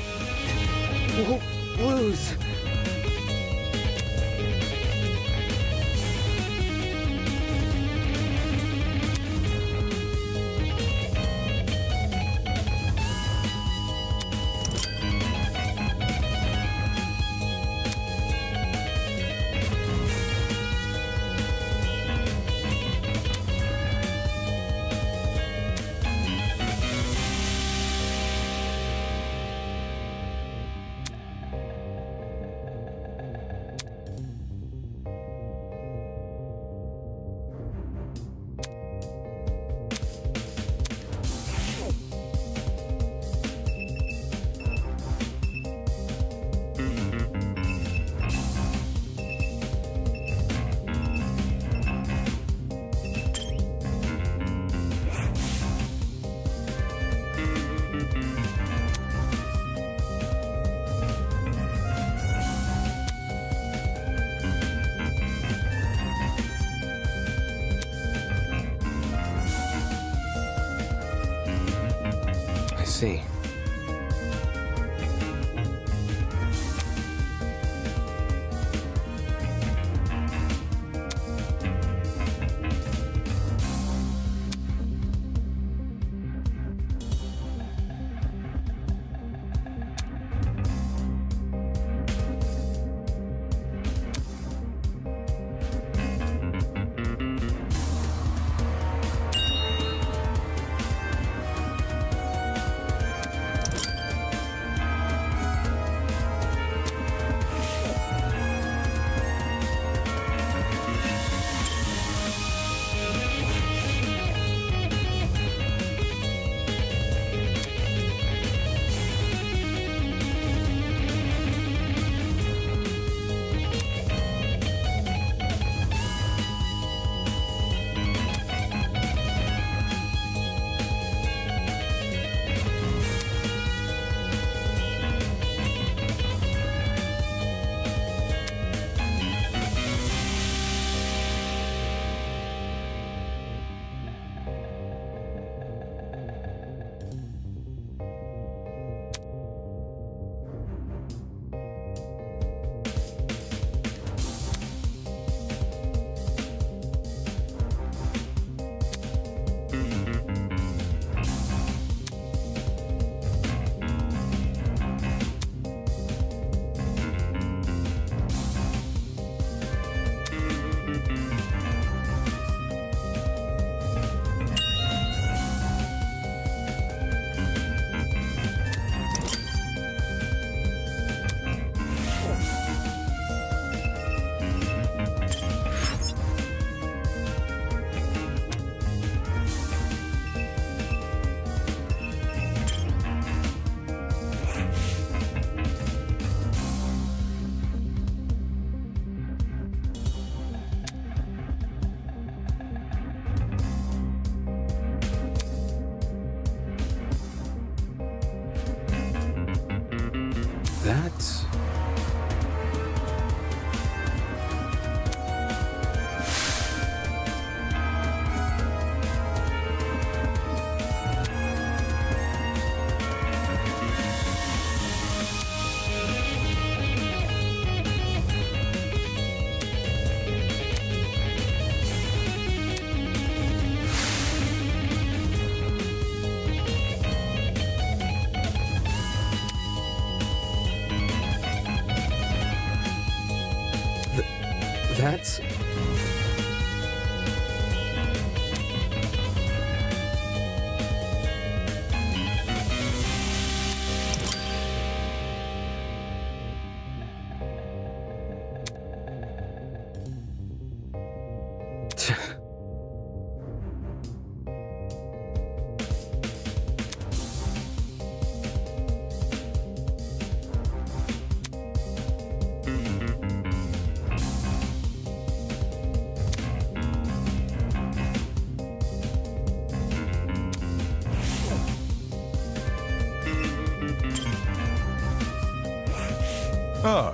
I won't lose. I see. That's... That's... Oh.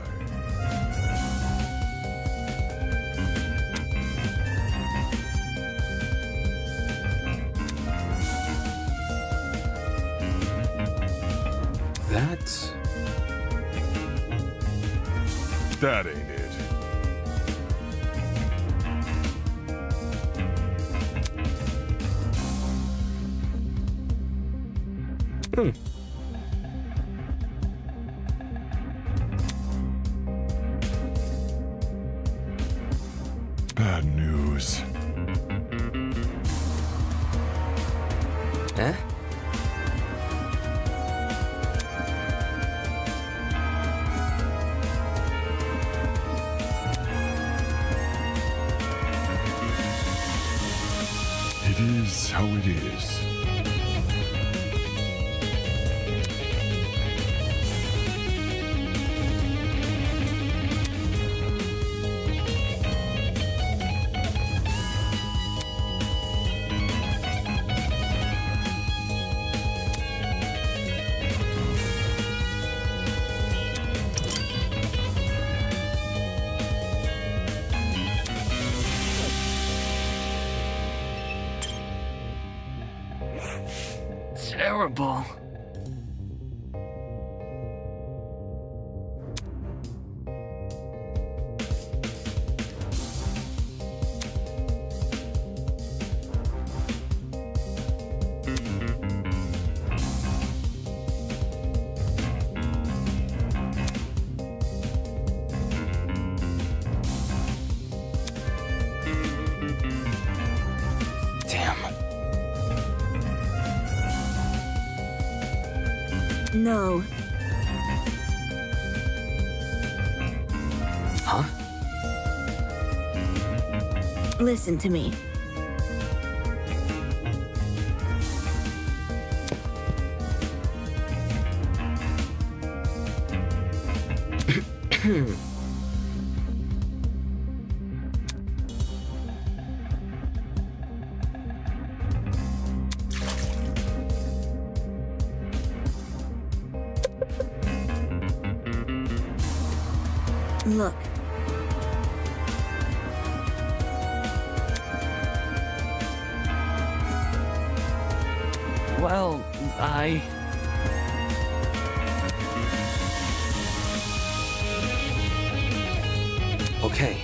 That's... That ain't it. Bad news. Eh? It is how it is. Terrible. Damn. No. Huh? Listen to me. Look. Well, Okay.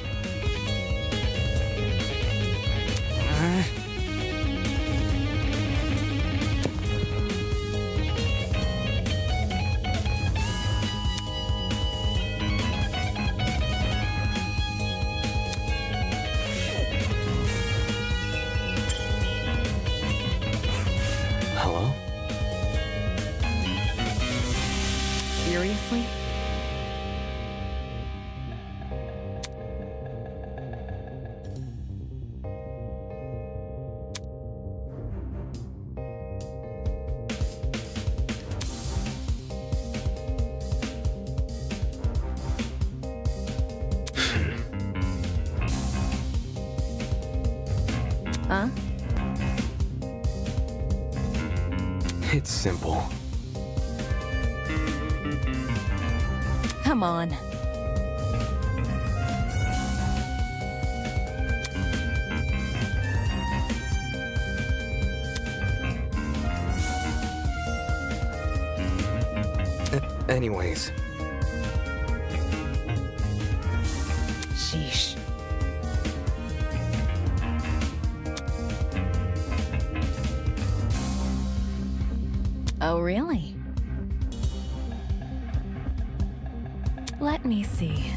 Hello? Seriously? Huh? It's simple. Come on. Anyways. Sheesh. Oh, really? Let me see.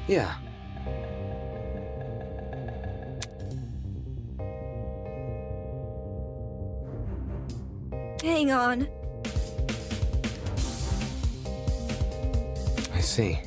Yeah. Hang on. I see.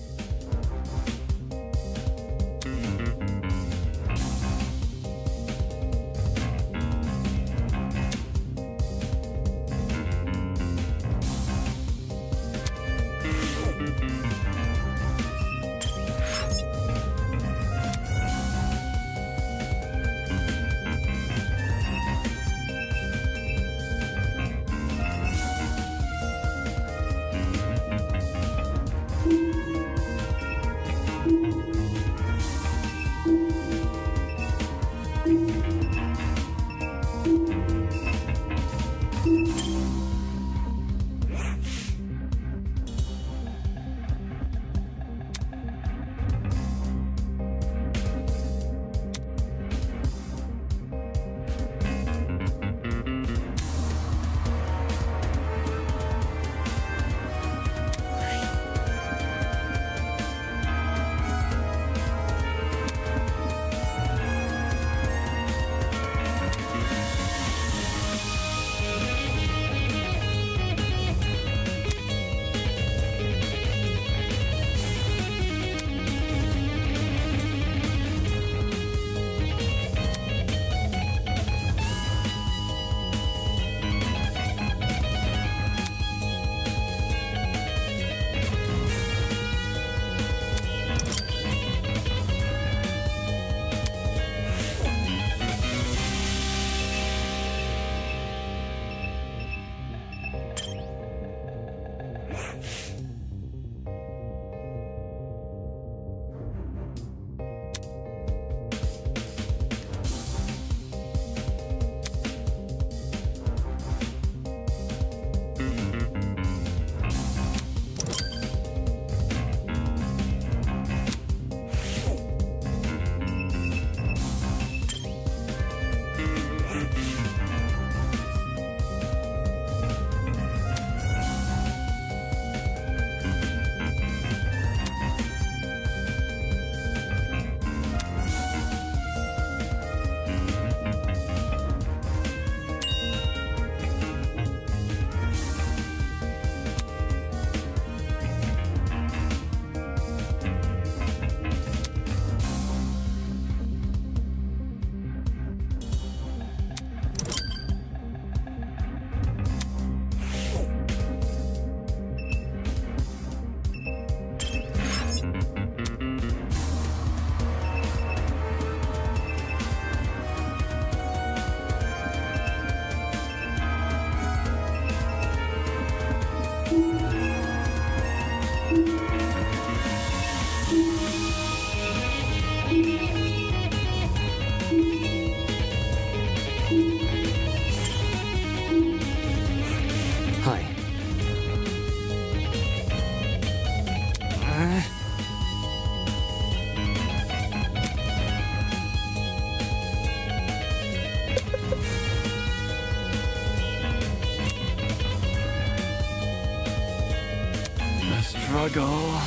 Hi. The struggle.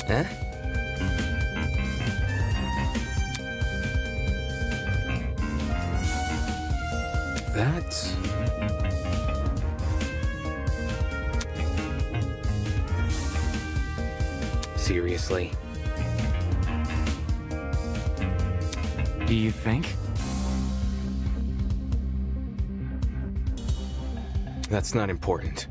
Eh? That's... Seriously? Do you think? That's not important.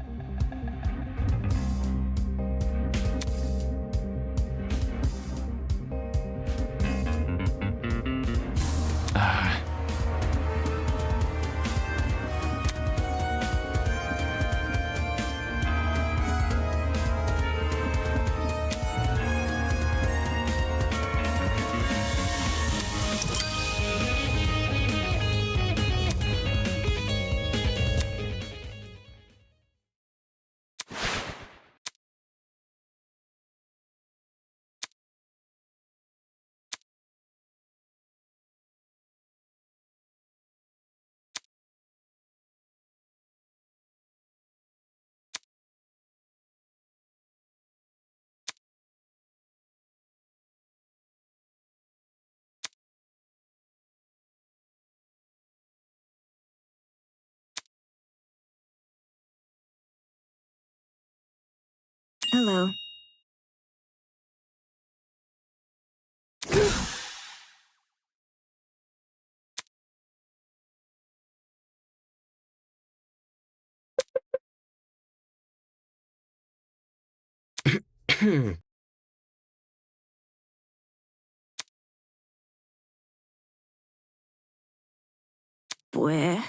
Pues...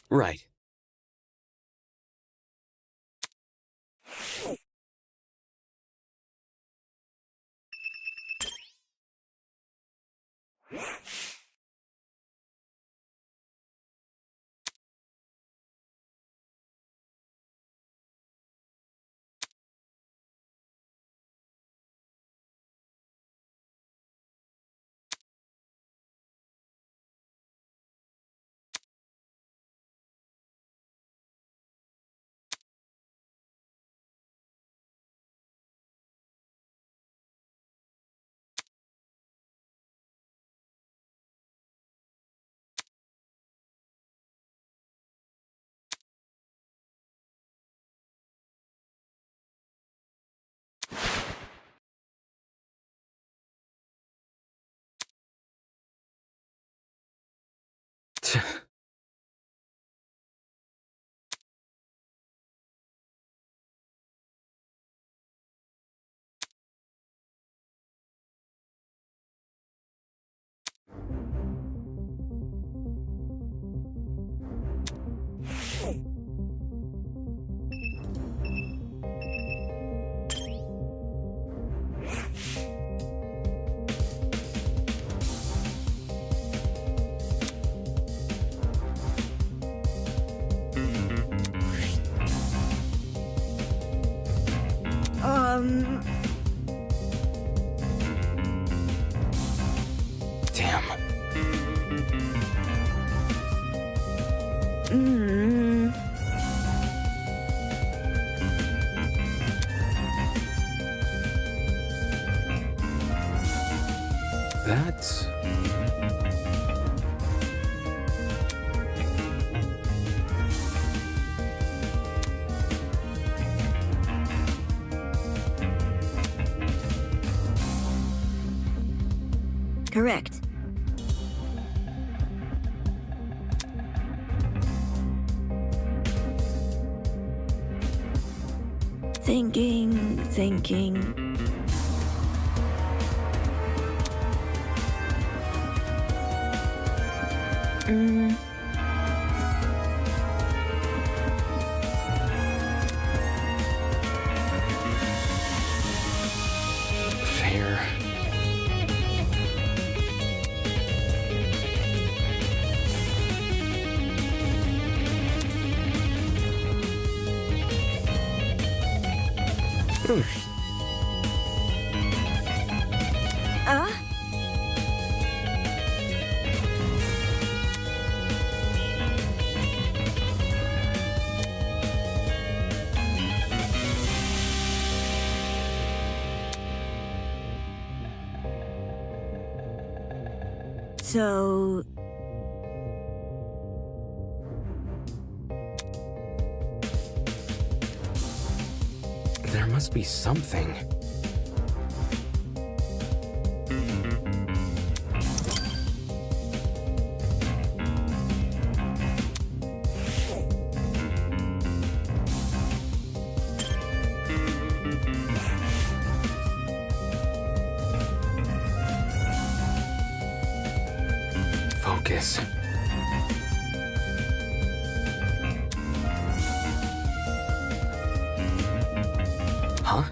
Right. Damn. That's... Correct. Thinking. fair. So... There must be something. Focus. Huh?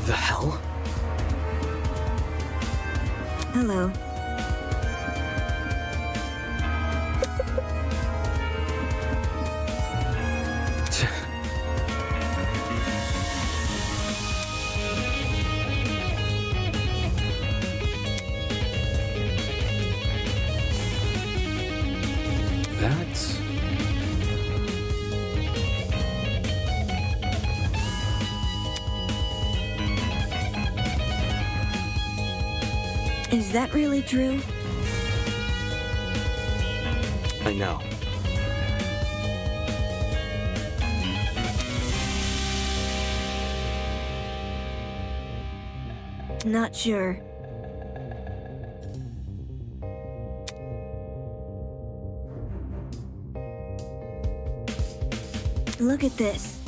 The hell? Hello. That's... Is that really true? I know. Not sure. Look at this.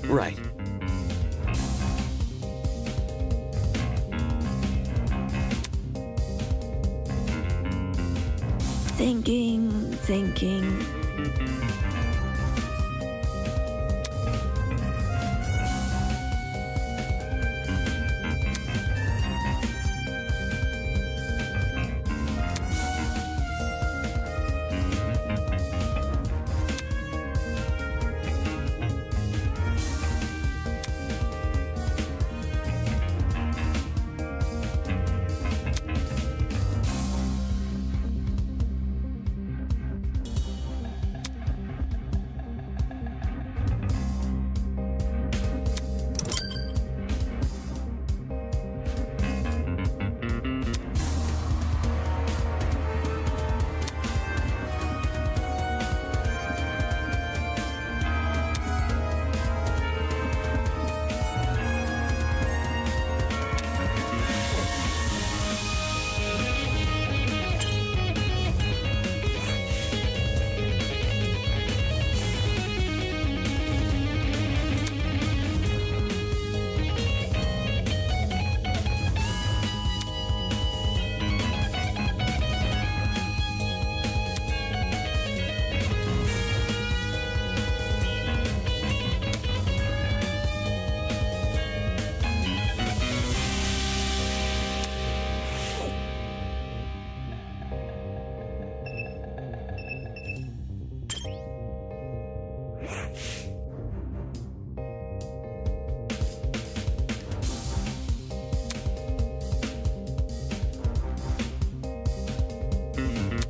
Right. Thinking.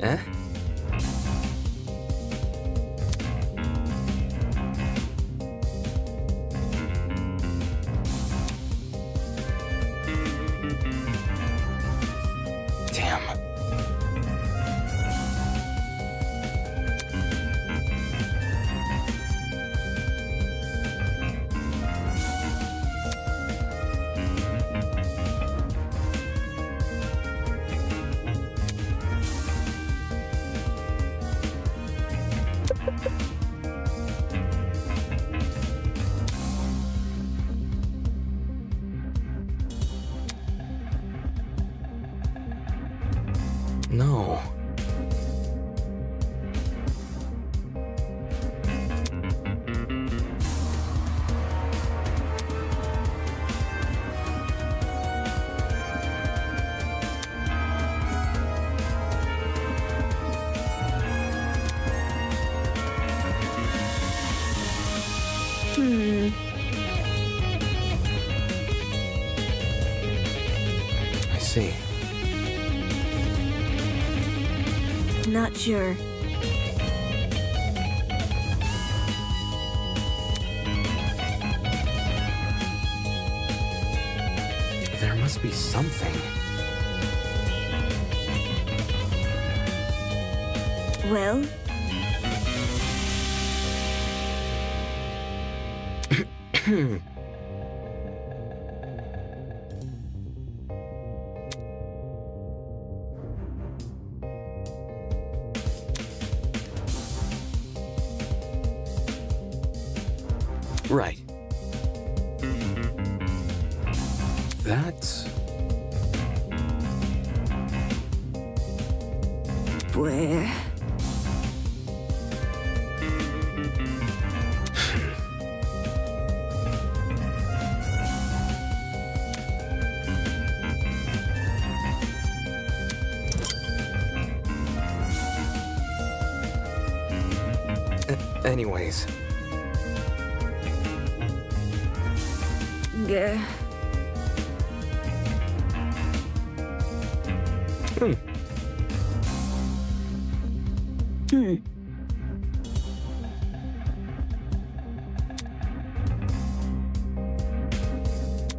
Eh? Damn. No. I see. Not sure. There must be something. Well, Right. That's... where? Anyways, Gah.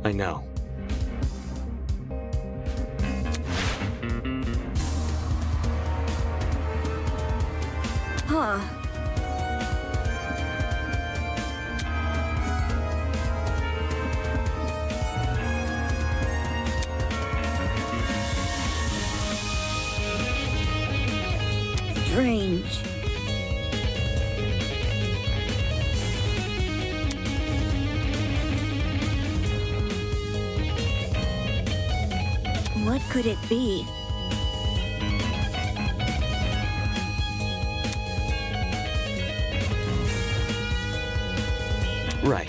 I know. Huh. Strange. What could it be? Right.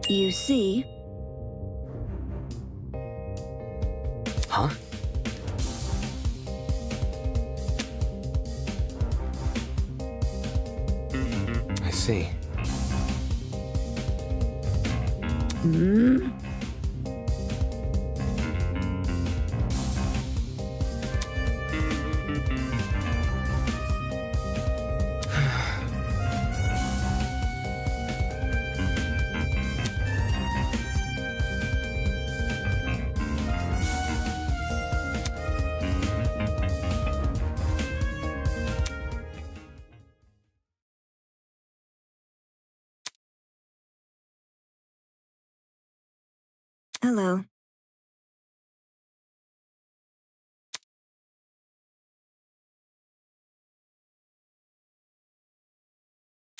You see, Huh? I see. hello.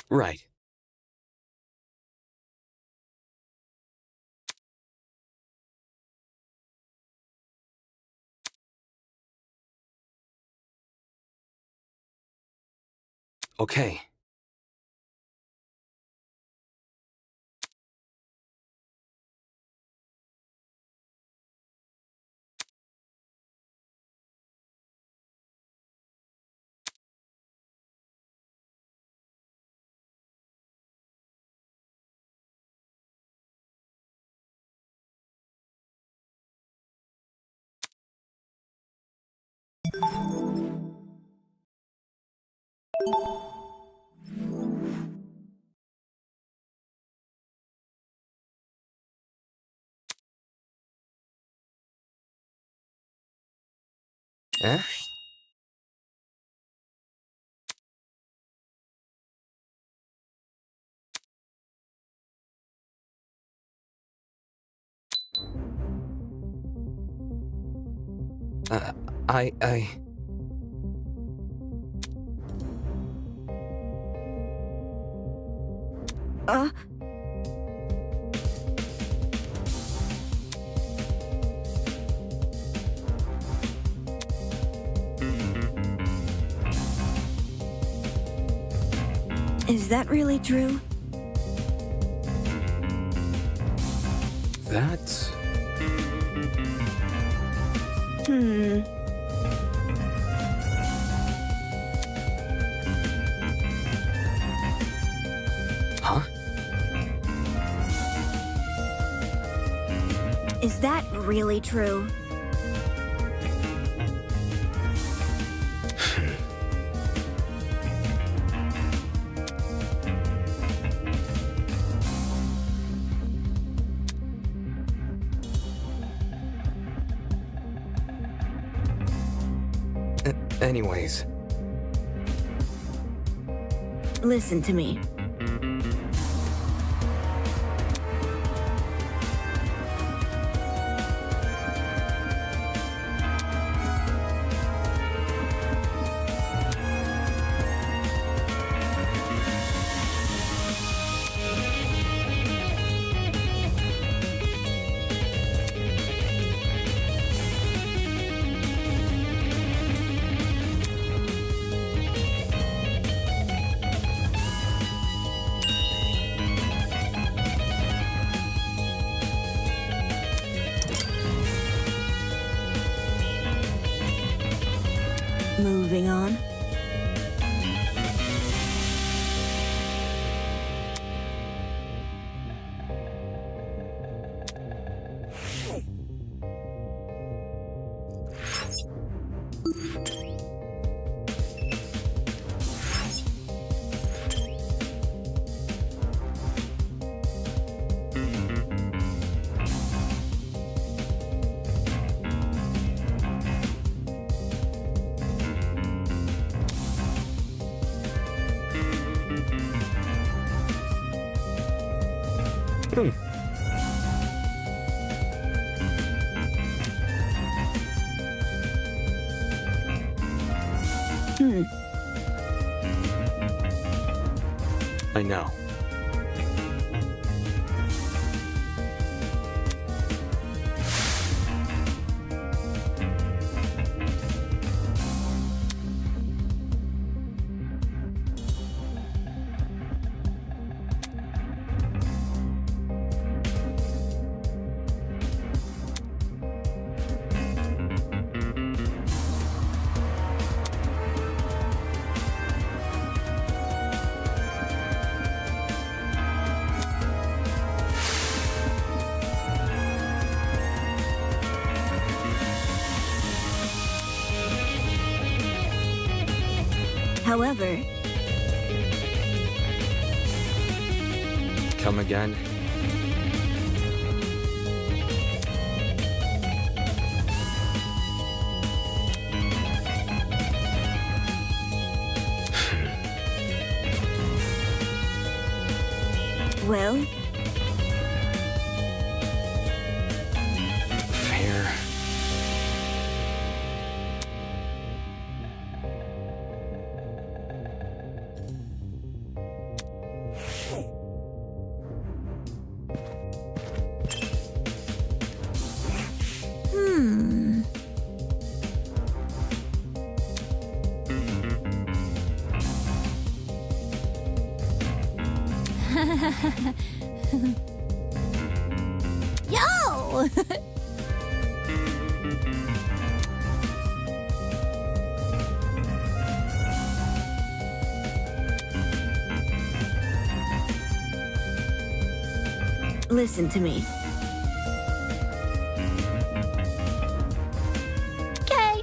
Right. Okay. Eh? Uh, I... Uh, is that really true? That's... Hmm. Huh? Is that really true? Anyways, Listen to me. Moving on. Hmm. I know. However, Come again? well, Fair. Yo! listen to me. Okay.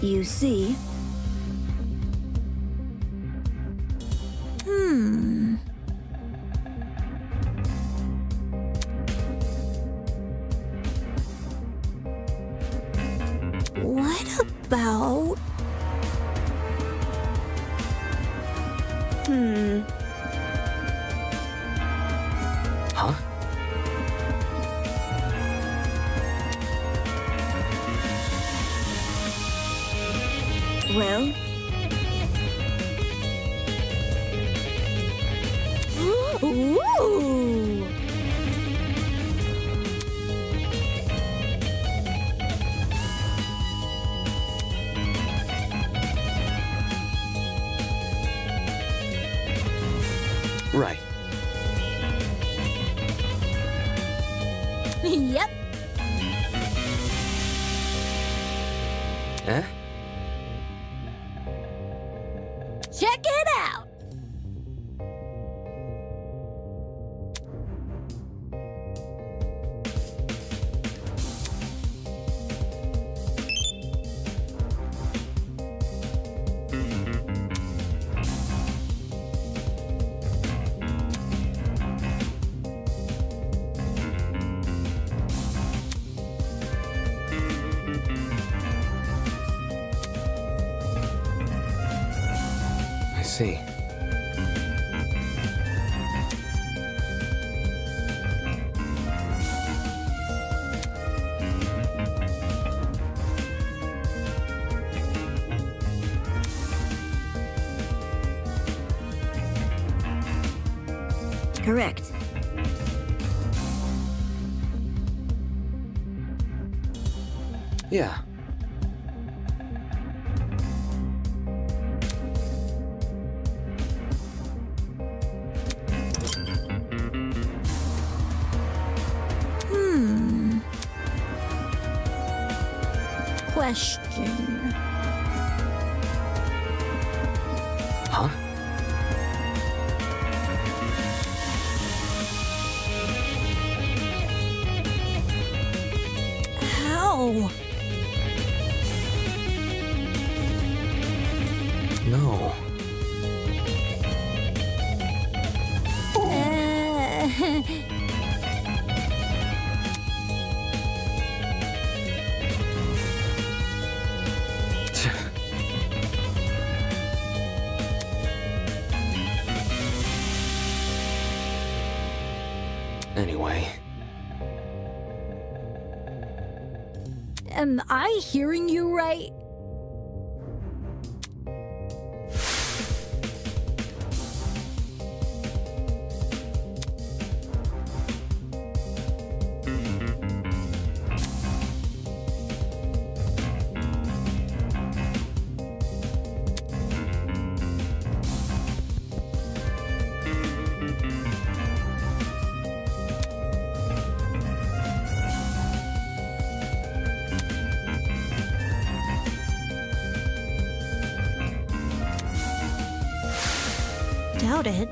You see, What about... Huh? well, Ooh! Right. Yep. Eh? Check it out. I see. correct. Yeah. Question. Huh? How? No. Am I hearing you right? Doubt it.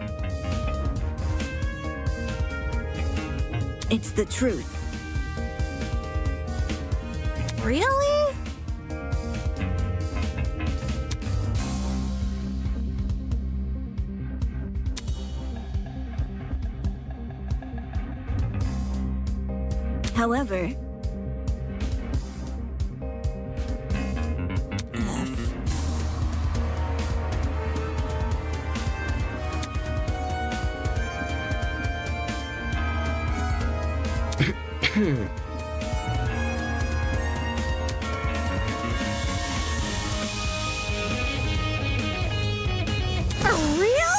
It's the truth. Really? However, F. For real?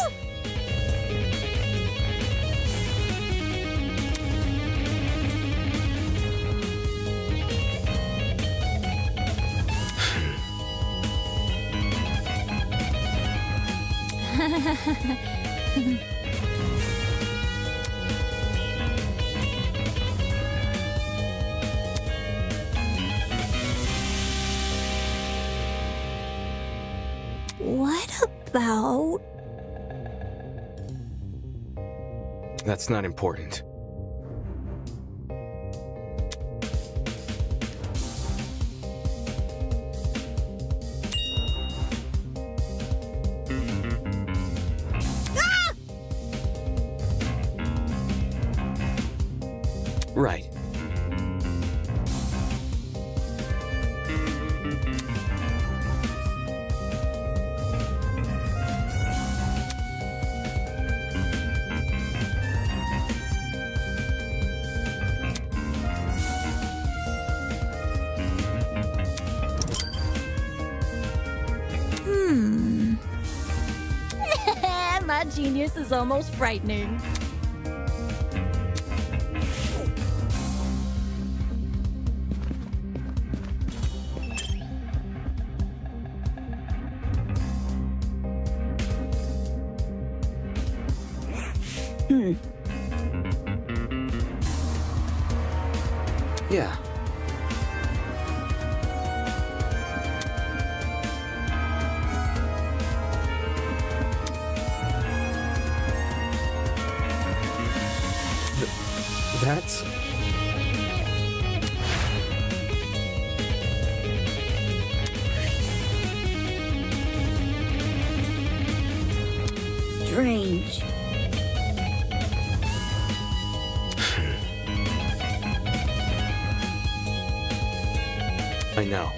What about... That's not important. Right. My genius is almost frightening. Yeah. That's... strange. I know.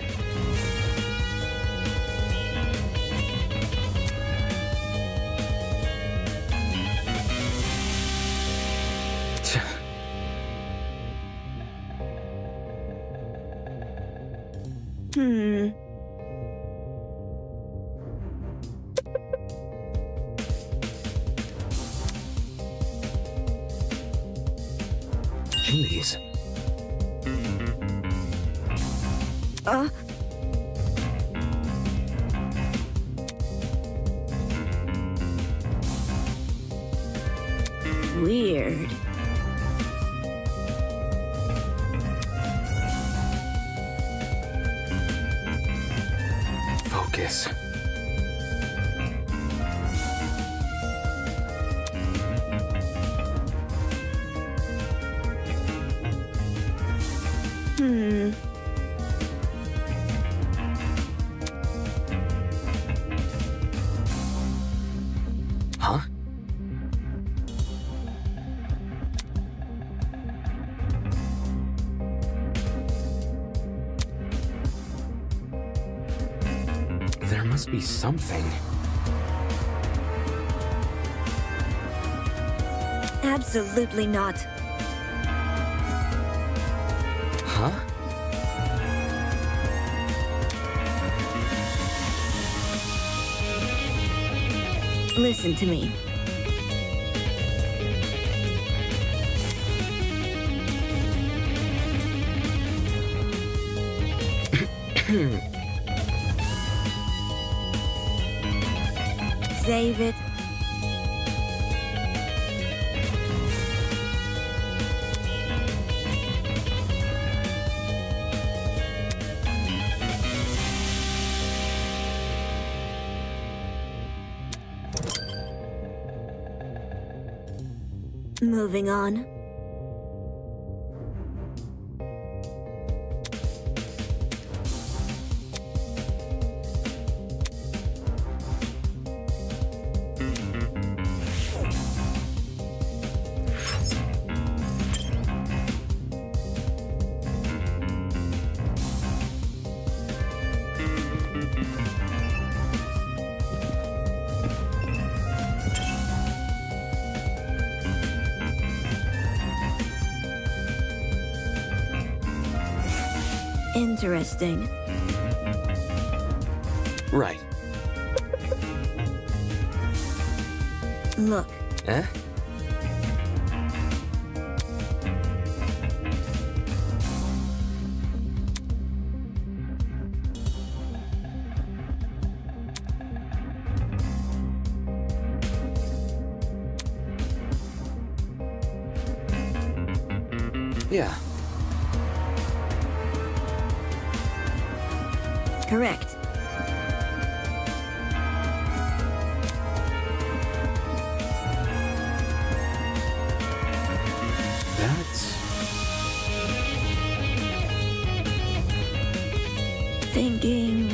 Hmm. Jeez. Weird. Focus. Hmm. Huh? There must be something. Absolutely not. Huh? Listen to me. Save it. Moving on. Interesting. Right. Look, Eh? Yeah. correct. That's... Thinking.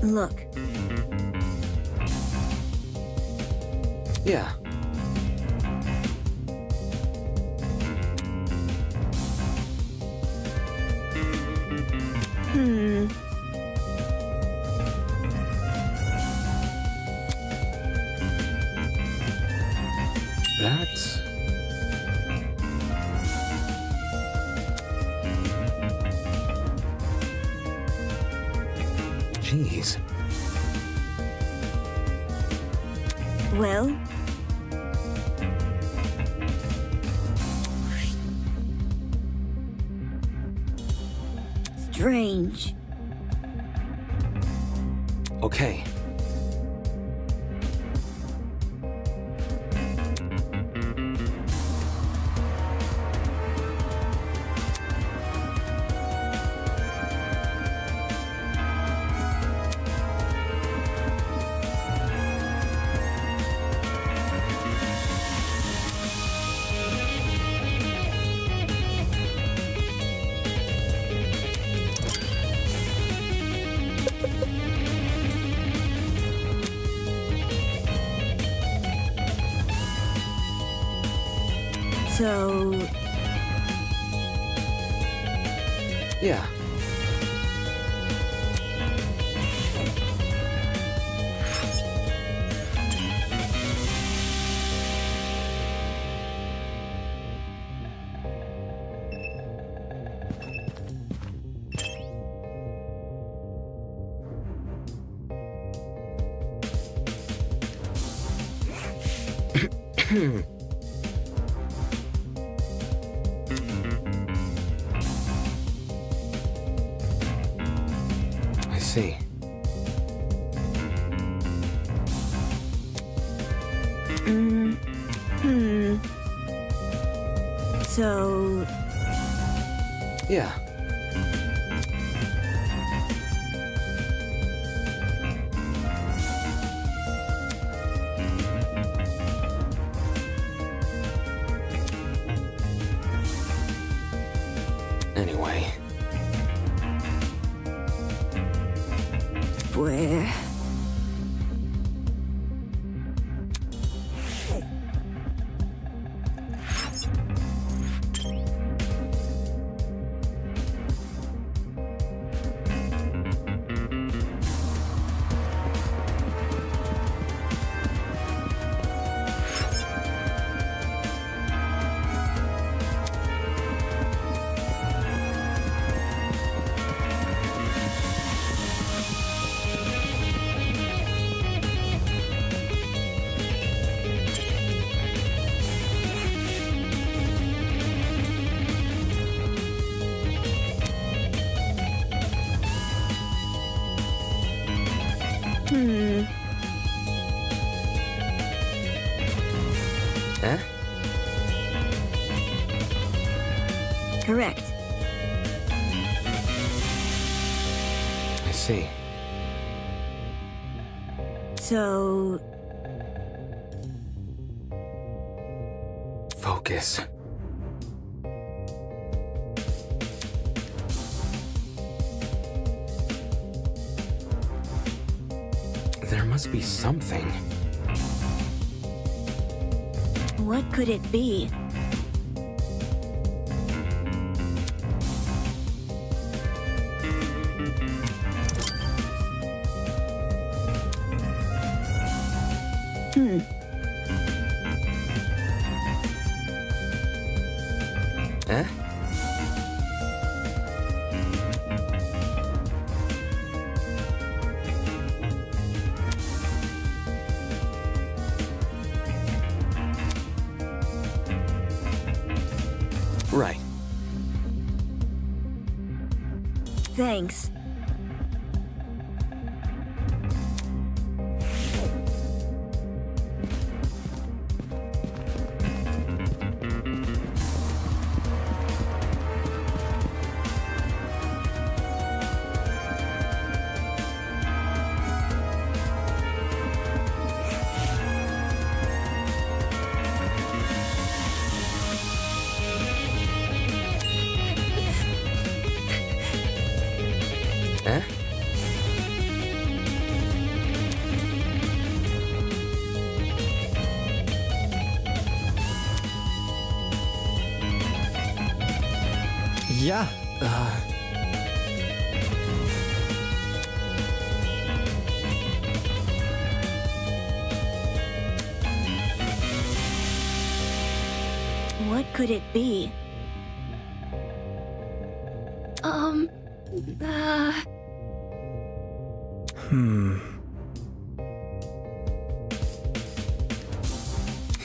Look, yeah. That's... Jeez. well, strange. Okay. So, Yeah. I see. so, Yeah. Anyway, Where? eh? Correct. I see. So, Focus. There must be something. what could it be? Eh? Right. Thanks. Eh? Yeah, What could it be?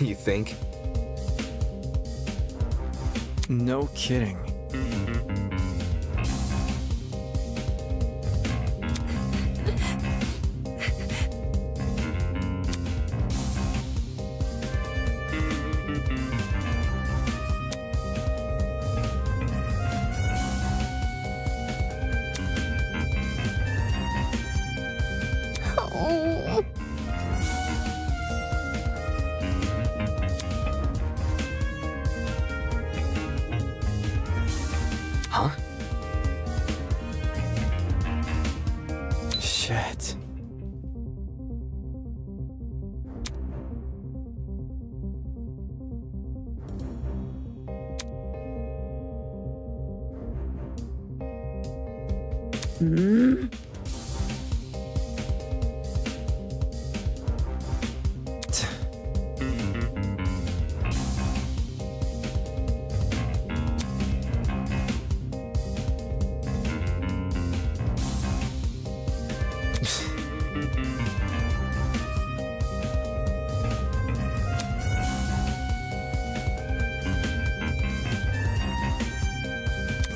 You think? no kidding. Oh. Huh? Shit.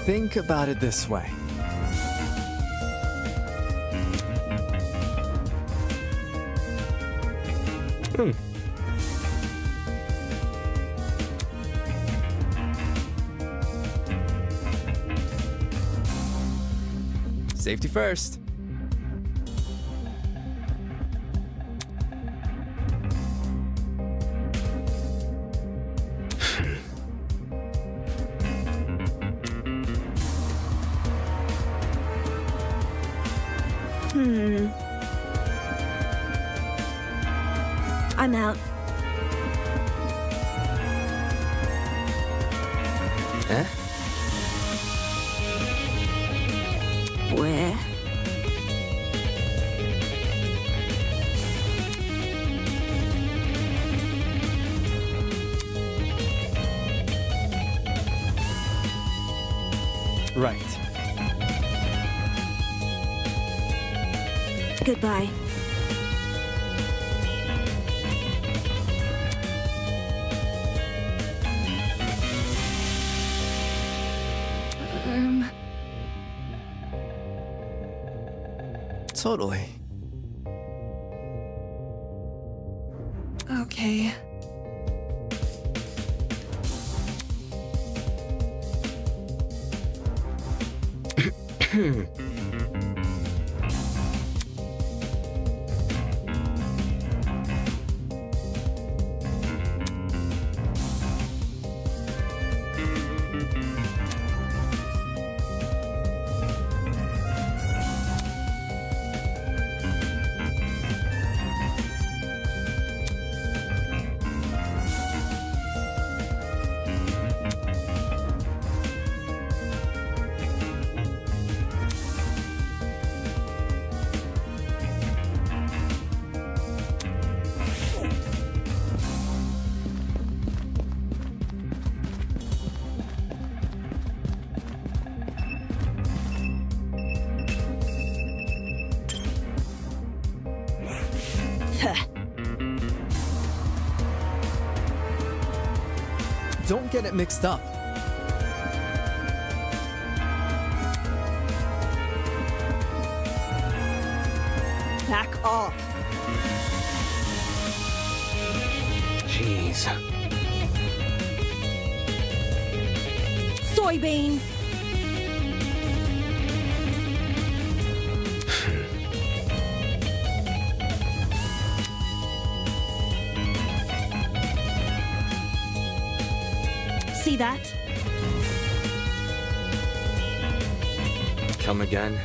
Think about it this way. Safety first. I'm out. Eh? Where? Right. Goodbye. Totally. Okay. Don't get it mixed up. Back off. Jeez. Soybean. See that? Come again?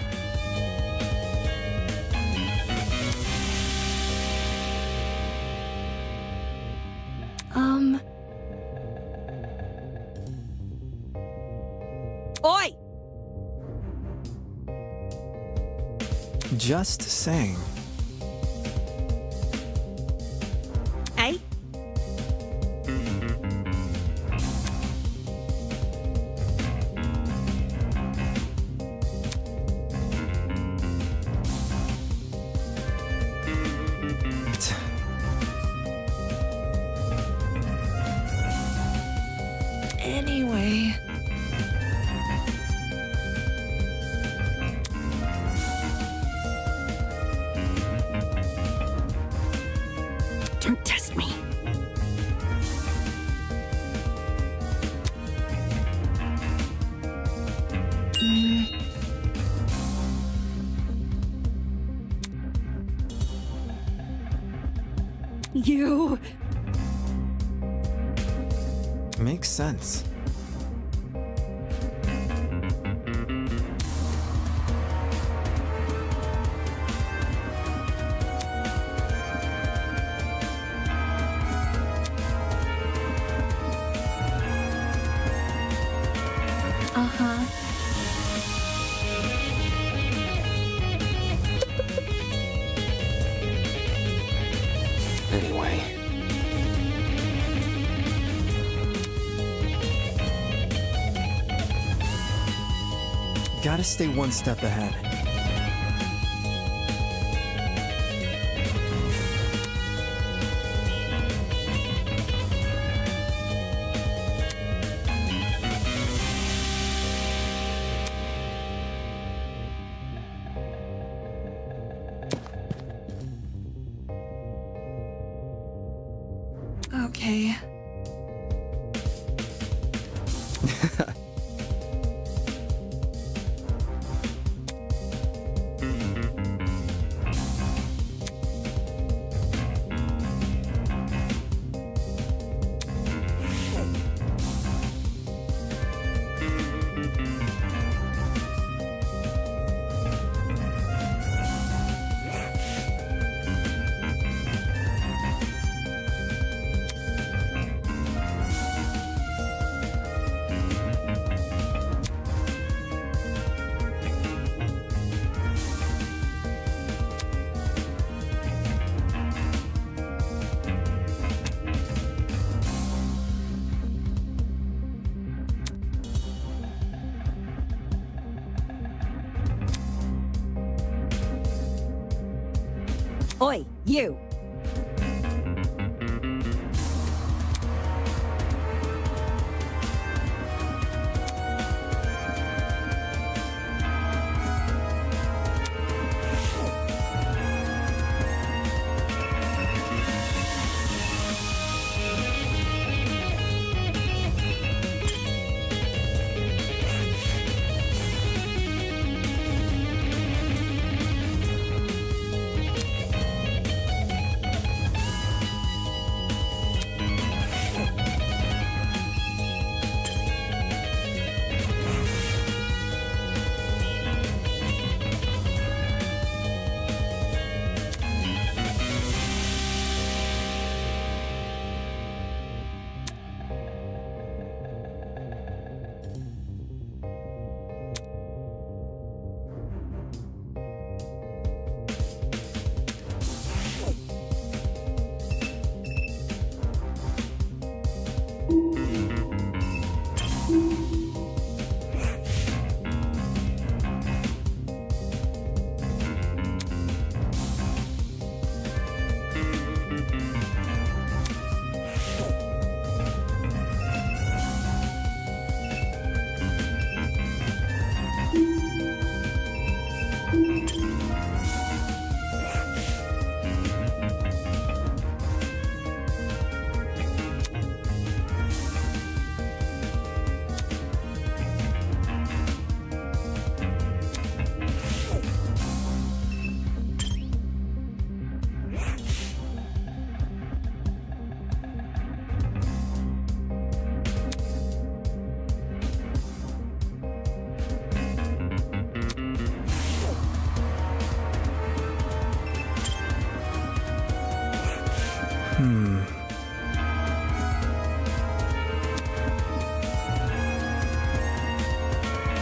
Oi! Just saying. Eh? Anyway. Don't test me. You. Makes sense. Uh-huh. Anyway. Gotta stay one step ahead. Okay. Oi, you.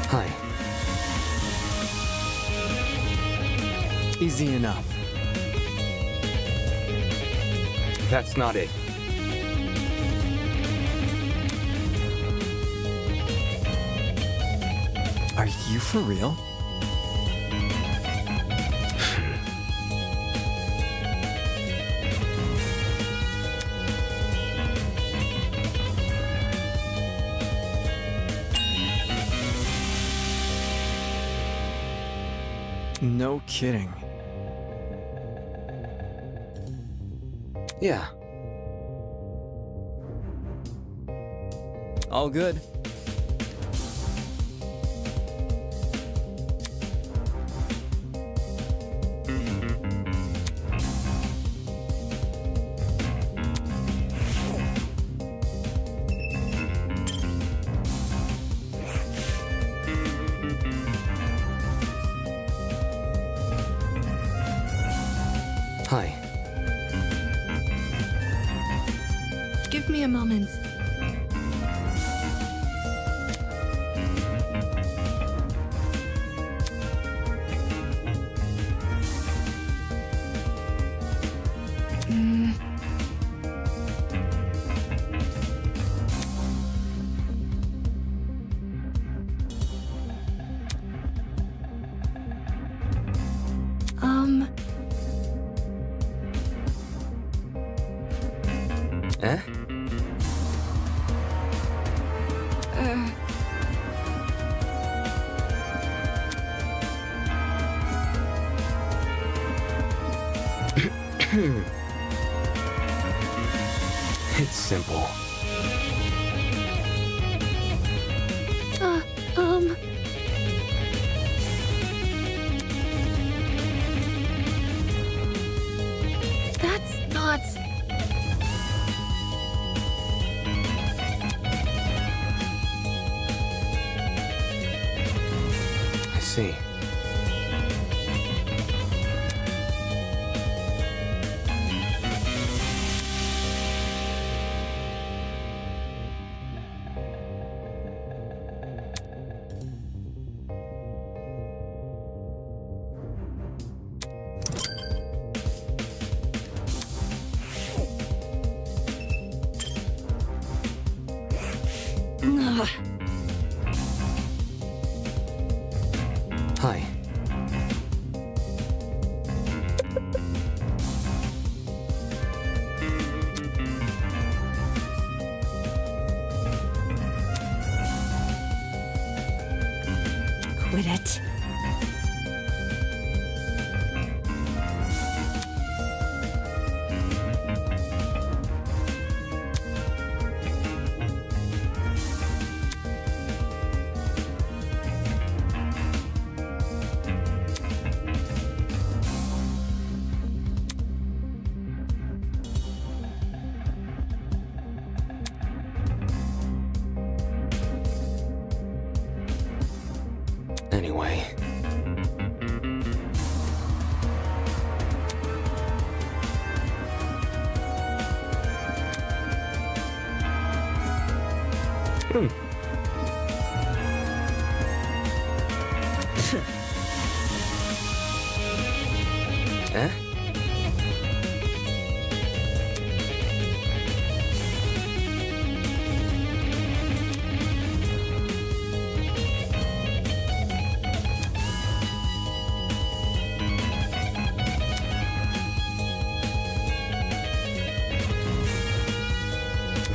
Hi. Easy enough. That's not it. Are you for real? No kidding. Yeah. All good. Hi. Give me a moment. Eh? It's simple. That's not... I see. Ugh. Hi. with it. Anyway. Eh?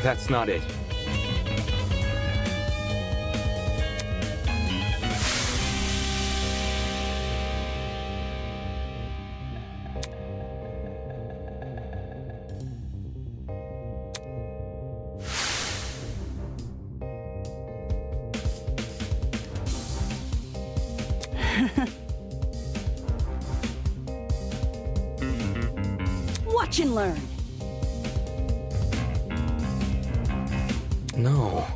That's not it. Watch and learn. No.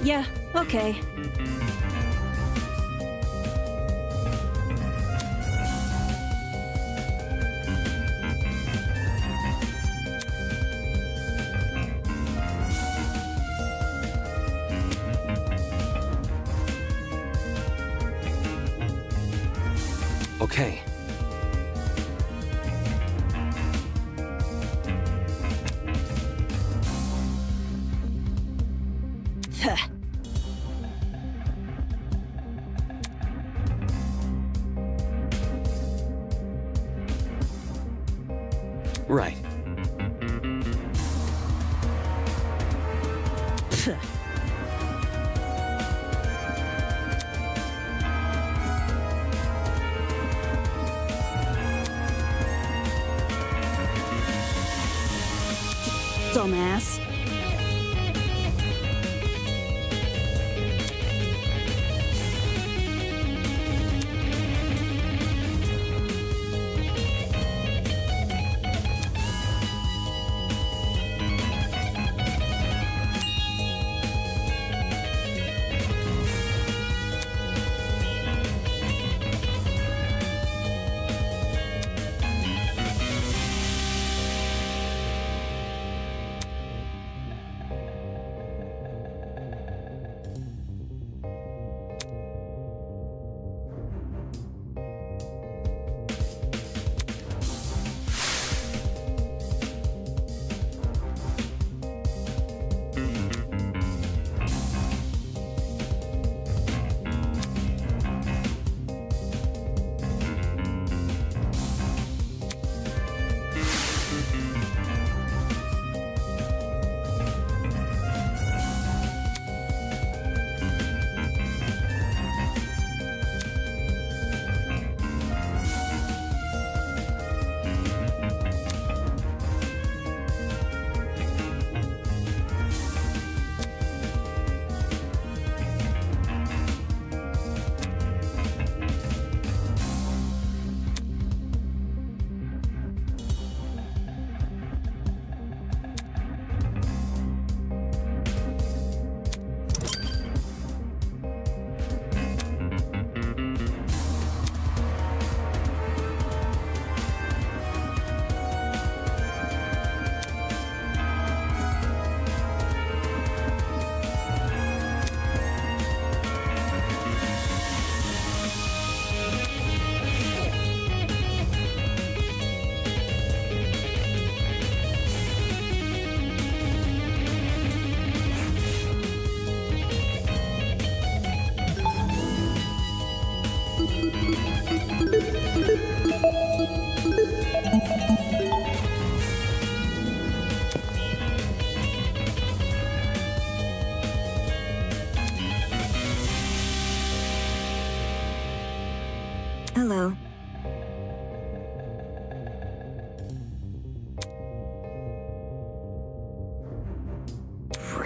Yeah, okay. Okay. Huh. Right. Pfft. Dumbass.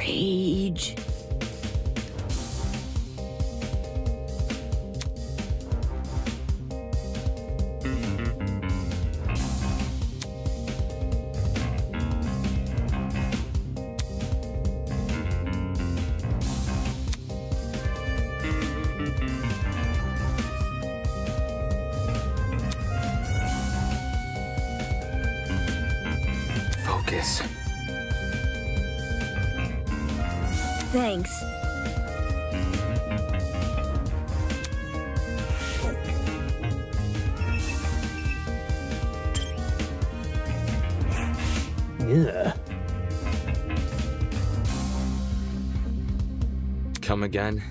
Rage. Focus. Thanks. Come again?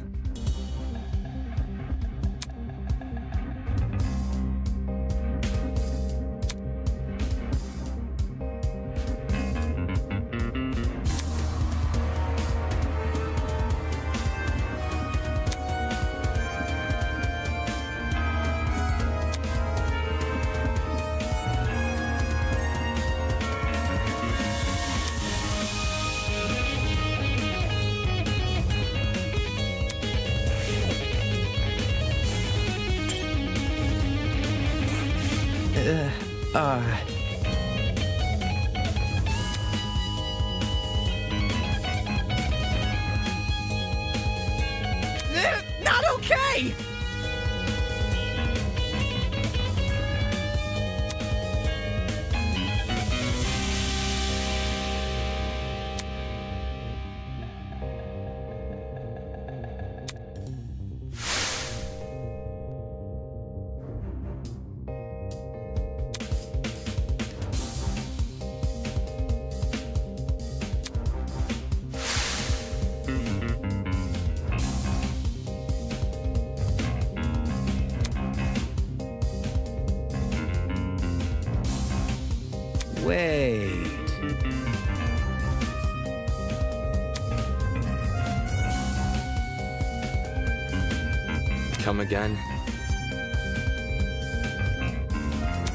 Not okay! Wait. Come again?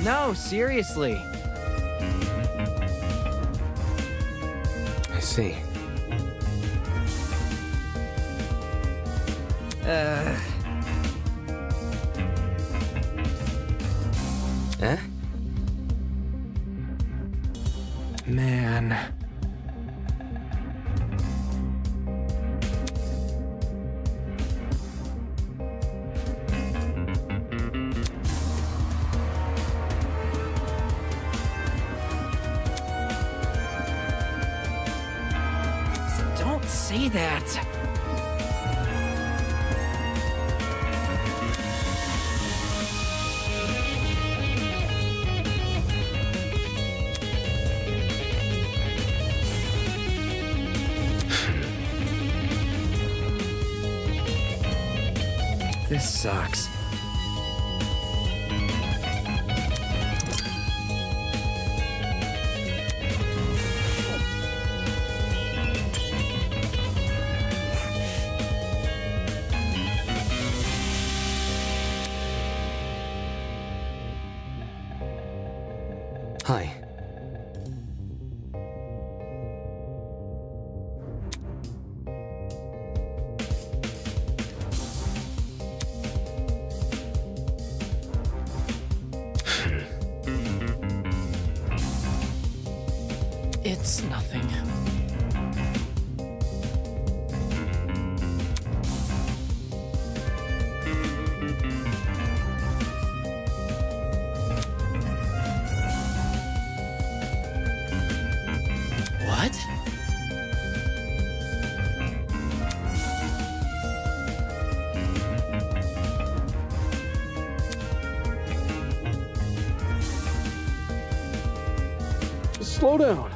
No, seriously. I see. Uh, Eh? man. Don't say that. This sucks. Hi. It's nothing. What? Slow down.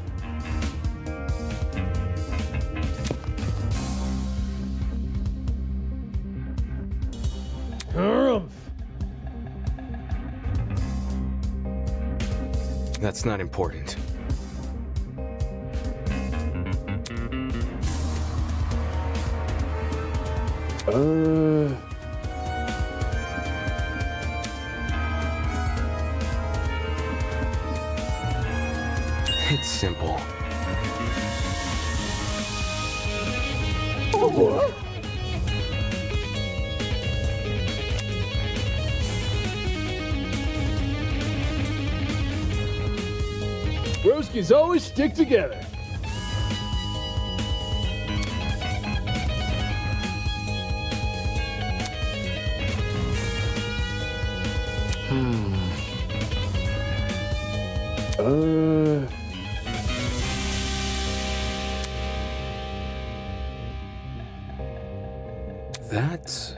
Harumph. That's not important. It's simple. Broskies always stick together. That's...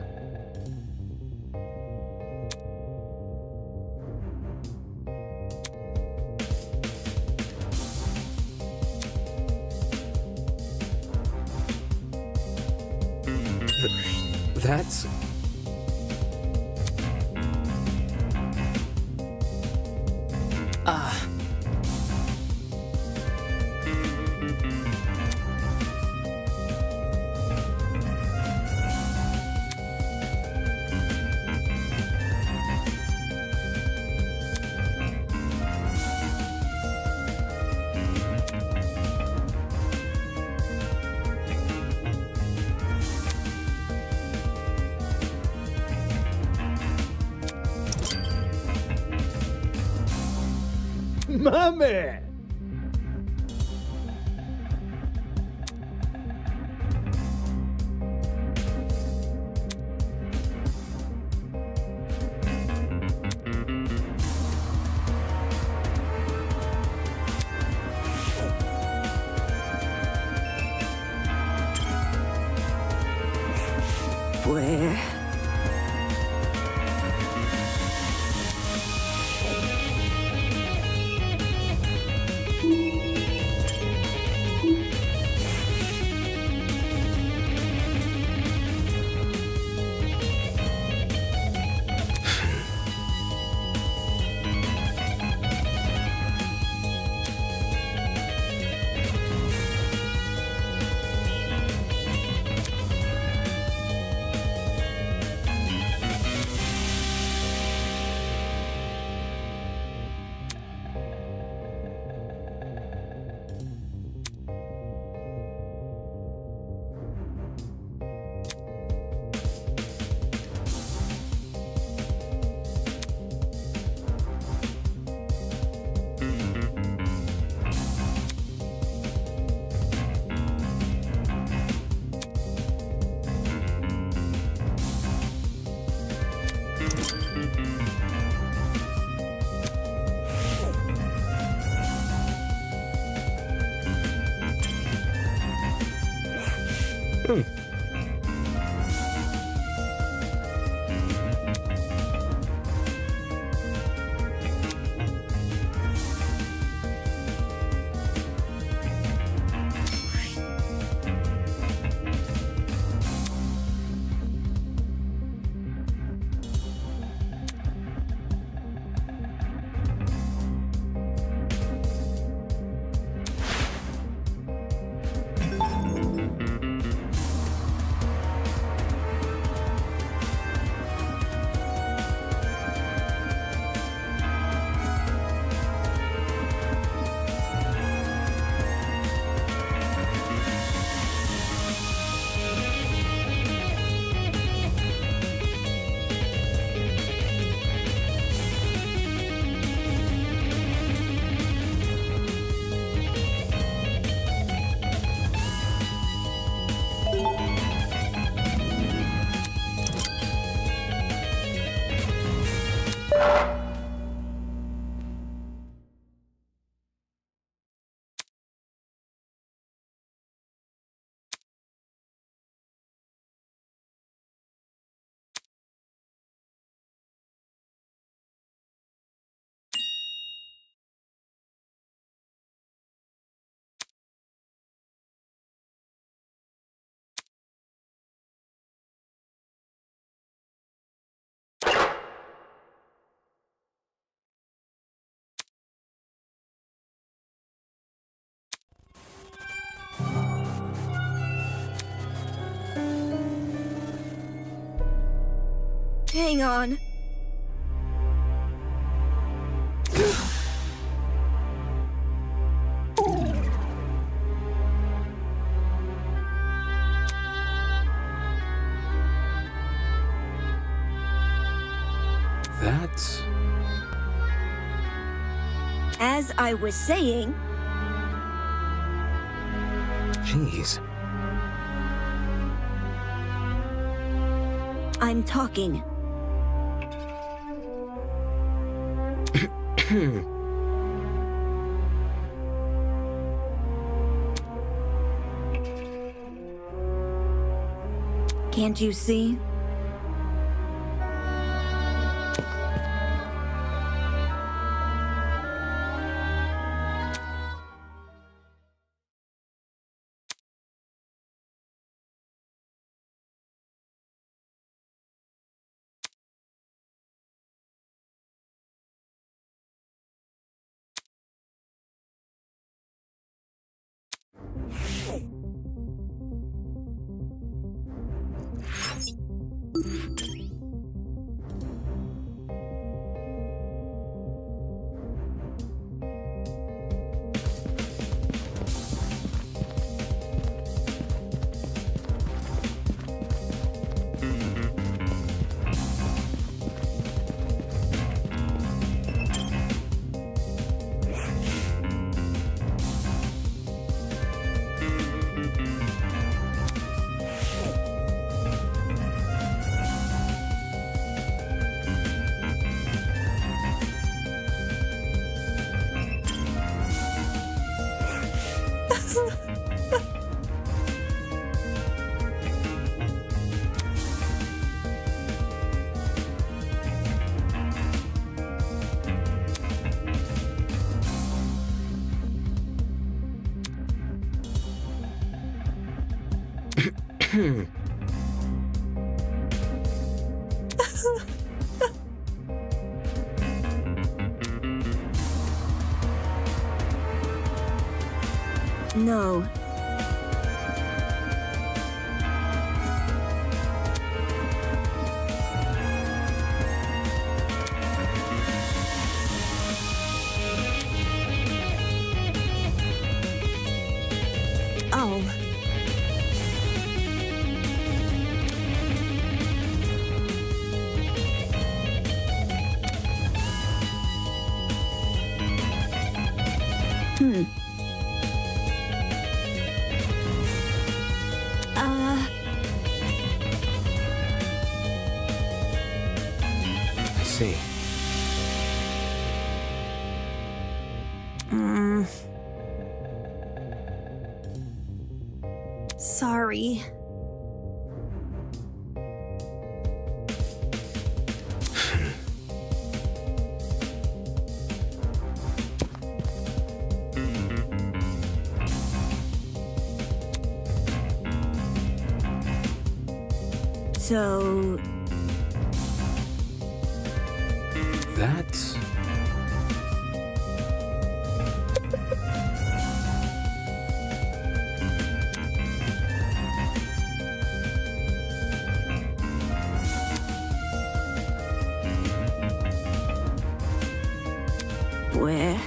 That's... My man! Where? Hang on. As I was saying, Jeez. I'm talking. Can't you see? No. Oh. I see. Sorry. So, That's... where?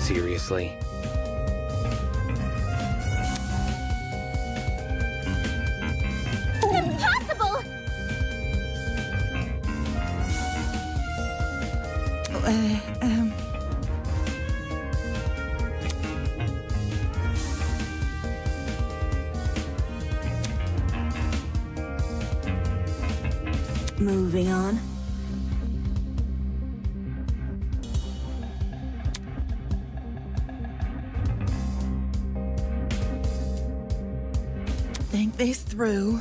Seriously? Impossible! Moving on. Think this through.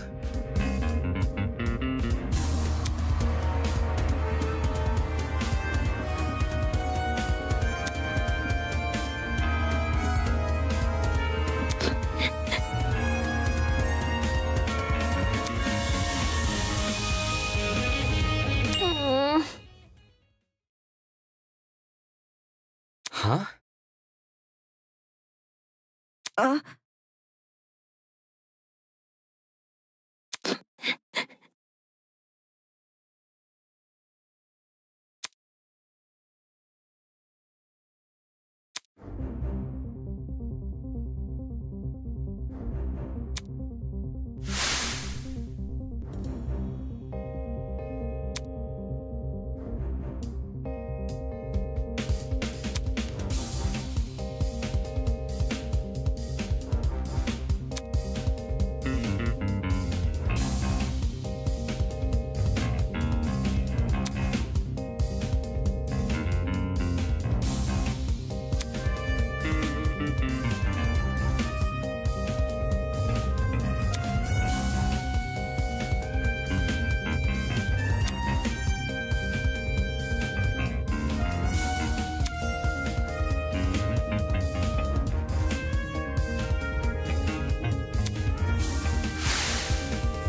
Huh? Uh,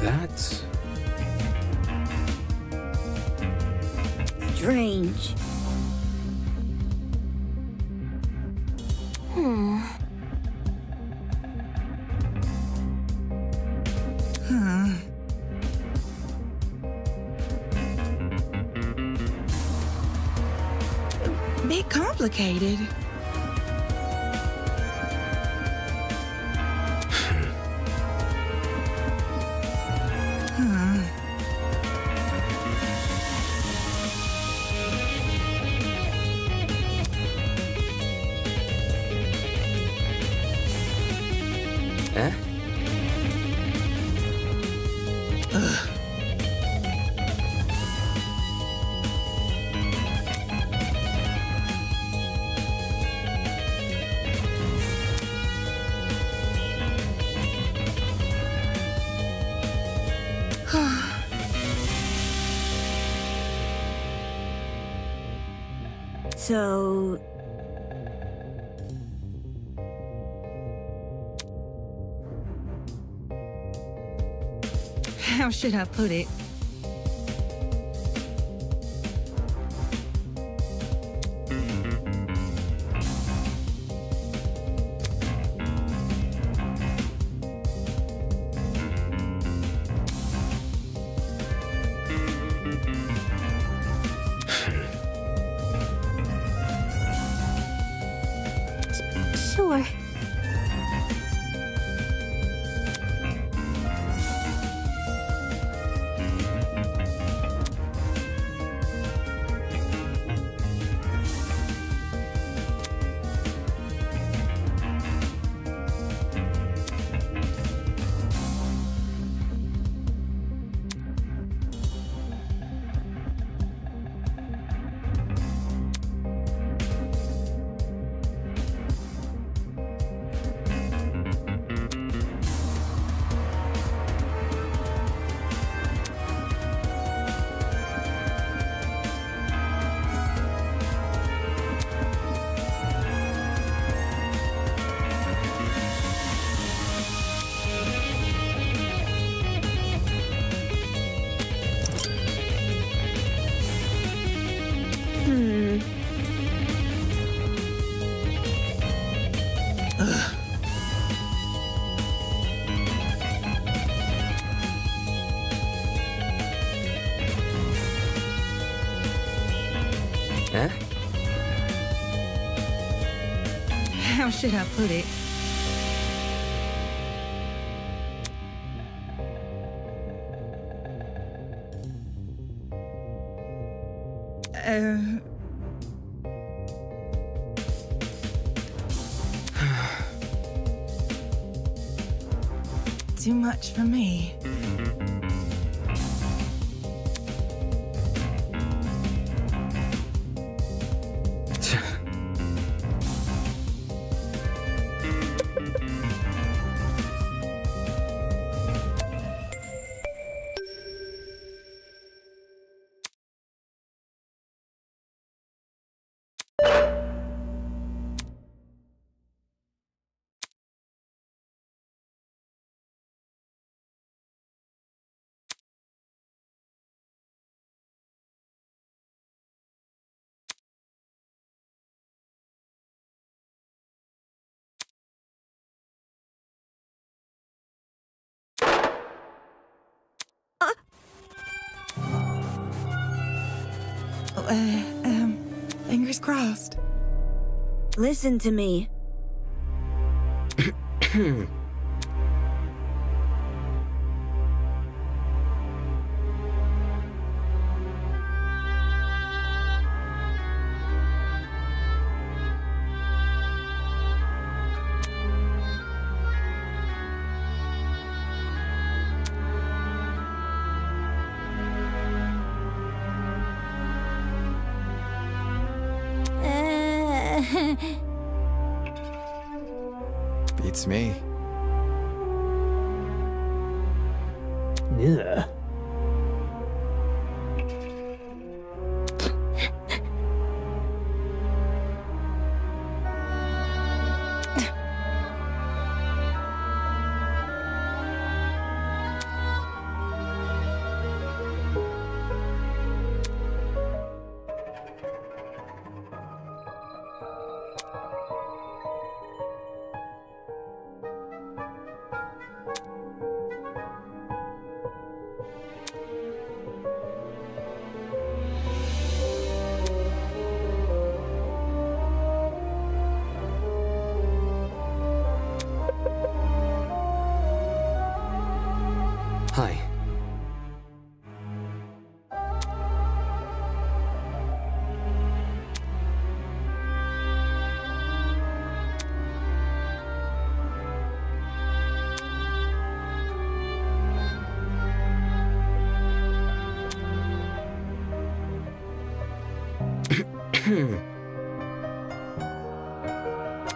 That's... strange. Bit complicated. Eh? So... How should I put it? Sure. Eh? How should I put it? Too much for me. Fingers crossed. Listen to me. Beats me. Yeah. Hi.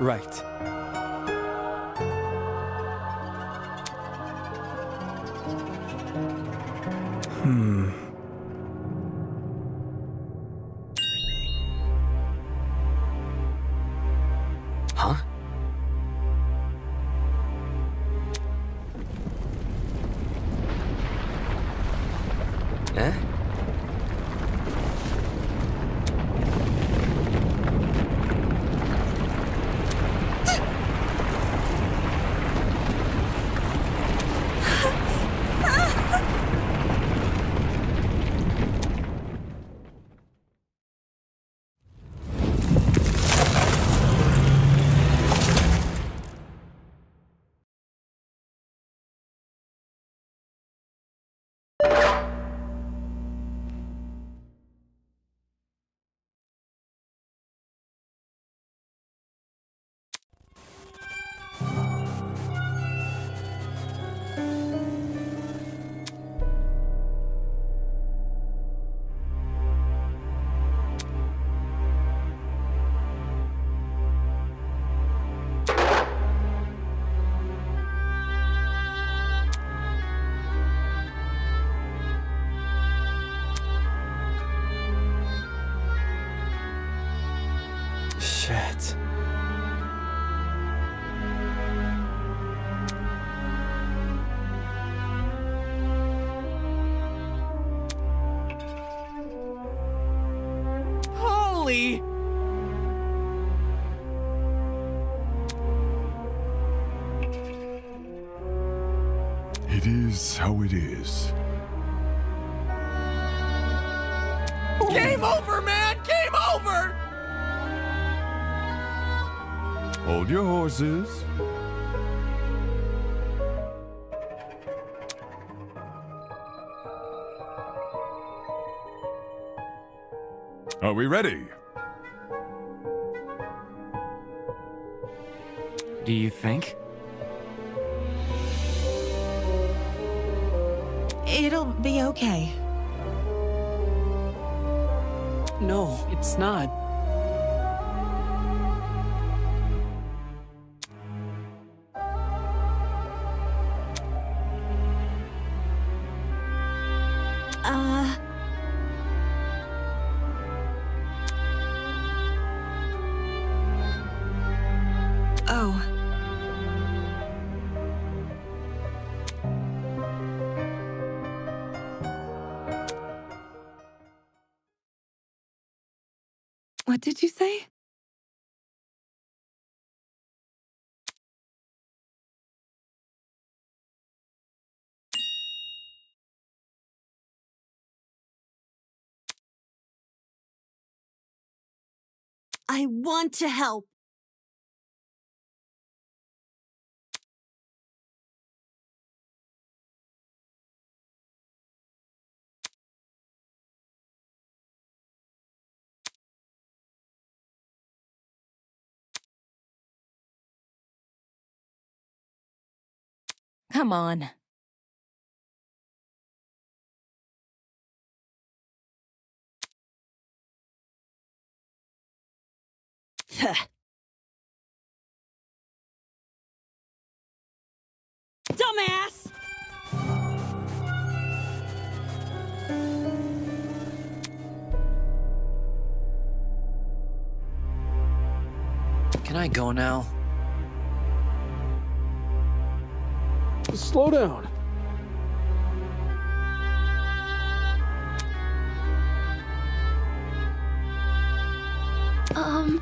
Right. Huh? Eh? Shit. Holy! It is how it is. Game over, man! Game over! Hold your horses. Are we ready? Do you think? It'll be okay. No, it's not. Oh. What did you say? I want to help. Come on. Dumbass! Can I go now? Slow down. Uh...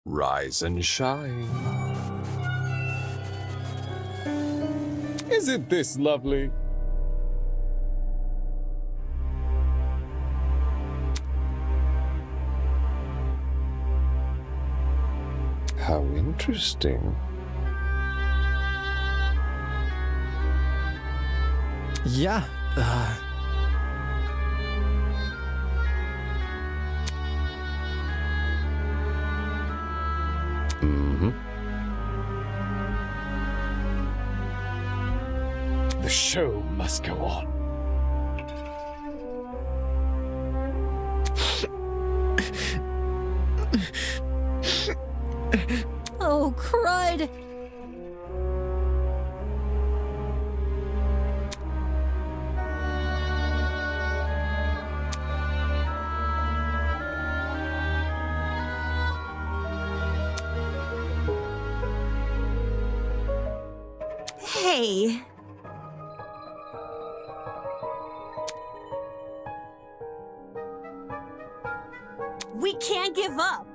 Rise and shine. Isn't this lovely? How interesting. Yeah, The show must go on. Oh, crud! Hey. We can't give up.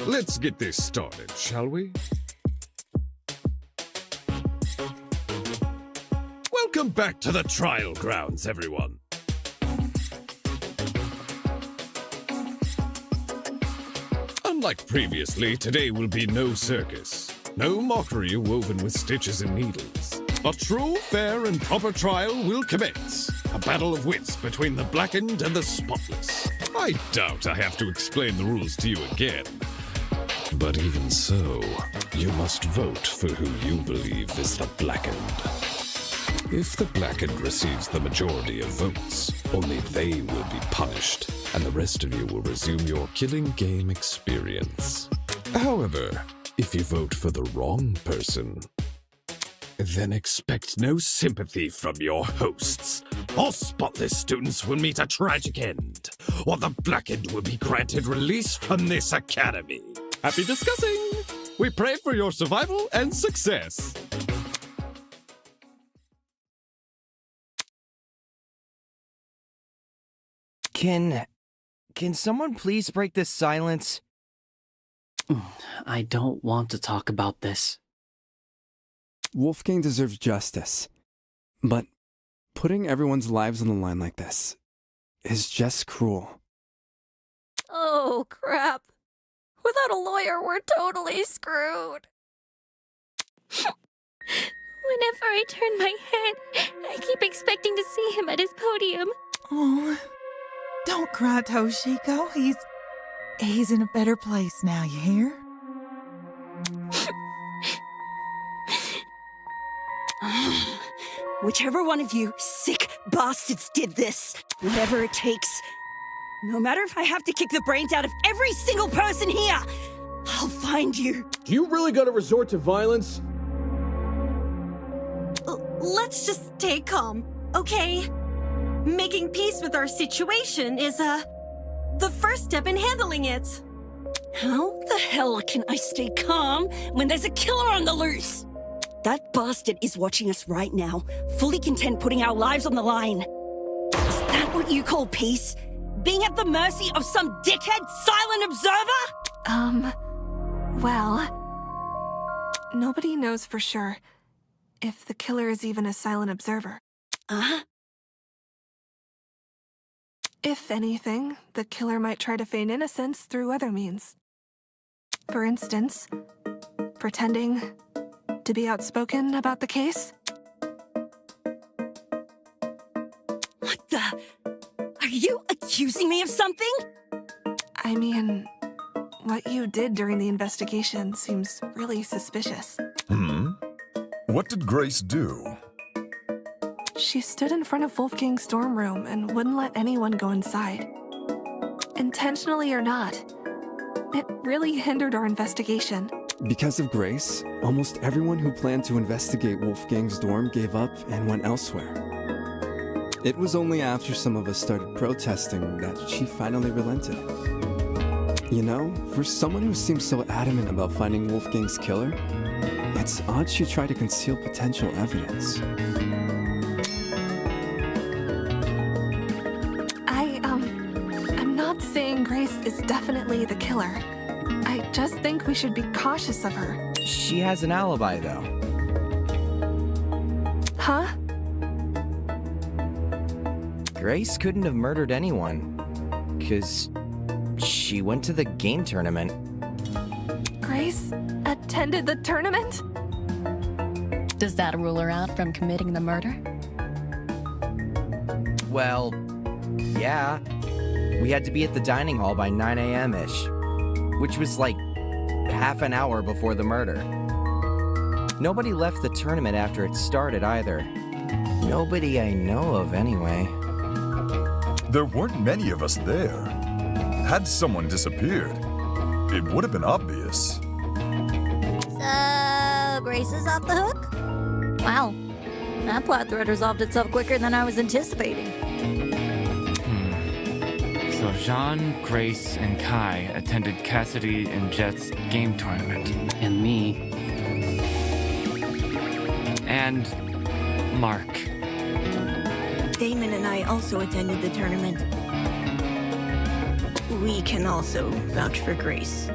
Let's get this started, shall we? Welcome back to the trial grounds, everyone. Unlike previously, today will be no circus. No mockery woven with stitches and needles. A true, fair, and proper trial will commence. A battle of wits between the blackened and the spotless. I doubt I have to explain the rules to you again. But even so, you must vote for who you believe is the blackened. If the blackened receives the majority of votes, only they will be punished, and the rest of you will resume your killing game experience. However, if you vote for the wrong person, then expect no sympathy from your hosts. All spotless students will meet a tragic end, or the blackened will be granted release from this academy. Happy discussing! We pray for your survival and success. Can someone please break this silence? I don't want to talk about this. Wolfgang deserves justice. But putting everyone's lives on the line like this is just cruel. Oh, crap. Without a lawyer, we're totally screwed. Whenever I turn my head, I keep expecting to see him at his podium. Oh, don't cry, Toshiko. He's in a better place now, you hear? Whichever one of you sick bastards did this, whatever it takes, no matter if I have to kick the brains out of every single person here, I'll find you. Do you really gotta resort to violence? Let's just stay calm, okay? Making peace with our situation is, the first step in handling it. How the hell can I stay calm when there's a killer on the loose? That bastard is watching us right now, fully content putting our lives on the line. Is that what you call peace? Being at the mercy of some dickhead silent observer? Well, nobody knows for sure if the killer is even a silent observer. If anything, the killer might try to feign innocence through other means. For instance, pretending to be outspoken about the case. What the? Are you accusing me of something? I mean, what you did during the investigation seems really suspicious. What did Grace do? She stood in front of Wolfgang's dorm room and wouldn't let anyone go inside. Intentionally or not, it really hindered our investigation. Because of Grace, almost everyone who planned to investigate Wolfgang's dorm gave up and went elsewhere. It was only after some of us started protesting that she finally relented. You know, for someone who seems so adamant about finding Wolfgang's killer, it's odd she tried to conceal potential evidence. I'm not saying Grace is definitely the killer. I just think we should be cautious of her. She has an alibi, though. Huh? Grace couldn't have murdered anyone, 'cause she went to the game tournament. Grace attended the tournament? Does that rule her out from committing the murder? Well, yeah. We had to be at the dining hall by 9 a.m.-ish, which was like half an hour before the murder. Nobody left the tournament after it started either. Nobody I know of, anyway. There weren't many of us there. Had someone disappeared, it would have been obvious. So, Grace is off the hook? Wow, that plot thread resolved itself quicker than I was anticipating. So Jean, Grace, and Kai attended Cassidy and Jet's game tournament. And me. And Mark. Damon and I also attended the tournament. We can also vouch for Grace.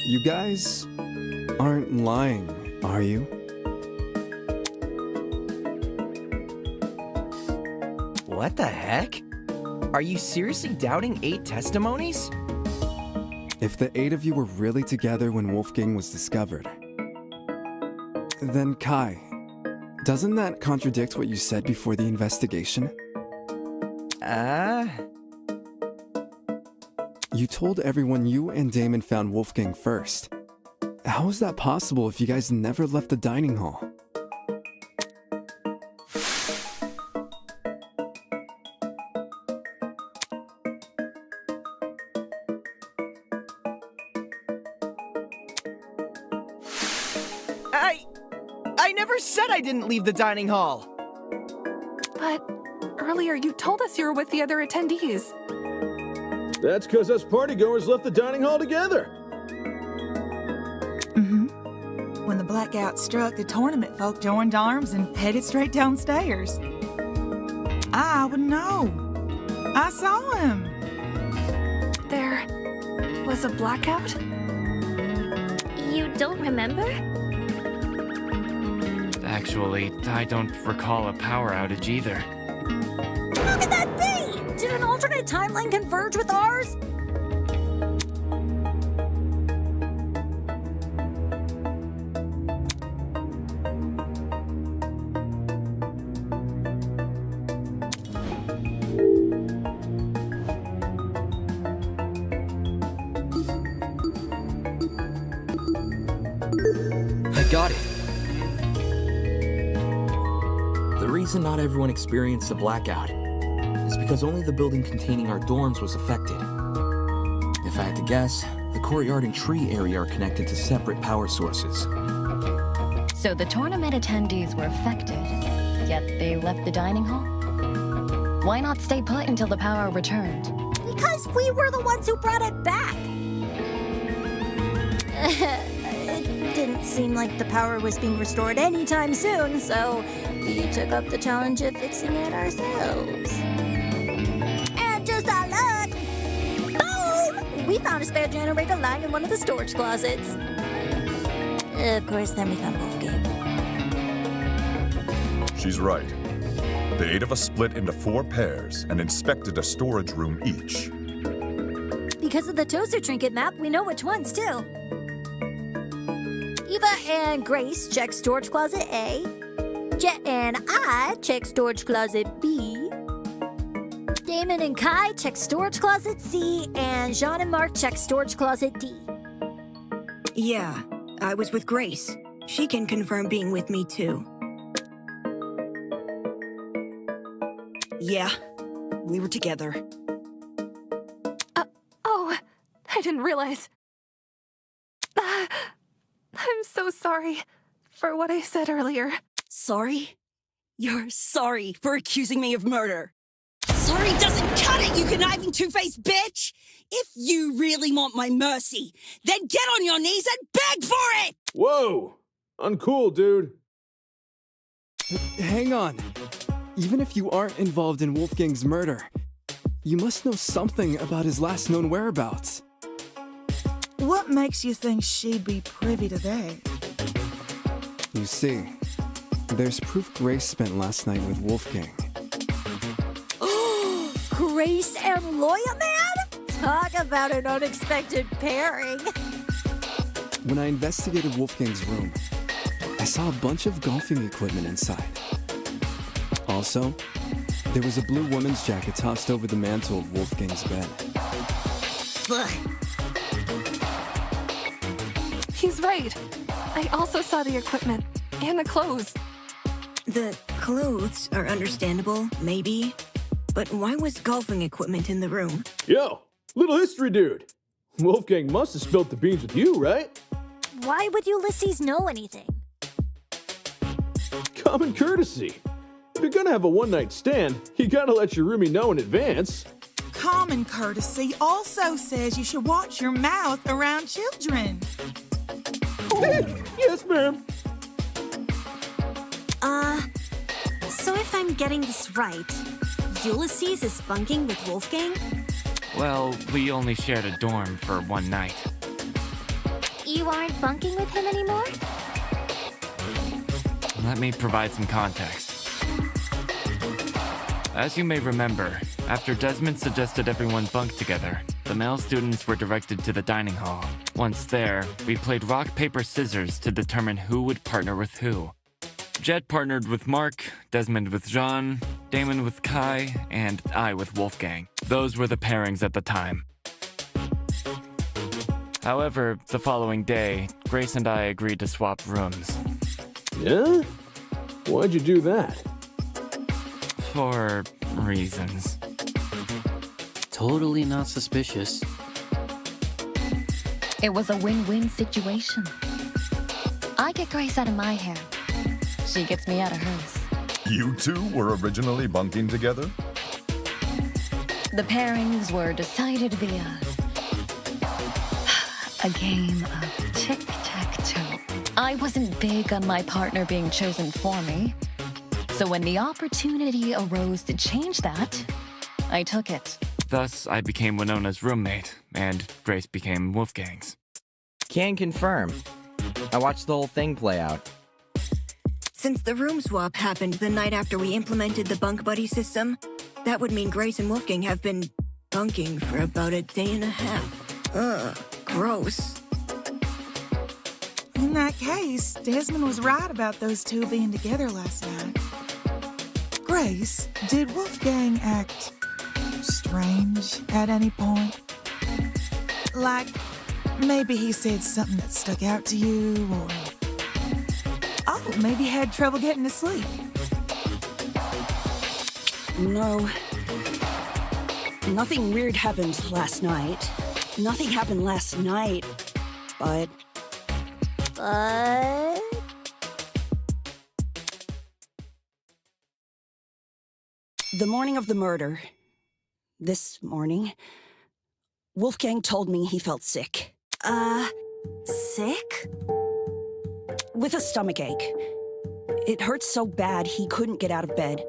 You guys aren't lying, are you? What the heck? Are you seriously doubting 8 testimonies? If the 8 of you were really together when Wolfgang was discovered, then Kai, doesn't that contradict what you said before the investigation? You told everyone you and Damon found Wolfgang first. How is that possible if you guys never left the dining hall? I never said I didn't leave the dining hall! But earlier you told us you were with the other attendees. That's because us partygoers left the dining hall together. When the blackout struck, the tournament folk joined arms and headed straight downstairs. I would know. I saw him. There was a blackout? You don't remember? Actually, I don't recall a power outage either. How could that be? Did an alternate timeline converge with ours? I got it. The reason not everyone experienced a blackout is because only the building containing our dorms was affected. If I had to guess, the courtyard and tree area are connected to separate power sources. So the tournament attendees were affected, yet they left the dining hall? Why not stay put until the power returned? Because we were the ones who brought it back. It didn't seem like the power was being restored anytime soon, so we took up the challenge of fixing it ourselves. And just our luck, boom! We found a spare generator lying in one of the storage closets. Of course, then we found Wolfgang. She's right. The 8 of us split into 4 pairs and inspected a storage room each. Because of the toaster trinket map, we know which ones, too. Eva and Grace check storage closet A. Jet and I check storage closet B. Damon and Kai check storage closet C. And Jean and Mark check storage closet D. Yeah, I was with Grace. She can confirm being with me, too. Yeah, we were together. Oh, I didn't realize. I'm so sorry for what I said earlier. Sorry? You're sorry for accusing me of murder. Sorry doesn't cut it, you conniving two-faced bitch! If you really want my mercy, then get on your knees and beg for it! Whoa! Uncool, dude. Hang on. Even if you aren't involved in Wolfgang's murder, you must know something about his last known whereabouts. What makes you think she'd be privy to that? You see, there's proof Grace spent last night with Wolfgang. Grace and Lawyer Man? Talk about an unexpected pairing. When I investigated Wolfgang's room, I saw a bunch of golfing equipment inside. Also, there was a blue woman's jacket tossed over the mantle of Wolfgang's bed. He's right. I also saw the equipment and the clothes. The clothes are understandable, maybe. But why was golfing equipment in the room? Yo, little history dude. Wolfgang must have spilt the beans with you, right? Why would Ulysses know anything? Common courtesy. If you're gonna have a one-night stand, you gotta let your roomie know in advance. Common courtesy also says you should watch your mouth around children. Yes, ma'am. So if I'm getting this right, Ulysses is bunking with Wolfgang? Well, we only shared a dorm for one night. You aren't bunking with him anymore? Let me provide some context. As you may remember, after Desmond suggested everyone bunk together, the male students were directed to the dining hall. Once there, we played rock, paper, scissors to determine who would partner with who. Jet partnered with Mark, Desmond with Jean, Damon with Kai, and I with Wolfgang. Those were the pairings at the time. However, the following day, Grace and I agreed to swap rooms. Yeah? Why'd you do that? For reasons. Totally not suspicious. It was a win-win situation. I get Grace out of my hair. She gets me out of hers. You two were originally bunking together? The pairings were decided via a game of tic-tac-toe. I wasn't big on my partner being chosen for me, so when the opportunity arose to change that, I took it. Thus, I became Winona's roommate, and Grace became Wolfgang's. Can confirm. I watched the whole thing play out. Since the room swap happened the night after we implemented the bunk buddy system, that would mean Grace and Wolfgang have been bunking for about a day and a half. Ugh, gross. In that case, Desmond was right about those two being together last night. Grace, did Wolfgang act strange at any point? Like, maybe he said something that stuck out to you, or... Oh, maybe had trouble getting to sleep. No. Nothing weird happened last night. Nothing happened last night, but... The morning of the murder, this morning, Wolfgang told me he felt sick. Sick? With a stomachache. It hurt so bad he couldn't get out of bed.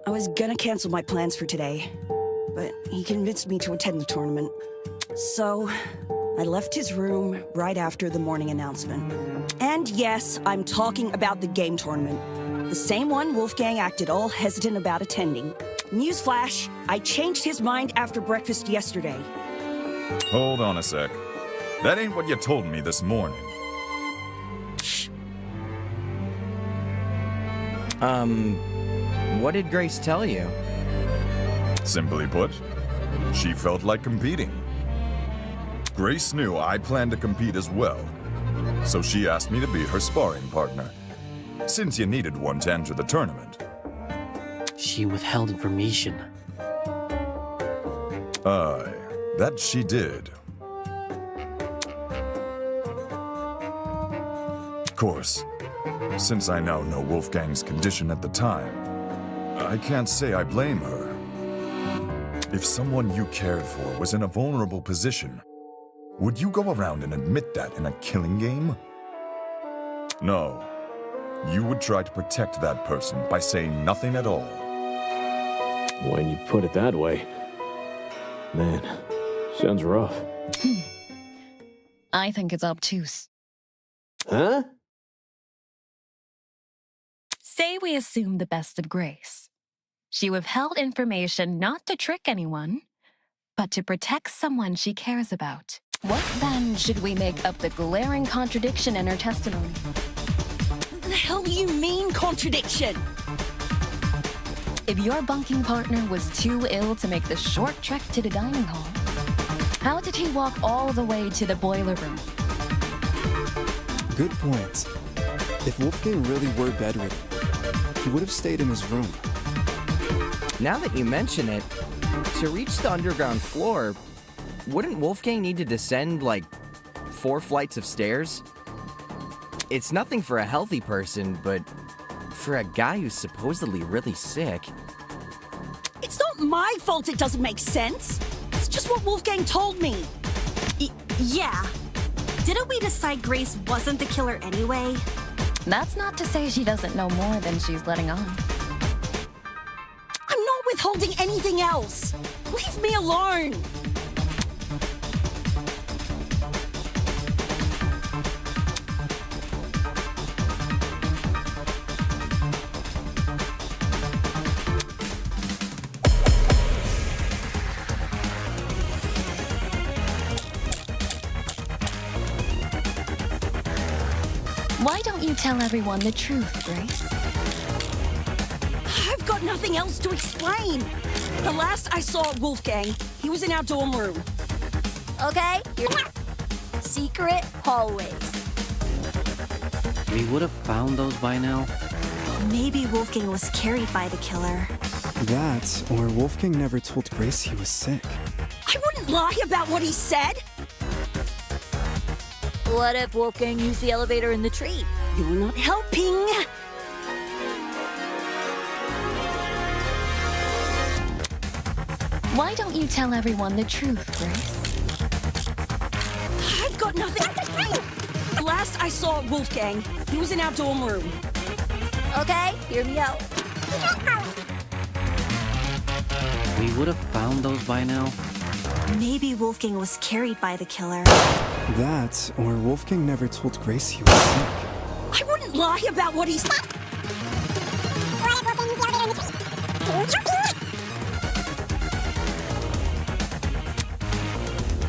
I was gonna cancel my plans for today, but he convinced me to attend the tournament. So, I left his room right after the morning announcement. And yes, I'm talking about the game tournament. The same one Wolfgang acted all hesitant about attending. Newsflash, I changed his mind after breakfast yesterday. Hold on a sec. That ain't what you told me this morning. What did Grace tell you? Simply put, she felt like competing. Grace knew I planned to compete as well, so she asked me to be her sparring partner, since you needed one to enter the tournament. She withheld information. Aye, that she did. Of course, since I now know Wolfgang's condition at the time, I can't say I blame her. If someone you cared for was in a vulnerable position, would you go around and admit that in a killing game? No. You would try to protect that person by saying nothing at all. When you put it that way, man, sounds rough. I think it's obtuse. Huh? Say we assume the best of Grace. She withheld information not to trick anyone, but to protect someone she cares about. What then should we make of the glaring contradiction in her testimony? What the hell do you mean, contradiction? If your bunking partner was too ill to make the short trek to the dining hall, how did he walk all the way to the boiler room? Good point. If Wolfgang really were bedridden, he would have stayed in his room. Now that you mention it, to reach the underground floor, wouldn't Wolfgang need to descend, like, 4 flights of stairs? It's nothing for a healthy person, but for a guy who's supposedly really sick... It's not my fault it doesn't make sense. It's just what Wolfgang told me. Yeah. Didn't we decide Grace wasn't the killer anyway? That's not to say she doesn't know more than she's letting on. I'm not withholding anything else. Leave me alone. Why don't you tell everyone the truth, Grace? I've got nothing else to explain. The last I saw Wolfgang, he was in our dorm room. Okay, secret hallways. We would have found those by now. Maybe Wolfgang was carried by the killer. That, or Wolfgang never told Grace he was sick. I wouldn't lie about what he said. What if Wolfgang used the elevator in the tree? You're not helping. Why don't you tell everyone the truth, Grace? I've got nothing. The last I saw Wolfgang, he was in our dorm room. Okay, hear me out. We would have found those by now. Maybe Wolfgang was carried by the killer. That, or Wolfgang never told Grace he was sick. I wouldn't lie about what he said.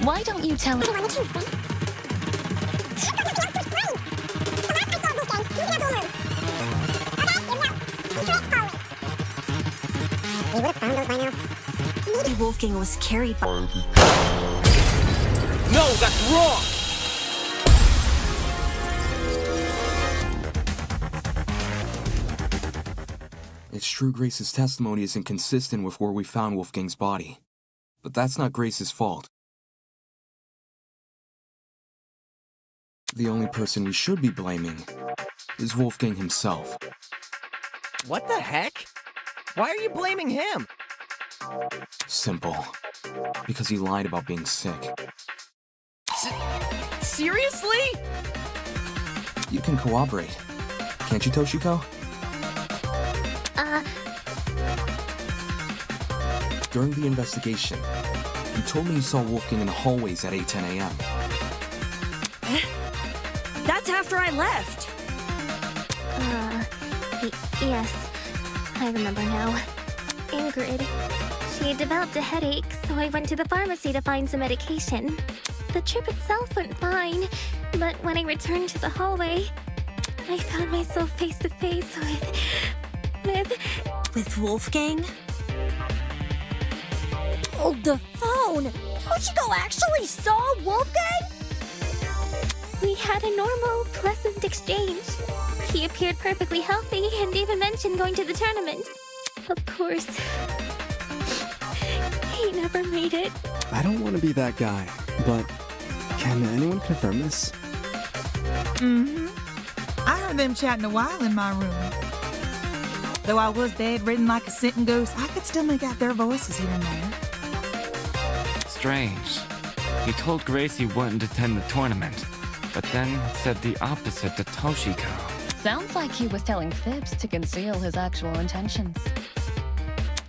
Why don't you tell everyone the truth? Maybe Wolfgang was carried by... No, that's wrong! It's true Grace's testimony is inconsistent with where we found Wolfgang's body. But that's not Grace's fault. The only person we should be blaming is Wolfgang himself. What the heck? Why are you blaming him? Simple. Because he lied about being sick. Seriously? You can cooperate. Can't you, Toshiko? During the investigation, you told me you saw Wolfgang in the hallways at 8:10 a.m. That's after I left. Yes. I remember now. Ingrid. She had developed a headache, so I went to the pharmacy to find some medication. The trip itself went fine, but when I returned to the hallway, I found myself face to face with Wolfgang? Hold the phone! Toshiko actually saw Wolfgang? We had a normal, pleasant exchange. He appeared perfectly healthy and even mentioned going to the tournament. Of course, he never made it. I don't want to be that guy, but can anyone confirm this? Mm-hmm. I heard them chatting a while in my room. Though I was bedridden like a sitting ghost, I could still make out their voices here and there. Strange. He told Grace he wouldn't attend the tournament, but then said the opposite to Toshiko. Sounds like he was telling fibs to conceal his actual intentions.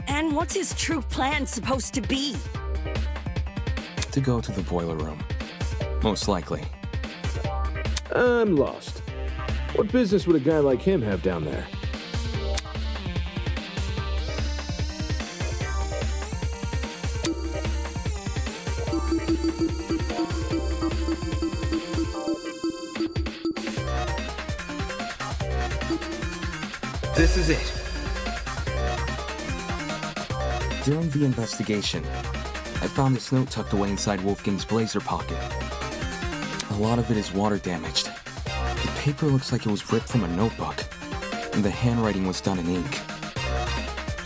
And what's his true plan supposed to be? To go to the boiler room. Most likely. I'm lost. What business would a guy like him have down there? This is it. During the investigation, I found this note tucked away inside Wolfgang's blazer pocket. A lot of it is water damaged. The paper looks like it was ripped from a notebook, and the handwriting was done in ink.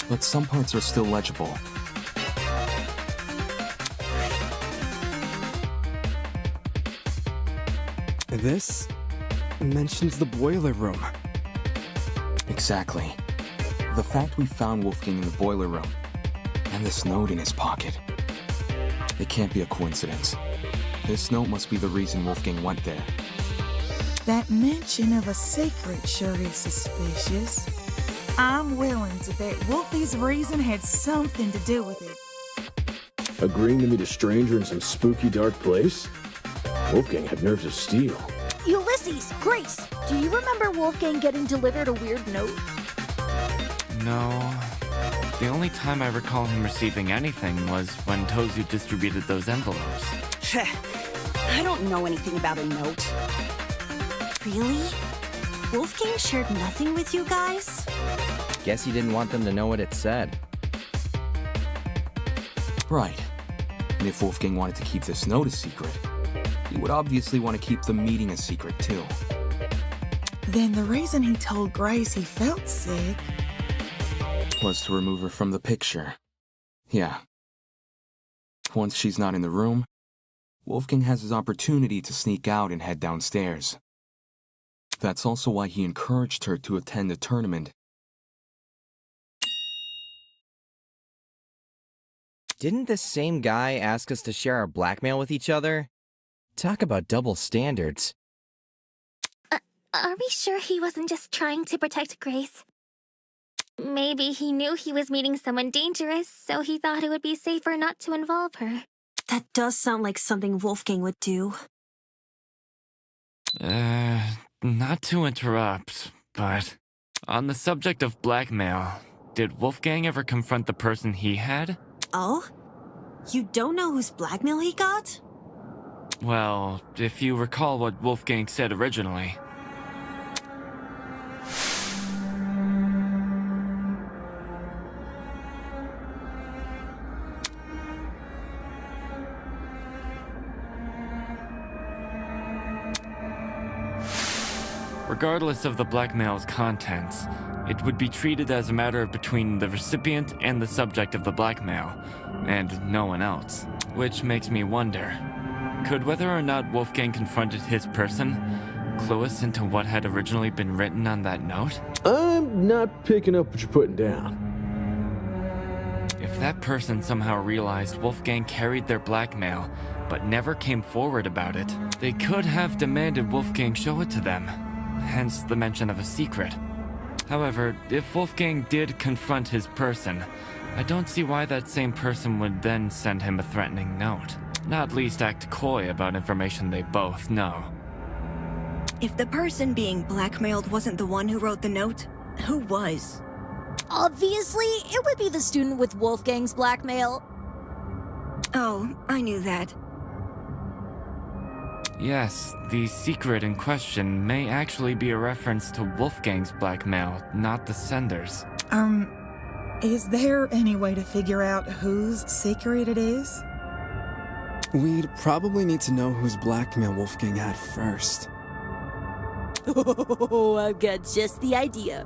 But some parts are still legible. This mentions the boiler room. Exactly. The fact we found Wolfgang in the boiler room, and this note in his pocket. It can't be a coincidence. This note must be the reason Wolfgang went there. That mention of a secret sure is suspicious. I'm willing to bet Wolfie's reason had something to do with it. Agreeing to meet a stranger in some spooky, dark place? Wolfgang had nerves of steel. Ulysses, Grace, do you remember Wolfgang getting delivered a weird note? No. The only time I recall him receiving anything was when Tozu distributed those envelopes. I don't know anything about a note. Really? Wolfgang shared nothing with you guys? Guess he didn't want them to know what it said. Right. And if Wolfgang wanted to keep this note a secret, he would obviously want to keep the meeting a secret too. Then the reason he told Grace he felt sick was to remove her from the picture. Yeah. Once she's not in the room, Wolfgang has his opportunity to sneak out and head downstairs. That's also why he encouraged her to attend the tournament. Didn't this same guy ask us to share our blackmail with each other? Talk about double standards. Are we sure he wasn't just trying to protect Grace? Maybe he knew he was meeting someone dangerous, so he thought it would be safer not to involve her. That does sound like something Wolfgang would do. Not to interrupt, but on the subject of blackmail, did Wolfgang ever confront the person he had? Oh? You don't know whose blackmail he got? Well, if you recall what Wolfgang said originally. Regardless of the blackmail's contents, it would be treated as a matter between the recipient and the subject of the blackmail, and no one else. Which makes me wonder, could whether or not Wolfgang confronted his person clue us into what had originally been written on that note? I'm not picking up what you're putting down. If that person somehow realized Wolfgang carried their blackmail, but never came forward about it, they could have demanded Wolfgang show it to them. Hence the mention of a secret. However, if Wolfgang did confront his person, I don't see why that same person would then send him a threatening note. Not least act coy about information they both know. If the person being blackmailed wasn't the one who wrote the note, who was? Obviously, it would be the student with Wolfgang's blackmail. Oh, I knew that. Yes, the secret in question may actually be a reference to Wolfgang's blackmail, not the sender's. Is there any way to figure out whose secret it is? We'd probably need to know whose blackmail Wolfgang had first. Oh, I've got just the idea.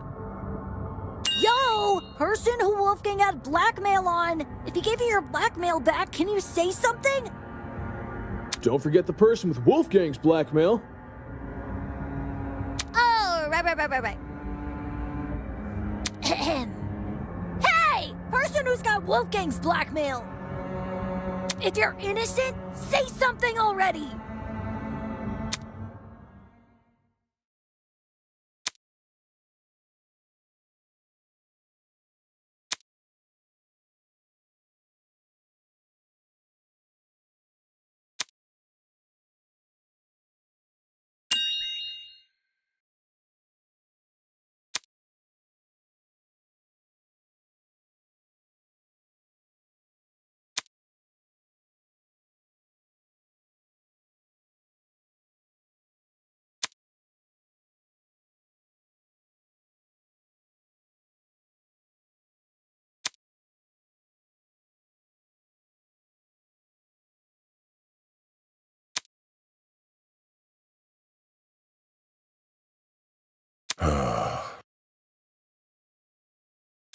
Yo! Person who Wolfgang had blackmail on! If he gave you your blackmail back, can you say something? Don't forget the person with Wolfgang's blackmail. Oh, right. Hey! Person who's got Wolfgang's blackmail! If you're innocent, say something already!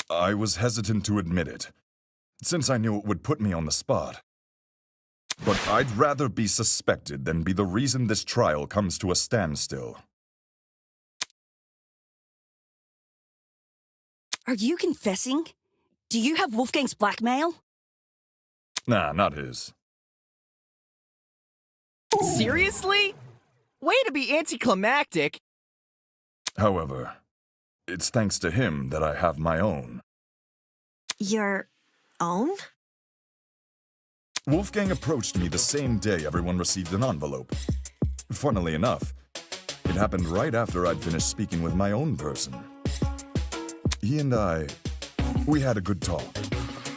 I was hesitant to admit it, since I knew it would put me on the spot. But I'd rather be suspected than be the reason this trial comes to a standstill. Are you confessing? Do you have Wolfgang's blackmail? Nah, not his. Seriously? Way to be anticlimactic. However, it's thanks to him that I have my own. Your own? Wolfgang approached me the same day everyone received an envelope. Funnily enough, it happened right after I'd finished speaking with my own person. He and we had a good talk.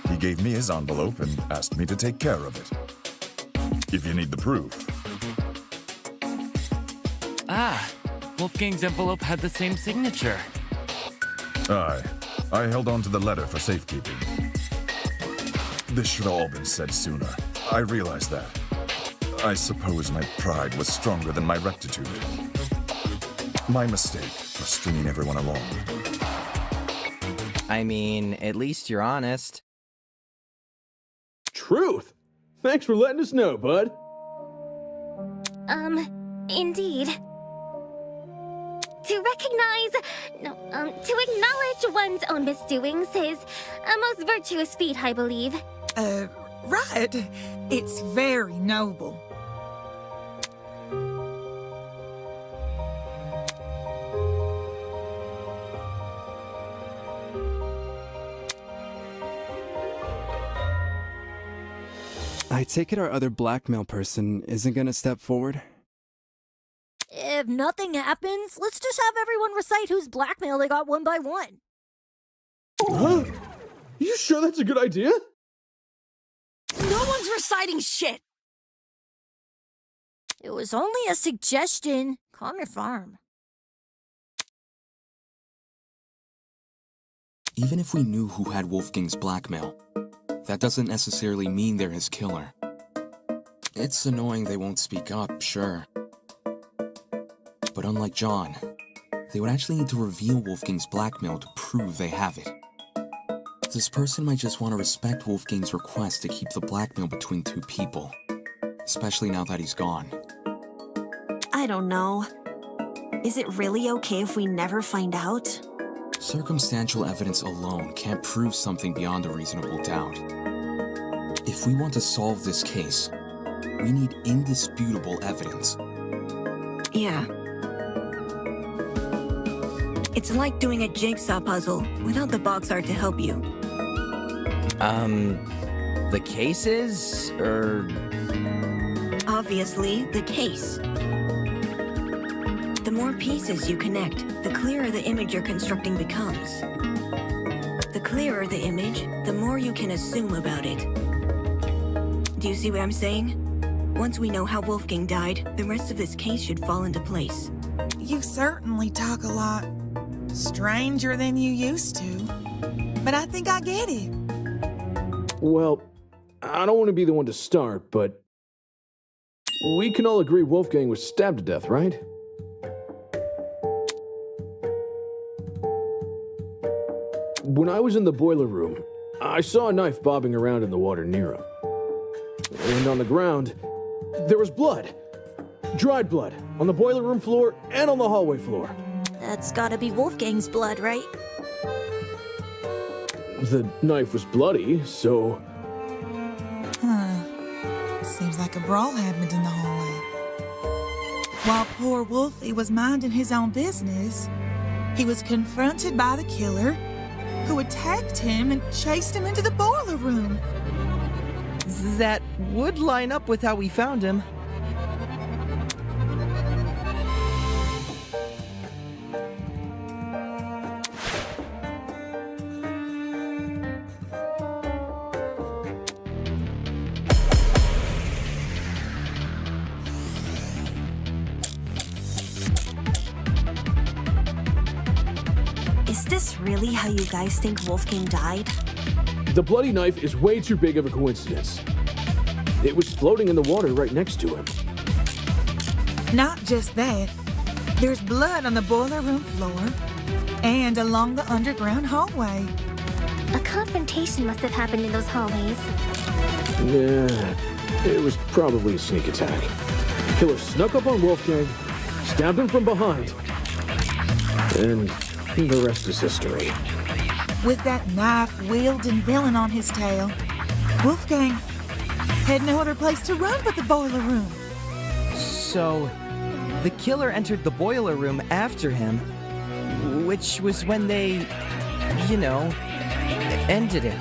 He gave me his envelope and asked me to take care of it. If you need the proof. Ah, Wolfgang's envelope had the same signature. I held on to the letter for safekeeping. This should have all been said sooner. I realized that. I suppose my pride was stronger than my rectitude. My mistake for stringing everyone along. I mean, at least you're honest. Truth! Thanks for letting us know, bud. Indeed. To acknowledge one's own misdoings is a most virtuous feat, I believe. Right. It's very noble. I take it our other blackmail person isn't gonna step forward? If nothing happens, let's just have everyone recite whose blackmail they got one by one. Huh? You sure that's a good idea? No one's reciting shit! It was only a suggestion. Calm your farm. Even if we knew who had Wolfgang's blackmail, that doesn't necessarily mean they're his killer. It's annoying they won't speak up, sure. But unlike John, they would actually need to reveal Wolfgang's blackmail to prove they have it. This person might just want to respect Wolfgang's request to keep the blackmail between two people, especially now that he's gone. I don't know. Is it really okay if we never find out? Circumstantial evidence alone can't prove something beyond a reasonable doubt. If we want to solve this case, we need indisputable evidence. Yeah. It's like doing a jigsaw puzzle without the box art to help you. The cases, or... Obviously, the case. The more pieces you connect, the clearer the image you're constructing becomes. The clearer the image, the more you can assume about it. Do you see what I'm saying? Once we know how Wolfgang died, the rest of this case should fall into place. You certainly talk a lot stranger than you used to, but I think I get it. Well, I don't want to be the one to start, but we can all agree Wolfgang was stabbed to death, right? When I was in the boiler room, I saw a knife bobbing around in the water near him. And on the ground, there was blood. Dried blood on the boiler room floor and on the hallway floor. That's gotta be Wolfgang's blood, right? The knife was bloody, so... Seems like a brawl happened in the hallway. While poor Wolfie was minding his own business, he was confronted by the killer, who attacked him and chased him into the boiler room. That would line up with how we found him. Is this really how you guys think Wolfgang died? The bloody knife is way too big of a coincidence. It was floating in the water right next to him. Not just that, there's blood on the boiler room floor and along the underground hallway. A confrontation must have happened in those hallways. Yeah, it was probably a sneak attack. Killer snuck up on Wolfgang, stabbed him from behind, and the rest is history. With that knife-wielding villain on his tail, Wolfgang had no other place to run but the boiler room. So, the killer entered the boiler room after him, which was when they, you know, ended it.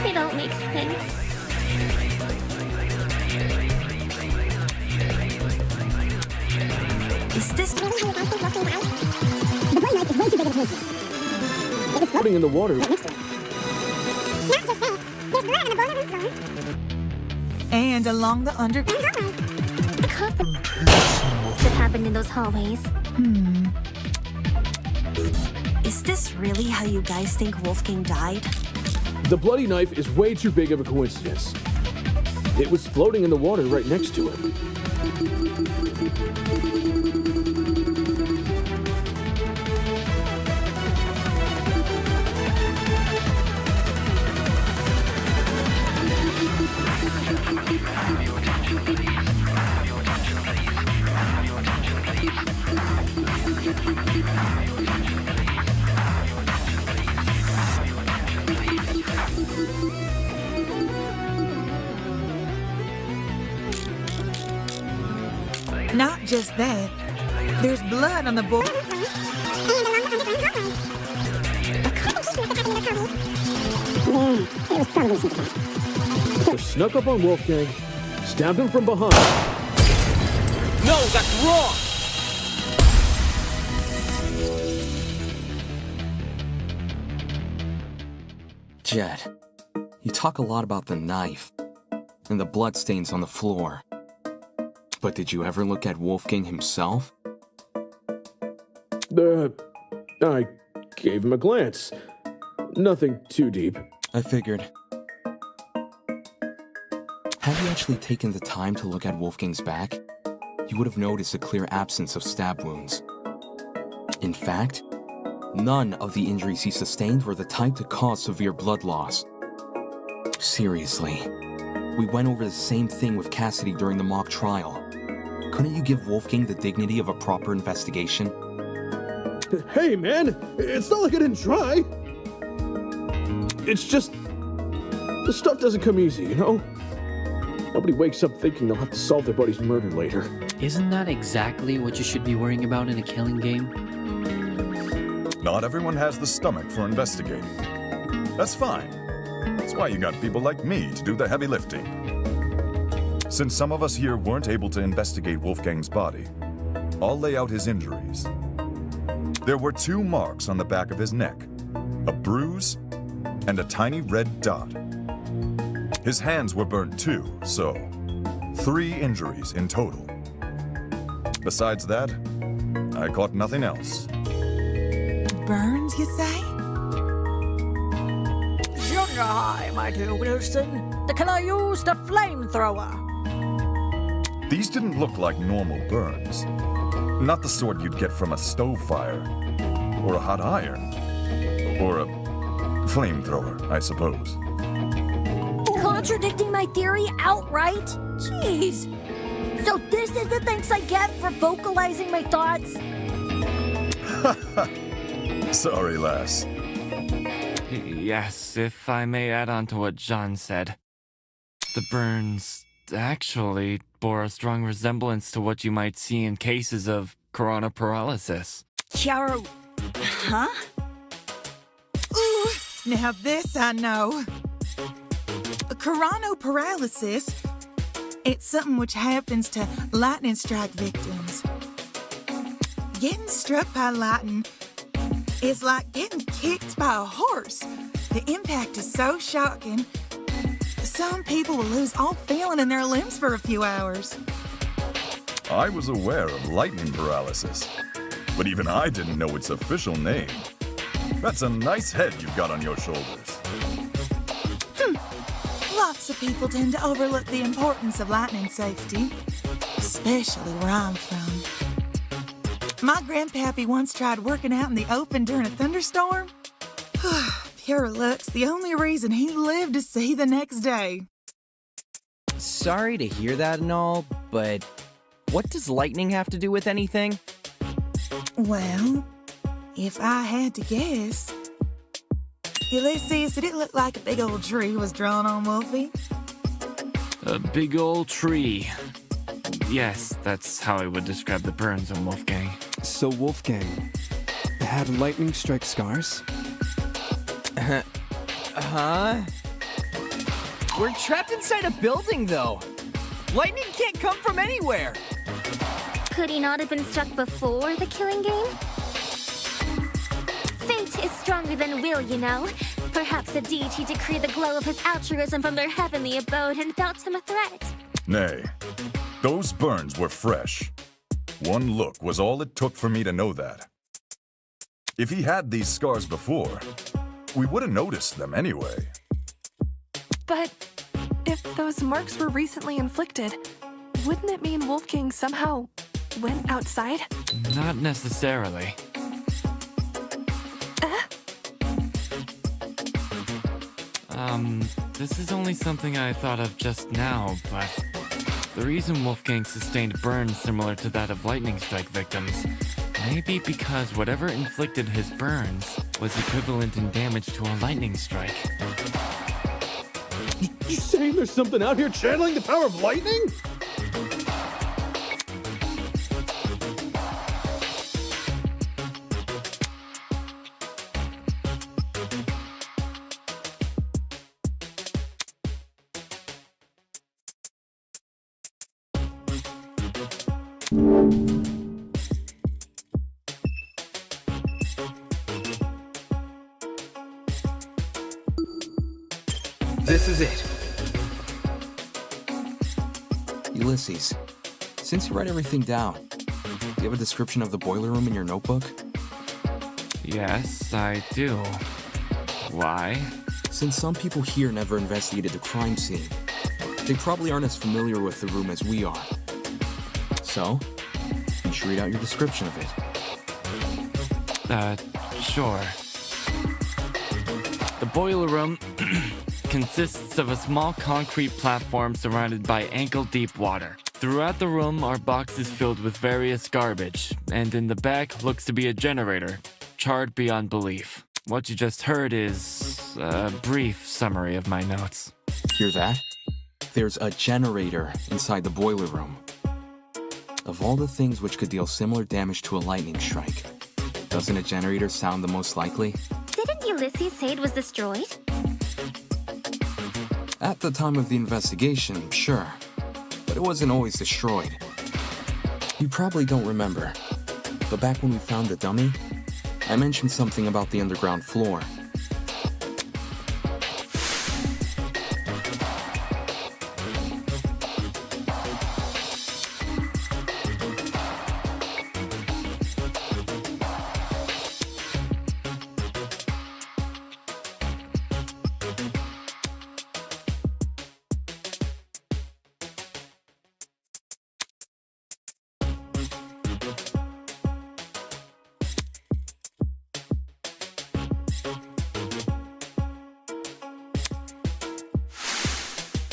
It all makes sense. Is this... Putting in the water. And along the underground. A confrontation must have happened in those hallways. Is this really how you guys think Wolfgang died? The bloody knife is way too big of a coincidence. It was floating in the water right next to him. Not just that, there's blood on the board. Killer snuck up on Wolfgang, stabbed him from behind. No, that's wrong! Jed, you talk a lot about the knife and the bloodstains on the floor. But did you ever look at Wolfgang himself? I gave him a glance. Nothing too deep. I figured. Had you actually taken the time to look at Wolfgang's back, you would have noticed a clear absence of stab wounds. In fact, none of the injuries he sustained were the type to cause severe blood loss. Seriously, we went over the same thing with Cassidy during the mock trial. Couldn't you give Wolfgang the dignity of a proper investigation? Hey, man! It's not like I didn't try! It's just... the stuff doesn't come easy, you know? Nobody wakes up thinking they'll have to solve their buddy's murder later. Isn't that exactly what you should be worrying about in a killing game? Not everyone has the stomach for investigating. That's fine. That's why you got people like me to do the heavy lifting. Since some of us here weren't able to investigate Wolfgang's body, I'll lay out his injuries. There were 2 marks on the back of his neck, a bruise and a tiny red dot. His hands were burnt too, so 3 injuries in total. Besides that, I caught nothing else. Burns, you say? Junior high, my dear Wilson. The killer used a flamethrower. These didn't look like normal burns. Not the sort you'd get from a stove fire, or a hot iron, or a flamethrower, I suppose. Contradicting my theory outright? Jeez. So this is the thanks I get for vocalizing my thoughts? Sorry, lass. Yes, if I may add on to what John said. The burns actually bore a strong resemblance to what you might see in cases of corona paralysis. Chiaro... huh? Ooh, now this I know. Coronoparalysis. It's something which happens to lightning strike victims. Getting struck by lightning is like getting kicked by a horse. The impact is so shocking, some people will lose all feeling in their limbs for a few hours. I was aware of lightning paralysis, but even I didn't know its official name. That's a nice head you've got on your shoulders. Lots of people tend to overlook the importance of lightning safety, especially where I'm from. My grandpappy once tried working out in the open during a thunderstorm. pure luck's the only reason he lived to see the next day. Sorry to hear that and all, but what does lightning have to do with anything? Well, if I had to guess, Ulysses, did it look like a big old tree was drawn on Wolfie? A big old tree. Yes, that's how I would describe the burns on Wolfgang. So Wolfgang had lightning strike scars? Huh? We're trapped inside a building, though. Lightning can't come from anywhere. Could he not have been struck before the killing game? Fate is stronger than will, you know. Perhaps a deity decreed the glow of his altruism from their heavenly abode and felt him a threat. Nay, those burns were fresh. One look was all it took for me to know that. If he had these scars before, we would have noticed them anyway. But if those marks were recently inflicted, wouldn't it mean Wolfgang somehow went outside? Not necessarily. This is only something I thought of just now, but the reason Wolfgang sustained burns similar to that of lightning strike victims may be because whatever inflicted his burns was equivalent in damage to a lightning strike. You saying there's something out here channeling the power of lightning? This is it. Ulysses, since you write everything down, do you have a description of the boiler room in your notebook? Yes, I do. Why? Since some people here never investigated the crime scene, they probably aren't as familiar with the room as we are. So, you should read out your description of it. Sure. The boiler room consists of a small concrete platform surrounded by ankle-deep water. Throughout the room are boxes filled with various garbage, and in the back looks to be a generator, charred beyond belief. What you just heard is a brief summary of my notes. Hear that? There's a generator inside the boiler room. Of all the things which could deal similar damage to a lightning strike, doesn't a generator sound the most likely? Didn't Ulysses say it was destroyed? At the time of the investigation, sure. But it wasn't always destroyed. You probably don't remember, but back when we found the dummy, I mentioned something about the underground floor.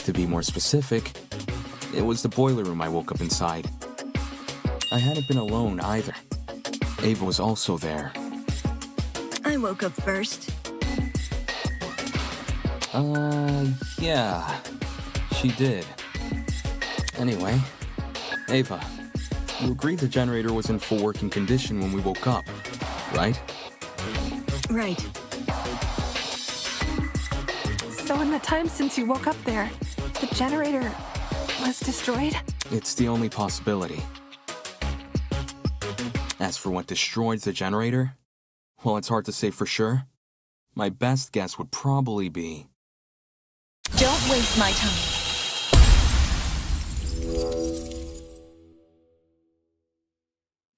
To be more specific, it was the boiler room I woke up inside. I hadn't been alone either. Ava was also there. I woke up first. Yeah, she did. Anyway, Ava, you agreed the generator was in full working condition when we woke up, right? Right. So in the time since you woke up there, the generator was destroyed? It's the only possibility. As for what destroyed the generator, well, it's hard to say for sure. My best guess would probably be... Don't waste my time.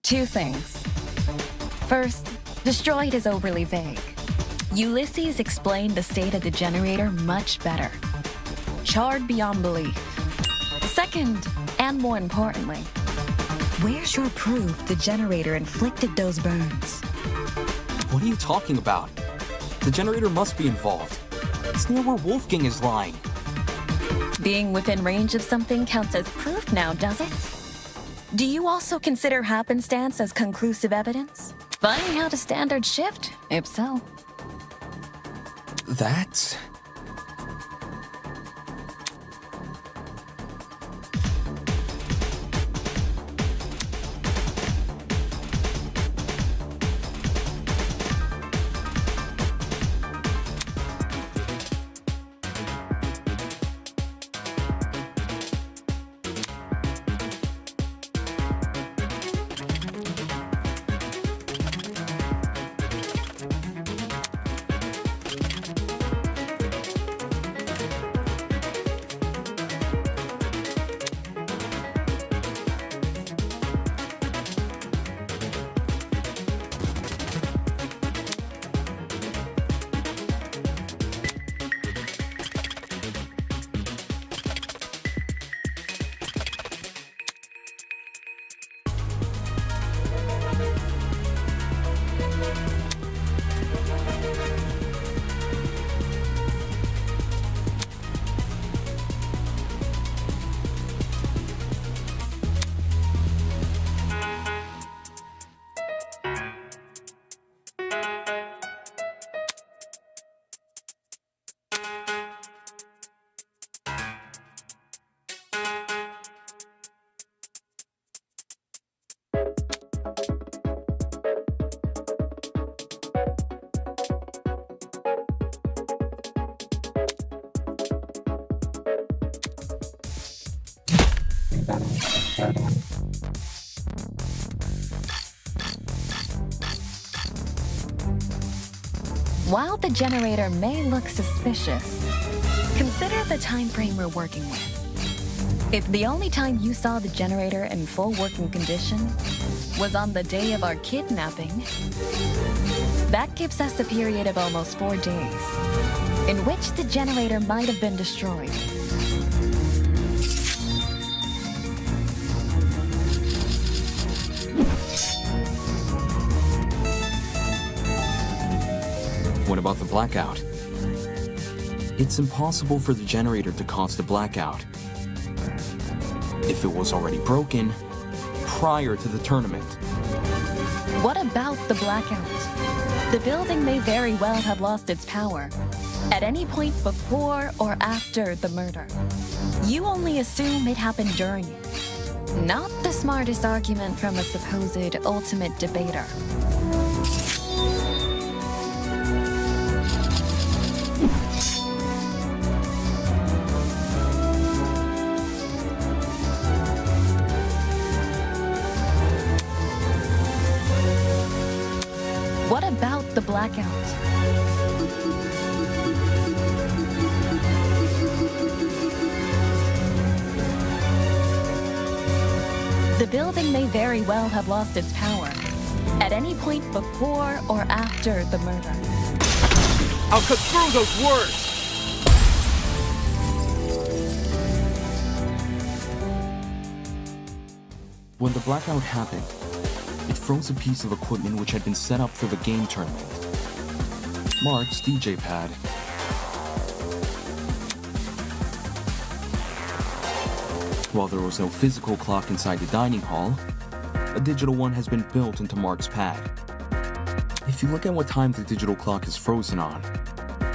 Two things. First, destroyed is overly vague. Ulysses explained the state of the generator much better. Charred beyond belief. Second, and more importantly, where's your proof the generator inflicted those burns? What are you talking about? The generator must be involved. It's near where Wolfgang is lying. Being within range of something counts as proof now, does it? Do you also consider happenstance as conclusive evidence? Funny how the standards shift, if so. That's... While the generator may look suspicious, consider the time frame we're working with. If the only time you saw the generator in full working condition was on the day of our kidnapping, that gives us a period of almost 4 days in which the generator might have been destroyed. What about the blackout? It's impossible for the generator to cause the blackout if it was already broken prior to the tournament. What about the blackout? The building may very well have lost its power at any point before or after the murder. You only assume it happened during it. Not the smartest argument from a supposed ultimate debater. What about the blackout? The building may very well have lost its power at any point before or after the murder. I'll cut through those words! When the blackout happened, it froze a piece of equipment which had been set up for the game tournament. Mark's DJ pad. While there was no physical clock inside the dining hall, a digital one has been built into Mark's pad. If you look at what time the digital clock is frozen on,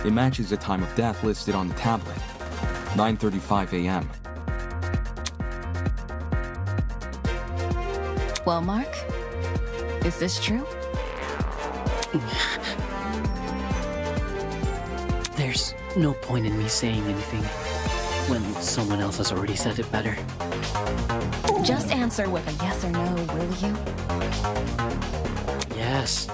it matches the time of death listed on the tablet, 9:35 a.m. Well, Mark, is this true? There's no point in me saying anything when someone else has already said it better. Just answer with a yes or no, will you? Yes.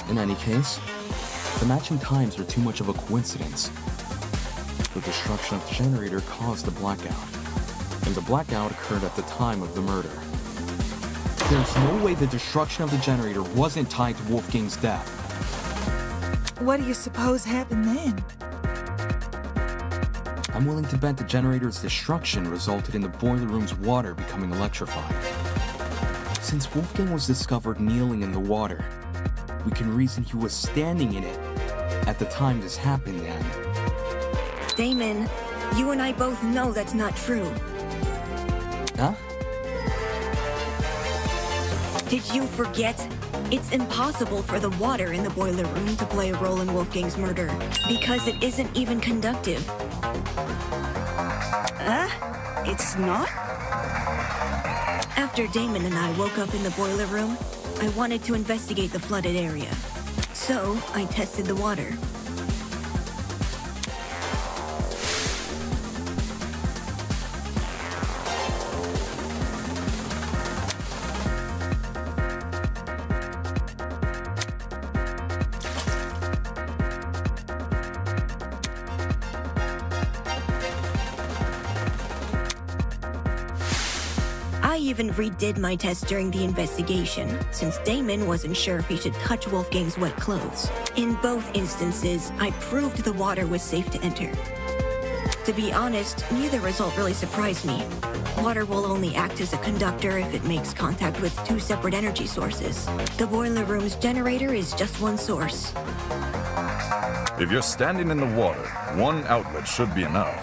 In any case, the matching times are too much of a coincidence. The destruction of the generator caused the blackout, and the blackout occurred at the time of the murder. There's no way the destruction of the generator wasn't tied to Wolfgang's death. What do you suppose happened then? I'm willing to bet the generator's destruction resulted in the boiler room's water becoming electrified. Since Wolfgang was discovered kneeling in the water, we can reason he was standing in it at the time this happened, Anne. Damon, you and I both know that's not true. Huh? Did you forget? It's impossible for the water in the boiler room to play a role in Wolfgang's murder, because it isn't even conductive. It's not? After Damon and I woke up in the boiler room, I wanted to investigate the flooded area. So, I tested the water. I even redid my test during the investigation, since Damon wasn't sure if he should touch Wolfgang's wet clothes. In both instances, I proved the water was safe to enter. To be honest, neither result really surprised me. Water will only act as a conductor if it makes contact with two separate energy sources. The boiler room's generator is just one source. If you're standing in the water, one outlet should be enough.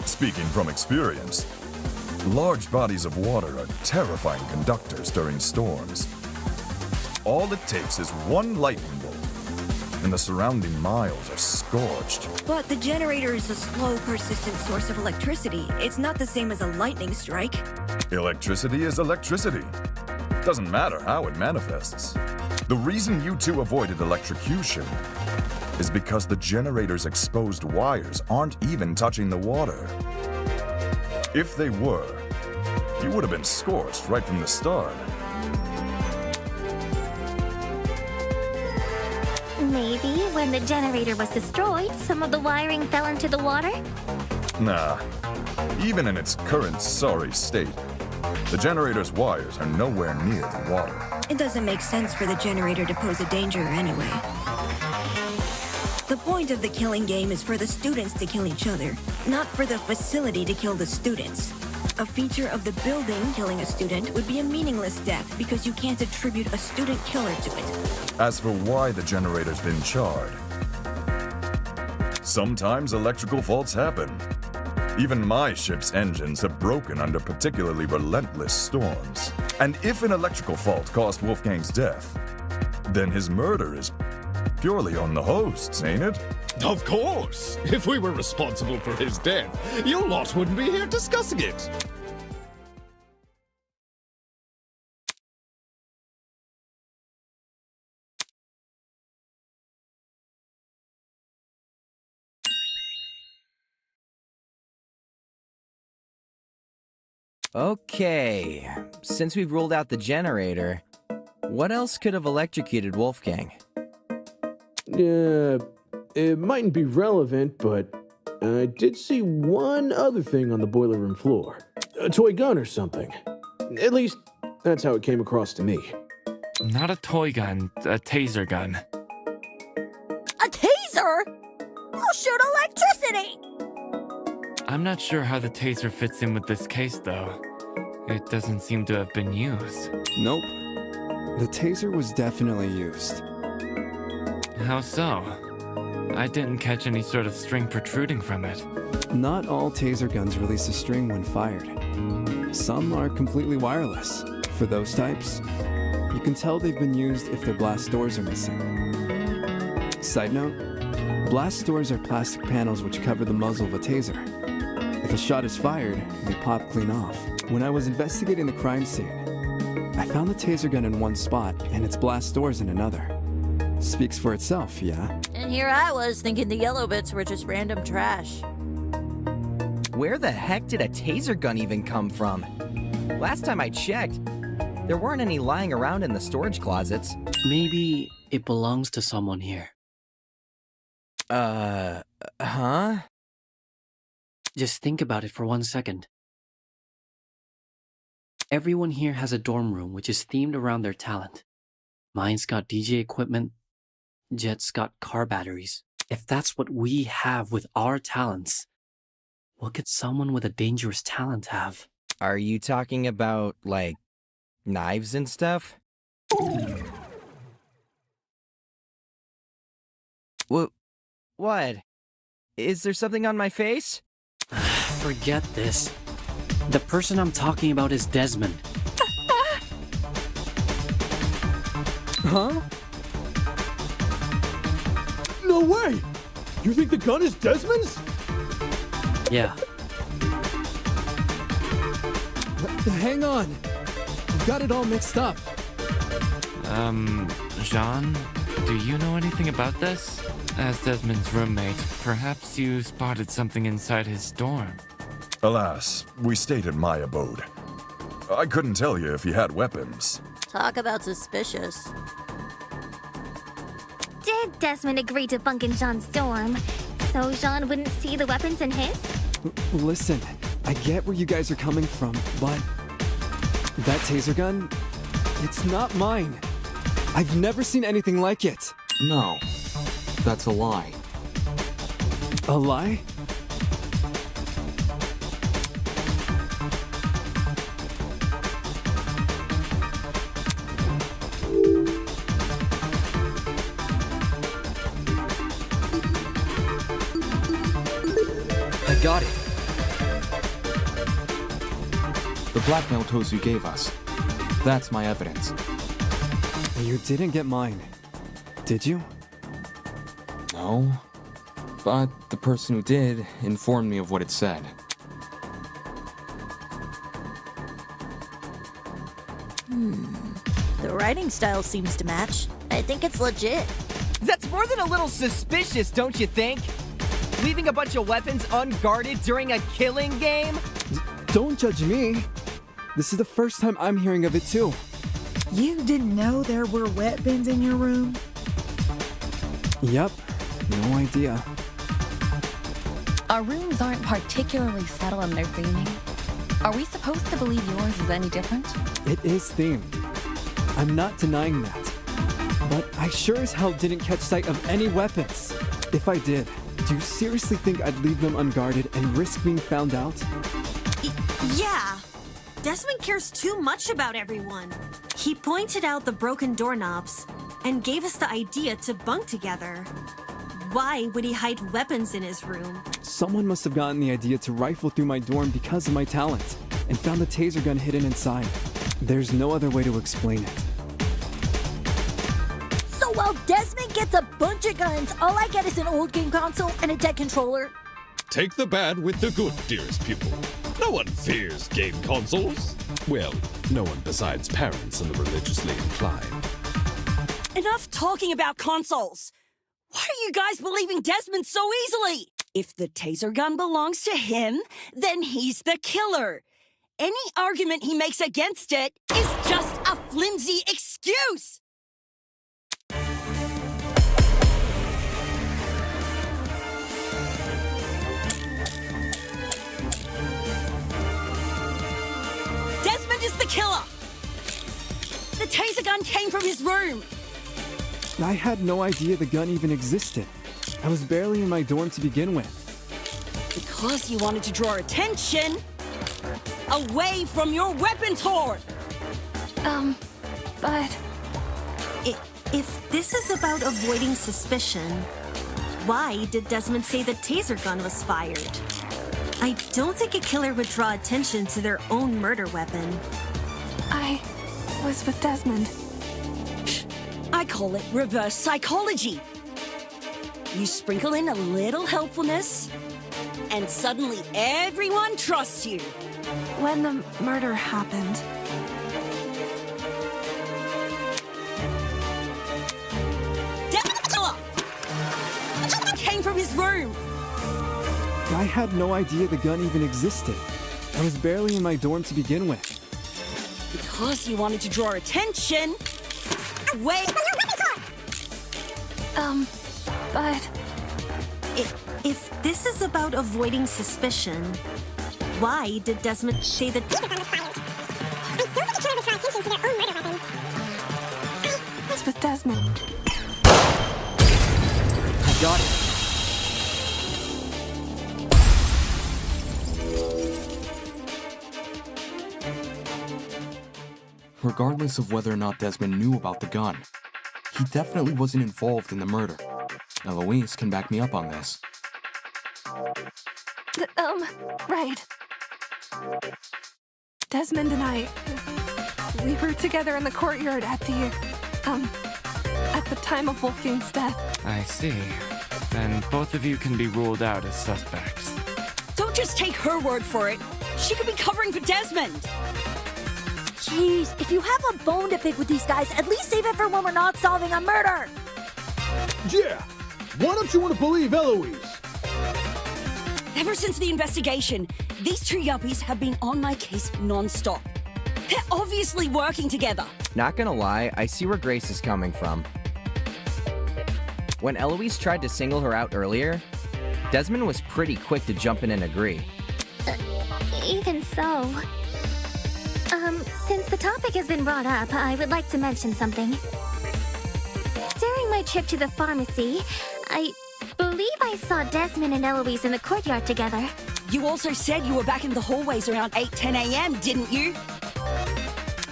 Speaking from experience, large bodies of water are terrifying conductors during storms. All it takes is one lightning bolt, and the surrounding miles are scorched. But the generator is a slow, persistent source of electricity. It's not the same as a lightning strike. Electricity is electricity. Doesn't matter how it manifests. The reason you two avoided electrocution is because the generator's exposed wires aren't even touching the water. If they were, you would have been scorched right from the start. Maybe when the generator was destroyed, some of the wiring fell into the water? Nah. Even in its current sorry state, the generator's wires are nowhere near the water. It doesn't make sense for the generator to pose a danger anyway. The point of the killing game is for the students to kill each other, not for the facility to kill the students. A feature of the building killing a student would be a meaningless death because you can't attribute a student killer to it. As for why the generator's been charred, sometimes electrical faults happen. Even my ship's engines have broken under particularly relentless storms. And if an electrical fault caused Wolfgang's death, then his murder is purely on the hosts, ain't it? Of course! If we were responsible for his death, you lot wouldn't be here discussing it. Okay, since we've ruled out the generator, what else could have electrocuted Wolfgang? It mightn't be relevant, but I did see one other thing on the boiler room floor. A toy gun or something. At least, that's how it came across to me. Not a toy gun, a taser gun. A taser? I'll shoot electricity! I'm not sure how the taser fits in with this case, though. It doesn't seem to have been used. Nope. The taser was definitely used. How so? I didn't catch any sort of string protruding from it. Not all taser guns release a string when fired. Some are completely wireless. For those types, you can tell they've been used if their blast doors are missing. Side note, blast doors are plastic panels which cover the muzzle of a taser. If a shot is fired, they pop clean off. When I was investigating the crime scene, I found the taser gun in one spot and its blast doors in another. Speaks for itself, yeah? And here I was thinking the yellow bits were just random trash. Where the heck did a taser gun even come from? Last time I checked, there weren't any lying around in the storage closets. Maybe it belongs to someone here. Huh? Just think about it for 1 second. Everyone here has a dorm room which is themed around their talent. Mine's got DJ equipment, Jet's got car batteries. If that's what we have with our talents, what could someone with a dangerous talent have? Are you talking about, like, Knives and stuff? What? Is there something on my face? Forget this. The person I'm talking about is Desmond. Huh? No way! You think the gun is Desmond's? Yeah. Hang on. You've got it all mixed up. Jean, do you know anything about this? As Desmond's roommate, perhaps you spotted something inside his dorm. Alas, we stayed in my abode. I couldn't tell you if he had weapons. Talk about suspicious. Did Desmond agree to bunk in Jean's dorm so Jean wouldn't see the weapons in his? Listen, I get where you guys are coming from, but that taser gun, it's not mine. I've never seen anything like it. No, that's a lie. A lie? I got it. The blackmail tools you gave us. That's my evidence. You didn't get mine, did you? No. But the person who did informed me of what it said. The writing style seems to match. I think it's legit. That's more than a little suspicious, don't you think? Leaving a bunch of weapons unguarded during a killing game? Don't judge me. This is the first time I'm hearing of it too. You didn't know there were weapons in your room? Yep, no idea. Our rooms aren't particularly subtle in their theming. Are we supposed to believe yours is any different? It is themed. I'm not denying that. But I sure as hell didn't catch sight of any weapons. If I did, do you seriously think I'd leave them unguarded and risk being found out? Yeah. Desmond cares too much about everyone. He pointed out the broken doorknobs and gave us the idea to bunk together. Why would he hide weapons in his room? Someone must have gotten the idea to rifle through my dorm because of my talent, and found the taser gun hidden inside. There's no other way to explain it. So while Desmond gets a bunch of guns, all I get is an old game console and a dead controller. Take the bad with the good, dearest pupil. No one fears game consoles. Well, no one besides parents and the religiously inclined. Enough talking about consoles. Why are you guys believing Desmond so easily? If the taser gun belongs to him, then he's the killer. Any argument he makes against it is just a flimsy excuse. Desmond is the killer. The taser gun came from his room. I had no idea the gun even existed. I was barely in my dorm to begin with. Because you wanted to draw attention away from your weapons hoard. But... If this is about avoiding suspicion, why did Desmond say the taser gun was fired? I don't think a killer would draw attention to their own murder weapon. I was with Desmond. I call it reverse psychology. You sprinkle in a little helpfulness, and suddenly everyone trusts you. When the murder happened, came from his room. I had no idea the gun even existed. I was barely in my dorm to begin with. Because you wanted to draw attention away from your weapons hoard. But... If this is about avoiding suspicion, why did Desmond say that... it's with Desmond. I got it. regardless of whether or not Desmond knew about the gun, he definitely wasn't involved in the murder. Eloise can back me up on this. Right. Desmond and I, we were together in the courtyard at the time of Wolfgang's death. I see. Then both of you can be ruled out as suspects. Don't just take her word for it. She could be covering for Desmond. Jeez, if you have a bone to pick with these guys, at least save it for when we're not solving a murder. Yeah! Why don't you want to believe Eloise? Ever since the investigation, these two yuppies have been on my case non-stop. They're obviously working together. Not gonna lie, I see where Grace is coming from. When Eloise tried to single her out earlier, Desmond was pretty quick to jump in and agree. Even so... since the topic has been brought up, I would like to mention something. During my trip to the pharmacy, I believe I saw Desmond and Eloise in the courtyard together. You also said you were back in the hallways around 8-10 a.m., didn't you?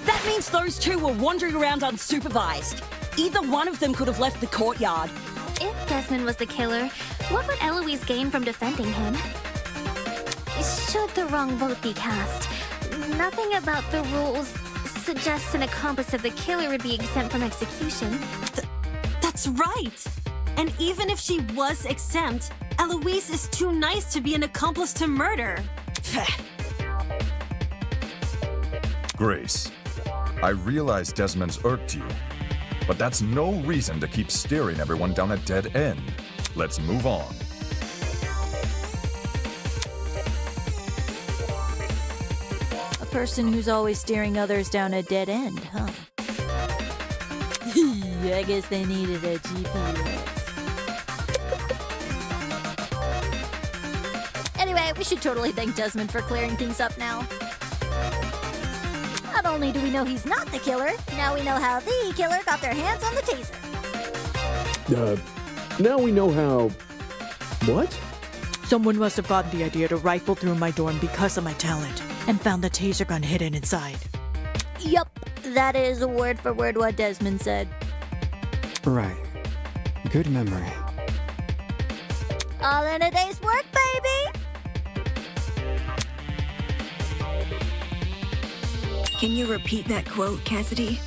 That means those two were wandering around unsupervised. Either one of them could have left the courtyard. If Desmond was the killer, what would Eloise gain from defending him? Should the wrong vote be cast, nothing about the rules suggests an accomplice of the killer would be exempt from execution. That's right! And even if she was exempt, Eloise is too nice to be an accomplice to murder. Grace, I realize Desmond's irked you, but that's no reason to keep steering everyone down a dead end. Let's move on. A person who's always steering others down a dead end, huh? I guess they needed a GPS. Anyway, we should totally thank Desmond for clearing things up now. Not only do we know he's not the killer, now we know how the killer got their hands on the taser. Now we know how... What? Someone must have gotten the idea to rifle through my dorm because of my talent, and found the taser gun hidden inside. Yup, that is word for word what Desmond said. Right. Good memory. All in a day's work, baby! Can you repeat that quote, Cassidy?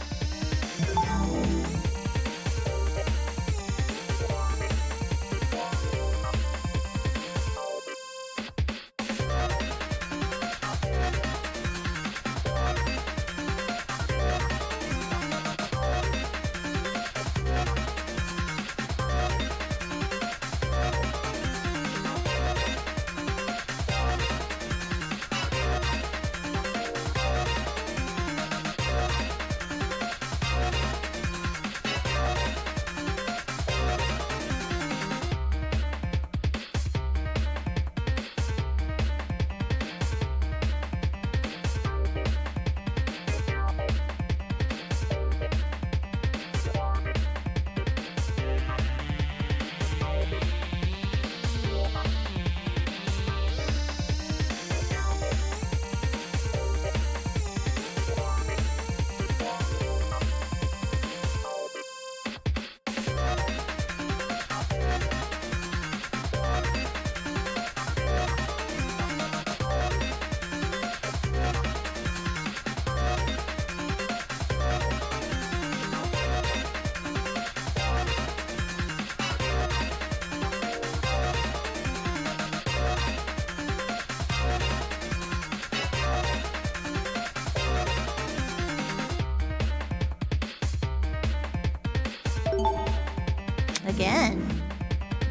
Again.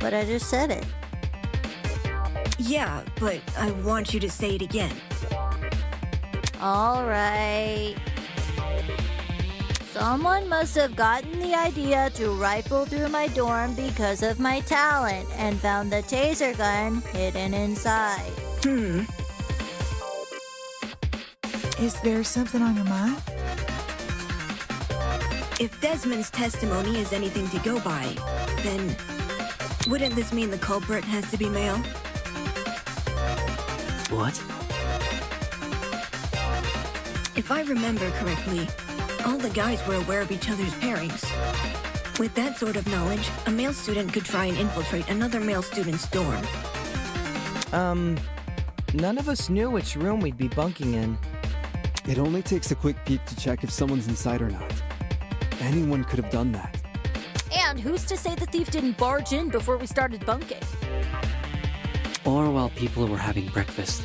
But I just said it. Yeah, but I want you to say it again. Alright. Someone must have gotten the idea to rifle through my dorm because of my talent and found the taser gun hidden inside. Is there something on your mind? If Desmond's testimony is anything to go by, then wouldn't this mean the culprit has to be male? What? If I remember correctly, All the guys were aware of each other's pairings. With that sort of knowledge, a male student could try and infiltrate another male student's dorm. None of us knew which room we'd be bunking in. It only takes a quick peek to check if someone's inside or not. Anyone could have done that. And who's to say the thief didn't barge in before we started bunking? Or while people were having breakfast.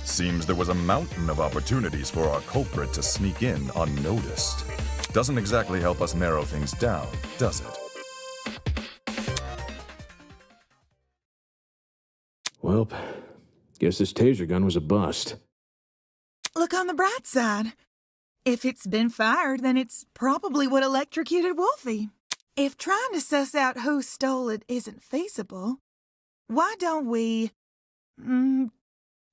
Seems there was a mountain of opportunities for our culprit to sneak in unnoticed. Doesn't exactly help us narrow things down, does it? Well, guess this taser gun was a bust. Look on the bright side. If it's been fired, then it's probably what electrocuted Wolfie. If trying to suss out who stole it isn't feasible, why don't we,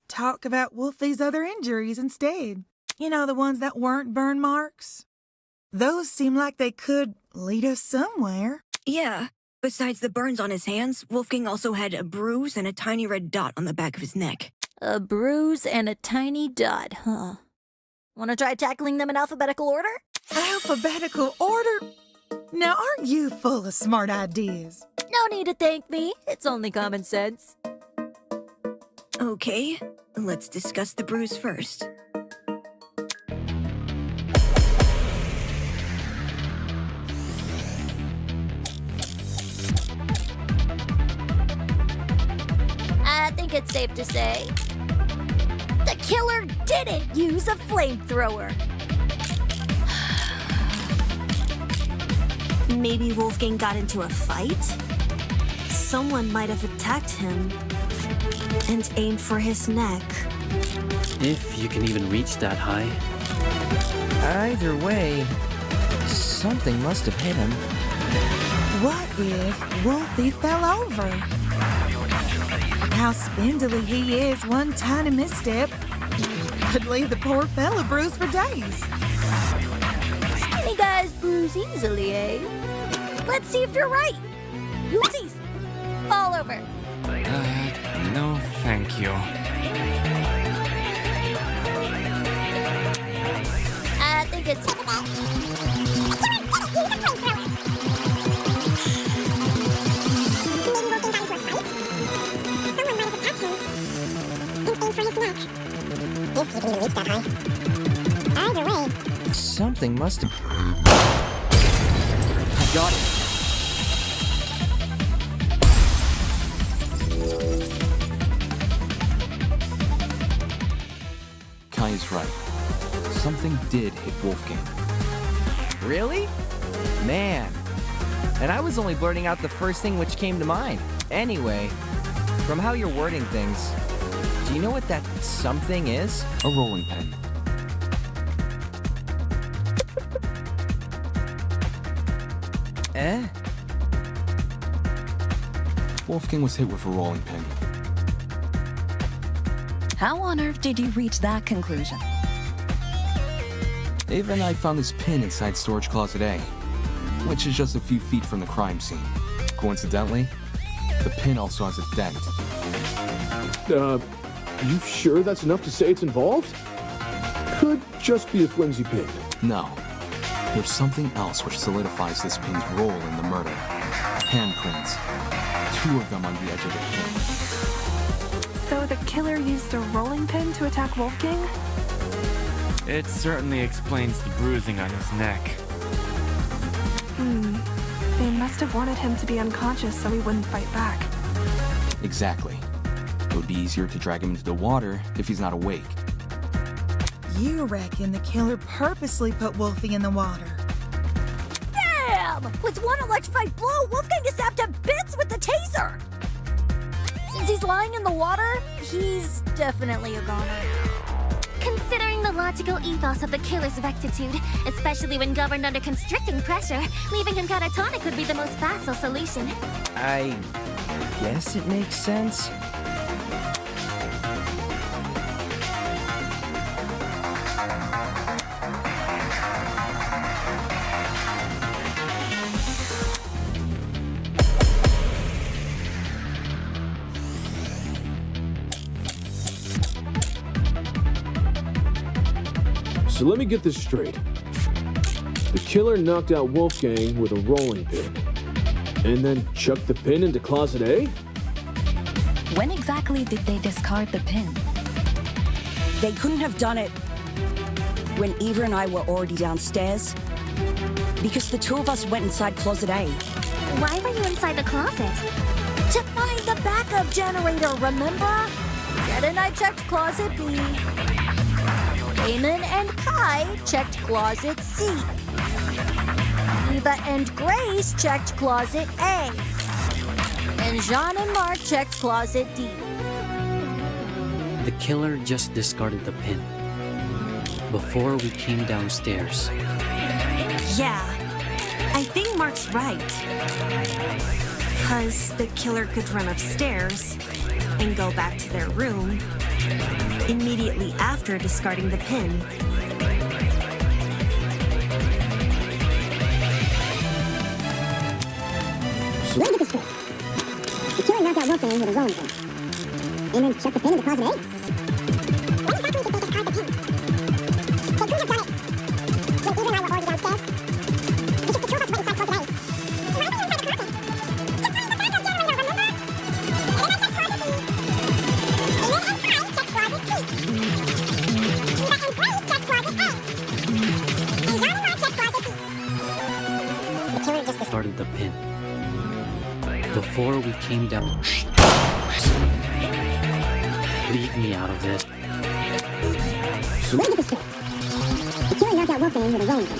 talk about Wolfie's other injuries instead? You know, the ones that weren't burn marks? Those seem like they could lead us somewhere. Yeah. Besides the burns on his hands, Wolfgang also had a bruise and a tiny red dot on the back of his neck. A bruise and a tiny dot, huh? Want to try tackling them in alphabetical order? Alphabetical order? Now, aren't you full of smart ideas? No need to thank me. It's only common sense. Okay, let's discuss the bruise first. I think it's safe to say the killer didn't use a flamethrower. Maybe Wolfgang got into a fight? Someone might have attacked him and aimed for his neck. If you can even reach that high. Either way, something must have hit him. What if Wolfie fell over? How spindly he is, one tiny misstep could leave the poor fella bruised for days. Tiny guys bruise easily, eh? Let's see if you're right. Oopsies! Fall over. No, thank you. I think it's... Either way, Something must have... I got it. Kai is right. Something did hit Wolfgang. Really? Man. And I was only blurting out the first thing which came to mind. Anyway, from how you're wording things, do you know what that something is? A rolling pin. Eh? Wolfgang was hit with a rolling pin. How on earth did you reach that conclusion? Ava and I found this pin inside storage closet A, which is just a few feet from the crime scene. Coincidentally, the pin also has a dent. You sure that's enough to say it's involved? Could just be a flimsy pin. No. There's something else which solidifies this pin's role in the murder. Handprints. 2 of them on the edge of the pin. So the killer used a rolling pin to attack Wolfgang? It certainly explains the bruising on his neck. They must have wanted him to be unconscious so he wouldn't fight back. Exactly. It would be easier to drag him into the water if he's not awake. You reckon the killer purposely put Wolfie in the water? Damn! With one electrified blow, Wolfgang is zapped to bits with the taser! Since he's lying in the water, he's definitely a goner. Considering the logical ethos of the killer's rectitude, especially when governed under constricting pressure, leaving him catatonic would be the most facile solution. I guess it makes sense. So let me get this straight. The killer knocked out Wolfgang with a rolling pin, and then chucked the pin into Closet A? When exactly did they discard the pin? They couldn't have done it when Eva and I were already downstairs, because the two of us went inside Closet A. Why were you inside the closet? To find the backup generator, remember? Jet and I checked Closet B. Damon and Kai checked Closet C. Eva and Grace checked Closet A. And Jean and Mark checked Closet D. The killer just discarded the pin before we came downstairs. Yeah, I think Mark's right. Because the killer could run upstairs and go back to their room immediately after discarding the pin. Let me get this straight. The killer knocked out Wolfgang with a rolling pin, and then chucked the pin into Closet A? When exactly did they discard the pin? They couldn't have done it when Eva and I were already downstairs, because the two of us went inside Closet A. Why were you inside the closet? To find the backup generator, remember? And then I checked Closet B. And then I checked Closet C. Eva and Grace checked Closet A. And Jean and Mark checked Closet B. The killer just Discarded the pin before we came down. Leave me out of this. So let me get this straight. The killer knocked out Wolfgang with a rolling pin,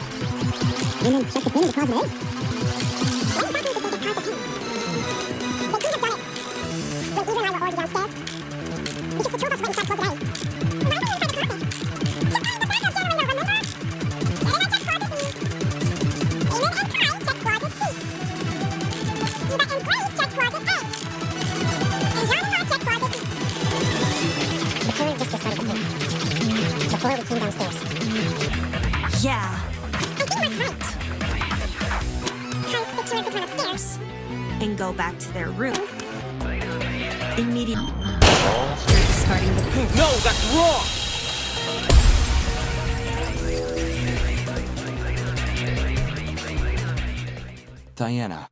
and then chucked the pin into Closet A? When exactly did they discard the pin? They couldn't have done it when Eva and I were already downstairs, because the two of us went inside Closet A. Why were you inside the closet? To find the backup generator, remember? And then I checked Closet B. And then I checked Closet C. Eva and Grace checked Closet A. And Jean and Mark checked Closet B. The killer just discarded the pin before we came downstairs. Yeah, I think Mark's right. Because the killer could run upstairs and go back to their room immediately after discarding the pin. No, that's wrong! Diana,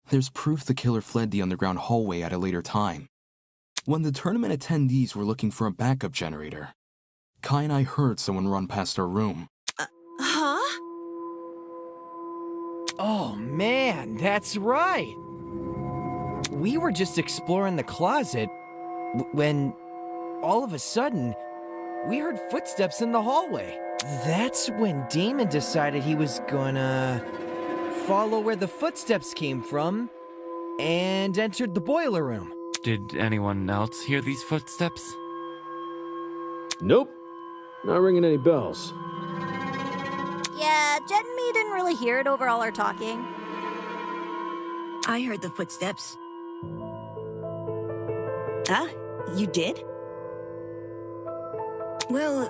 there's proof the killer fled the underground hallway at a later time. When the tournament attendees were looking for a backup generator, Kai and I heard someone run past our room. Huh? Oh man, that's right! We were just exploring the closet when, all of a sudden, we heard footsteps in the hallway. That's when Damon decided he was gonna follow where the footsteps came from and entered the boiler room. Did anyone else hear these footsteps? Nope. Not ringing any bells. Yeah, Jet and me didn't really hear it over all our talking. I heard the footsteps. Huh? You did? Well,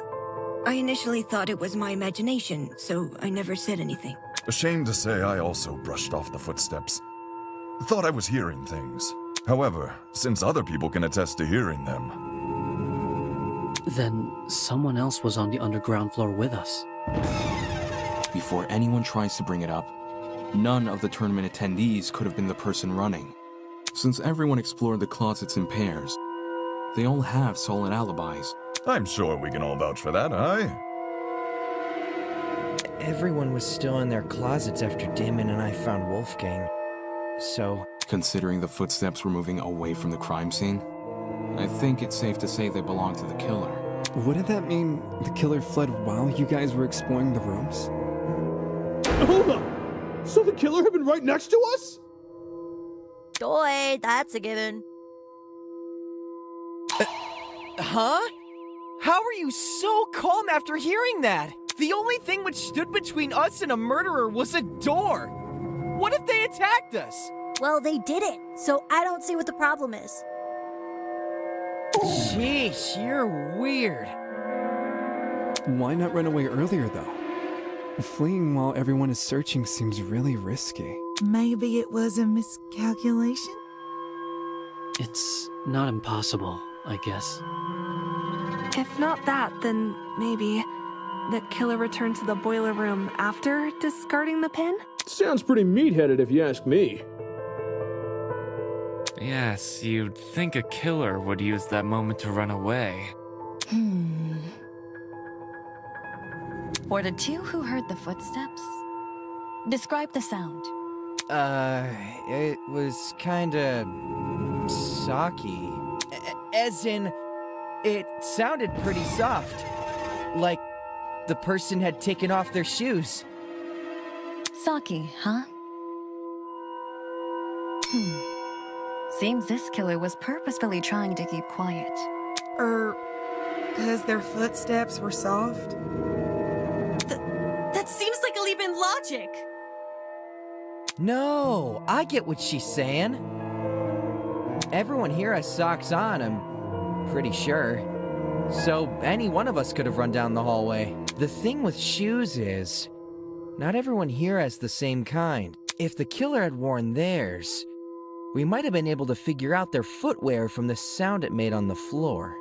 I initially thought it was my imagination, so I never said anything. Ashamed to say I also brushed off the footsteps. Thought I was hearing things. However, since other people can attest to hearing them... Then someone else was on the underground floor with us. Before anyone tries to bring it up, none of the tournament attendees could have been the person running. Since everyone explored the closets in pairs, they all have solid alibis. I'm sure we can all vouch for that, aye? Everyone was still in their closets after Damon and I found Wolfgang. So, Considering the footsteps were moving away from the crime scene, I think it's safe to say they belong to the killer. Wouldn't that mean the killer fled while you guys were exploring the rooms? Hold up! So the killer had been right next to us? Doy, that's a given. Huh? How are you so calm after hearing that? The only thing which stood between us and a murderer was a door. What if they attacked us? Well, they did it, so I don't see what the problem is. Sheesh, you're weird. Why not run away earlier, though? Fleeing while everyone is searching seems really risky. Maybe it was a miscalculation? It's not impossible, I guess. If not that, then maybe the killer returned to the boiler room after discarding the pin? Sounds pretty meat-headed if you ask me. Yes, you'd think a killer would use that moment to run away. For the two who heard the footsteps, describe the sound. It was kinda... socky. As in, it sounded pretty soft. Like the person had taken off their shoes. Saki, huh? Seems this killer was purposefully trying to keep quiet. Because their footsteps were soft? That seems like a leap in logic. No, I get what she's saying. Everyone here has socks on, I'm pretty sure. So any one of us could have run down the hallway. The thing with shoes is, not everyone here has the same kind. If the killer had worn theirs, we might have been able to figure out their footwear from the sound it made on the floor.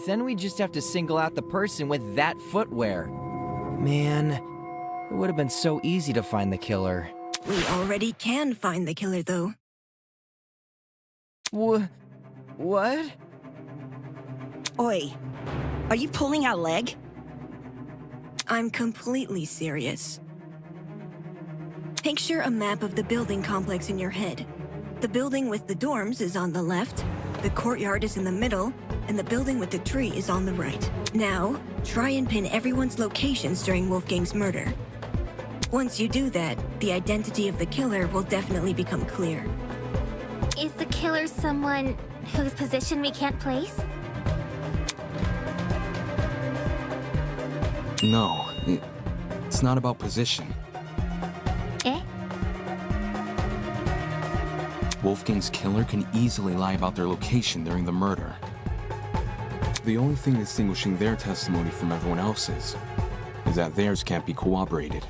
Then we just have to single out the person with that footwear. Man, it would have been so easy to find the killer. We already can find the killer, though. What? Oi, are you pulling our leg? I'm completely serious. Picture a map of the building complex in your head. The building with the dorms is on the left, the courtyard is in the middle, and the building with the tree is on the right. Now, try and pin everyone's locations during Wolfgang's murder. Once you do that, the identity of the killer will definitely become clear. Is the killer someone whose position we can't place? No, it's not about position. Eh? Wolfgang's killer can easily lie about their location during the murder. The only thing distinguishing their testimony from everyone else's is that theirs can't be corroborated.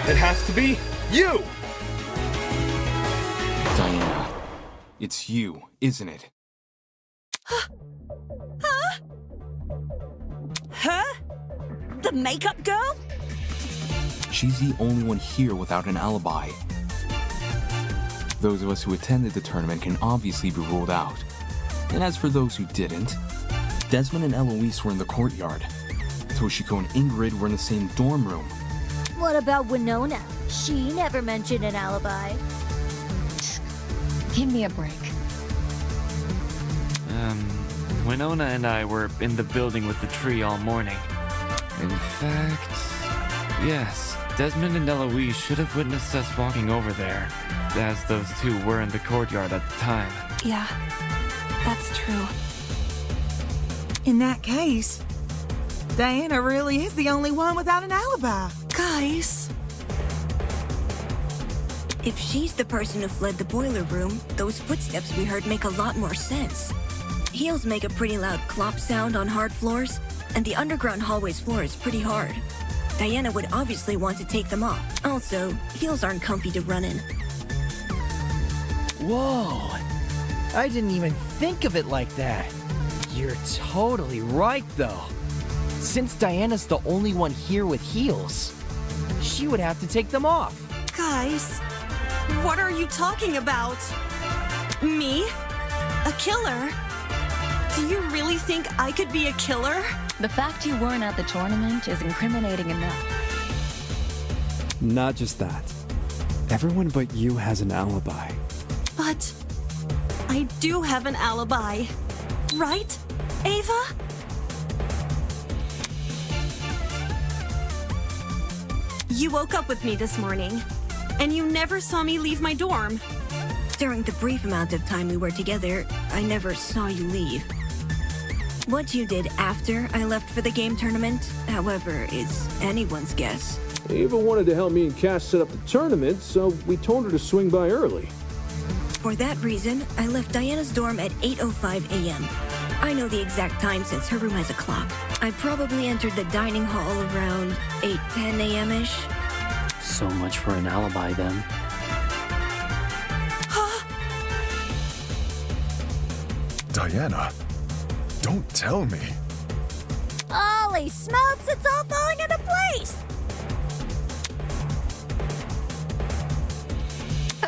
It has to be you! Diana, it's you, isn't it? Her? The makeup girl? She's the only one here without an alibi. Those of us who attended the tournament can obviously be ruled out. And as for those who didn't, Desmond and Eloise were in the courtyard. Toshiko and Ingrid were in the same dorm room. What about Winona? She never mentioned an alibi. Give me a break. Winona and I were in the building with the tree all morning. In fact, yes, Desmond and Eloise should have witnessed us walking over there, as those two were in the courtyard at the time. Yeah, that's true. In that case, Diana really is the only one without an alibi. Guys. If she's the person who fled the boiler room, those footsteps we heard make a lot more sense. Heels make a pretty loud clop sound on hard floors, and the underground hallway's floor is pretty hard. Diana would obviously want to take them off. Also, heels aren't comfy to run in. Whoa! I didn't even think of it like that. You're totally right, though. Since Diana's the only one here with heels, she would have to take them off. Guys, what are you talking about? Me? A killer? Do you really think I could be a killer? The fact you weren't at the tournament is incriminating enough. Not just that. Everyone but you has an alibi. But I do have an alibi. Right, Ava? You woke up with me this morning, and you never saw me leave my dorm. During the brief amount of time we were together, I never saw you leave. What you did after I left for the game tournament, however, is anyone's guess. Ava wanted to help me and Cass set up the tournament, so we told her to swing by early. For that reason, I left Diana's dorm at 8:05 a.m. I know the exact time since her room has a clock. I probably entered the dining hall around 8:10 a.m.-ish. So much for an alibi then. Diana, don't tell me. Holy smokes, it's all falling into place!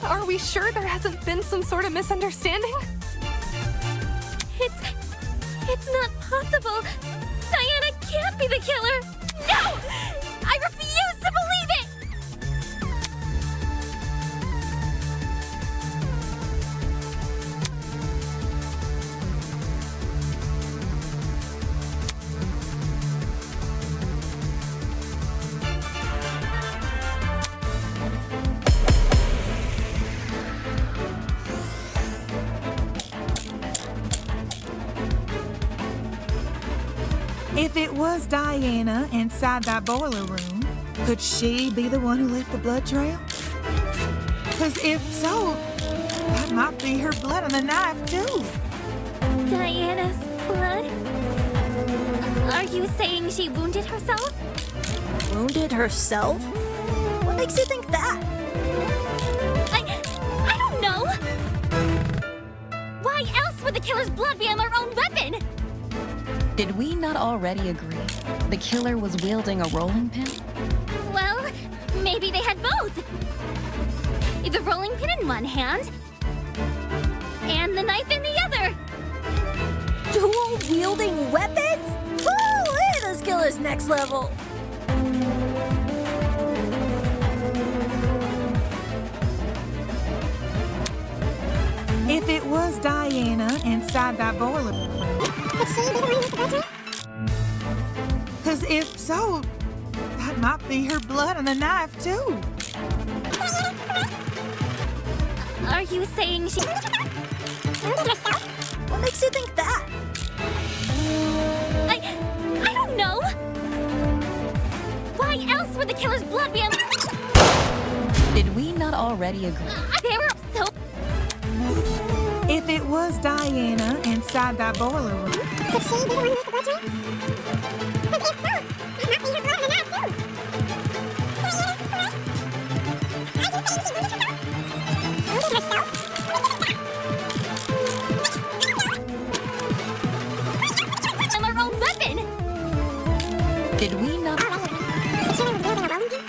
Are we sure there hasn't been some sort of misunderstanding? It's not possible. Diana can't be the killer. No! I refuse to believe it! If it was Diana inside that boiler room, could she be the one who left the blood trail? Because if so, that might be her blood on the knife, too. Diana's blood? Are you saying she wounded herself? Wounded herself? What makes you think that? I don't know! Why else would the killer's blood be on their own weapon? Did we not already agree the killer was wielding a rolling pin? Well, maybe they had both. The rolling pin in one hand, and the knife in the other. Dual-wielding weapons? Woo! This killer's next level. If it was Diana inside that boiler room, Could she be the one with the blood trail? because if so, that might be her blood on the knife, too. Are you saying she... Wounded herself? What makes you think that? I don't know! Why else would the killer's blood be on... Did we not already agree? They were so... If it was Diana inside that boiler room, Could she be the one with the blood trail? Because if so, that might be her blood on the knife, too. Wounded herself? on their own weapon! Did we not... The killer was wielding a rolling pin?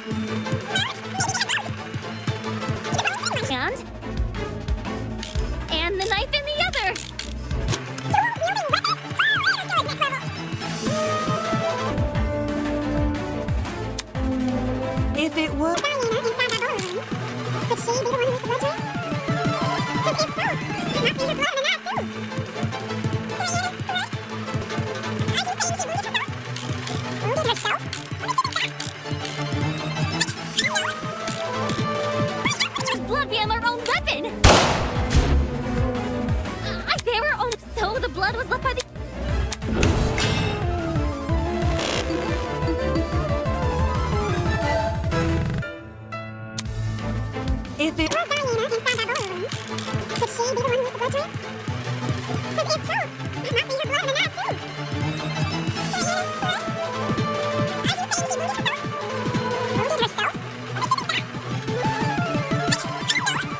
And the knife in the other! Dual-wielding weapons? Next level. if it was... Diana inside that boiler room, could she be the one with the blood trail? Because if so, that might be her blood on the knife, too. Wounded herself? Blood be on their own weapon! They were on... So the blood was left by the... If it... Was Diana inside that boiler room, could she be the one with the blood trail? Because if so, that might be her blood on the knife, too. Wounded herself? Did we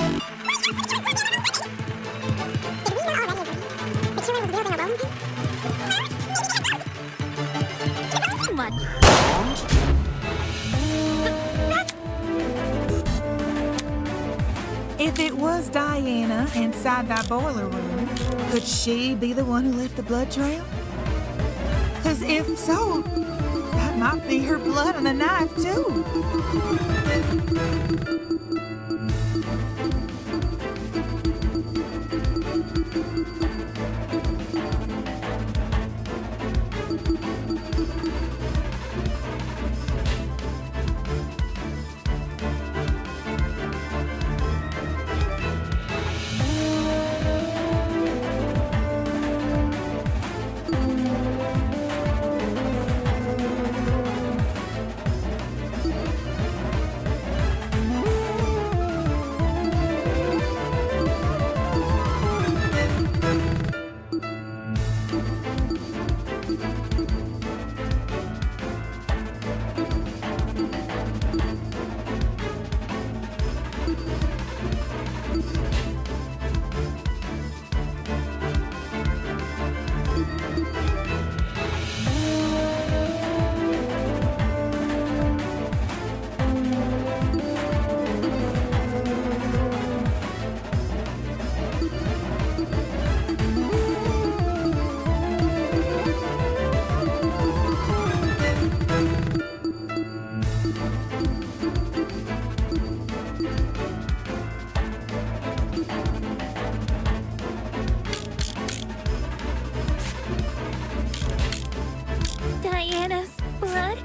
not already agree the killer was wielding a rolling pin? What? If it was Diana inside that boiler room, could she be the one who left the blood trail? Because if so, that might be her blood on the knife, too. Diana's blood?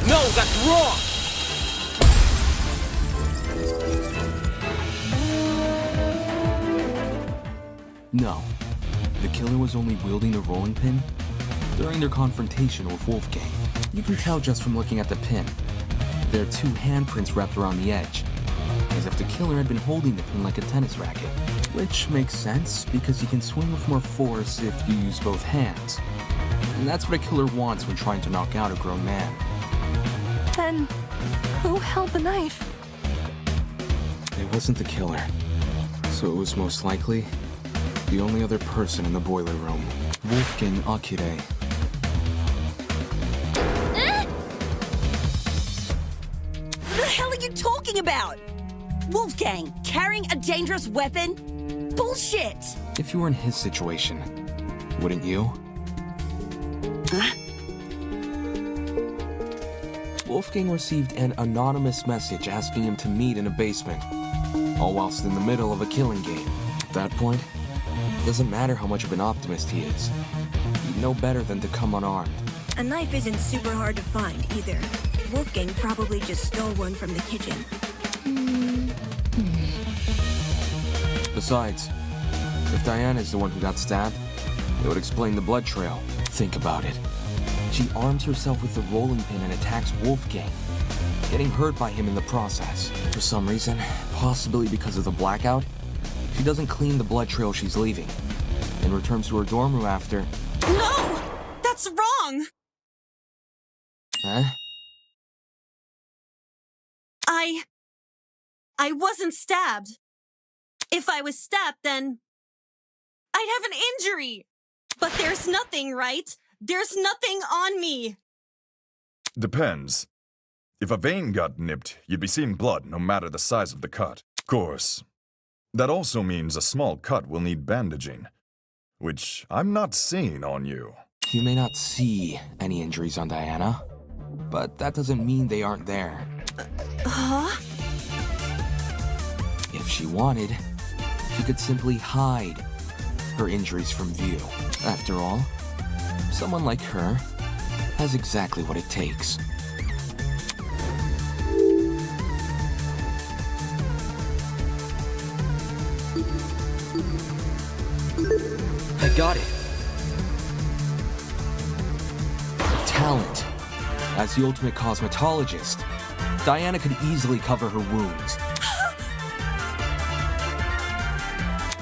No, that's wrong! No. The killer was only wielding the rolling pin during their confrontation with Wolfgang. You can tell just from looking at the pin. There are two handprints wrapped around the edge, as if the killer had been holding the pin like a tennis racket. Which makes sense, because you can swing with more force if you use both hands. And that's what a killer wants when trying to knock out a grown man. Then, who held the knife? It wasn't the killer, so it was most likely the only other person in the boiler room. Wolfgang Akire. What the hell are you talking about? Wolfgang, carrying a dangerous weapon? Bullshit! If you were in his situation, wouldn't you? Huh? Wolfgang received an anonymous message asking him to meet in a basement, all whilst in the middle of a killing game. At that point, it doesn't matter how much of an optimist he is. He'd know better than to come unarmed. A knife isn't super hard to find, either. Wolfgang probably just stole one from the kitchen. Besides, if Diana is the one who got stabbed, it would explain the blood trail. Think about it. She arms herself with the rolling pin and attacks Wolfgang, getting hurt by him in the process. For some reason, possibly because of the blackout, she doesn't clean the blood trail she's leaving, and returns to her dorm room after. No! That's wrong! Huh? I wasn't stabbed. If I was stabbed, then I'd have an injury. But there's nothing, right? There's nothing on me. Depends. If a vein got nipped, you'd be seeing blood no matter the size of the cut. Of course. That also means a small cut will need bandaging, which I'm not seeing on you. You may not see any injuries on Diana, but that doesn't mean they aren't there. Huh? If she wanted, she could simply hide her injuries from view. After all, someone like her has exactly what it takes. I got it. Talent. As the ultimate cosmetologist, Diana could easily cover her wounds.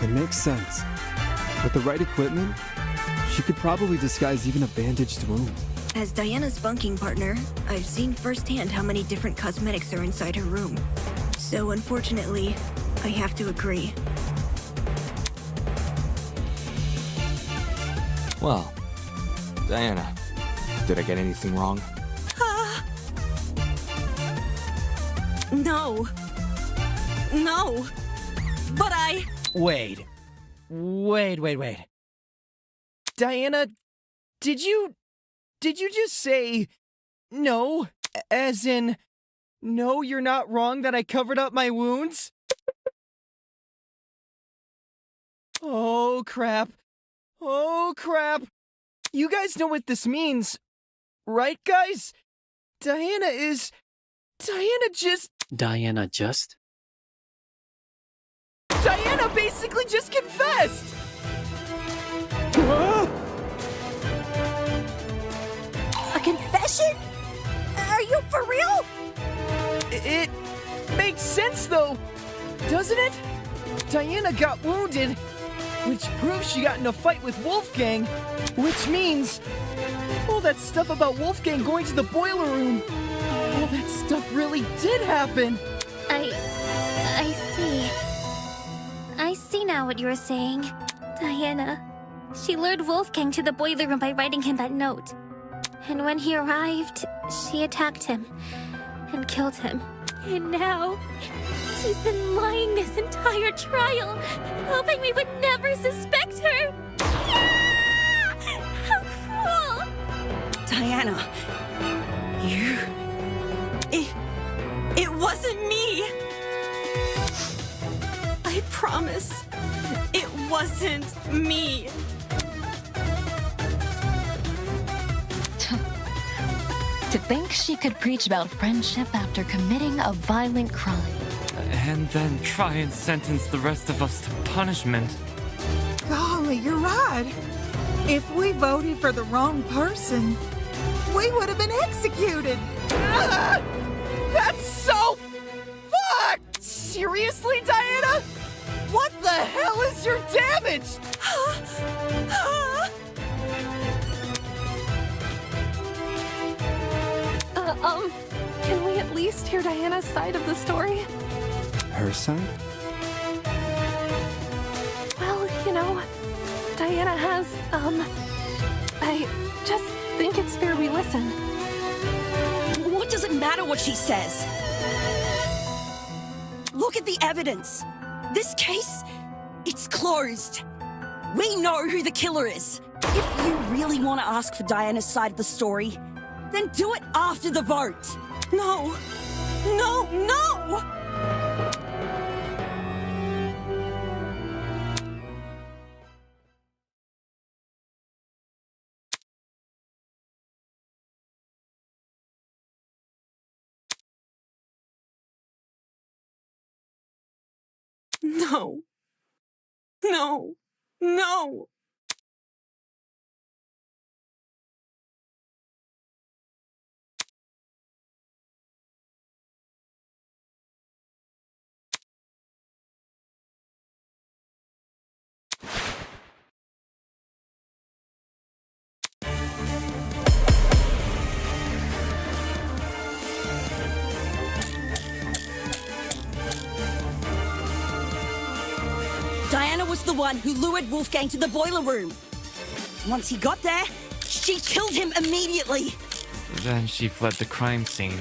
It makes sense. With the right equipment, she could probably disguise even a bandaged wound. As Diana's bunking partner, I've seen firsthand how many different cosmetics are inside her room. So unfortunately, I have to agree. Well, Diana, did I get anything wrong? No. No. But Wait. Diana, did you just say no? As in, no, you're not wrong that I covered up my wounds? Oh, crap. You guys know what this means, right, guys? Diana basically just confessed! A confession? Are you for real? It makes sense, though, doesn't it? Diana got wounded, which proves she got in a fight with Wolfgang, which means all that stuff about Wolfgang going to the boiler room, all that stuff really did happen. I see. I see now what you're saying. Diana, she lured Wolfgang to the boiler room by writing him that note. And when he arrived, she attacked him and killed him. And now, she's been lying this entire trial, hoping we would never suspect her. Yeah! Me. To think she could preach about friendship after committing a violent crime. And then try and sentence the rest of us to punishment. Golly, you're right. If we voted for the wrong person, we would have been executed. Ah! That's so fucked! Seriously, Diana? What the hell is your damage? Can we at least hear Diana's side of the story? Her side? Well, you know, Diana has, I just think it's fair we listen. What does it matter what she says? Look at the evidence. This case, it's closed. We know who the killer is. If you really want to ask for Diana's side of the story, then do it after the vote. No. No, no! No. No. No. Diana was the one who lured Wolfgang to the boiler room. Once he got there, she killed him immediately. Then she fled the crime scene,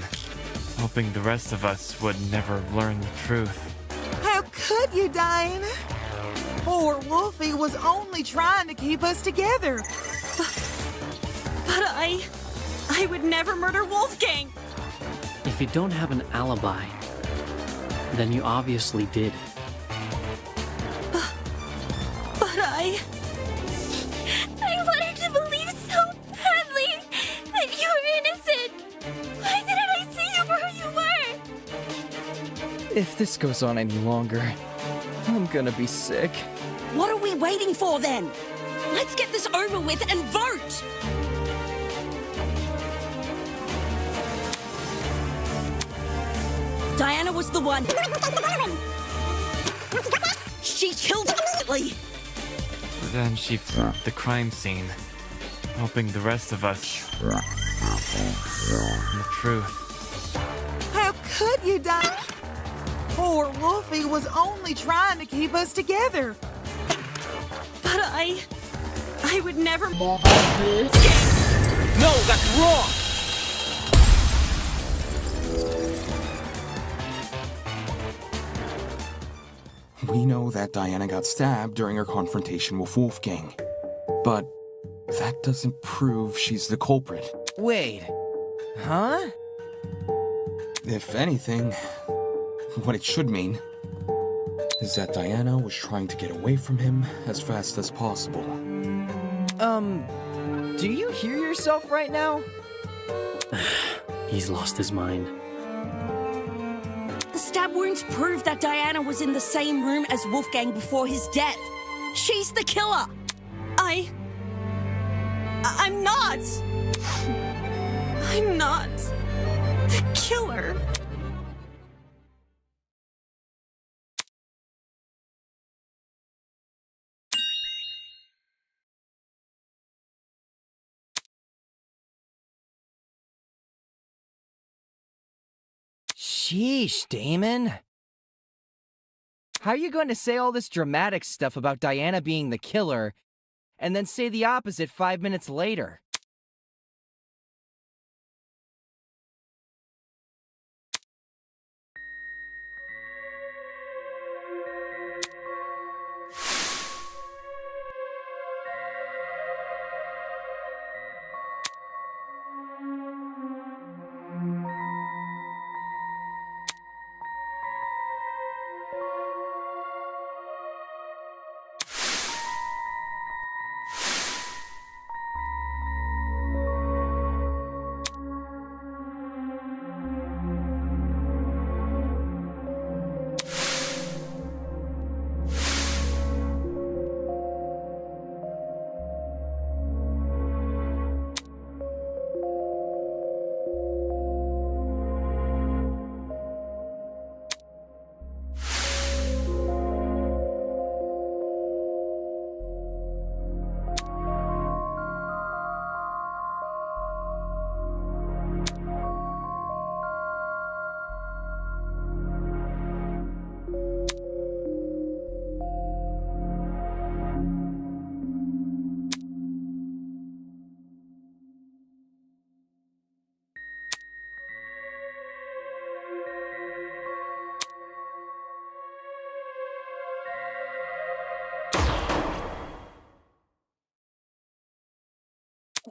hoping the rest of us would never learn the truth. How could you, Diana? Poor Wolfie was only trying to keep us together. But I would never murder Wolfgang. If you don't have an alibi, then you obviously did. But I wanted to believe so badly that you were innocent. Why didn't I see you for who you were? If this goes on any longer, I'm gonna be sick. What are we waiting for then? Let's get this over with and vote! Diana was the one. She killed him instantly. Then she fled the crime scene, hoping the rest of us the truth. How could you, Diana? Poor Wolfie was only trying to keep us together. But I would never. No, that's wrong! We know that Diana got stabbed during her confrontation with Wolfgang. But that doesn't prove she's the culprit. Wait. Huh? If anything, what it should mean is that Diana was trying to get away from him as fast as possible. Do you hear yourself right now? He's lost his mind. The stab wounds prove that Diana was in the same room as Wolfgang before his death. She's the killer. I'm not. I'm not the killer. Sheesh, Damon. How are you going to say all this dramatic stuff about Diana being the killer, and then say the opposite 5 minutes later?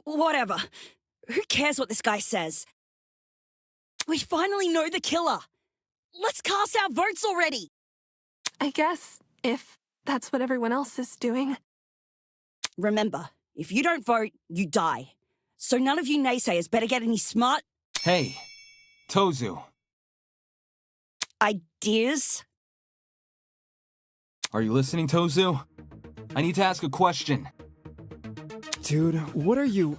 Whatever. Who cares what this guy says? We finally know the killer. Let's cast our votes already. I guess, if that's what everyone else is doing. Remember, if you don't vote, you die. So none of you naysayers better get any smart Hey, Tozu, ideas. are you listening, Tozu? I need to ask a question. Dude, what are you...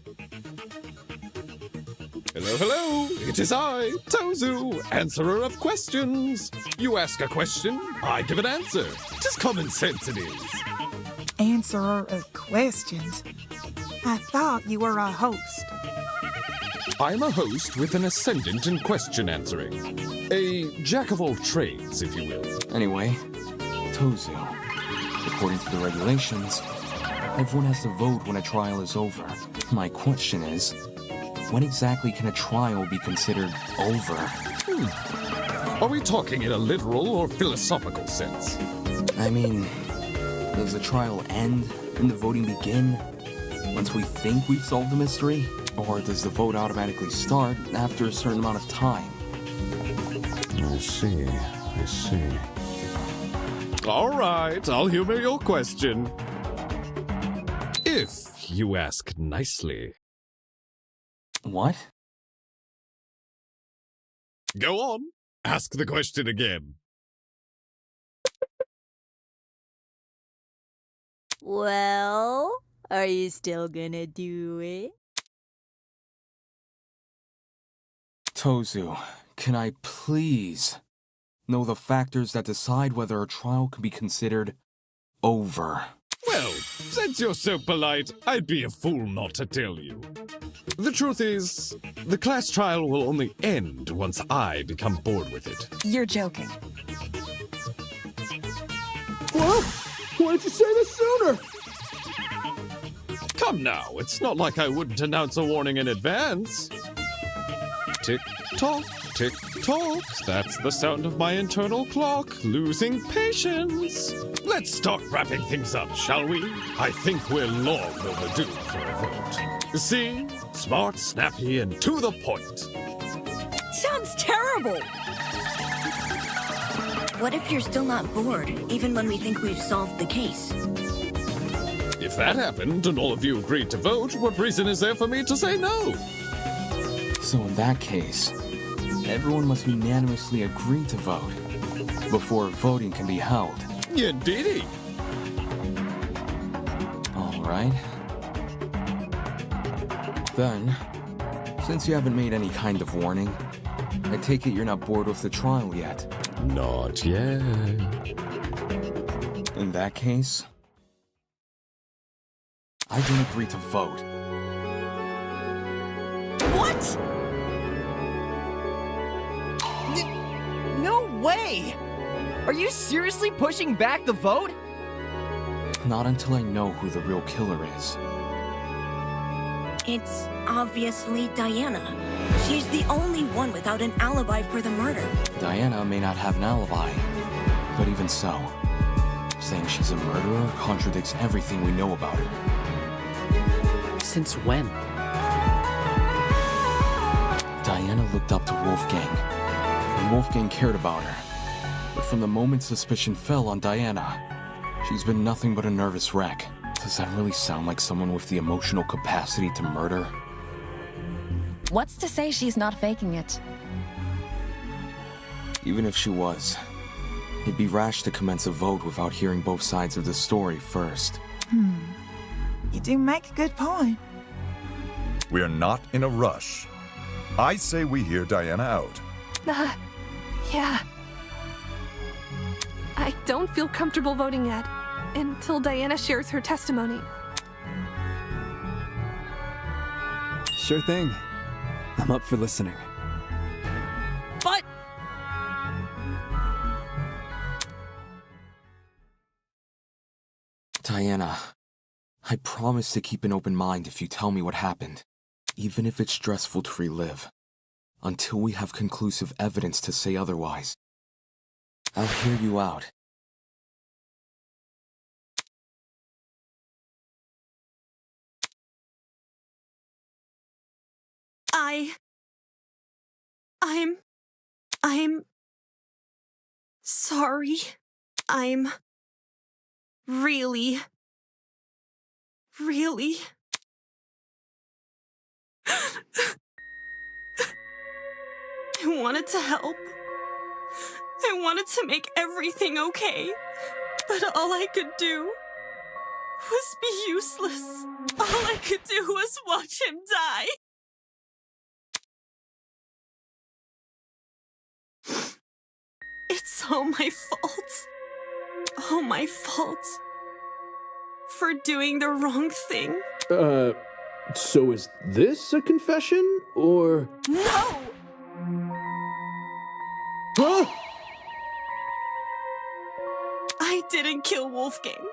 Hello, hello! It is I, Tozu, answerer of questions. You ask a question, I give an answer. Just common sense it is. Answerer of questions. I thought you were a host. I'm a host with an ascendant in question answering. A jack of all trades, if you will. Anyway, Tozu, according to the regulations, everyone has to vote when a trial is over. My question is, when exactly can a trial be considered over? Are we talking in a literal or philosophical sense? I mean, does the trial end and the voting begin once we think we've solved the mystery? Or does the vote automatically start after a certain amount of time? I see. All right, I'll humor your question. If you ask nicely. What? Go on. Ask the question again. Well, are you still gonna do it? Tozu, can I please know the factors that decide whether a trial can be considered over? Well, since you're so polite, I'd be a fool not to tell you. The truth is, the class trial will only end once I become bored with it. You're joking. What? Why didn't you say this sooner? Come now, it's not like I wouldn't announce a warning in advance. Tick-tock, tick-tock, that's the sound of my internal clock, losing patience. Let's start wrapping things up, shall we? I think we're long overdue for a vote. See? Smart, snappy, and to the point. Sounds terrible. What if you're still not bored, even when we think we've solved the case? If that happened and all of you agreed to vote, what reason is there for me to say no? So in that case, everyone must unanimously agree to vote before voting can be held. Indeedy. All right. Then, since you haven't made any kind of warning, I take it you're not bored with the trial yet. Not yet. In that case, I don't agree to vote. What? No way! Are you seriously pushing back the vote? Not until I know who the real killer is. It's obviously Diana. She's the only one without an alibi for the murder. Diana may not have an alibi, but even so, saying she's a murderer contradicts everything we know about her. Since when? Diana looked up to Wolfgang, and Wolfgang cared about her. But from the moment suspicion fell on Diana, she's been nothing but a nervous wreck. Does that really sound like someone with the emotional capacity to murder? What's to say she's not faking it? Even if she was, it'd be rash to commence a vote without hearing both sides of the story first. You do make a good point. We are not in a rush. I say we hear Diana out. Yeah. I don't feel comfortable voting yet, until Diana shares her testimony. Sure thing. I'm up for listening. But... Diana, I promise to keep an open mind if you tell me what happened, even if it's stressful to relive, until we have conclusive evidence to say otherwise. I'll hear you out. I'm sorry. I'm really I wanted to help. I wanted to make everything okay. But all I could do was be useless. All I could do was watch him die. It's all my fault. All my fault. For doing the wrong thing. So is this a confession, or... No! Huh? I didn't kill Wolfgang.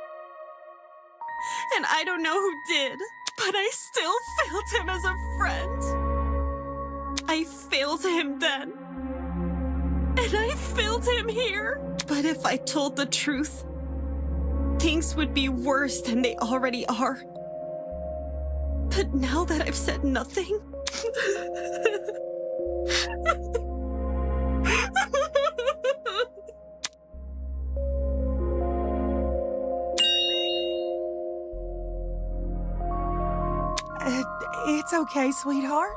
And I don't know who did, but I still failed him as a friend. I failed him then. And I failed him here. But if I told the truth, things would be worse than they already are. But now that I've said nothing... It's okay, sweetheart.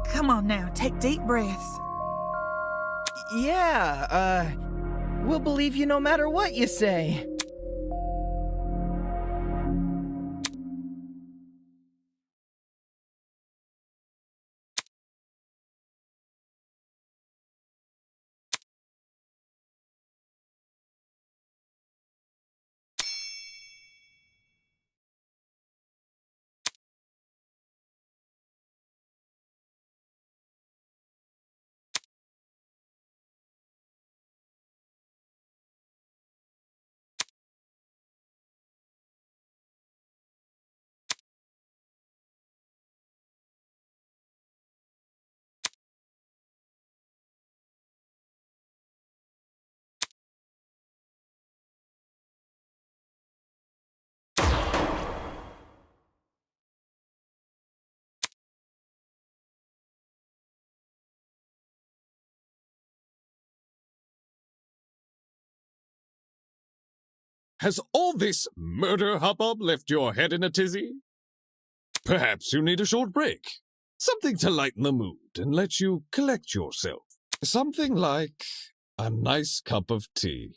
Come on now, take deep breaths. Yeah, we'll believe you no matter what you say. Has all this murder hubbub left your head in a tizzy? Perhaps you need a short break. Something to lighten the mood and let you collect yourself. Something like a nice cup of tea.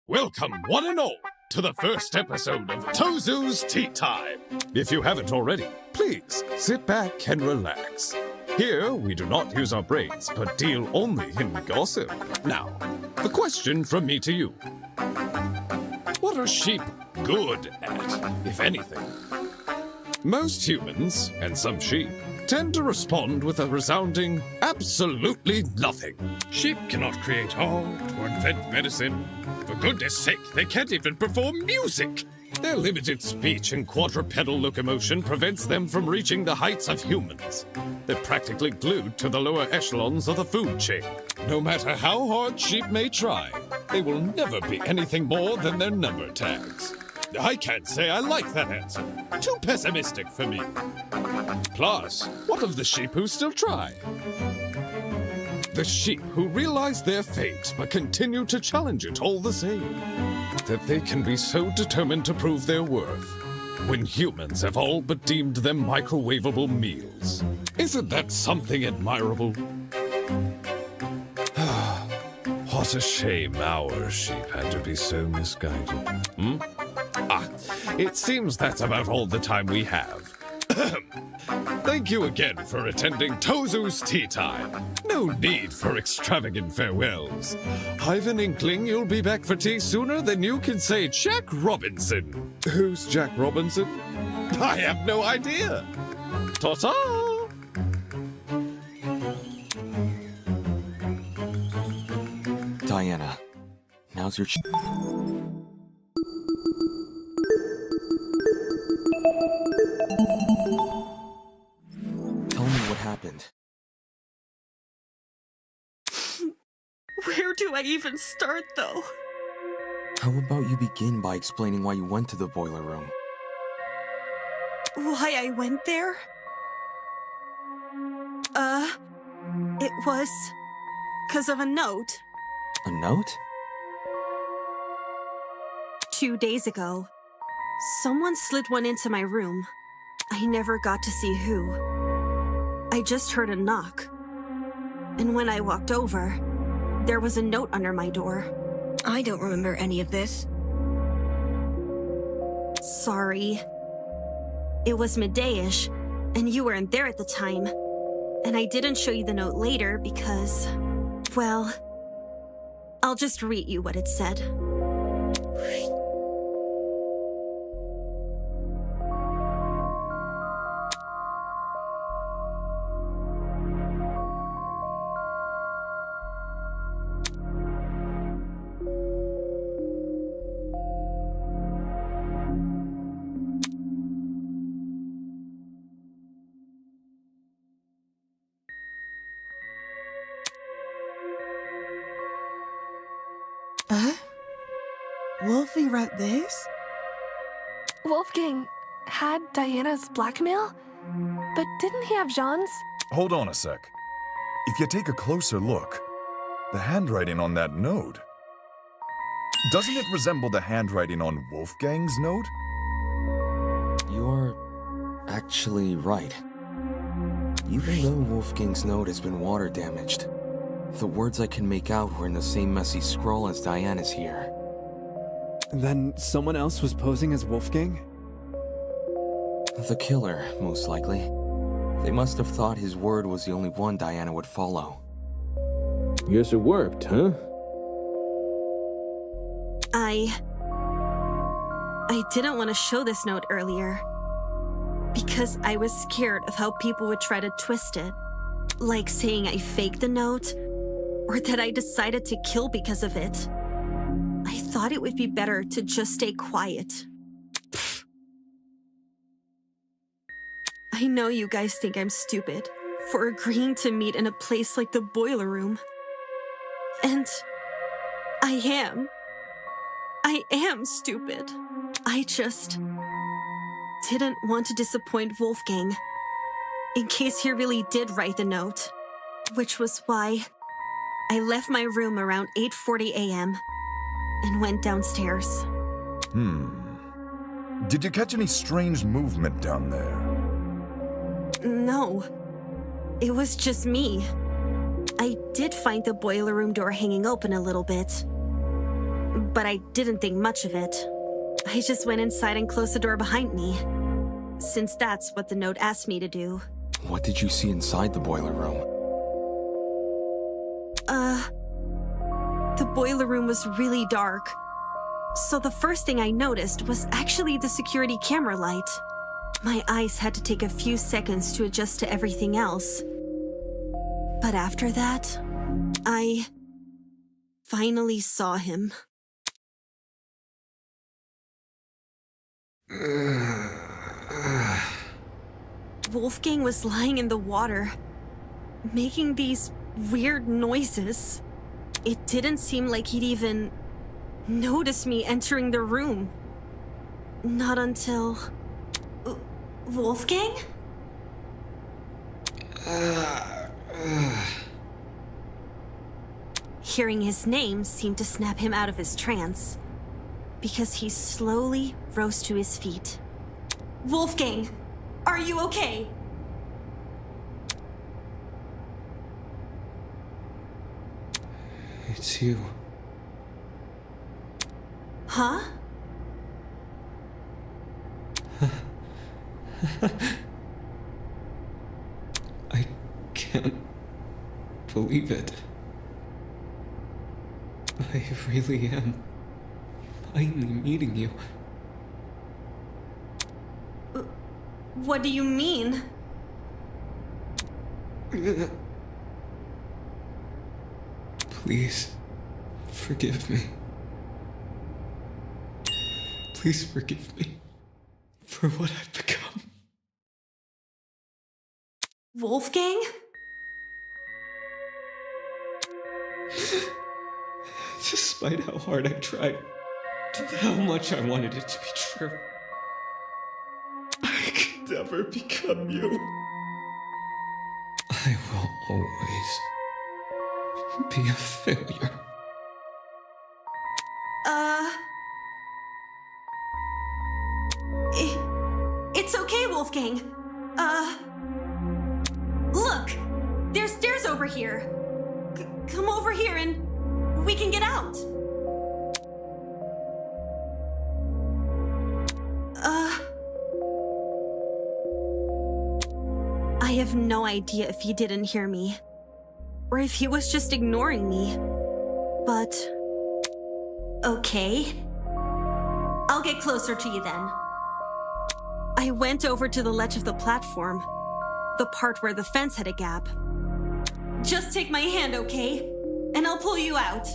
Welcome, one and all, to the first episode of Tozu's Tea Time. If you haven't already, please sit back and relax. Here, we do not use our brains, but deal only in gossip. Now, the question from me to you. What are sheep good at, if anything? Most humans, and some sheep, tend to respond with a resounding, absolutely nothing. Sheep cannot create art or invent medicine. For goodness sake, they can't even perform music. Their limited speech and quadrupedal locomotion prevents them from reaching the heights of humans. They're practically glued to the lower echelons of the food chain. No matter how hard sheep may try, they will never be anything more than their number tags. I can't say I like that answer. Too pessimistic for me. Plus, what of the sheep who still try? The sheep who realize their fate but continue to challenge it all the same. That they can be so determined to prove their worth when humans have all but deemed them microwavable meals. Isn't that something admirable? What a shame our sheep had to be so misguided. It seems that's about all the time we have. Thank you again for attending Tozu's Tea Time. No need for extravagant farewells. I've an inkling you'll be back for tea sooner than you can say Jack Robinson. Who's Jack Robinson? I have no idea. Ta-ta! Diana, now's your Tell me what happened. Where do I even start, though? How about you begin by explaining why you went to the boiler room? Why I went there? was 'cause of a note. A note? 2 days ago, someone slid one into my room. I never got to see who. I just heard a knock. And when I walked over, there was a note under my door. I don't remember any of this. Sorry. It was midday-ish, and you weren't there at the time. And I didn't show you the note later because, well, I'll just read you what it said. Wolfie wrote this? Wolfgang had Diana's blackmail? But didn't he have Jean's? Hold on a sec. If you take a closer look, the handwriting on that note, doesn't it resemble the handwriting on Wolfgang's note? You're actually right. Even though Wolfgang's note has been water damaged, the words I can make out were in the same messy scroll as Diana's here. Then someone else was posing as Wolfgang? The killer, most likely. They must have thought his word was the only one Diana would follow. Guess it worked, huh? I didn't want to show this note earlier because I was scared of how people would try to twist it. Like saying I faked the note or that I decided to kill because of it. I thought it would be better to just stay quiet. I know you guys think I'm stupid for agreeing to meet in a place like the boiler room. And I am. I am stupid. I just didn't want to disappoint Wolfgang in case he really did write the note, which was why I left my room around 8:40 a.m. and went downstairs. Did you catch any strange movement down there? No, it was just me. I did find the boiler room door hanging open a little bit, but I didn't think much of it. I just went inside and closed the door behind me, since that's what the note asked me to do. What did you see inside the boiler room? The boiler room was really dark, so the first thing I noticed was actually the security camera light. My eyes had to take a few seconds to adjust to everything else. But after that, I finally saw him. Wolfgang was lying in the water, making these weird noises. It didn't seem like he'd even noticed me entering the room. Not until... Wolfgang? Hearing his name seemed to snap him out of his trance, because he slowly rose to his feet. Wolfgang, are you okay? It's you. Huh? I can't believe it. I really am finally meeting you. What do you mean? Please, forgive me. Please forgive me for what I've become. Wolfgang? Despite how hard I tried, how much I wanted it to be true, I could never become you. I will always be a failure. It's okay, Wolfgang. Look! There's stairs over here. Come over here and we can get out. I have no idea if he didn't hear me, or if he was just ignoring me. But, okay. I'll get closer to you then. I went over to the ledge of the platform, the part where the fence had a gap. Just take my hand, okay? And I'll pull you out.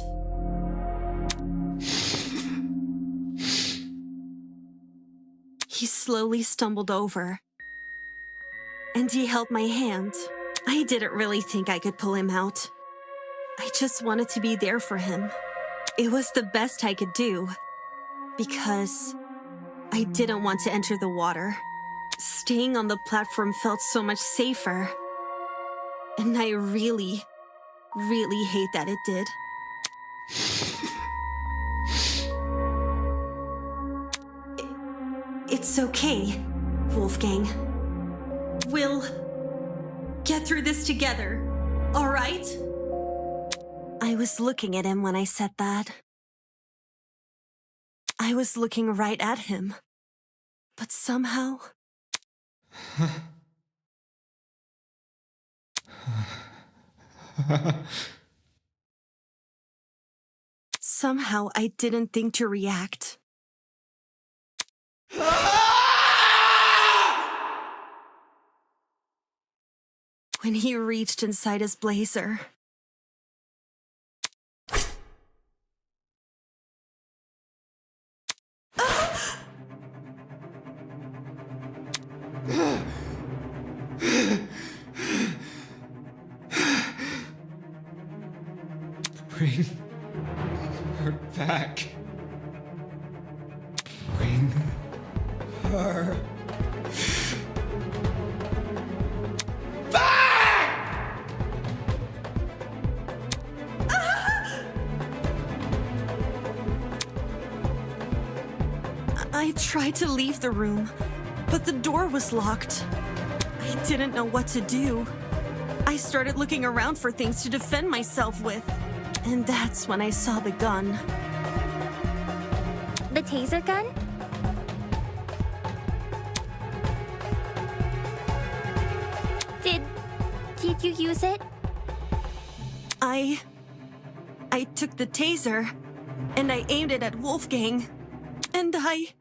He slowly stumbled over, and he held my hand. I didn't really think I could pull him out. I just wanted to be there for him. It was the best I could do, because I didn't want to enter the water. Staying on the platform felt so much safer. And I really, really hate that it did. It's okay, Wolfgang. We'll get through this together, all right? I was looking at him when I said that. I was looking right at him. But somehow... somehow I didn't think to react. When he reached inside his blazer. Bring her back. Bring her back! I tried to leave the room, but the door was locked. I didn't know what to do. I started looking around for things to defend myself with. And that's when I saw the gun. The taser gun? Did you use it? I took the taser, and I aimed it at Wolfgang, and I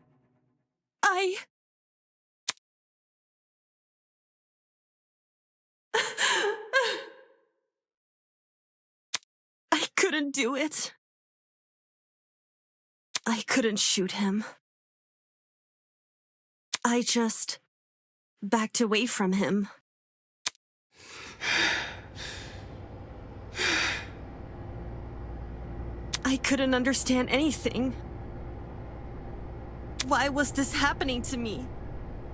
couldn't do it. I couldn't shoot him. I just backed away from him. I couldn't understand anything. Why was this happening to me?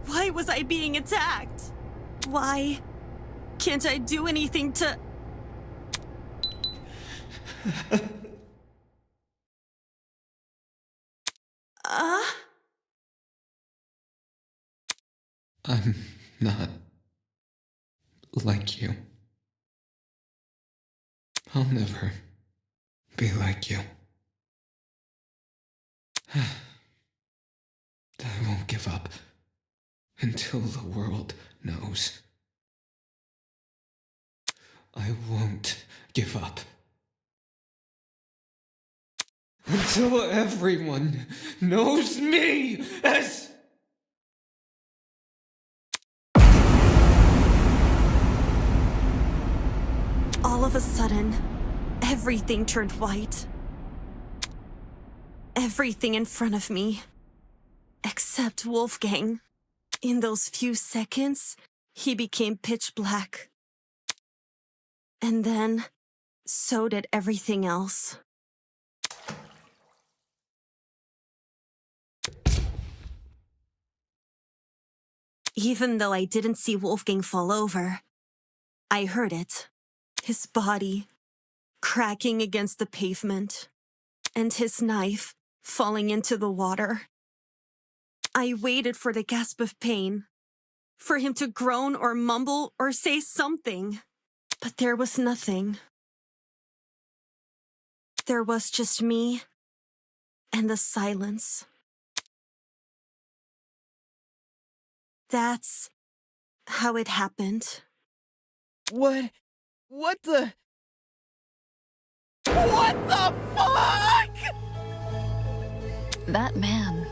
Why was I being attacked? Why can't I do anything to... I'm not like you. I'll never be like you. I won't give up until the world knows. I won't give up until everyone knows me as... All of a sudden, everything turned white. Everything in front of me. Except Wolfgang. In those few seconds, he became pitch black. And then, so did everything else. Even though I didn't see Wolfgang fall over, I heard it. His body cracking against the pavement, and his knife falling into the water. I waited for the gasp of pain, for him to groan or mumble or say something, but there was nothing. There was just me and the silence. That's how it happened. What the... What the fuck?! That man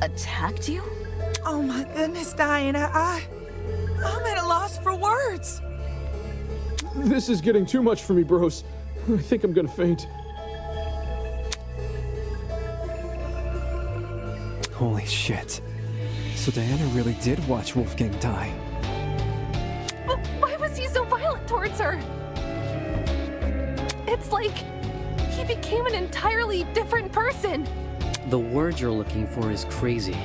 attacked you? Oh my goodness, Diana, I'm at a loss for words. This is getting too much for me, bros. I think I'm gonna faint. Holy shit. So Diana really did watch Wolfgang die. But why was he so violent towards her? It's like he became an entirely different person. The word you're looking for is crazy.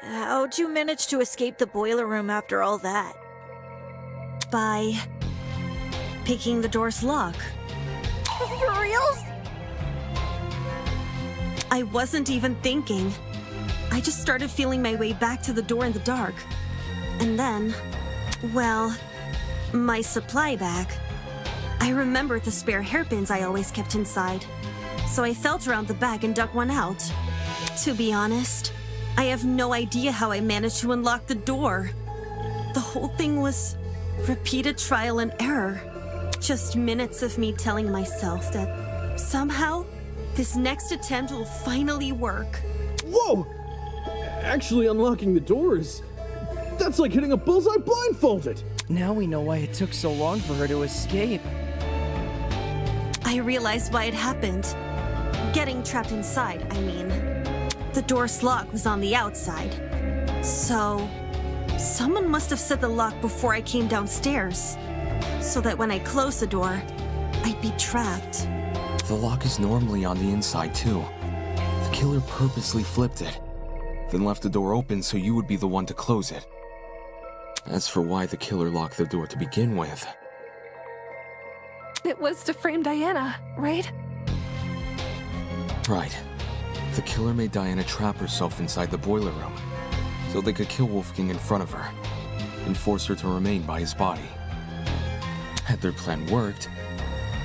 How'd you manage to escape the boiler room after all that? By picking the door's lock. For reals? I wasn't even thinking. I just started feeling my way back to the door in the dark. And then, well, my supply bag. I remembered the spare hairpins I always kept inside. So I felt around the bag and dug one out. To be honest, I have no idea how I managed to unlock the door. The whole thing was repeated trial and error. Just minutes of me telling myself that somehow this next attempt will finally work. Whoa! Actually unlocking the doors. That's like hitting a bullseye blindfolded. Now we know why it took so long for her to escape. I realized why it happened. Getting trapped inside, I mean. The door's lock was on the outside. So, someone must have set the lock before I came downstairs, so that when I closed the door, I'd be trapped. The lock is normally on the inside, too. The killer purposely flipped it, then left the door open so you would be the one to close it. As for why the killer locked the door to begin with... It was to frame Diana, right? Right. The killer made Diana trap herself inside the boiler room, so they could kill Wolfgang in front of her, and force her to remain by his body. Had their plan worked,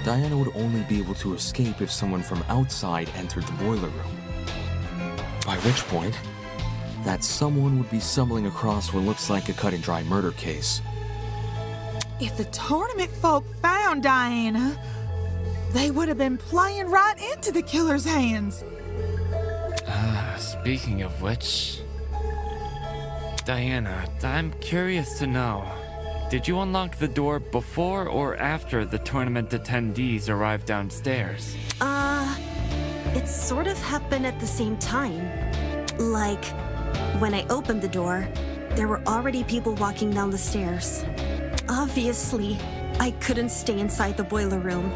Diana would only be able to escape if someone from outside entered the boiler room. By which point, that someone would be stumbling across what looks like a cut-and-dry murder case. If the tournament folk found Diana, they would have been playing right into the killer's hands. Speaking of which... Diana, I'm curious to know. Did you unlock the door before or after the tournament attendees arrived downstairs? It sort of happened at the same time. Like, when I opened the door, there were already people walking down the stairs. Obviously, I couldn't stay inside the boiler room.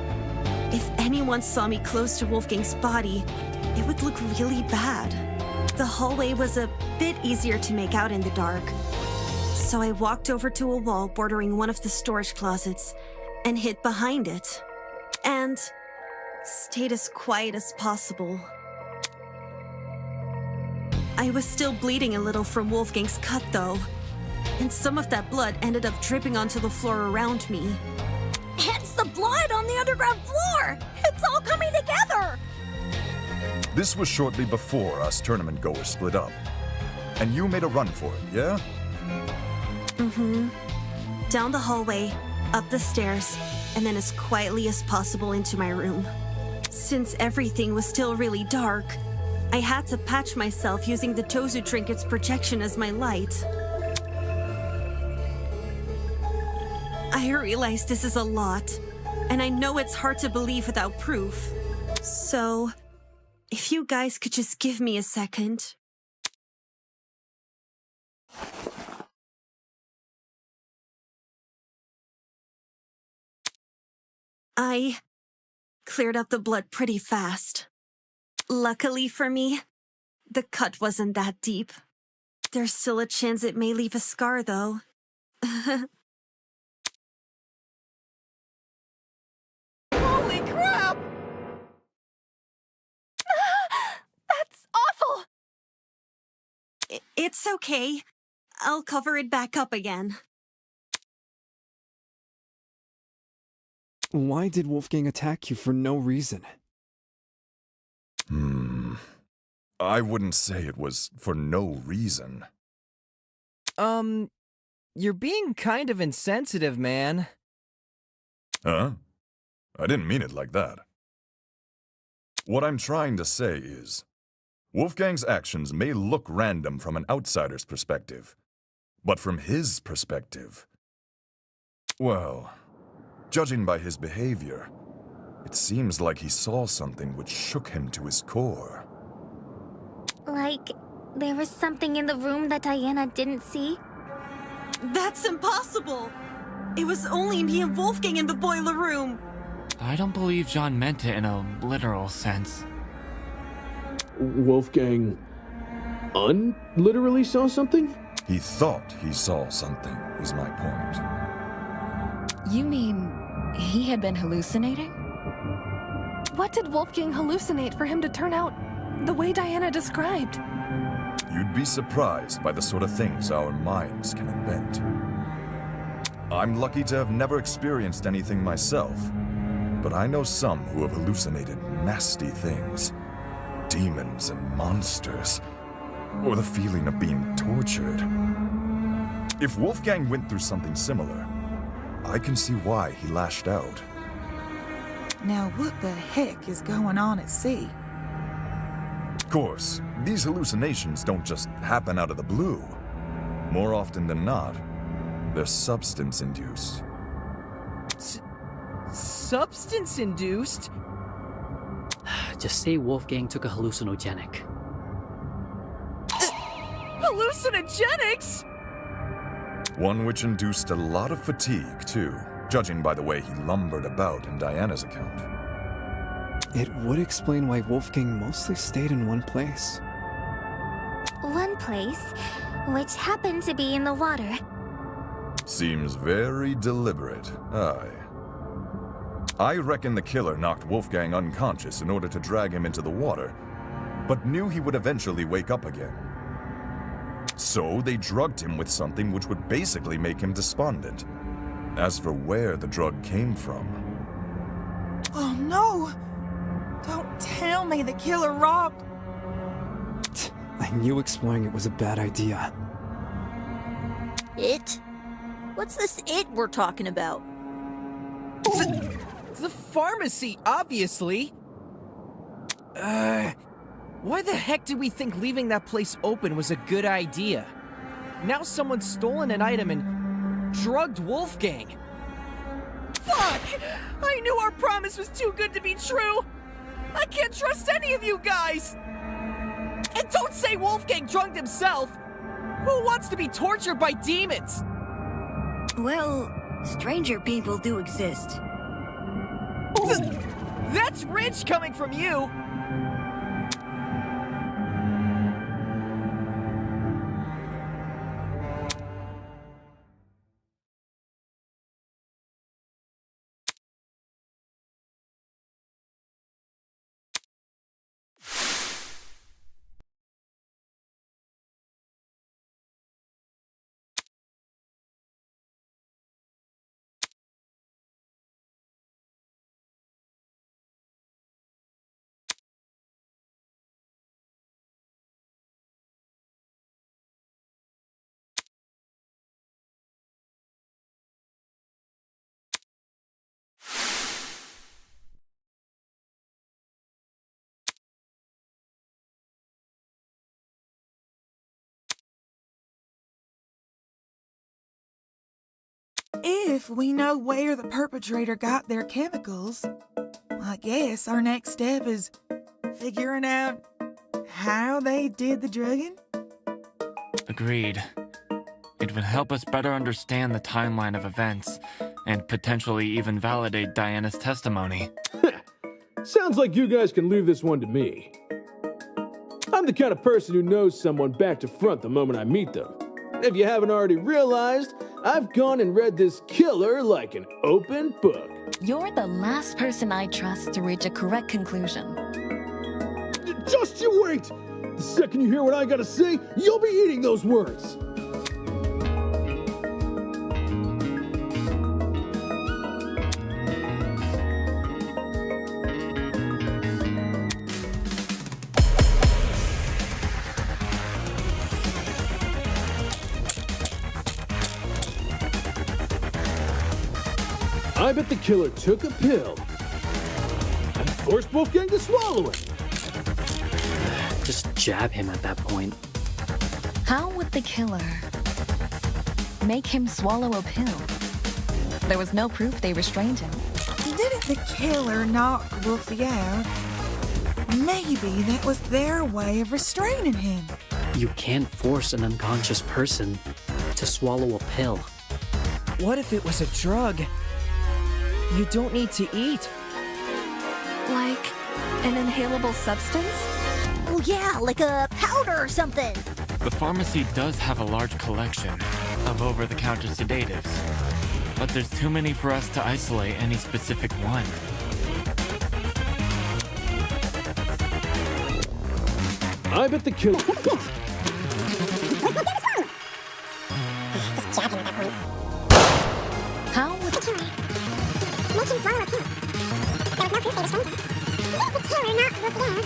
If anyone saw me close to Wolfgang's body, it would look really bad. The hallway was a bit easier to make out in the dark. So I walked over to a wall bordering one of the storage closets and hid behind it. And stayed as quiet as possible. I was still bleeding a little from Wolfgang's cut, though. And some of that blood ended up dripping onto the floor around me. It's the blood on the underground floor! It's all coming together! This was shortly before us tournament goers split up. And you made a run for it, yeah? Mm-hmm. Down the hallway, up the stairs, and then as quietly as possible into my room. Since everything was still really dark, I had to patch myself using the Tozu Trinket's projection as my light. I realize this is a lot, and I know it's hard to believe without proof. So, if you guys could just give me a second. I cleared up the blood pretty fast. Luckily for me, the cut wasn't that deep. There's still a chance it may leave a scar, though. Holy crap! That's awful! It's okay. I'll cover it back up again. Why did Wolfgang attack you for no reason? I wouldn't say it was for no reason. You're being kind of insensitive, man. Huh? I didn't mean it like that. What I'm trying to say is, Wolfgang's actions may look random from an outsider's perspective, but from his perspective, well, judging by his behavior, it seems like he saw something which shook him to his core. Like, there was something in the room that Diana didn't see? That's impossible! It was only me and Wolfgang in the boiler room! I don't believe John meant it in a literal sense. Wolfgang unliterally saw something? He thought he saw something, is my point. You mean he had been hallucinating? What did Wolfgang hallucinate for him to turn out the way Diana described? You'd be surprised by the sort of things our minds can invent. I'm lucky to have never experienced anything myself, but I know some who have hallucinated nasty things. Demons and monsters, or the feeling of being tortured. If Wolfgang went through something similar, I can see why he lashed out. Now what the heck is going on at sea? Of course, these hallucinations don't just happen out of the blue. More often than not, they're substance-induced. Substance-induced? Just say Wolfgang took a hallucinogenic. Hallucinogenics? One which induced a lot of fatigue, too, judging by the way he lumbered about in Diana's account. It would explain why Wolfgang mostly stayed in one place. One place, which happened to be in the water. Seems very deliberate, aye. I reckon the killer knocked Wolfgang unconscious in order to drag him into the water, but knew he would eventually wake up again. So they drugged him with something which would basically make him despondent. As for where the drug came from... Oh no! Don't tell me the killer robbed... I knew exploring it was a bad idea. It? What's this it we're talking about? The pharmacy, obviously. Why the heck did we think leaving that place open was a good idea? Now someone's stolen an item and drugged Wolfgang. Fuck! I knew our promise was too good to be true! I can't trust any of you guys! And don't say Wolfgang drugged himself! Who wants to be tortured by demons? Well, stranger people do exist. That's rich coming from you! If we know where the perpetrator got their chemicals, I guess our next step is figuring out how they did the drugging. Agreed. It would help us better understand the timeline of events, and potentially even validate Diana's testimony. Sounds like you guys can leave this one to me. I'm the kind of person who knows someone back to front the moment I meet them. If you haven't already realized, I've gone and read this killer like an open book. You're the last person I trust to reach a correct conclusion. Just you wait! The second you hear what I gotta say, you'll be eating those words! I bet the killer took a pill and forced Wolfgang to swallow it. Just jab him at that point. How would the killer make him swallow a pill? There was no proof they restrained him. Didn't the killer knock Wolfie out? Maybe that was their way of restraining him. You can't force an unconscious person to swallow a pill. What if it was a drug? You don't need to eat. Like an inhalable substance? Oh yeah, like a powder or something. The pharmacy does have a large collection of over-the-counter sedatives, but there's too many for us to isolate any specific one. I bet the killer... How would the killer make him swallow a pill? There was no proof they restrained him. Did the killer knock Wolfie out?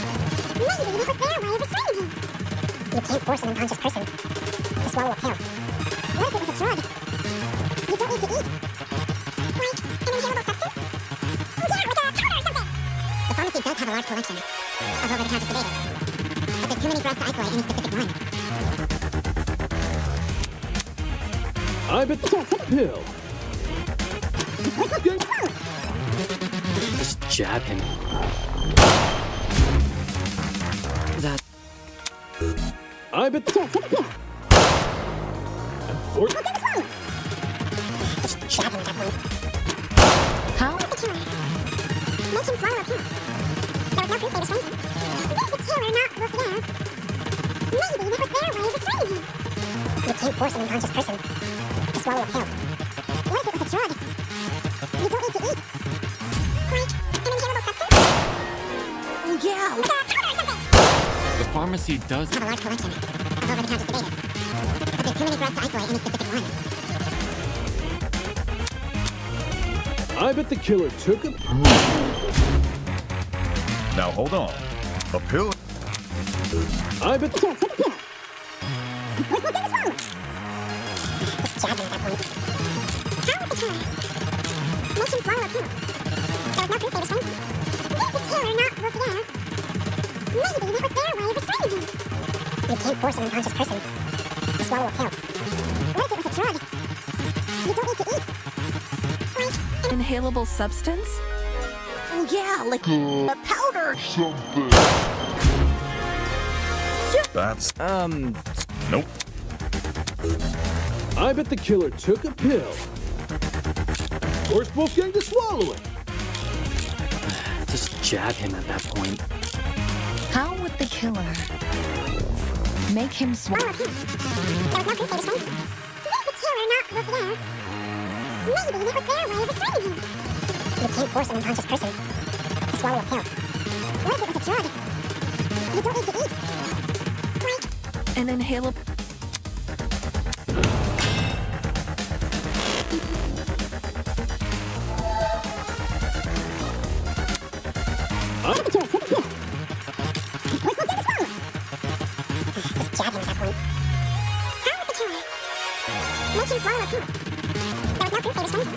Maybe that was their way of restraining him. You can't force an unconscious person to swallow a pill. What if it was a drug? You don't need to eat. Like an inhalable substance? Oh yeah, like a powder or something. The pharmacy does have a large collection of over-the-counter sedatives, but there's too many for us to isolate any specific one. I bet the pill. Just jab him. That... I bet the pill. And force... Just jab him at that point. How? The killer make him swallow a pill. There was no proof they restrained him. Did the killer knock Wolfie out? Maybe that was their way of restraining him. You can't force an unconscious person to swallow a pill. What if it was a drug? You don't need to eat. Like an inhalable substance? Oh yeah, like a powder or something. The pharmacy does have a large collection of over-the-counter sedatives, but there's too many for us to isolate any specific one. I bet the killer took a... Now hold on. A pill? I bet the... Just jab him at that point. How would the killer make him swallow a pill? There was no proof they restrained him. Did the killer knock Wolfie out? Maybe that was their way of restraining him. You can't force an unconscious person to swallow a pill. What if it was a drug? You don't need to eat. Like an inhalable substance? Oh yeah, like a powder. Something. That's... Nope. I bet the killer took a pill. Forced Wolfgang to swallow it. Just jab him at that point. How would the killer make him swallow a pill? There was no proof they restrained him. Did the killer knock Wolfie out? Maybe that was their way of restraining him. You can't force an unconscious person to swallow a pill. What if it was a drug? You don't need to eat. Like an inhalable... I bet the killer took a pill. Forced Wolfgang to swallow it. Just jab him at that point. How would the killer make him swallow a pill? There was no proof they restrained him.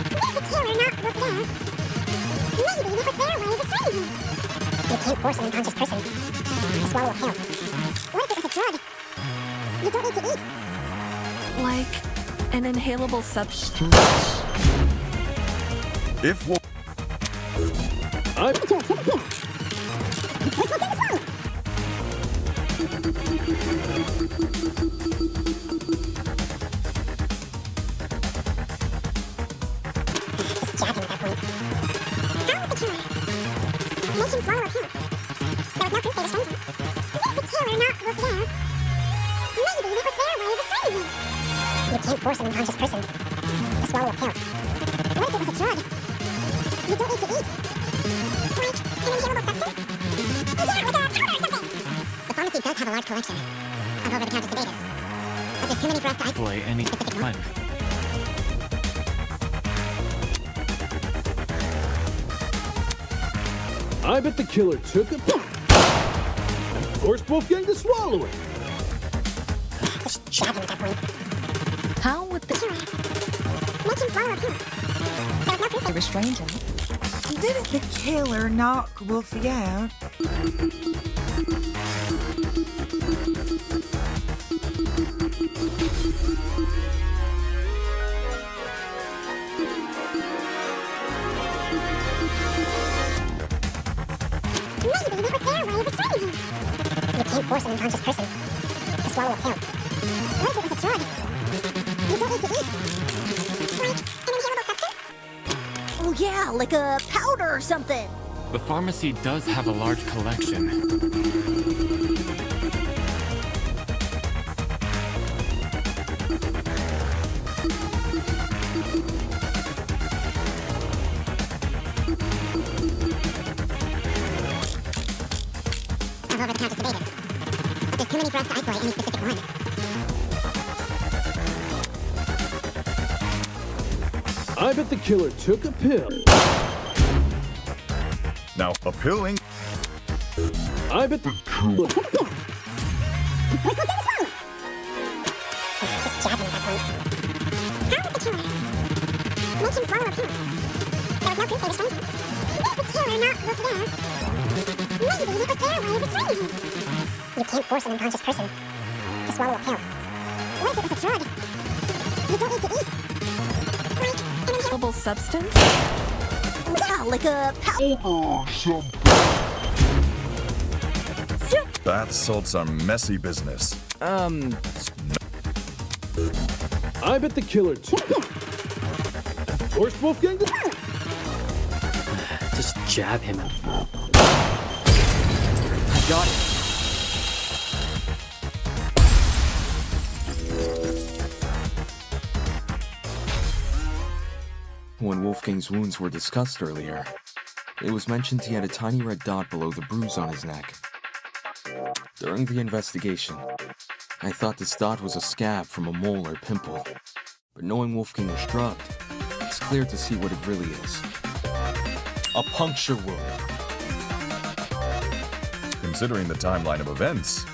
Did the killer knock Wolfie out? Maybe that was their way of restraining him. You can't force an unconscious person to swallow a pill. What if it was a drug? You don't need to eat. Like an inhalable substance? If Wolf... I... Just jab him at that point. How would the killer can swallow a pill. There was no proof they were strangers. Did the killer not look there? Maybe that was their way of restraining him. You can't force an unconscious person to swallow a pill. What if it was a drug? You don't need to eat. Like an inhalable substance? Yeah, like a powder or something! The pharmacy does have a large collection of over-the-counter sedatives. But there's too many for us to isolate Boy, any specific one. one. I bet the killer took a pill and forced Wolfgang to swallow it. Just jab him at that point. How would the Make him swallow a pill. There was no proof they restrained him? Didn't the killer knock Wolfie out? Maybe that was their way of restraining him. You can't force an unconscious person to swallow a pill. What if it was a drug? You don't need to eat. Like an inhalable substance? Oh yeah, like a powder or something. The pharmacy does have a large collection. Of over-the-counter sedatives. But there's too many for us to isolate any specific one. I bet the killer took a pill. Now, a pill ain't... I bet the killer... Just jab him at that point. How would the killer make him swallow a pill? There was no proof they restrained him. Did the killer not look there? Maybe that was their way of restraining him. You can't force an unconscious person to swallow a pill. What if it was a drug? You don't need to eat. Like an inhalable substance? Yeah, like a powder. Bath salts are messy business. I bet the killer took a pill and forced Wolfgang to... Just jab him. Got it. When Wolfgang's wounds were discussed earlier, it was mentioned he had a tiny red dot below the bruise on his neck. During the investigation, I thought this dot was a scab from a mole or pimple, but knowing Wolfgang was drugged, it's clear to see what it really is. A puncture wound. Considering the timeline of events,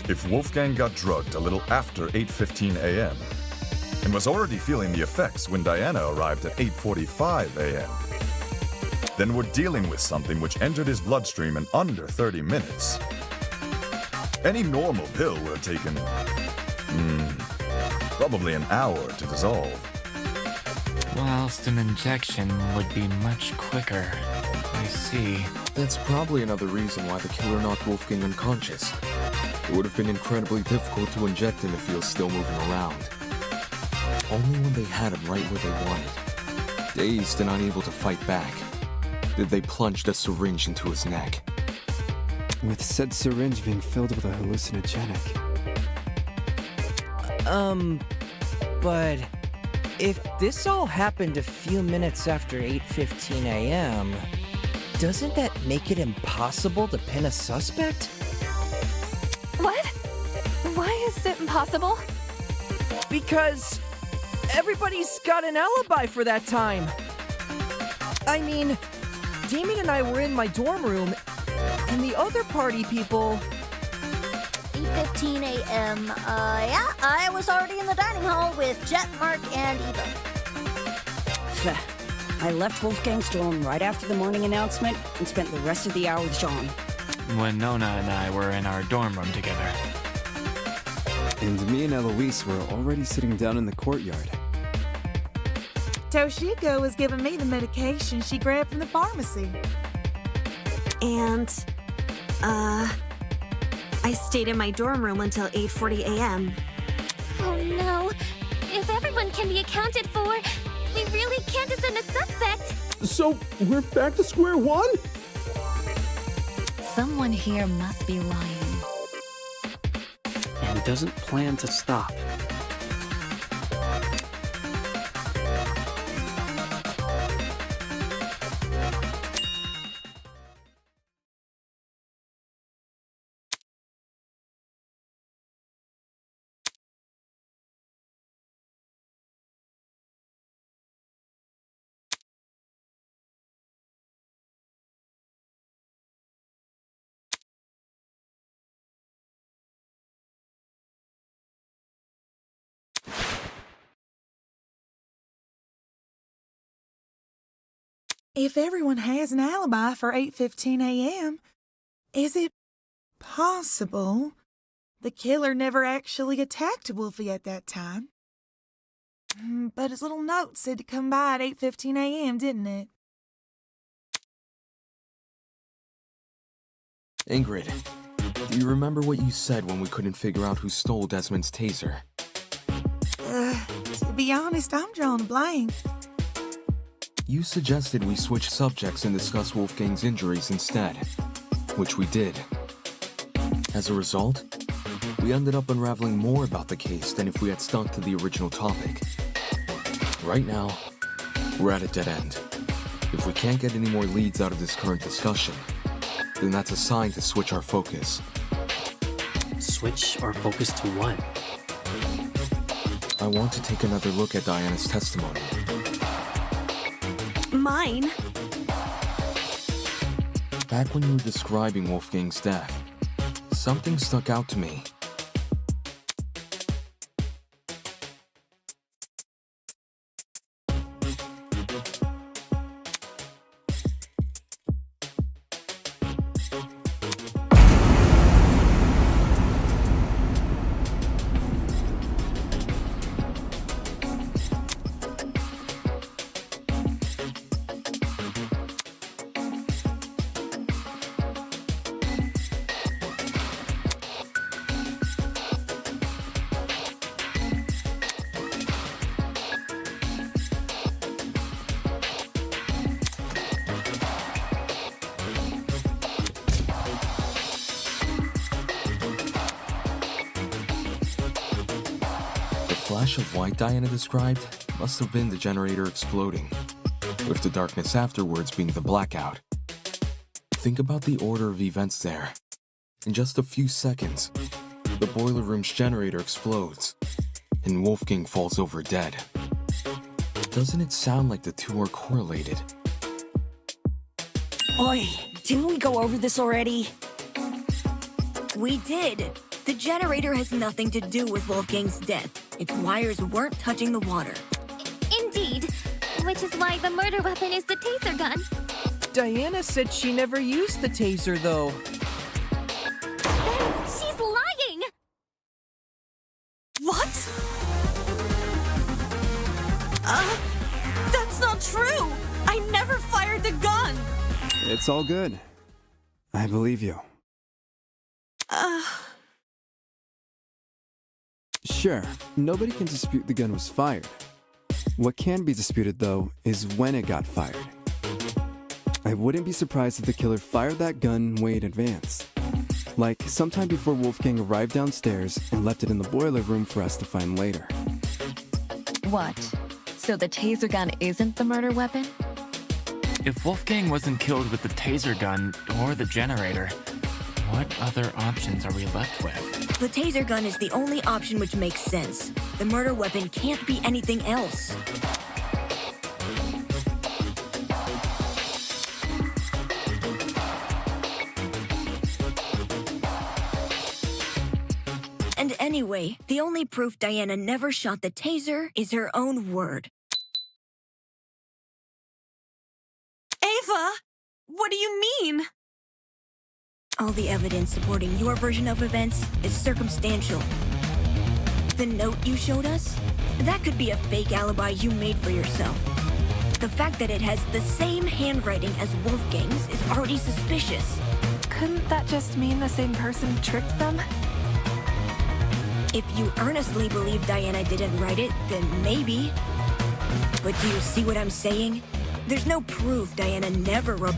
If Wolfgang got drugged a little after 8:15 a.m. and was already feeling the effects when Diana arrived at 8:45 a.m., then we're dealing with something which entered his bloodstream in under 30 minutes. Any normal pill would have taken, probably an hour to dissolve. Whilst an injection would be much quicker. I see. That's probably another reason why the killer knocked Wolfgang unconscious. It would have been incredibly difficult to inject him if he was still moving around. Only when they had him right where they wanted, dazed and unable to fight back, did they plunge the syringe into his neck. With said syringe being filled with a hallucinogenic. But if this all happened a few minutes after 8:15 a.m., doesn't that make it impossible to pin a suspect? What? Why is it impossible? Because everybody's got an alibi for that time. I mean, Damien and I were in my dorm room, and the other party people... 8:15 a.m. Yeah, I was already in the dining hall with Jet, Mark, and Eva. I left Wolfgang's dorm right after the morning announcement and spent the rest of the hour with Jean. When Nona and I were in our dorm room together. And me and Eloise were already sitting down in the courtyard. Toshiko was giving me the medication she grabbed from the pharmacy. And, I stayed in my dorm room until 8:40 a.m. Oh no. If everyone can be accounted for, we really can't assume a suspect. So, we're back to square one? Someone here must be lying. And doesn't plan to stop. If everyone has an alibi for 8:15 a.m., is it possible the killer never actually attacked Wolfie at that time? But his little note said to come by at 8:15 a.m., didn't it? Ingrid, do you remember what you said when we couldn't figure out who stole Desmond's taser? To be honest, I'm drawing a blank. You suggested we switch subjects and discuss Wolfgang's injuries instead, which we did. As a result, we ended up unraveling more about the case than if we had stuck to the original topic. Right now, we're at a dead end. If we can't get any more leads out of this current discussion, then that's a sign to switch our focus. Switch our focus to what? I want to take another look at Diana's testimony. Mine? Back when you were describing Wolfgang's death, something stuck out to me. The flash of white Diana described must have been the generator exploding, with the darkness afterwards being the blackout. Think about the order of events there. In just a few seconds, the boiler room's generator explodes, and Wolfgang falls over dead. Doesn't it sound like the two are correlated? Oi, didn't we go over this already? We did. The generator has nothing to do with Wolfgang's death. Its wires weren't touching the water. Indeed. Which is why the murder weapon is the taser gun. Diana said she never used the taser, though. Then she's lying! What? That's not true! I never fired the gun! It's all good. I believe you. Sure, nobody can dispute the gun was fired. What can be disputed, though, is when it got fired. I wouldn't be surprised if the killer fired that gun way in advance. Like, sometime before Wolfgang arrived downstairs and left it in the boiler room for us to find later. What? So the taser gun isn't the murder weapon? If Wolfgang wasn't killed with the taser gun or the generator, what other options are we left with? The taser gun is the only option which makes sense. The murder weapon can't be anything else. And anyway, the only proof Diana never shot the taser is her own word. Ava! What do you mean? All the evidence supporting your version of events is circumstantial. The note you showed us? That could be a fake alibi you made for yourself. The fact that it has the same handwriting as Wolfgang's is already suspicious. Couldn't that just mean the same person tricked them? If you earnestly believe Diana didn't write it, then maybe. But do you see what I'm saying? There's no proof Diana never wrote.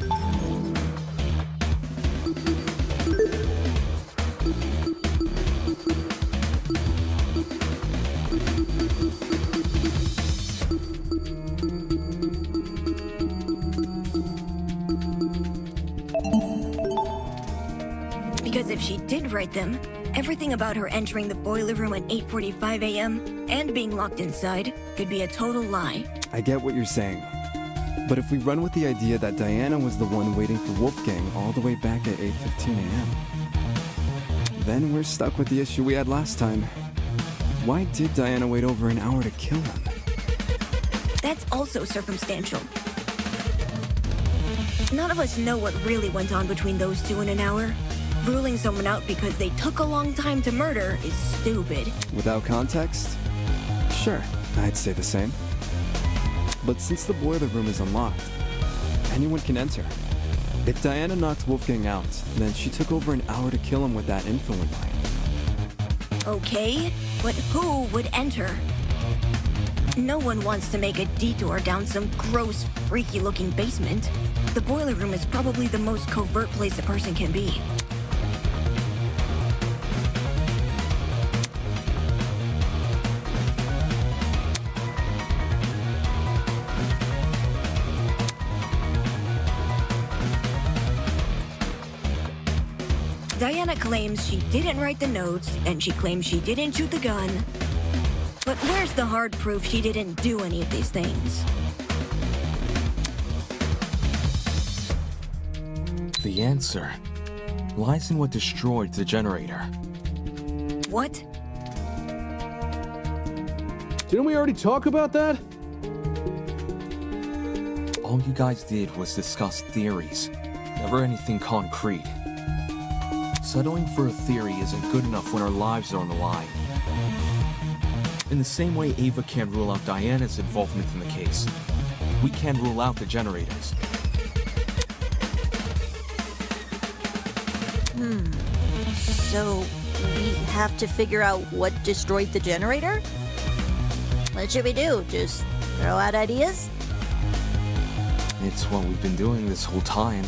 Because if she did write them, everything about her entering the boiler room at 8:45 a.m. and being locked inside could be a total lie. I get what you're saying. But if we run with the idea that Diana was the one waiting for Wolfgang all the way back at 8:15 a.m., then we're stuck with the issue we had last time. Why did Diana wait over an hour to kill him? That's also circumstantial. None of us know what really went on between those two in an hour. Ruling someone out because they took a long time to murder is stupid. Without context? Sure, I'd say the same. But since the boiler room is unlocked, anyone can enter. If Diana knocked Wolfgang out, then she took over an hour to kill him with that info in mind. Okay, but who would enter? No one wants to make a detour down some gross, freaky-looking basement. The boiler room is probably the most covert place a person can be. Diana claims she didn't write the notes, and she claims she didn't shoot the gun. But where's the hard proof she didn't do any of these things? The answer lies in what destroyed the generator. What? Didn't we already talk about that? All you guys did was discuss theories, never anything concrete. Settling for a theory isn't good enough when our lives are on the line. In the same way Ava can't rule out Diana's involvement in the case, we can't rule out the generators. So, we have to figure out what destroyed the generator? What should we do? Just throw out ideas? It's what we've been doing this whole time.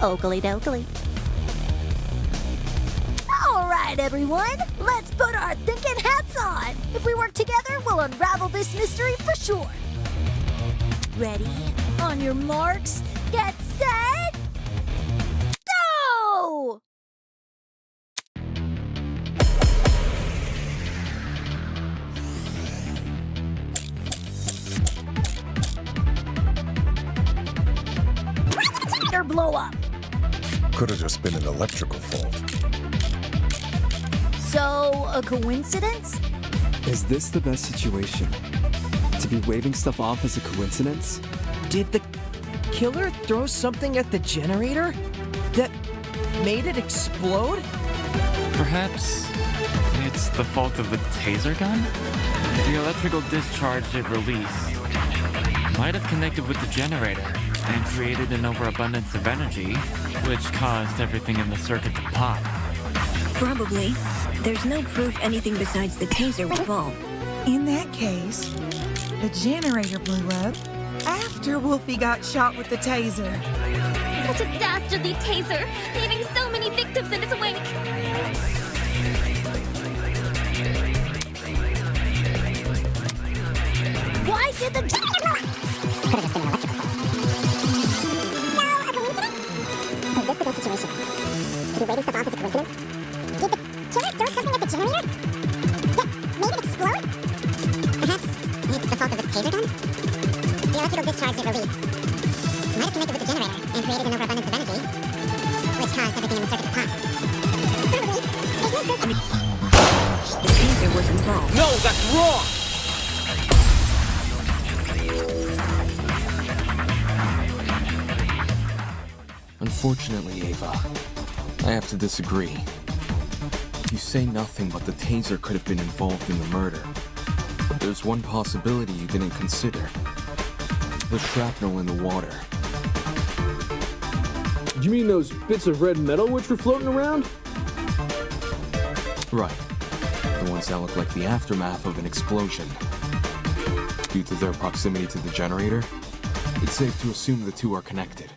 Oakley dokley. All right, everyone. Let's put our thinking hats on. If we work together, we'll unravel this mystery for sure. Ready? On your marks, get set, go! Or blow up. Could have just been an electrical fault. So, a coincidence? Is this the best situation? To be waving stuff off as a coincidence? Did the killer throw something at the generator that made it explode? Perhaps it's the fault of the taser gun? The electrical discharge it released might have connected with the generator and created an overabundance of energy, which caused everything in the circuit to pop. Probably. There's no proof anything besides the taser was involved. In that case, the generator blew up after Wolfie got shot with the taser. Such a dastardly taser, leaving so many victims in its wake. Why did the generator blow up? Could have just been an electrical fault. So, a coincidence? Is this the best situation? To be waving stuff off as a coincidence? Did the killer throw something at the generator that made it explode? Perhaps it's the fault of the taser gun? The electrical discharge it released might have connected with the generator and created an overabundance of energy, which caused everything in the circuit to pop. Probably. There's no proof. The taser was involved. No, that's wrong! Unfortunately, Ava, I have to disagree. You say nothing but the taser could have been involved in the murder. But there's one possibility you didn't consider. The shrapnel in the water. You mean those bits of red metal which were floating around? Right. The ones that look like the aftermath of an explosion. Due to their proximity to the generator, it's safe to assume the two are connected.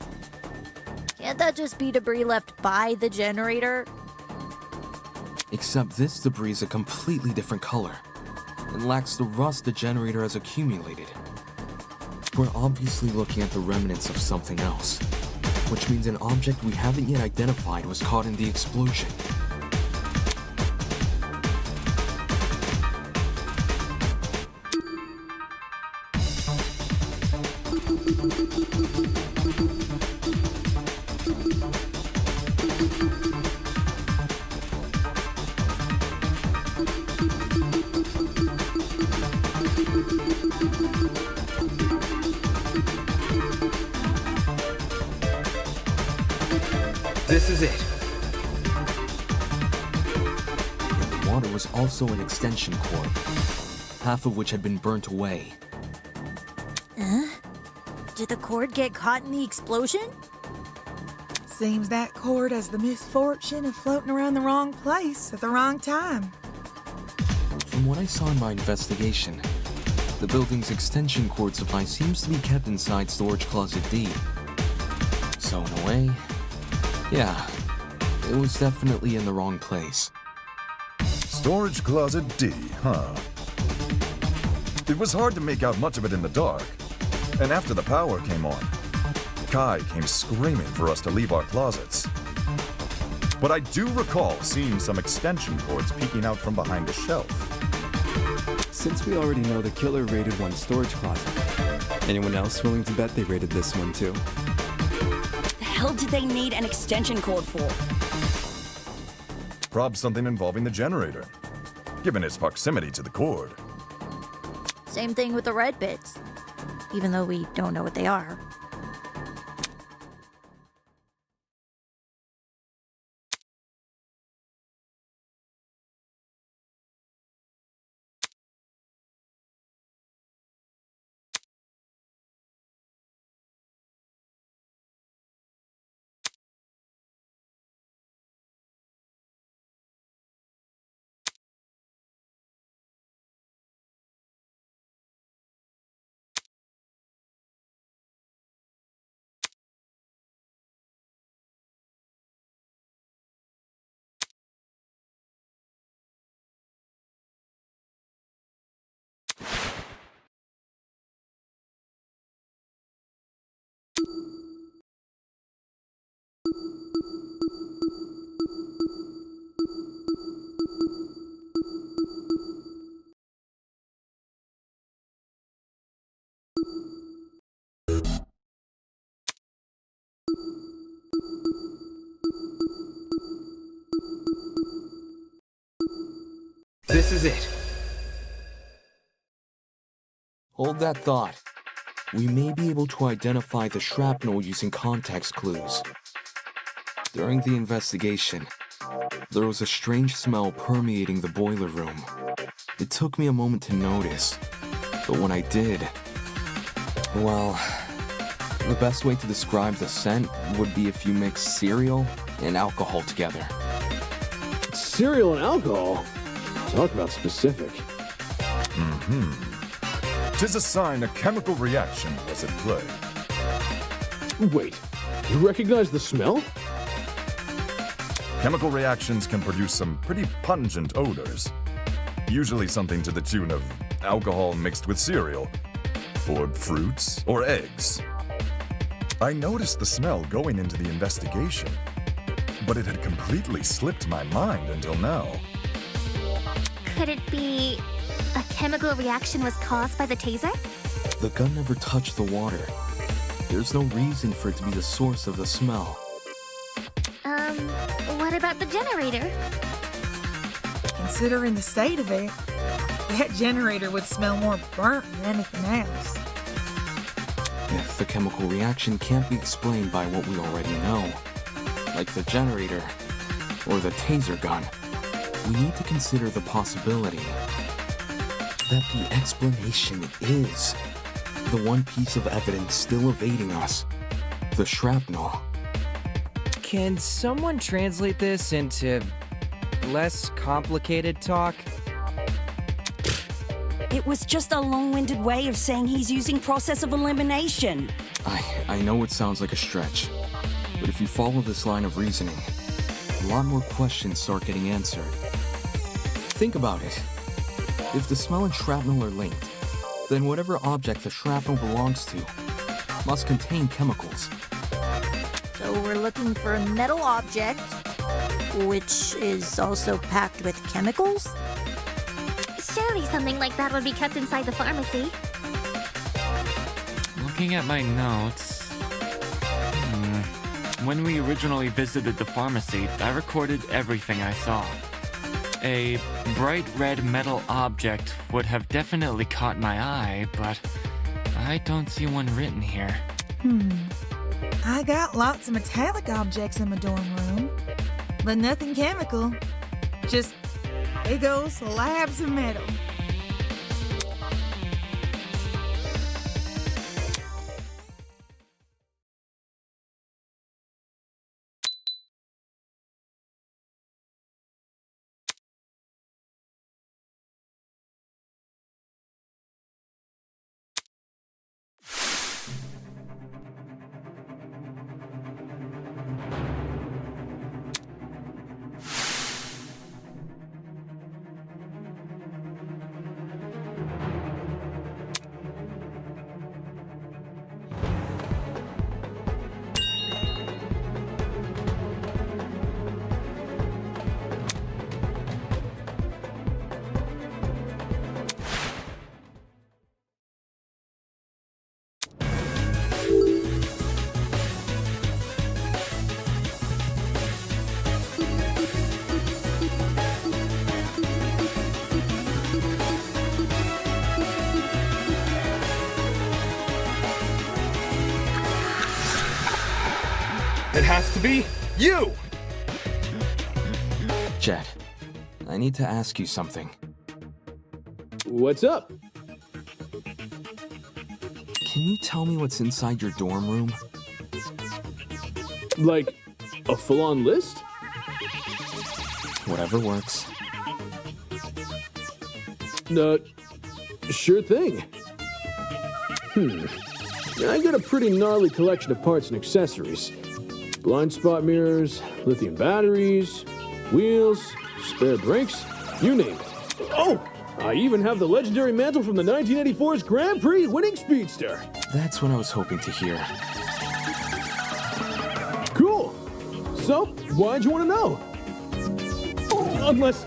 Can't that just be debris left by the generator? Except this debris is a completely different color and lacks the rust the generator has accumulated. We're obviously looking at the remnants of something else, which means an object we haven't yet identified was caught in the explosion. This is it. In the water was also an extension cord, half of which had been burnt away. Did the cord get caught in the explosion? Seems that cord has the misfortune of floating around the wrong place at the wrong time. From what I saw in my investigation, the building's extension cord supply seems to be kept inside storage closet D. So in a way, yeah, it was definitely in the wrong place. Storage closet D, huh? It was hard to make out much of it in the dark. And after the power came on, Kai came screaming for us to leave our closets. But I do recall seeing some extension cords peeking out from behind a shelf. Since we already know the killer raided one storage closet, anyone else willing to bet they raided this one too? The hell did they need an extension cord for? Probably something involving the generator, given its proximity to the cord. Same thing with the red bits, even though we don't know what they are. This is it. Hold that thought. We may be able to identify the shrapnel using context clues. During the investigation, there was a strange smell permeating the boiler room. It took me a moment to notice, but when I did, well, the best way to describe the scent would be if you mix cereal and alcohol together. Cereal and alcohol? Talk about specific. Mm-hmm. 'Tis a sign a chemical reaction was at play. Wait, you recognize the smell? Chemical reactions can produce some pretty pungent odors. Usually something to the tune of alcohol mixed with cereal, or fruits, or eggs. I noticed the smell going into the investigation, but it had completely slipped my mind until now. Could it be a chemical reaction was caused by the taser? The gun never touched the water. There's no reason for it to be the source of the smell. What about the generator? Considering the state of it, that generator would smell more burnt than anything else. If the chemical reaction can't be explained by what we already know, like the generator or the taser gun, we need to consider the possibility that the explanation is the one piece of evidence still evading us, the shrapnel. Can someone translate this into less complicated talk? It was just a long-winded way of saying he's using process of elimination. I know it sounds like a stretch, but if you follow this line of reasoning, a lot more questions start getting answered. Think about it. If the smell and shrapnel are linked, then whatever object the shrapnel belongs to must contain chemicals. So we're looking for a metal object, which is also packed with chemicals? Surely something like that would be kept inside the pharmacy. Looking at my notes... When we originally visited the pharmacy, I recorded everything I saw. A bright red metal object would have definitely caught my eye, but I don't see one written here. I got lots of metallic objects in my dorm room, but nothing chemical. Just big old slabs of metal. It has to be you! Jet, I need to ask you something. What's up? Can you tell me what's inside your dorm room? Like, a full-on list? Whatever works. Sure thing. I got a pretty gnarly collection of parts and accessories. Blind spot mirrors, lithium batteries, wheels, spare brakes, you name it. Oh, I even have the legendary mantle from the 1984's Grand Prix winning speedster. That's what I was hoping to hear. Cool. So, why'd you want to know? Unless...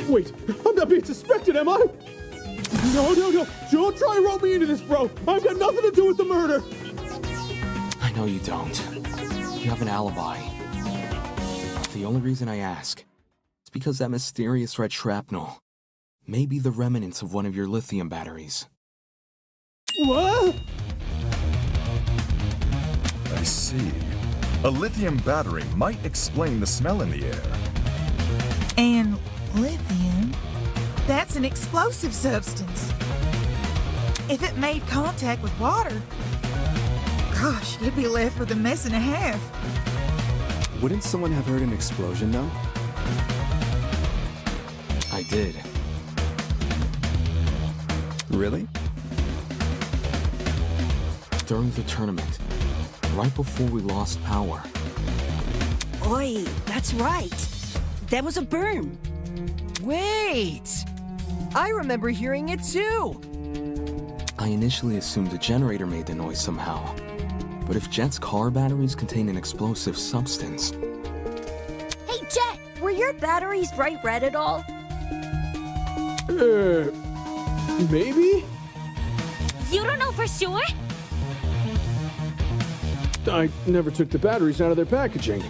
Wait, I'm not being suspected, am I? No. Don't try and roll me into this, bro. I've got nothing to do with the murder. I know you don't. You have an alibi. The only reason I ask is because that mysterious red shrapnel Maybe the remnants of one of your lithium batteries. What? I see. A lithium battery might explain the smell in the air. And lithium? That's an explosive substance. If it made contact with water, gosh, you'd be left with a mess and a half. Wouldn't someone have heard an explosion, though? I did. Really? During the tournament, right before we lost power. Oi, that's right. There was a boom. Wait! I remember hearing it too! I initially assumed the generator made the noise somehow. But if Jet's car batteries contain an explosive substance... Hey, Jet, were your batteries bright red at all? Maybe? You don't know for sure? I never took the batteries out of their packaging.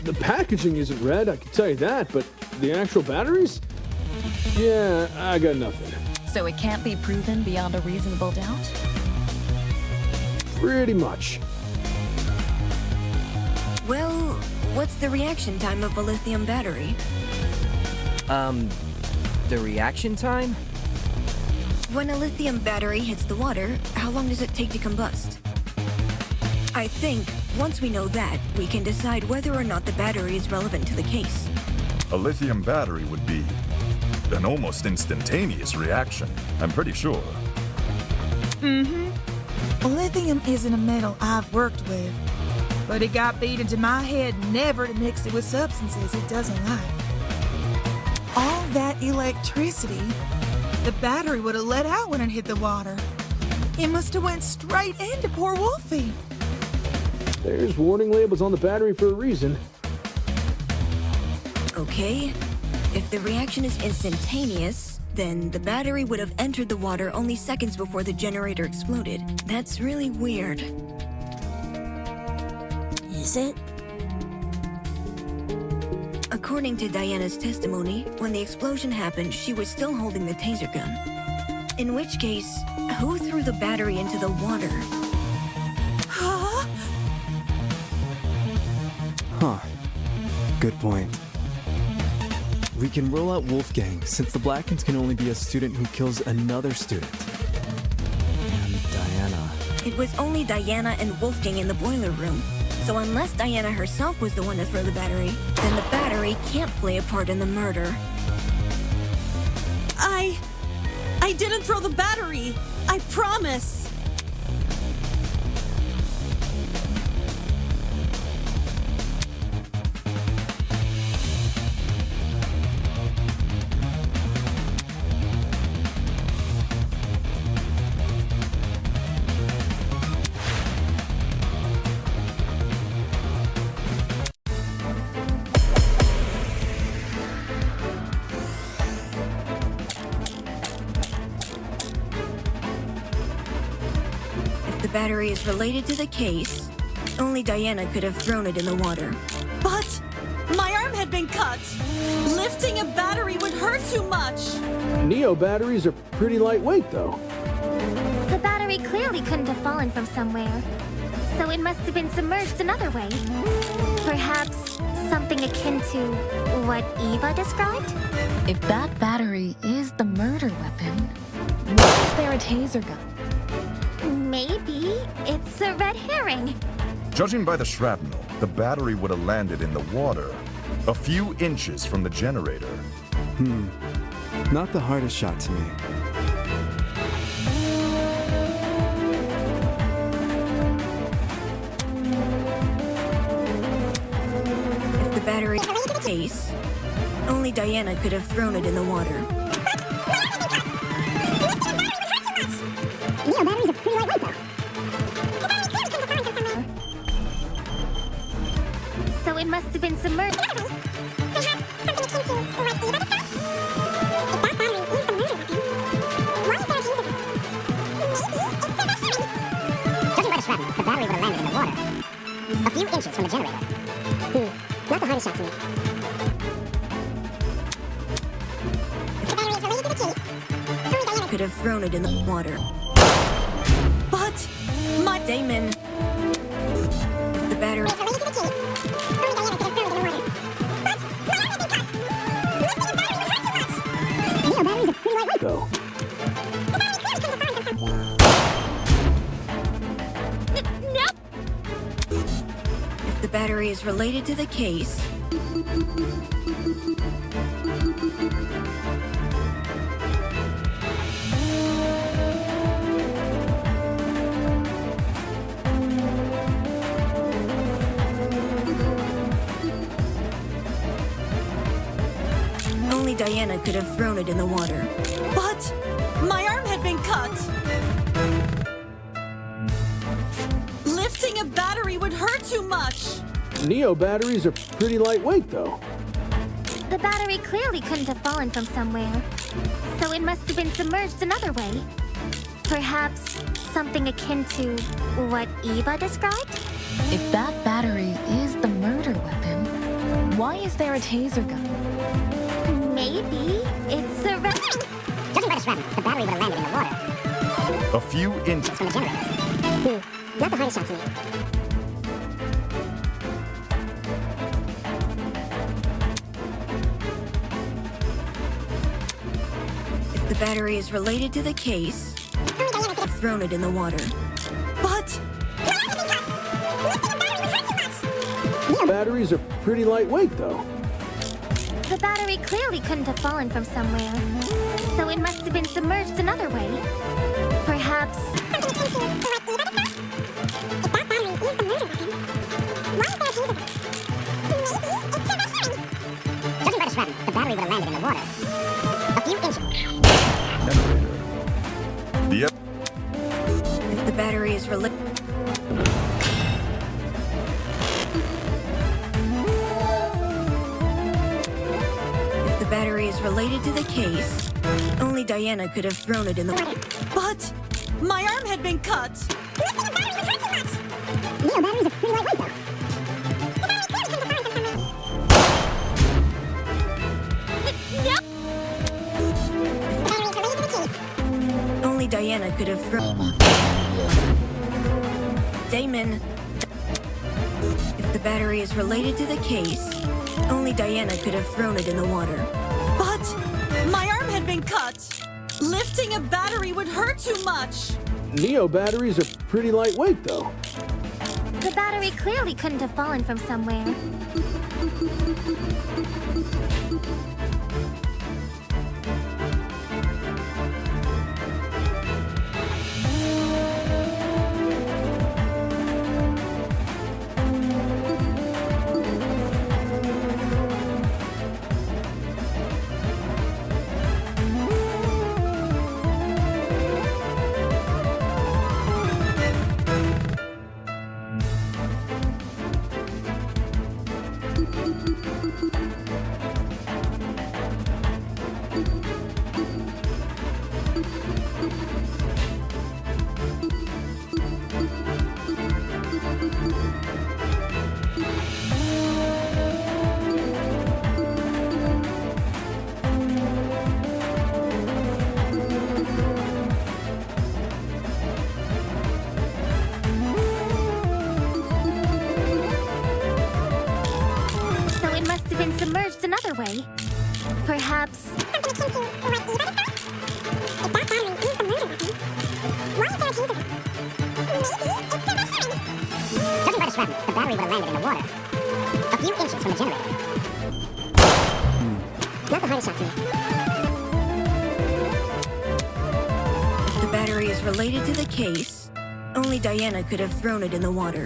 The packaging isn't red, I can tell you that, but the actual batteries? Yeah, I got nothing. So it can't be proven beyond a reasonable doubt? Pretty much. Well, what's the reaction time of a lithium battery? The reaction time? When a lithium battery hits the water, how long does it take to combust? I think, once we know that, we can decide whether or not the battery is relevant to the case. A lithium battery would be an almost instantaneous reaction, I'm pretty sure. Lithium isn't a metal I've worked with, but it got beat into my head never to mix it with substances it doesn't like. All that electricity, the battery would have let out when it hit the water. It must have went straight into poor Wolfie. There's warning labels on the battery for a reason. Okay, if the reaction is instantaneous, then the battery would have entered the water only seconds before the generator exploded. That's really weird. Is it? According to Diana's testimony, when the explosion happened, she was still holding the taser gun. In which case, who threw the battery into the water? Huh? Huh. Good point. We can rule out Wolfgang, since the Blackens can only be a student who kills another student. And Diana. It was only Diana and Wolfgang in the boiler room. So unless Diana herself was the one to throw the battery, then the battery can't play a part in the murder. I didn't throw the battery! I promise! The battery is related to the case. Only Diana could have thrown it in the water. But my arm had been cut! Lifting a battery would hurt too much! Neo batteries are pretty lightweight, though. The battery clearly couldn't have fallen from somewhere. So it must have been submerged another way. Perhaps something akin to what Eva described? If that battery is the murder weapon, why is there a taser gun? Maybe it's a red herring. Judging by the shrapnel, the battery would have landed in the water, a few inches from the generator. Not the hardest shot to me. If the battery is related to the case, only Diana could have thrown it in the water. Neo batteries are pretty lightweight, though. So it must have been submerged. Judging by the shrapnel, the battery would have landed in the water, a few inches from the generator. Not the hardest shot to me. Could have thrown it in the water. But my Damon. If the battery Go. If the battery is related to the case, only Diana could have thrown it in the water. But my arm had been cut. Lifting a battery would hurt too much. Neo batteries are pretty lightweight, though. The battery clearly couldn't have fallen from somewhere, so it must have been submerged another way. Perhaps something akin to what Eva described? If that battery is the murder weapon, why is there a taser gun? Maybe it's a Judging by the shred, the battery would have landed in the water. A few inches From the generator. Not the hardest shot to me. if the battery is related to the case, thrown it in the water. But Neo batteries are pretty lightweight, though. The battery clearly couldn't have fallen from somewhere, so it must have been submerged another way. Perhaps Judging by the shred, the battery would have landed in the water. A few inches. The If the battery is related, if the battery is related to the case, only Diana could have thrown it in the water. But my arm had been cut. Neo batteries are pretty lightweight, though. Only Diana could have thrown. Damon. If the battery is related to the case, only Diana could have thrown it in the water. But my arm had been cut. Lifting a battery would hurt too much. Neo batteries are pretty lightweight, though. the battery clearly couldn't have fallen from somewhere. So it must have been submerged another way. Perhaps... Judging by the shred, the battery would have landed in the water. A few inches from the generator. Not the hardest shot to me. If the battery is related to the case, only Diana could have thrown it in the water.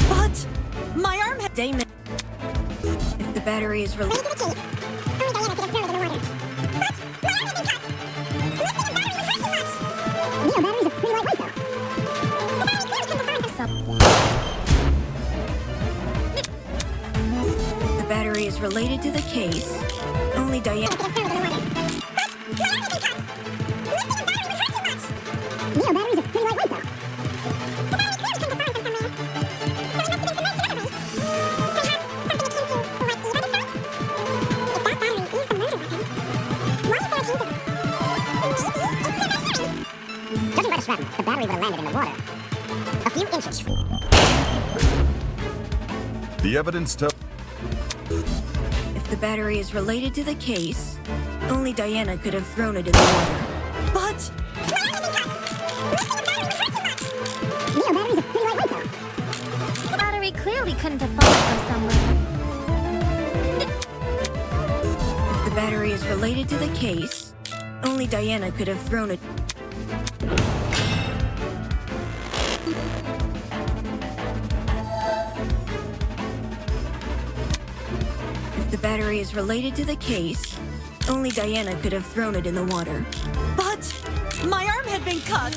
But my arm had... Damon. If the battery is related to the case, only Diana could have thrown it in the water. Neo batteries are pretty lightweight, though. if the battery is related to the case, only Diana Neo batteries are pretty lightweight, though. The evidence tells... If the battery is related to the case, only Diana could have thrown it in the water. But... The battery clearly couldn't have fallen from somewhere. If the battery is related to the case, only Diana could have thrown it. If the battery is related to the case, only Diana could have thrown it in the water. But... my arm had been cut!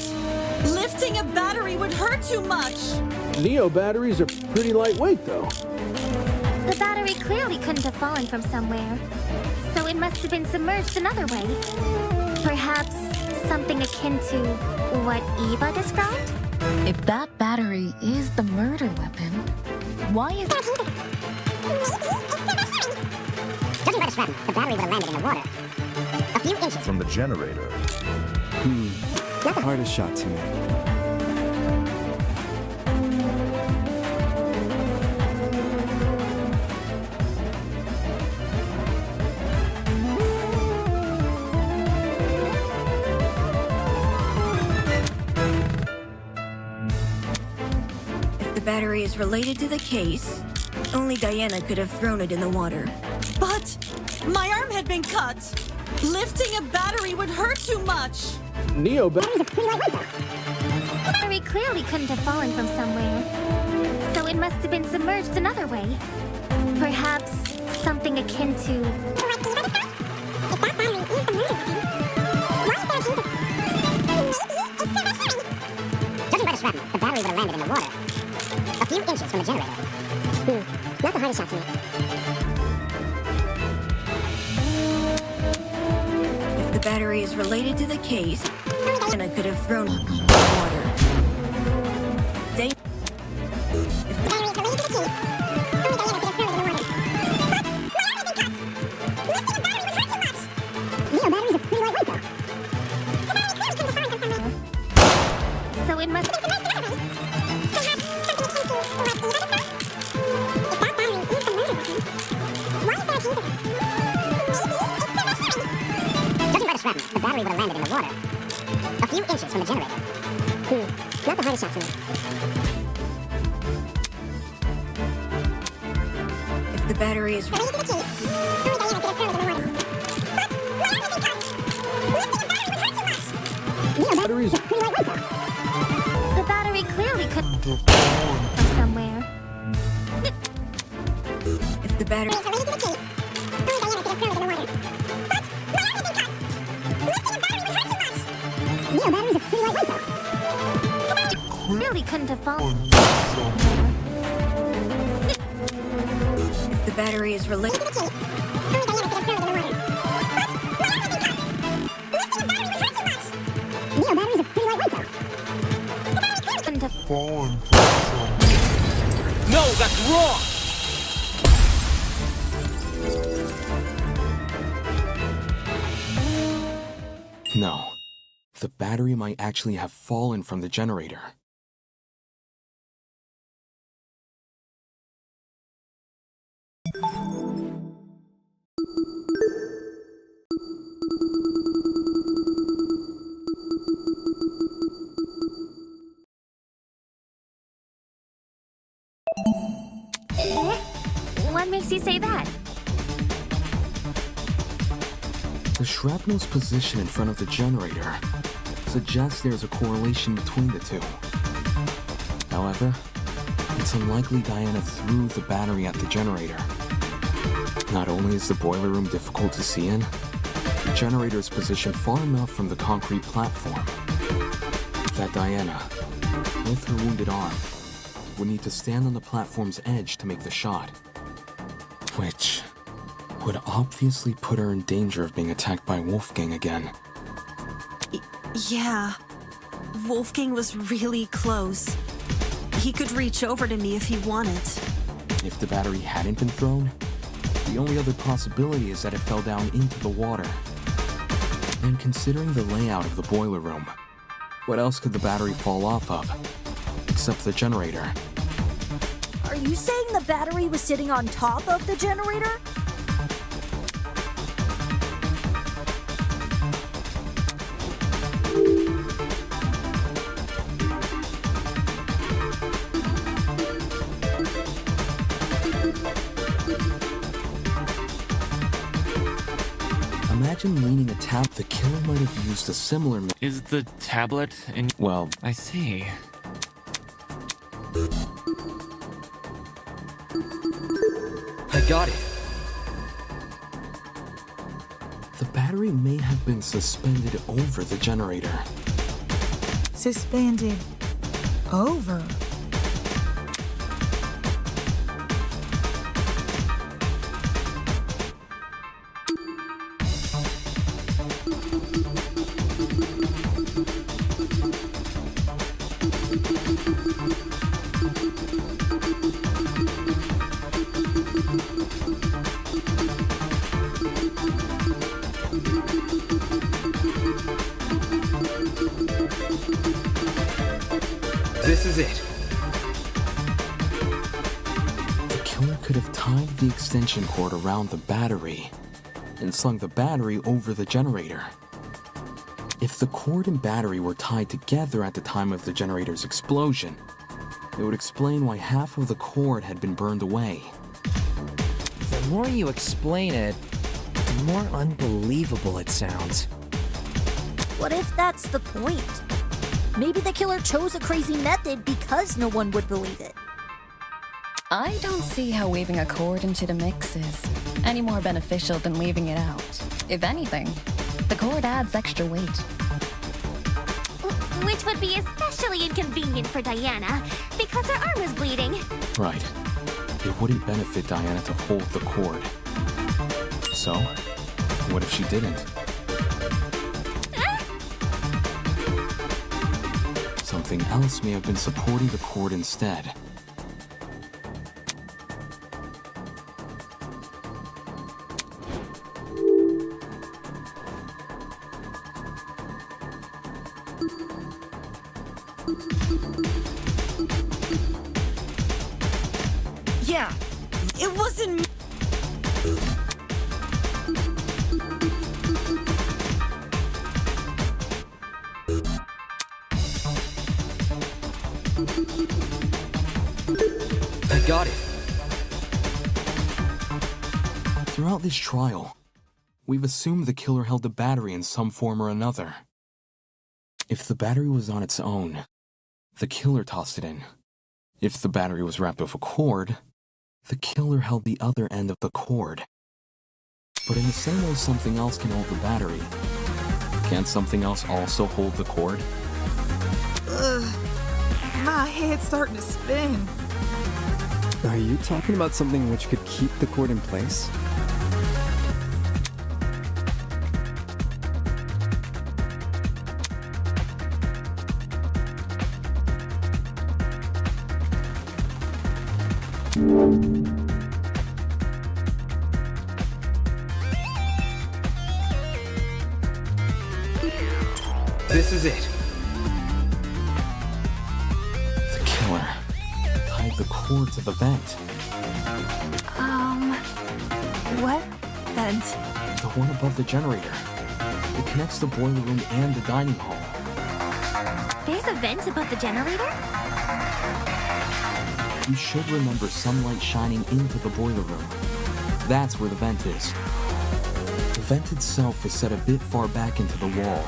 Lifting a battery would hurt too much! Neo batteries are pretty lightweight, though. The battery clearly couldn't have fallen from somewhere. So it must have been submerged another way. Perhaps something akin to what Eva described? If that battery is the murder weapon, why is it... Judging by the shrapnel, the battery would have landed in the water. A few inches from the generator. Hardest shot to make. If the battery is related to the case, only Diana could have thrown it in the water. But... my arm had been cut! Lifting a battery would hurt too much! Neo batteries are pretty lightweight, though. The battery clearly couldn't have fallen from somewhere. So it must have been submerged another way. Perhaps something akin to... Judging by the shrapnel, the battery would have landed in the water. A few inches from the generator. Not the hardest shot to make. If the battery is related to the case, Diana could have thrown it in the water. If the battery is related to the case, only Diana could have thrown it in the water. Neo batteries are pretty lightweight, though. So it must... The battery would have landed in the water. A few inches from the generator. Not the hardest shot to make. If the battery is related to the case, only Diana could have thrown it in the water. Neo batteries are pretty lightweight, though. The battery clearly couldn't have fallen from somewhere. If the battery is related to the case, only Diana could have thrown it in the water. Neo batteries are pretty lightweight, though. Clearly couldn't have fallen. If the battery is related to the case, only Diana could have thrown it in the water. Neo batteries are pretty lightweight, though. Couldn't have fallen. No, that's wrong! No. The battery might actually have fallen from the generator. What makes you say that? The shrapnel's position in front of the generator suggests there's a correlation between the two. However, it's unlikely Diana threw the battery at the generator. Not only is the boiler room difficult to see in, the generator is positioned far enough from the concrete platform that Diana, with her wounded arm, would need to stand on the platform's edge to make the shot, which would obviously put her in danger of being attacked by Wolfgang again. Yeah. Wolfgang was really close. He could reach over to me if he wanted. If the battery hadn't been thrown, the only other possibility is that it fell down into the water. And considering the layout of the boiler room, what else could the battery fall off of? Except the generator. Are you saying the battery was sitting on top of the generator? Imagine leaning a tab. The killer might have used a similar. Is the tablet in. Well, I see. I got it. The battery may have been suspended over the generator. Suspended over. This is it. The killer could have tied the extension cord around the battery and slung the battery over the generator. If the cord and battery were tied together at the time of the generator's explosion, it would explain why half of the cord had been burned away. The more you explain it, the more unbelievable it sounds. What if that's the point? Maybe the killer chose a crazy method because no one would believe it. I don't see how weaving a cord into the mix is any more beneficial than leaving it out. If anything, the cord adds extra weight. Which would be especially inconvenient for Diana, because her arm is bleeding. Right. It wouldn't benefit Diana to hold the cord. So, what if she didn't? Something else may have been supporting the cord instead. Yeah, it wasn't me. I got it. Throughout this trial, we've assumed the killer held the battery in some form or another. If the battery was on its own, the killer tossed it in. If the battery was wrapped with a cord, the killer held the other end of the cord. But in the same way something else can hold the battery, can't something else also hold the cord? Ugh, my head's starting to spin. Are you talking about something which could keep the cord in place? This is it. The killer tied the cord to the vent. What vent? The one above the generator. It connects the boiler room and the dining hall. There's a vent above the generator? You should remember sunlight shining into the boiler room. That's where the vent is. The vent itself is set a bit far back into the wall.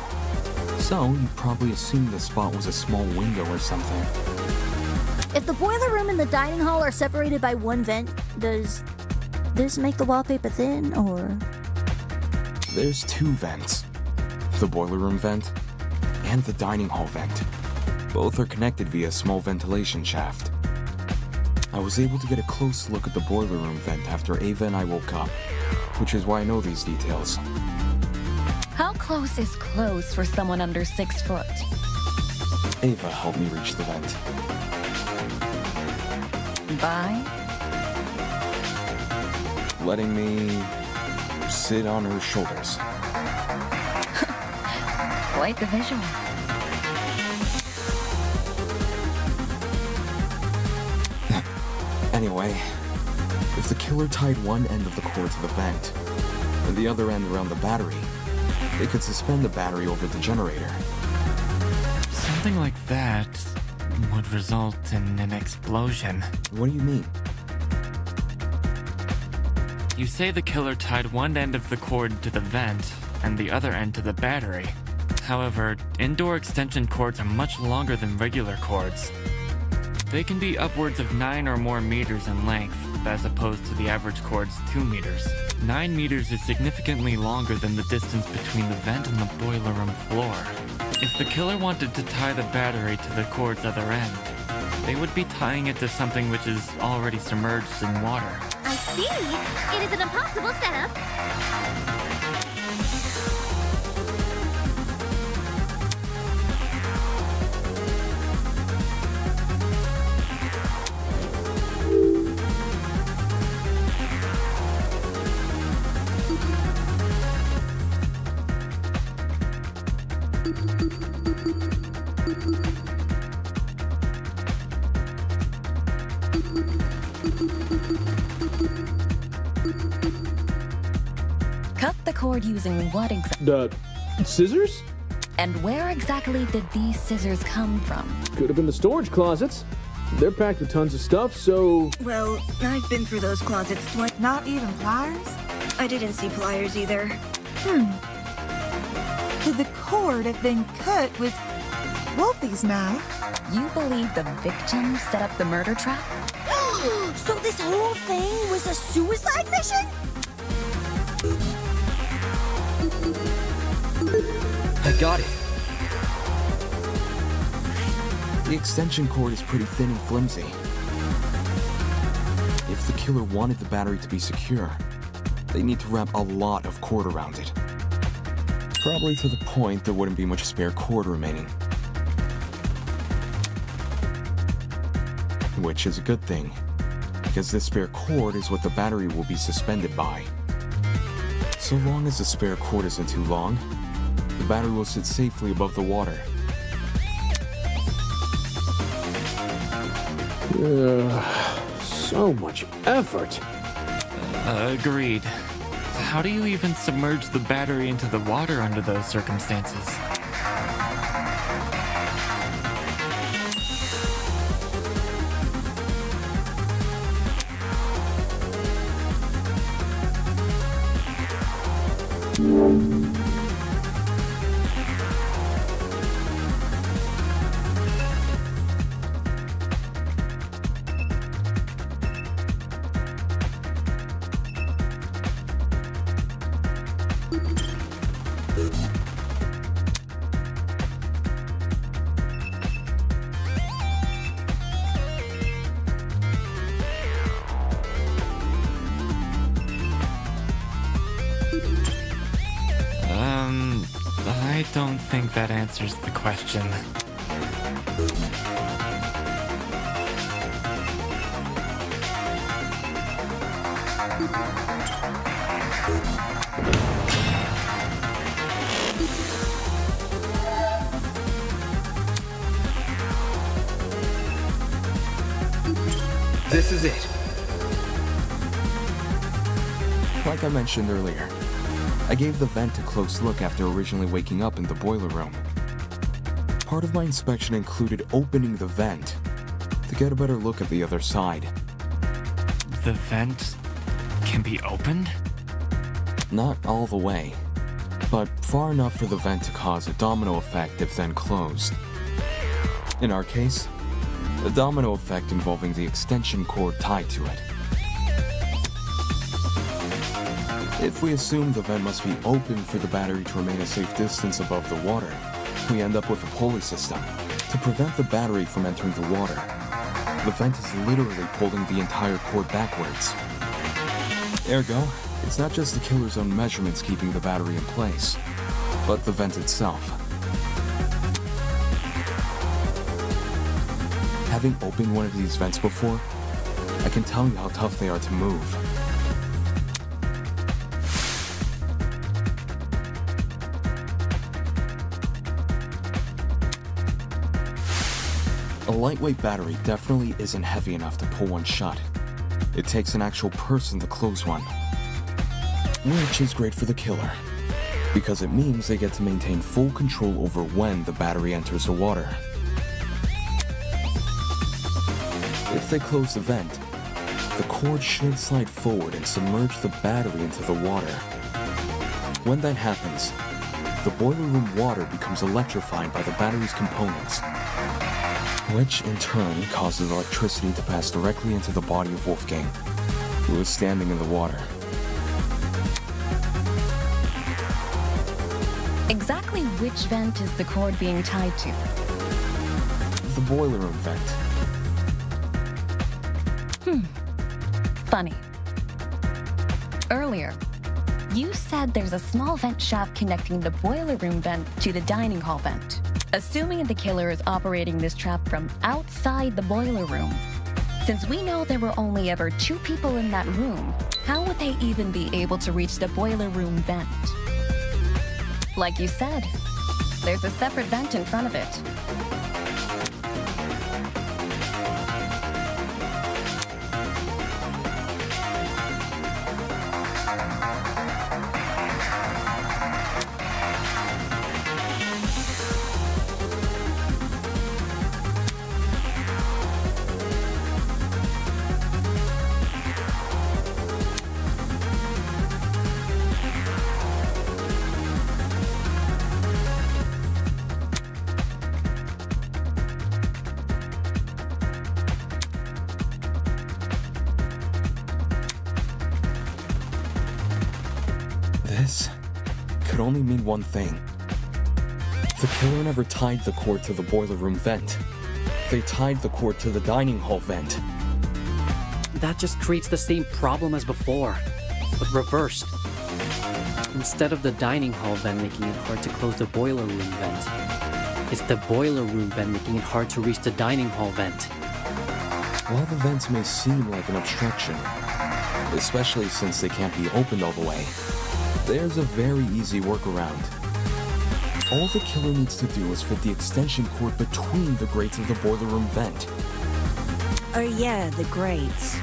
So, you probably assumed the spot was a small window or something. If the boiler room and the dining hall are separated by one vent, does this make the wallpaper thin, or...? There's two vents. The boiler room vent and the dining hall vent. Both are connected via a small ventilation shaft. I was able to get a close look at the boiler room vent after Ava and I woke up, which is why I know these details. How close is close for someone under 6 foot? Ava helped me reach the vent. By? Letting me sit on her shoulders. Quite the visual. Anyway, if the killer tied one end of the cord to the vent, and the other end around the battery, they could suspend the battery over the generator. Something like that would result in an explosion. What do you mean? You say the killer tied one end of the cord to the vent and the other end to the battery. However, indoor extension cords are much longer than regular cords. They can be upwards of 9 or more meters in length, as opposed to the average cord's 2 meters. 9 meters is significantly longer than the distance between the vent and the boiler room floor. If the killer wanted to tie the battery to the cord's other end, they would be tying it to something which is already submerged in water. I see. It is an impossible setup. Cut the cord using what exactly? Scissors? And where exactly did these scissors come from? Could have been the storage closets. They're packed with tons of stuff, so... Well, I've been through those closets twice. Not even pliers? I didn't see pliers either. Could the cord have been cut with Wolfie's knife? You believe the victim set up the murder trap? So this whole thing was a suicide mission? I got it. The extension cord is pretty thin and flimsy. If the killer wanted the battery to be secure, they need to wrap a lot of cord around it. Probably to the point there wouldn't be much spare cord remaining. Which is a good thing, because this spare cord is what the battery will be suspended by. So long as the spare cord isn't too long, the battery will sit safely above the water. So much effort. Agreed. How do you even submerge the battery into the water under those circumstances? I don't think that answers the question. This is it. Like I mentioned earlier, I gave the vent a close look after originally waking up in the boiler room. Part of my inspection included opening the vent to get a better look at the other side. The vent can be opened? Not all the way, but far enough for the vent to cause a domino effect if then closed. In our case, a domino effect involving the extension cord tied to it. If we assume the vent must be open for the battery to remain a safe distance above the water, we end up with a pulley system to prevent the battery from entering the water. The vent is literally pulling the entire cord backwards. Ergo, it's not just the killer's own measurements keeping the battery in place, but the vent itself. Having opened one of these vents before, I can tell you how tough they are to move. A lightweight battery definitely isn't heavy enough to pull one shut, It takes an actual person to close one. Which is great for the killer, because it means they get to maintain full control over when the battery enters the water. If they close the vent, the cord should slide forward and submerge the battery into the water. When that happens, the boiler room water becomes electrified by the battery's components, which in turn causes electricity to pass directly into the body of Wolfgang, who is standing in the water. Exactly which vent is the cord being tied to? The boiler room vent. Funny. Earlier, you said there's a small vent shaft connecting the boiler room vent to the dining hall vent. Assuming the killer is operating this trap from outside the boiler room, since we know there were only ever 2 people in that room, how would they even be able to reach the boiler room vent? Like you said, there's a separate vent in front of it. This could only mean one thing. The killer never tied the cord to the boiler room vent. They tied the cord to the dining hall vent. That just creates the same problem as before, but reversed. Instead of the dining hall vent making it hard to close the boiler room vent, it's the boiler room vent making it hard to reach the dining hall vent. While the vents may seem like an obstruction, especially since they can't be opened all the way, there's a very easy workaround. All the killer needs to do is fit the extension cord between the grates of the boiler room vent. Oh yeah, the grates.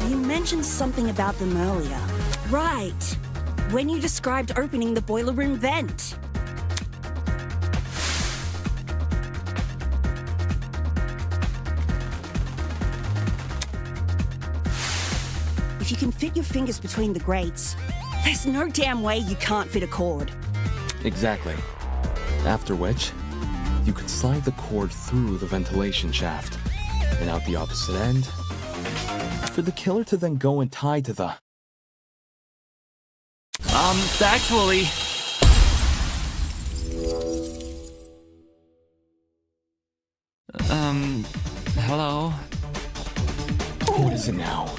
You mentioned something about them earlier. Right, when you described opening the boiler room vent. If you can fit your fingers between the grates, there's no damn way you can't fit a cord. Exactly. After which, you could slide the cord through the ventilation shaft and out the opposite end for the killer to then go and tie to the... Actually... Hello? What is it now?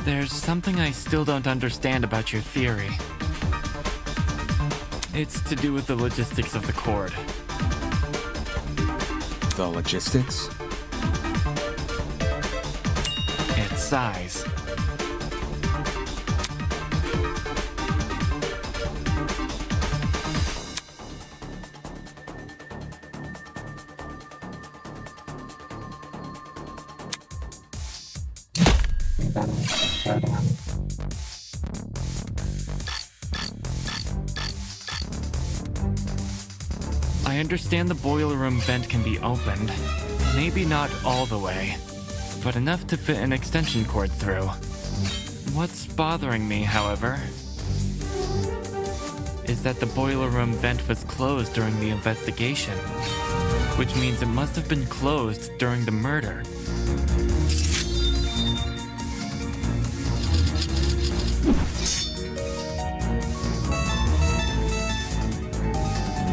There's something I still don't understand about your theory. It's to do with the logistics of the cord. The logistics? Its size. I understand the boiler room vent can be opened. Maybe not all the way, but enough to fit an extension cord through. What's bothering me, however, is that the boiler room vent was closed during the investigation, which means it must have been closed during the murder.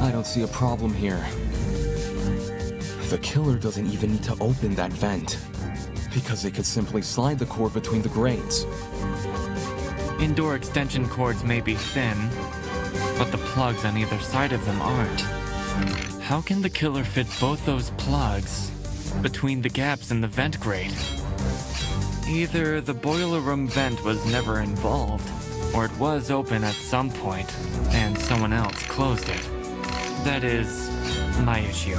I don't see a problem here. The killer doesn't even need to open that vent, because they could simply slide the cord between the grates. Indoor extension cords may be thin, but the plugs on either side of them aren't. How can the killer fit both those plugs between the gaps in the vent grate? Either the boiler room vent was never involved, or it was open at some point, and someone else closed it. That is my issue.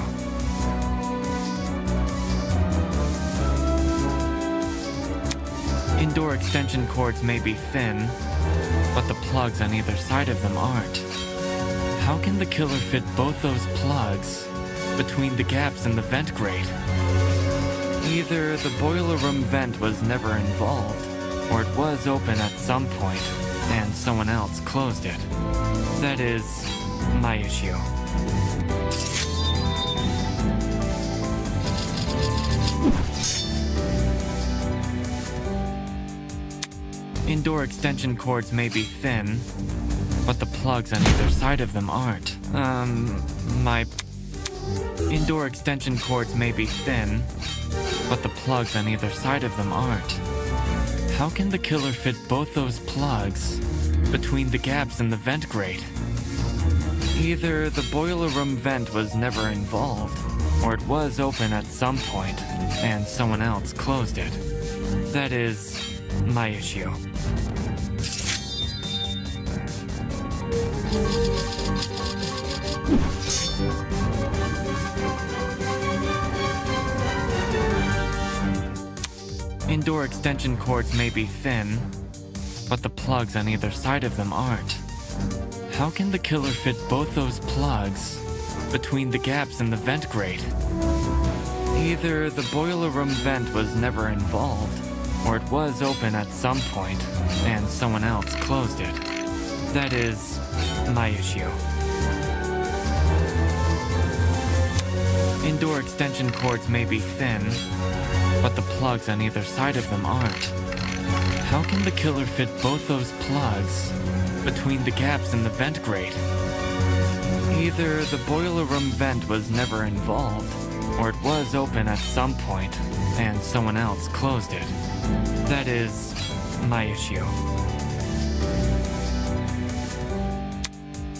Indoor extension cords may be thin, but the plugs on either side of them aren't. How can the killer fit both those plugs between the gaps in the vent grate? Either the boiler room vent was never involved, or it was open at some point, and someone else closed it. That is my issue. Indoor extension cords may be thin, but the plugs on either side of them aren't. Indoor extension cords may be thin, but the plugs on either side of them aren't. How can the killer fit both those plugs between the gaps in the vent grate? Either the boiler room vent was never involved, or it was open at some point, and someone else closed it. That is my issue. Indoor extension cords may be thin, but the plugs on either side of them aren't. How can the killer fit both those plugs between the gaps in the vent grate? Either the boiler room vent was never involved, or it was open at some point, and someone else closed it. That is my issue. Indoor extension cords may be thin, but the plugs on either side of them aren't. How can the killer fit both those plugs between the gaps in the vent grate? Either the boiler room vent was never involved, or it was open at some point, and someone else closed it. That is my issue.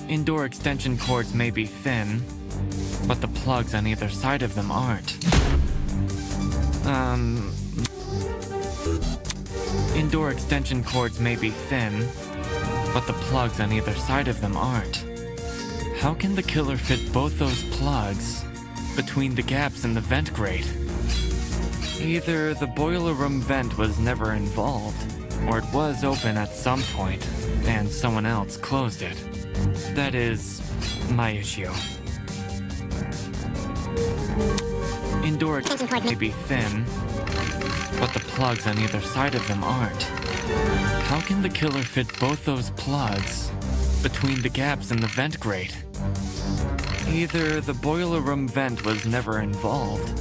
Indoor extension cords may be thin, but the plugs on either side of them aren't. Indoor extension cords may be thin, but the plugs on either side of them aren't. How can the killer fit both those plugs between the gaps in the vent grate? Either the boiler room vent was never involved, or it was open at some point, and someone else closed it. That is my issue. Indoor extension cords may be thin, but the plugs on either side of them aren't. How can the killer fit both those plugs between the gaps in the vent grate? Either the boiler room vent was never involved.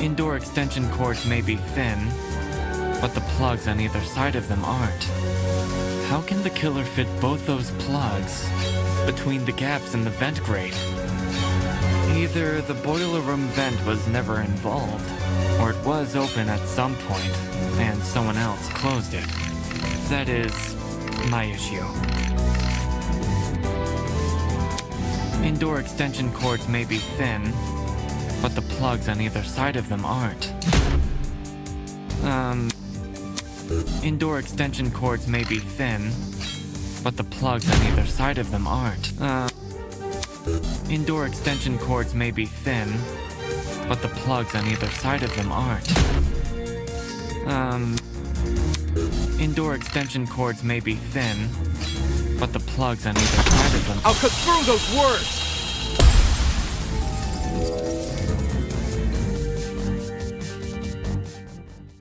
Indoor extension cords may be thin, but the plugs on either side of them aren't. How can the killer fit both those plugs between the gaps in the vent grate? Either the boiler room vent was never involved, or it was open at some point, and someone else closed it. That is my issue. Indoor extension cords may be thin, but the plugs on either side of them aren't. Indoor extension cords may be thin, but the plugs on either side of them aren't. Indoor extension cords may be thin, but the plugs on either side of them aren't. Indoor extension cords may be thin, but the plugs on either side of them. I'll cut through those words!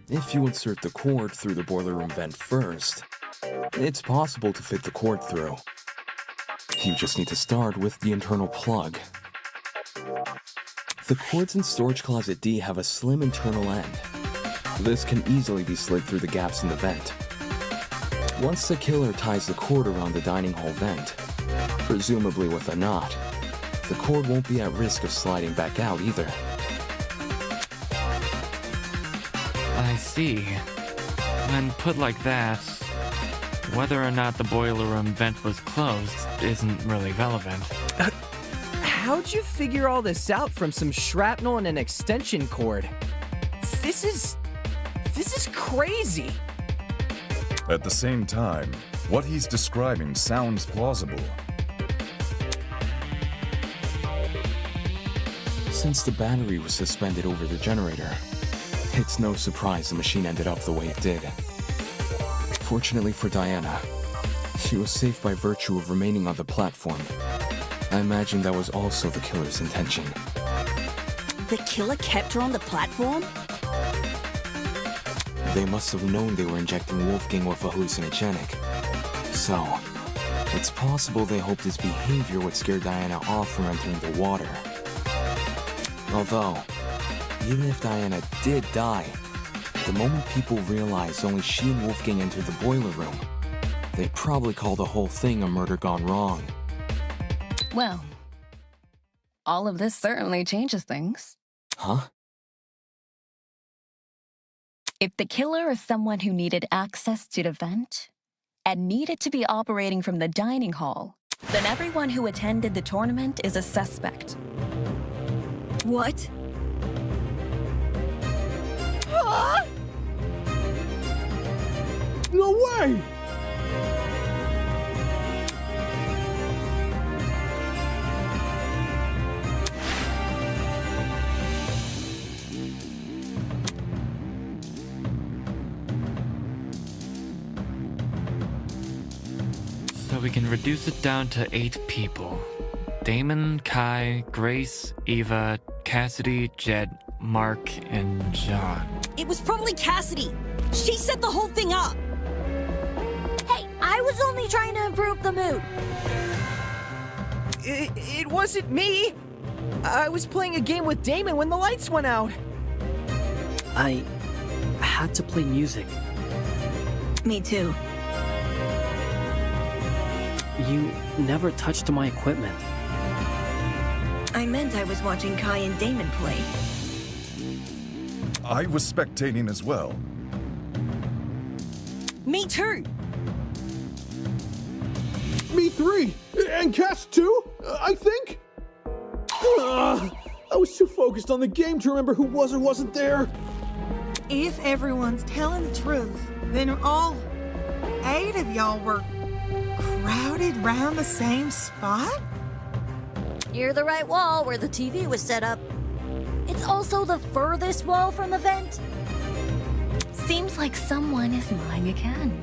If you insert the cord through the boiler room vent first, it's possible to fit the cord through. You just need to start with the internal plug. The cords in Storage Closet D have a slim internal end. This can easily be slid through the gaps in the vent. Once the killer ties the cord around the dining hall vent, presumably with a knot, the cord won't be at risk of sliding back out either. I see. When put like that, whether or not the boiler room vent was closed isn't really relevant. How'd you figure all this out from some shrapnel and an extension cord? This is crazy. At the same time, What he's describing sounds plausible. Since the battery was suspended over the generator, it's no surprise the machine ended up the way it did. Fortunately for Diana, she was safe by virtue of remaining on the platform. I imagine that was also the killer's intention. The killer kept her on the platform? They must have known they were injecting Wolfgang with a hallucinogenic. So, it's possible they hoped his behavior would scare Diana off from entering the water. Although, even if Diana did die, the moment people realized only she and Wolfgang entered the boiler room, they'd probably call the whole thing a murder gone wrong. Well, all of this certainly changes things. Huh? If the killer is someone who needed access to the vent and needed to be operating from the dining hall, then everyone who attended the tournament is a suspect. What? No way! So we can reduce it down to 8 people. Damon, Kai, Grace, Eva, Cassidy, Jed, Mark, and John. It was probably Cassidy. She set the whole thing up. Hey, I was only trying to improve the mood. It wasn't me. I was playing a game with Damon when the lights went out. I had to play music. Me too. You never touched my equipment. I meant I was watching Kai and Damon play. I was spectating as well. Me too. Me 3! And Cass 2, I think? I was too focused on the game to remember who was or wasn't there. If everyone's telling the truth, then all 8 of y'all were crowded round the same spot? Near the right wall where the TV was set up. It's also the furthest wall from the vent. Seems like someone is lying again.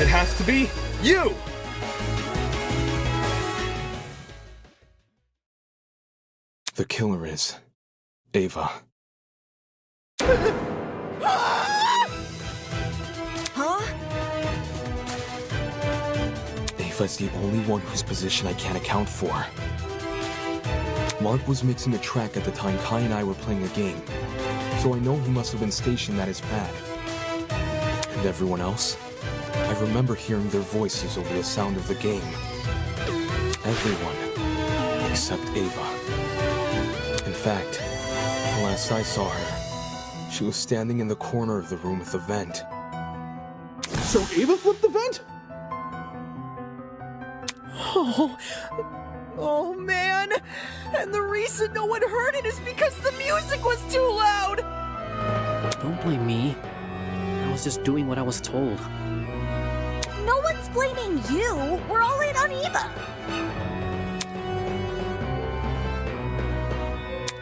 It has to be you! The killer is Ava. Huh? Ava's the only one whose position I can't account for. Mark was mixing a track at the time Kai and I were playing a game, so I know he must have been stationed at his pad. And everyone else? I remember hearing their voices over the sound of the game. Everyone, except Ava. In fact, the last I saw her, she was standing in the corner of the room with the vent. So Ava flipped the vent? Oh man! And the reason no one heard it is because the music was too loud! Don't blame me. I was just doing what I was told. No one's blaming you. We're all in on Eva.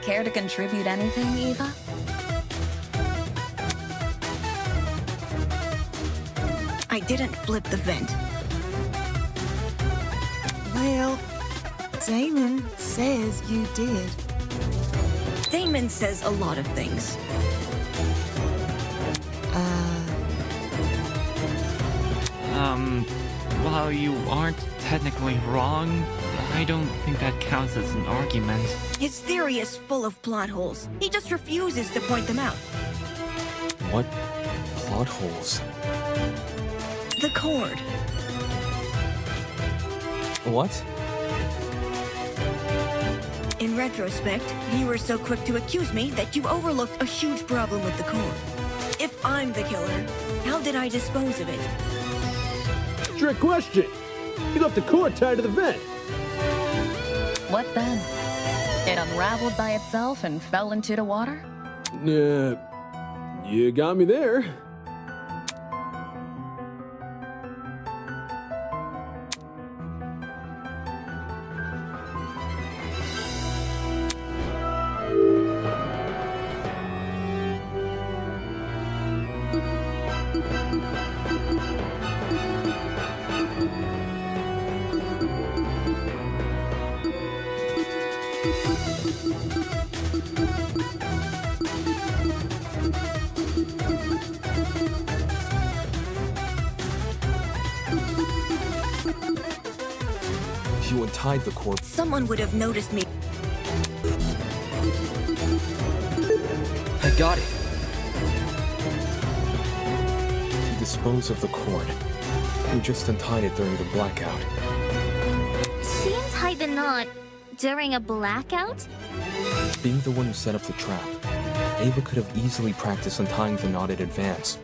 Care to contribute anything, Eva? I didn't flip the vent. Well, Damon says you did. Damon says a lot of things. While you aren't technically wrong, I don't think that counts as an argument. His theory is full of plot holes. He just refuses to point them out. What plot holes? The cord. What? In retrospect, you were so quick to accuse me that you overlooked a huge problem with the cord. If I'm the killer, how did I dispose of it? Trick question. You left the cord tied to the vent. What then? It unraveled by itself and fell into the water? You got me there. You untied the cord. Someone would have noticed me. I got it. To dispose of the cord. You just untied it during the blackout. She untied the knot during a blackout? Being the one who set up the trap, Ava could have easily practiced untying the knot in advance.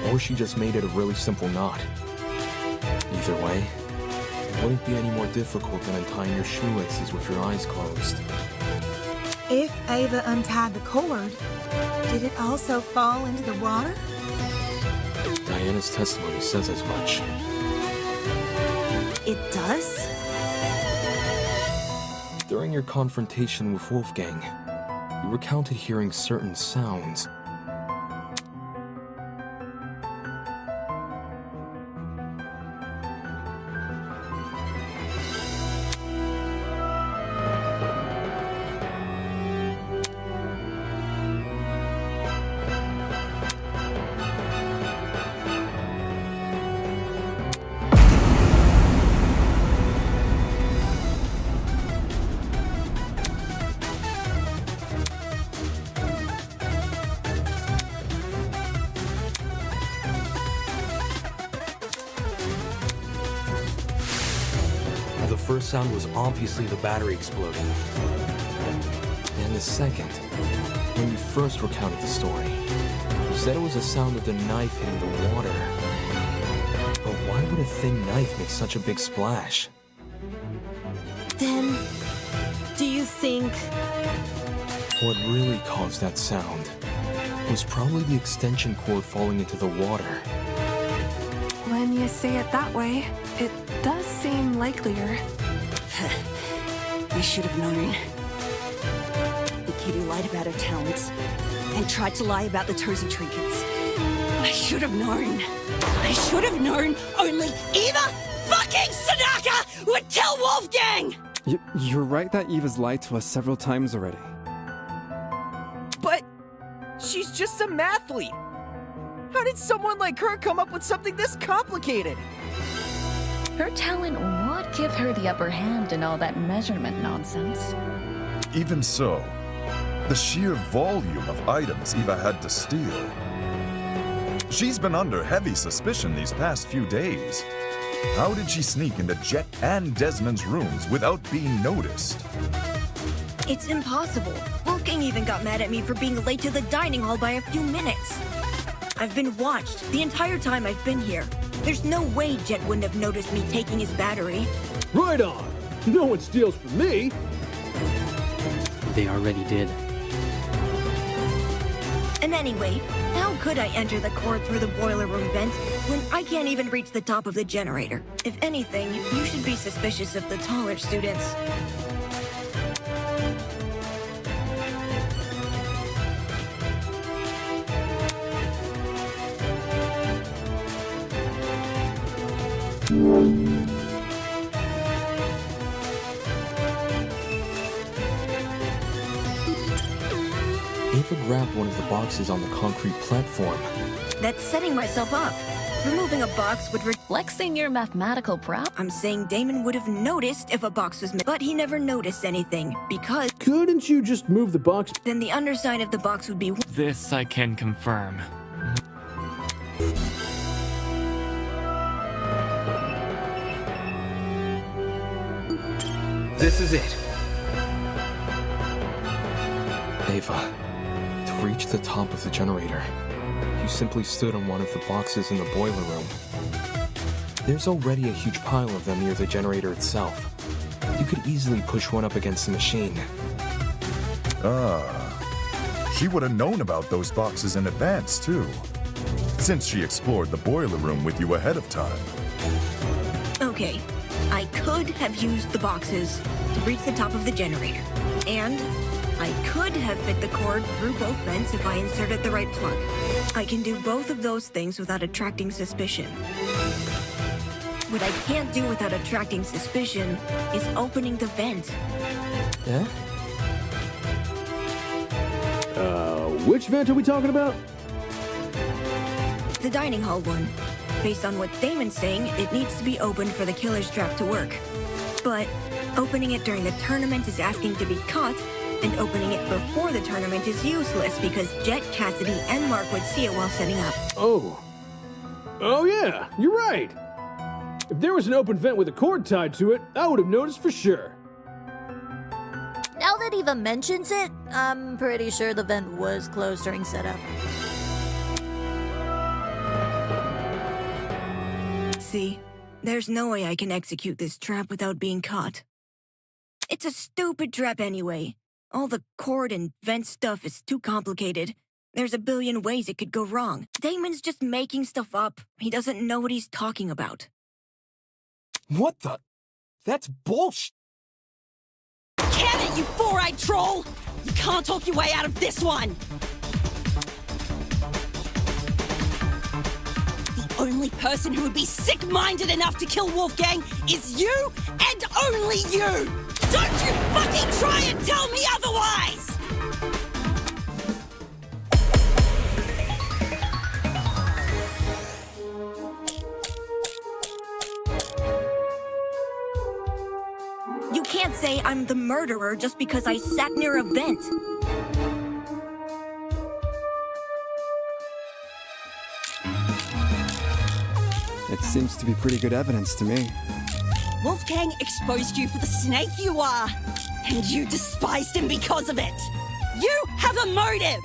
Or she just made it a really simple knot. Either way, it wouldn't be any more difficult than untying your shoelaces with your eyes closed. If Ava untied the cord, did it also fall into the water? Diana's testimony says as much. It does? During your confrontation with Wolfgang, you recounted hearing certain sounds. The first sound was obviously the battery exploding. And the second, when you first recounted the story, you said it was the sound of the knife hitting the water. But why would a thin knife make such a big splash? Then, do you think... What really caused that sound was probably the extension cord falling into the water. When you say it that way, it does seem likelier. I should have known. The kid who lied about her talents and tried to lie about the Tozy trinkets. I should have known. I should have known only Eva fucking Sadaka would kill Wolfgang! You're right that Eva's lied to us several times already. But she's just a mathlete. How did someone like her come up with something this complicated? Her talent would give her the upper hand in all that measurement nonsense. Even so, the sheer volume of items Eva had to steal. She's been under heavy suspicion these past few days. How did she sneak into Jet and Desmond's rooms without being noticed? It's impossible. Wolfgang even got mad at me for being late to the dining hall by a few minutes. I've been watched the entire time I've been here. There's no way Jet wouldn't have noticed me taking his battery. Right on! No one steals from me! They already did. And anyway, how could I enter the core through the boiler room vent when I can't even reach the top of the generator? If anything, you should be suspicious of the taller students. Ava grabbed one of the boxes on the concrete platform. That's setting myself up. Removing a box would flexing your mathematical prop. I'm saying Damon would have noticed if a box was but he never noticed anything because Couldn't you just move the box? Then the underside of the box would be This I can confirm. This is it. Ava, to reach the top of the generator, you simply stood on one of the boxes in the boiler room. There's already a huge pile of them near the generator itself. You could easily push one up against the machine. She would have known about those boxes in advance, too. Since she explored the boiler room with you ahead of time. Okay, I could have used the boxes to reach the top of the generator. And I could have fit the cord through both vents if I inserted the right plug. I can do both of those things without attracting suspicion. What I can't do without attracting suspicion is opening the vent. Eh? Which vent are we talking about? The dining hall one. Based on what Damon's saying, it needs to be opened for the killer's trap to work. But opening it during the tournament is asking to be caught, and opening it before the tournament is useless because Jet, Cassidy, and Mark would see it while setting up. Oh yeah, you're right. If there was an open vent with a cord tied to it, I would have noticed for sure. Now that Eva mentions it, I'm pretty sure the vent was closed during setup. See, there's no way I can execute this trap without being caught. It's a stupid trap anyway. All the cord and vent stuff is too complicated. There's a billion ways it could go wrong. Damon's just making stuff up. He doesn't know what he's talking about. What the? That's bullshit. Can it, you four-eyed troll! You can't talk your way out of this one! The only person who would be sick-minded enough to kill Wolfgang is you and only you! Don't you fucking try and tell me otherwise! You can't say I'm the murderer just because I sat near a vent. It seems to be pretty good evidence to me. Wolfgang exposed you for the snake you are, and you despised him because of it. You have a motive!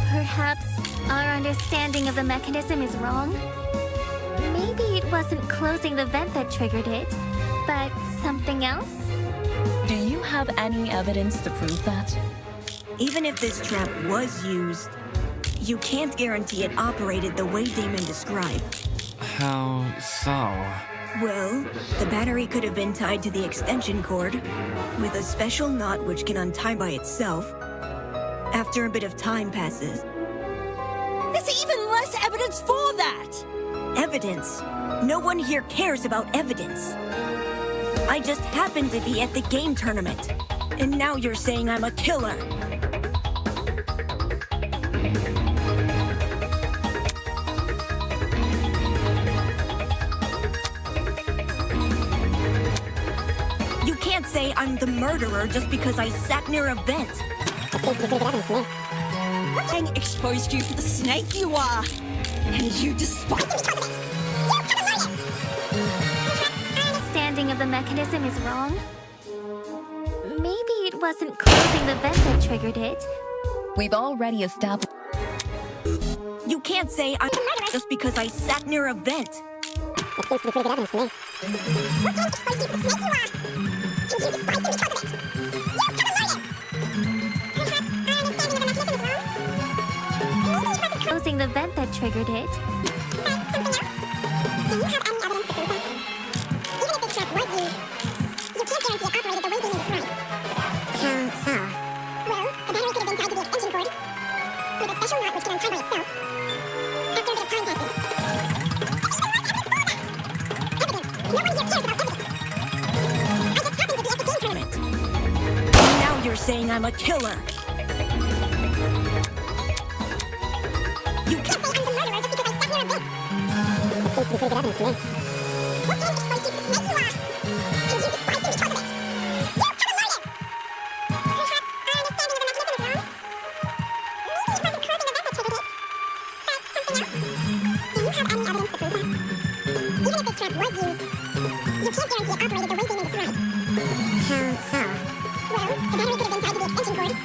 Perhaps our understanding of the mechanism is wrong? Maybe it wasn't closing the vent that triggered it, but something else? Do you have any evidence to prove that? Even if this trap was used, you can't guarantee it operated the way Damon described. How so? Well, the battery could have been tied to the extension cord with a special knot which can untie by itself after a bit of time passes. There's even less evidence for that! Evidence? No one here cares about evidence. I just happened to be at the game tournament, and now you're saying I'm a killer. You can't say I'm the murderer just because I sat near a vent. Wolfgang exposed you for the snake you are, and you despise Understanding of the mechanism is wrong? Maybe it wasn't closing the vent that triggered it. We've already established. You can't say I'm the murderer just because I sat near a vent. It seems to be pretty good evidence to me. Wolfgang exposed you for the snake you are, and you despised him because of it. You have a motive! Perhaps our understanding of the mechanism is wrong? guessing the vent that triggered it. Do you have any evidence to prove that? Even if this trap was used, you can't guarantee it operated the way being described. How so? Well, the battery could have been tied to the extension cord, with a special knot which can untie by itself. After a bit of time passes. Evidence! No one here cares about evidence! I just happened to be at the game tournament! Now you're saying I'm a killer. You can't say I'm the murderer just because I sat near a vent! Seems to be pretty good evidence to me. What kind of exposed you to the snake you are? And you despised him because of it! You have a motive! Perhaps our understanding of the mechanism is wrong? Maybe it wasn't curving the vent that triggered it, but something else? Do you have any evidence to prove that? Even if this trap was used, you can't guarantee it operated the way Damon described. How so? Well, the battery could have been tied to the extension cord,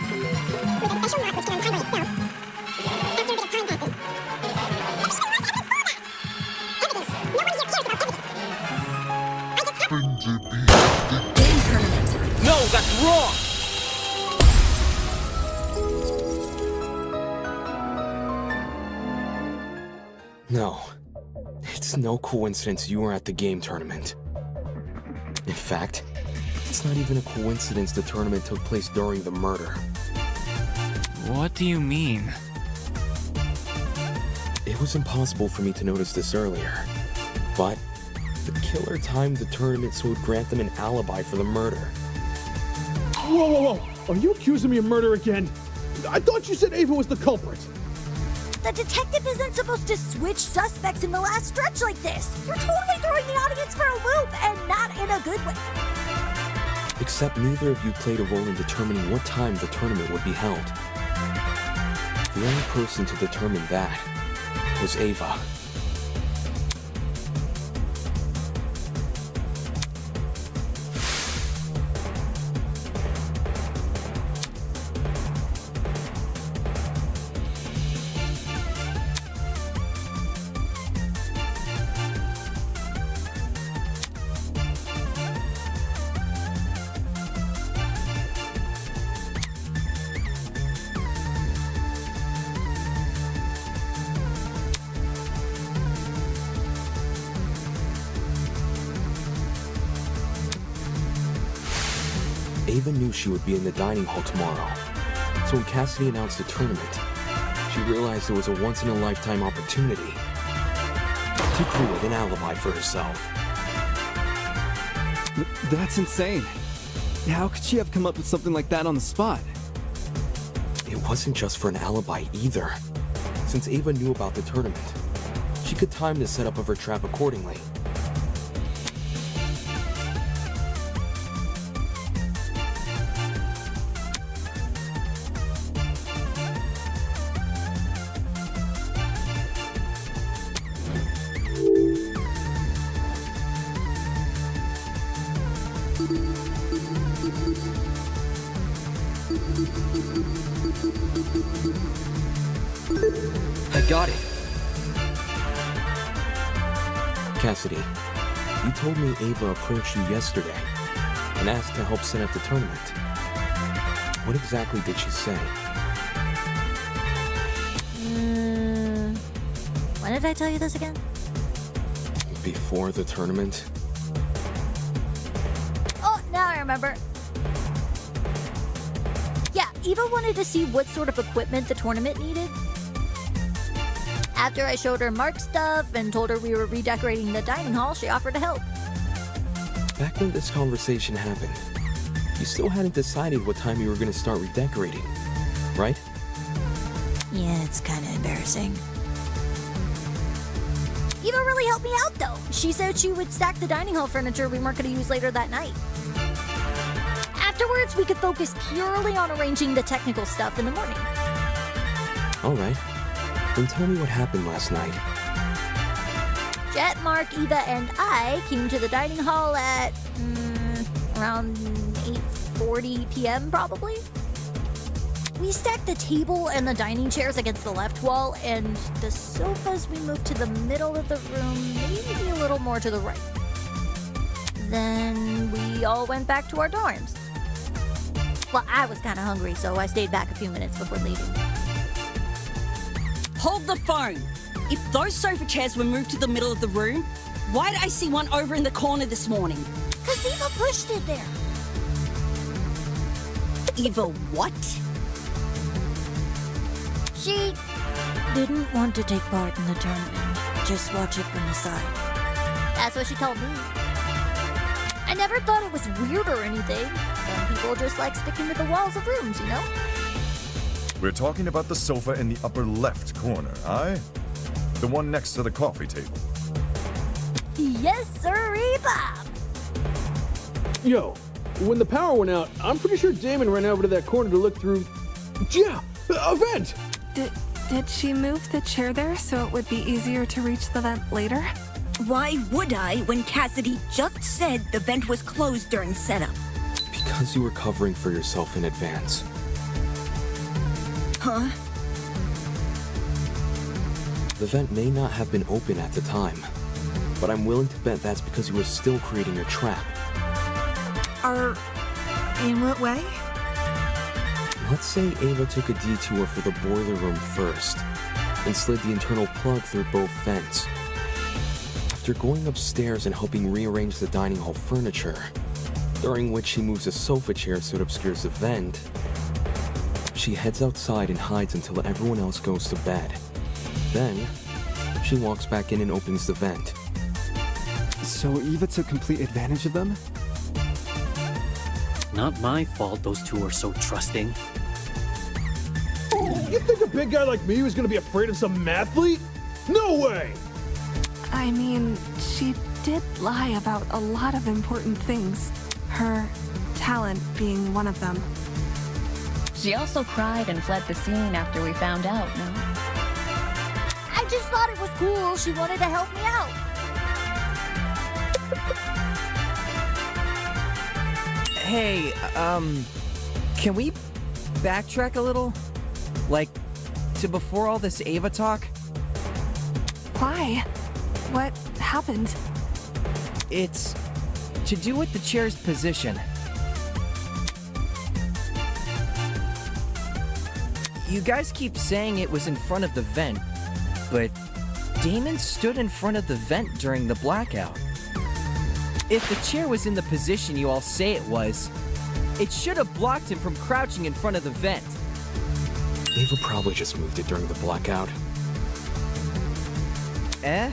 with a special knot which can untie by itself. After a bit of time passes. No, that's wrong! No. It's no coincidence you were at the game tournament. In fact, it's not even a coincidence the tournament took place during the murder. What do you mean? It was impossible for me to notice this earlier, but the killer timed the tournament so it would grant them an alibi for the murder. Whoa, whoa, whoa! Are you accusing me of murder again? I thought you said Ava was the culprit! The detective isn't supposed to switch suspects in the last stretch like this. You're totally throwing the audience for a loop, and not in a good way. Except neither of you played a role in determining what time the tournament would be held. The only person to determine that was Ava. Ava knew she would be in the dining hall tomorrow, so when Cassidy announced the tournament, she realized it was a once-in-a-lifetime opportunity to create an alibi for herself. That's insane. How could she have come up with something like that on the spot? It wasn't just for an alibi either. Since Ava knew about the tournament, she could time the setup of her trap accordingly. I got it. Cassidy, you told me Ava approached you yesterday and asked to help set up the tournament. What exactly did she say? When did I tell you this again? Before the tournament? Oh, now I remember. Yeah, Eva wanted to see what sort of equipment the tournament needed. After I showed her Mark's stuff and told her we were redecorating the dining hall, she offered to help. Back when this conversation happened, you still hadn't decided what time you were going to start redecorating, right? Yeah, it's kind of embarrassing. Eva really helped me out, though. She said she would stack the dining hall furniture we weren't going to use later that night. Afterwards, we could focus purely on arranging the technical stuff in the morning. All right. Then tell me what happened last night. Jet, Mark, Eva, and I came to the dining hall at around 8:40 p.m. probably. We stacked the table and the dining chairs against the left wall, and the sofas we moved to the middle of the room, maybe a little more to the right. Then we all went back to our dorms. Well, I was kind of hungry, so I stayed back a few minutes before leaving. Hold the phone! If those sofa chairs were moved to the middle of the room, why did I see one over in the corner this morning? Because Eva pushed it there. Eva what? She Didn't want to take part in the tournament. Just watch it from the side. That's what she told me. I never thought it was weird or anything. Some people just like sticking to the walls of rooms, you know? We're talking about the sofa in the upper left corner, aye? The one next to the coffee table. Yes, sir, Bob. Yo, when the power went out, I'm pretty sure Damon ran over to that corner to look through. Yeah, a vent! Did she move the chair there so it would be easier to reach the vent later? Why would I when Cassidy just said the vent was closed during setup? Because you were covering for yourself in advance. Huh? The vent may not have been open at the time, but I'm willing to bet that's because you were still creating your trap. In what way? Let's say Ava took a detour for the boiler room first, and slid the internal plug through both vents. After going upstairs and helping rearrange the dining hall furniture, during which she moves a sofa chair so it obscures the vent, she heads outside and hides until everyone else goes to bed. Then, she walks back in and opens the vent. So Eva took complete advantage of them? Not my fault those two are so trusting. You think a big guy like me was gonna be afraid of some mathlete? No way! I mean, she did lie about a lot of important things. Her talent being one of them. She also cried and fled the scene after we found out, no? I just thought it was cool. She wanted to help me out. Hey, can we backtrack a little? Like, to before all this Ava talk? Why? What happened? It's to do with the chair's position. You guys keep saying it was in front of the vent, but Damon stood in front of the vent during the blackout. If the chair was in the position you all say it was, it should have blocked him from crouching in front of the vent. Ava probably just moved it during the blackout. Eh?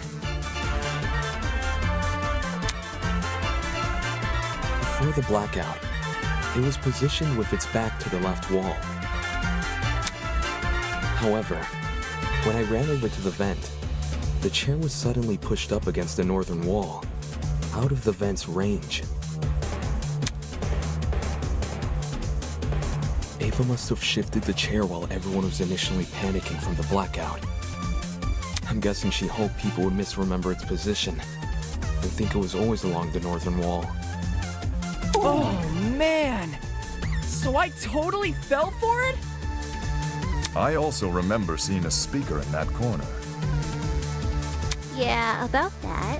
Before the blackout, it was positioned with its back to the left wall. However, when I ran over to the vent, the chair was suddenly pushed up against the northern wall, out of the vent's range. Ava must have shifted the chair while everyone was initially panicking from the blackout. I'm guessing she hoped people would misremember its position and think it was always along the northern wall. Oh, man! So I totally fell for it? I also remember seeing a speaker in that corner. Yeah, about that.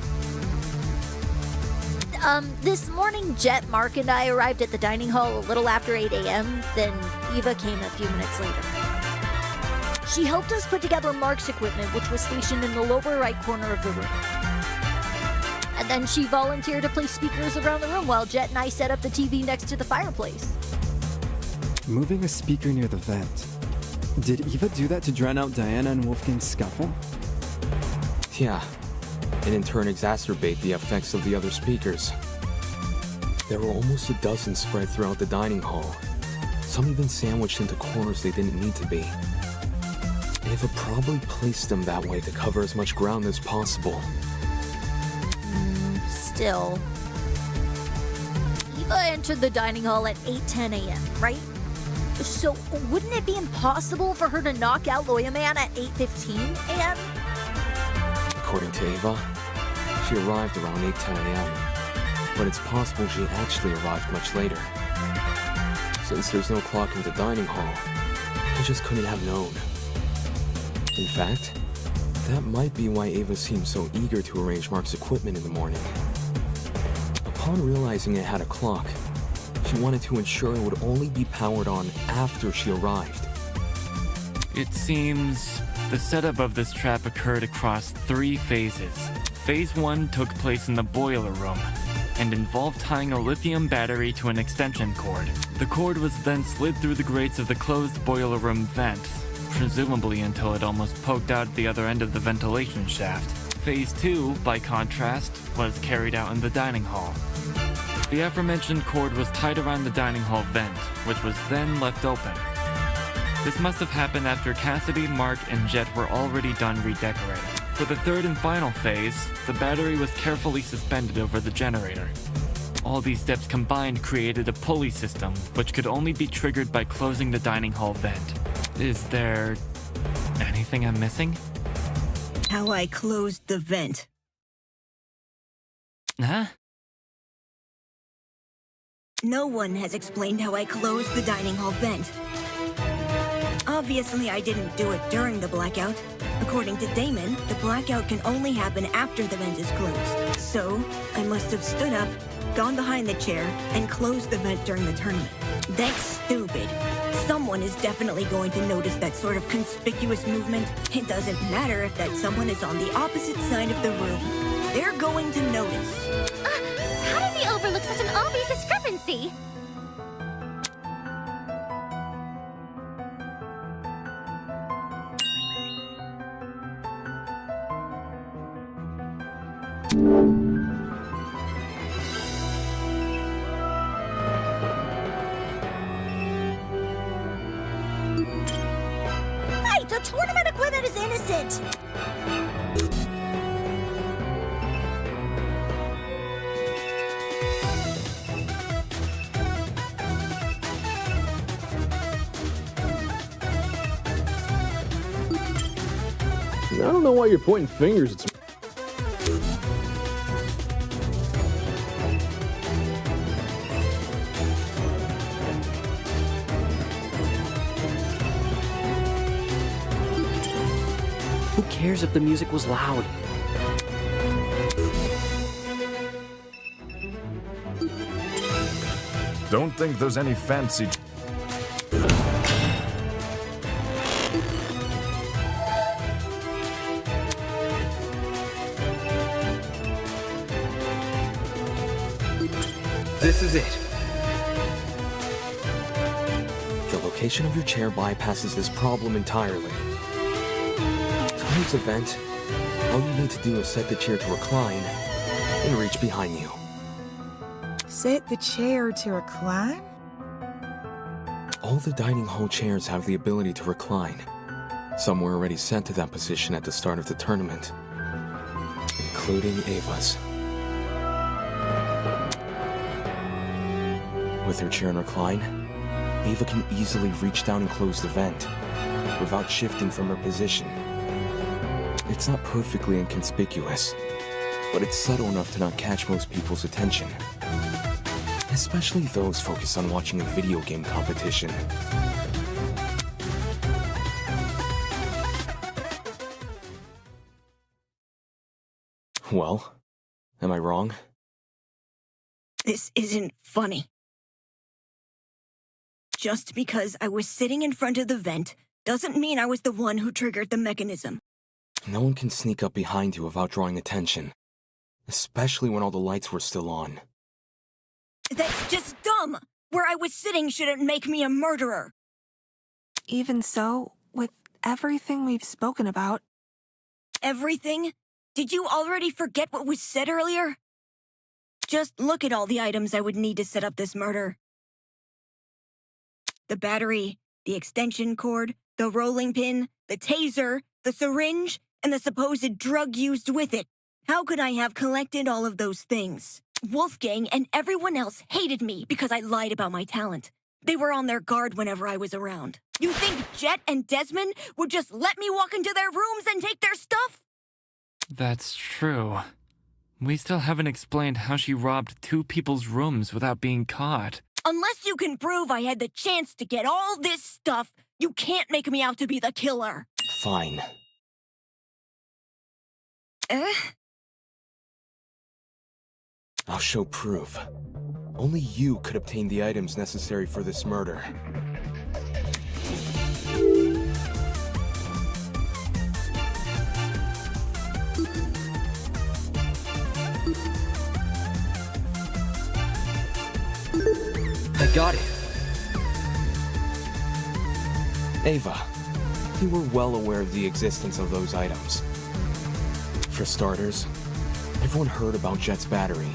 This morning, Jet, Mark, and I arrived at the dining hall a little after 8 a.m., then Eva came a few minutes later. She helped us put together Mark's equipment, which was stationed in the lower right corner of the room. And then she volunteered to place speakers around the room while Jet and I set up the TV next to the fireplace. Moving a speaker near the vent. Did Eva do that to drown out Diana and Wolfgang's scuffle? Yeah, and in turn exacerbate the effects of the other speakers. There were almost a dozen spread throughout the dining hall, some even sandwiched into corners they didn't need to be. Eva probably placed them that way to cover as much ground as possible. Still. Eva entered the dining hall at 8:10 a.m., right? So wouldn't it be impossible for her to knock out Lawyer Man at 8:15 a.m.? According to Ava, she arrived around 8:10 a.m., but it's possible she actually arrived much later. Since there's no clock in the dining hall, I just couldn't have known. In fact, that might be why Ava seemed so eager to arrange Mark's equipment in the morning. Upon realizing it had a clock, she wanted to ensure it would only be powered on after she arrived. It seems The setup of this trap occurred across 3 phases. Phase 1 took place in the boiler room and involved tying a lithium battery to an extension cord. The cord was then slid through the grates of the closed boiler room vent, presumably until it almost poked out the other end of the ventilation shaft. Phase 2, by contrast, was carried out in the dining hall. The aforementioned cord was tied around the dining hall vent, which was then left open. This must have happened after Cassidy, Mark, and Jet were already done redecorating. For the third and final phase, the battery was carefully suspended over the generator. All these steps combined created a pulley system, which could only be triggered by closing the dining hall vent. Is there anything I'm missing? How I closed the vent. Huh? No one has explained how I closed the dining hall vent. Obviously, I didn't do it during the blackout. According to Damon, the blackout can only happen after the vent is closed. So, I must have stood up, gone behind the chair, and closed the vent during the tournament. That's stupid. Someone is definitely going to notice that sort of conspicuous movement. It doesn't matter if that someone is on the opposite side of the room. They're going to notice. How did we overlook such an obvious discrepancy? Hey, the tournament equipment is innocent! I don't know why you're pointing fingers at me. Who cares if the music was loud? Don't think there's any fancy... This is it. The location of your chair bypasses this problem entirely. To close the vent, all you need to do is set the chair to recline and reach behind you. Set the chair to recline? All the dining hall chairs have the ability to recline. Some were already set to that position at the start of the tournament, including Ava's. With her chair in recline, Ava can easily reach down and close the vent without shifting from her position. It's not perfectly inconspicuous, but it's subtle enough to not catch most people's attention, especially those focused on watching a video game competition. Well, am I wrong? This isn't funny. Just because I was sitting in front of the vent doesn't mean I was the one who triggered the mechanism. No one can sneak up behind you without drawing attention, especially when all the lights were still on. That's just dumb! Where I was sitting shouldn't make me a murderer. Even so, with everything we've spoken about... Everything? Did you already forget what was said earlier? Just look at all the items I would need to set up this murder. The battery, the extension cord, the rolling pin, the taser, the syringe, and the supposed drug used with it. How could I have collected all of those things? Wolfgang and everyone else hated me because I lied about my talent. They were on their guard whenever I was around. You think Jet and Desmond would just let me walk into their rooms and take their stuff? That's true. We still haven't explained how she robbed 2 people's rooms without being caught. Unless you can prove I had the chance to get all this stuff, you can't make me out to be the killer. Fine. I'll show proof. Only you could obtain the items necessary for this murder. got it. Ava, you were well aware of the existence of those items. For starters, everyone heard about Jet's battery.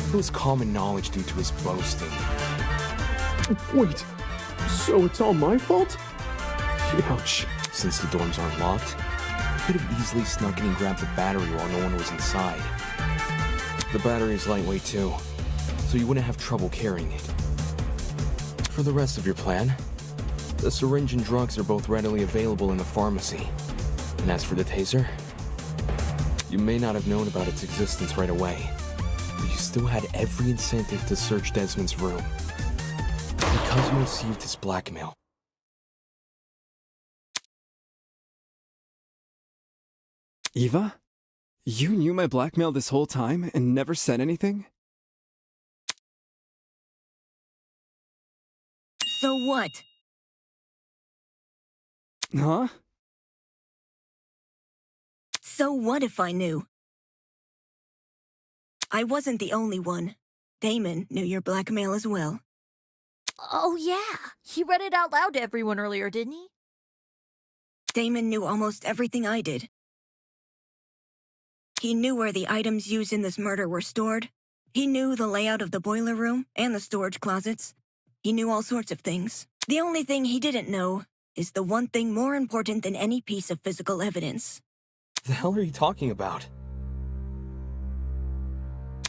It was common knowledge due to his boasting. Wait, so it's all my fault? Ouch. Since the dorms aren't locked, you could have easily snuck in and grabbed the battery while no one was inside. The battery is lightweight too, so you wouldn't have trouble carrying it. For the rest of your plan, the syringe and drugs are both readily available in the pharmacy. And as for the taser, you may not have known about its existence right away, but you still had every incentive to search Desmond's room. Because you received his blackmail. Eva? You knew my blackmail this whole time and never said anything? So what? Huh? So what if I knew? I wasn't the only one. Damon knew your blackmail as well. Oh, yeah. He read it out loud to everyone earlier, didn't he? Damon knew almost everything I did. He knew where the items used in this murder were stored. He knew the layout of the boiler room and the storage closets. He knew all sorts of things. The only thing he didn't know is the one thing more important than any piece of physical evidence. The hell are you talking about?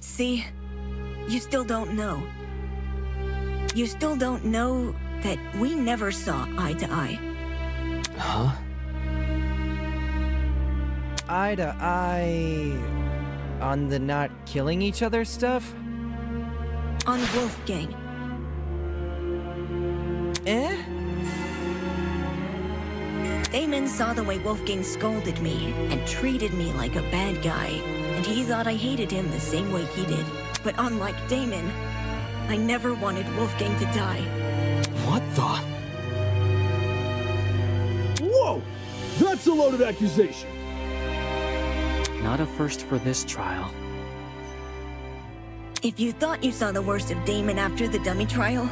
See, you still don't know. You still don't know that we never saw eye to eye. Huh? Eye to eye on the not killing each other stuff? On Wolfgang. Eh? Damon saw the way Wolfgang scolded me and treated me like a bad guy, and he thought I hated him the same way he did. But unlike Damon, I never wanted Wolfgang to die. What the? Whoa! That's a loaded accusation! Not a first for this trial. If you thought you saw the worst of Damon after the dummy trial,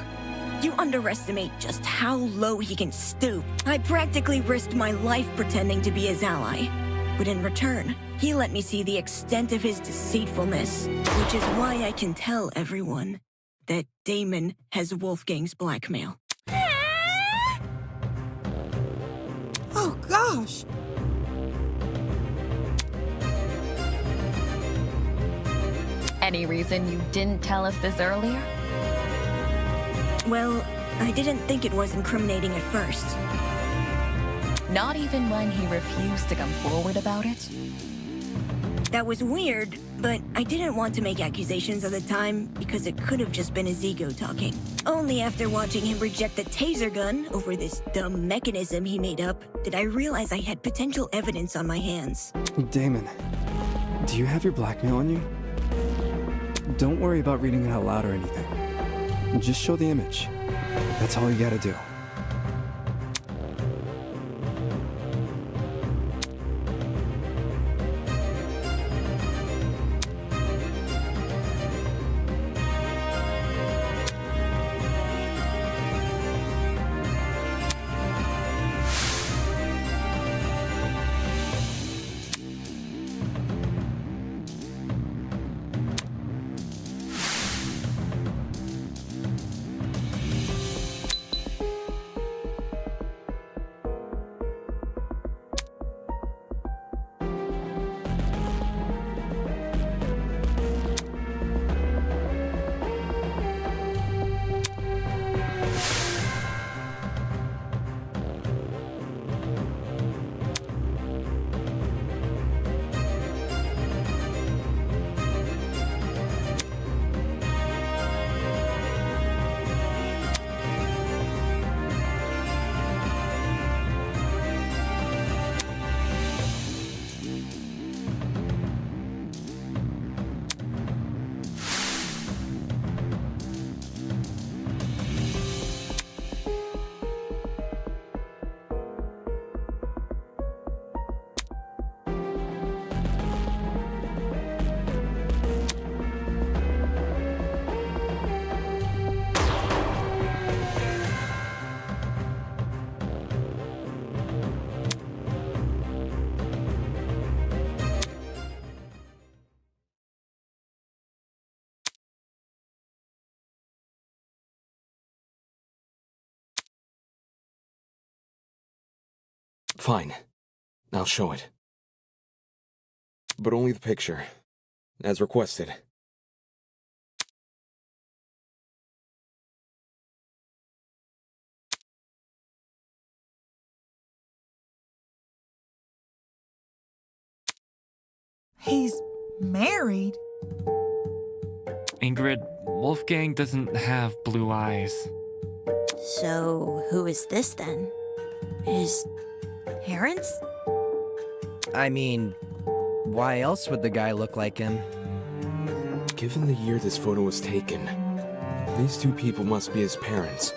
you underestimate just how low he can stoop. I practically risked my life pretending to be his ally. But in return, he let me see the extent of his deceitfulness, which is why I can tell everyone that Damon has Wolfgang's blackmail. Oh, gosh. Any reason you didn't tell us this earlier? Well, I didn't think it was incriminating at first. Not even when he refused to come forward about it? That was weird, but I didn't want to make accusations at the time because it could have just been his ego talking. Only after watching him reject the taser gun over this dumb mechanism he made up did I realize I had potential evidence on my hands. Damon, do you have your blackmail on you? Don't worry about reading it out loud or anything. Just show the image. That's all you gotta do. Fine. I'll show it. But only the picture, as requested. He's married? Ingrid, Wolfgang doesn't have blue eyes. So, who is this then? His parents? I mean, why else would the guy look like him? Given the year this photo was taken, these two people must be his parents.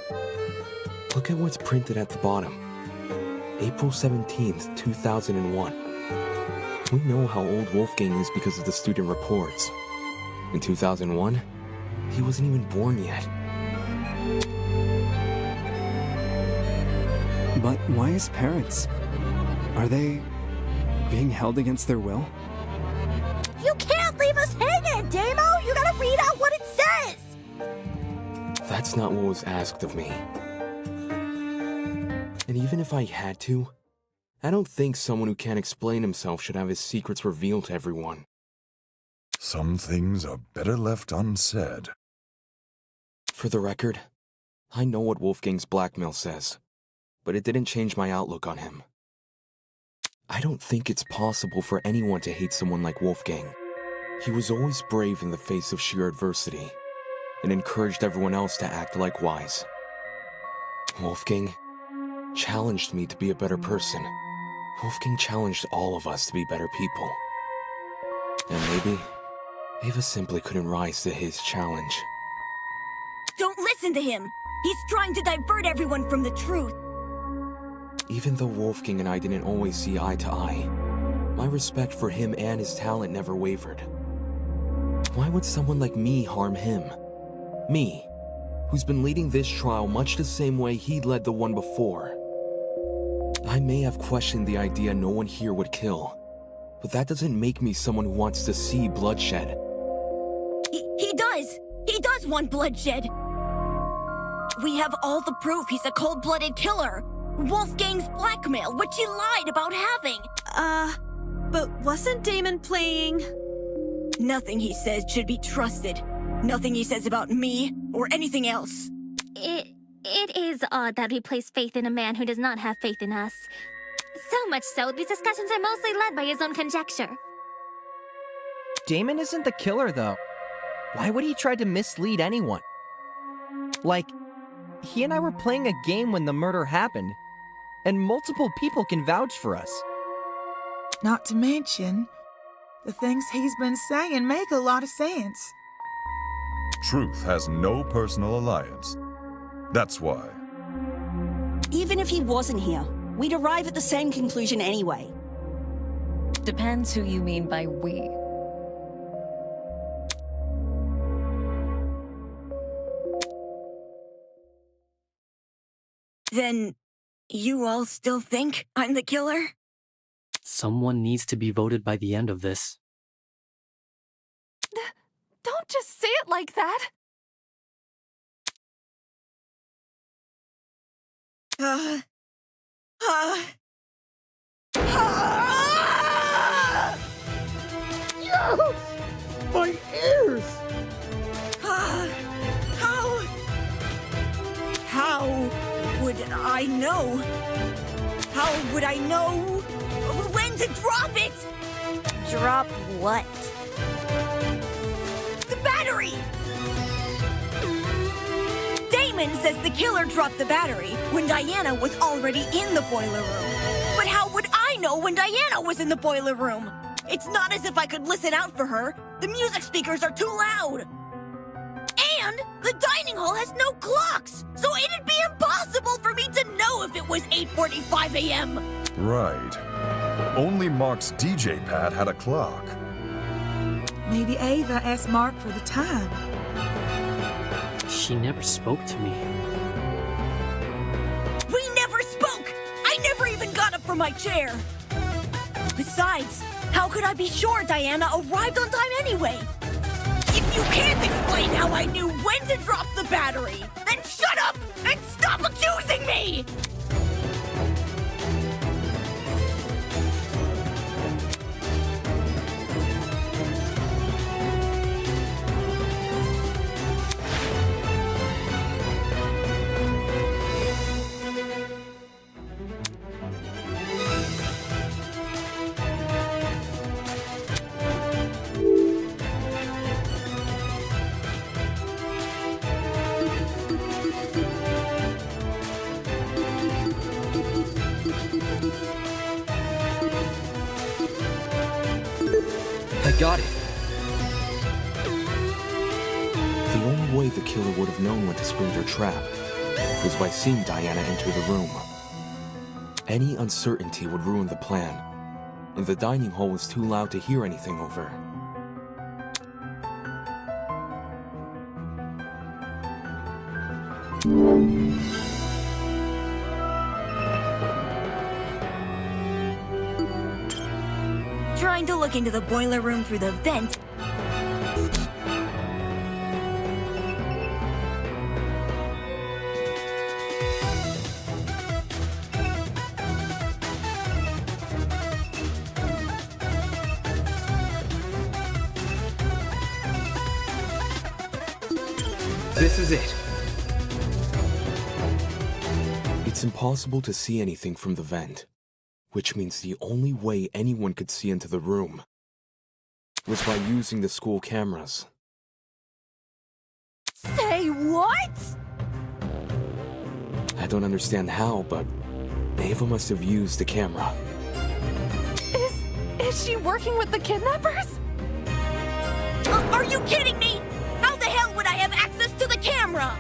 Look at what's printed at the bottom. April 17th, 2001. We know how old Wolfgang is because of the student reports. In 2001, he wasn't even born yet. But why his parents? Are they being held against their will? You can't leave us hanging, Damo! You gotta read out what it says! That's not what was asked of me. And even if I had to, I don't think someone who can't explain himself should have his secrets revealed to everyone. Some things are better left unsaid. For the record, I know what Wolfgang's blackmail says, but it didn't change my outlook on him. I don't think it's possible for anyone to hate someone like Wolfgang. He was always brave in the face of sheer adversity, and encouraged everyone else to act likewise. Wolfgang challenged me to be a better person. Wolfgang challenged all of us to be better people. And maybe Ava simply couldn't rise to his challenge. Don't listen to him! He's trying to divert everyone from the truth. Even though Wolfgang and I didn't always see eye to eye, my respect for him and his talent never wavered. Why would someone like me harm him? Me, who's been leading this trial much the same way he'd led the one before. I may have questioned the idea no one here would kill, but that doesn't make me someone who wants to see bloodshed. He does! He does want bloodshed! We have all the proof he's a cold-blooded killer! Wolfgang's blackmail, which he lied about having! But wasn't Damon playing? Nothing he says should be trusted. Nothing he says about me, or anything else. It is odd that we place faith in a man who does not have faith in us. So much so, these discussions are mostly led by his own conjecture. Damon isn't the killer, though. Why would he try to mislead anyone? Like, he and I were playing a game when the murder happened, and multiple people can vouch for us. Not to mention, the things he's been saying make a lot of sense. Truth has no personal alliance. That's why. Even if he wasn't here, we'd arrive at the same conclusion anyway. Depends who you mean by we. Then, you all still think I'm the killer? Someone needs to be voted by the end of this. Don't just say it like that! Yes! My ears! How would I know? How would I know when to drop it? Drop what? The battery! Damon says the killer dropped the battery when Diana was already in the boiler room. But how would I know when Diana was in the boiler room? It's not as if I could listen out for her. The music speakers are too loud. And the dining hall has no clocks, so it'd be impossible for me to know if it was 8:45 a.m. Right. Only Mark's DJ pad had a clock. Maybe Ava asked Mark for the time. She never spoke to me. We never spoke! I never even got up from my chair! Besides, how could I be sure Diana arrived on time anyway? If you can't explain how I knew when to drop the battery, then shut up and stop accusing me! I got it. The only way the killer would have known when to spring their trap was by seeing Diana enter the room. Any uncertainty would ruin the plan, and the dining hall was too loud to hear anything over. Trying to look into the boiler room through the vent. This is it. It's impossible to see anything from the vent, which means the only way anyone could see into the room was by using the school cameras. Say what? I don't understand how, but Ava must have used the camera. Is she working with the kidnappers? Are you kidding me? How the hell would I have access to the camera?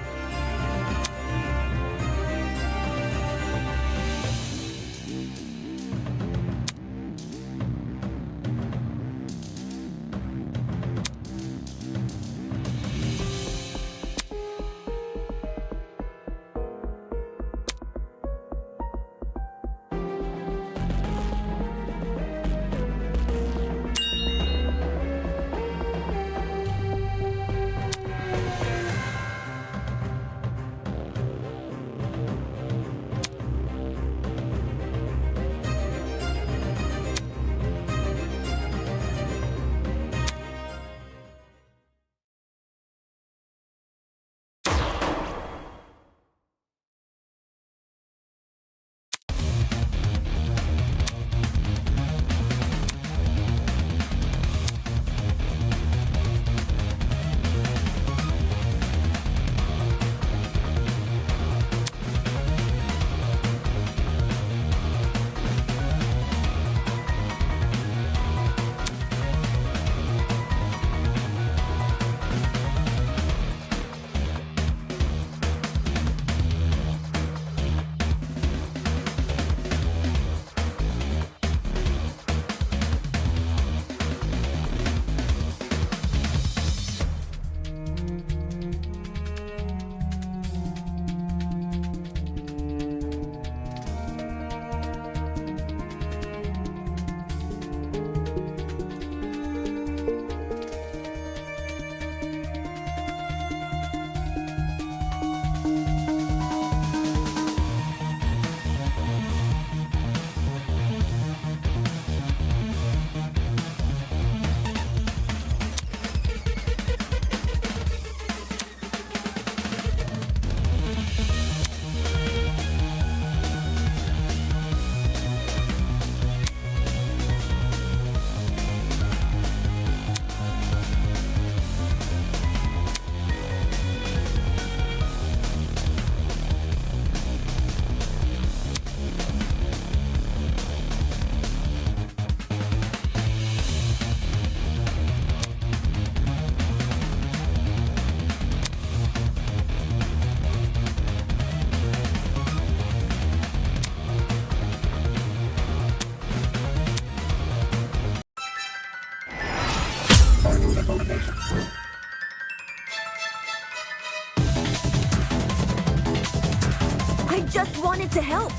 I just wanted to help.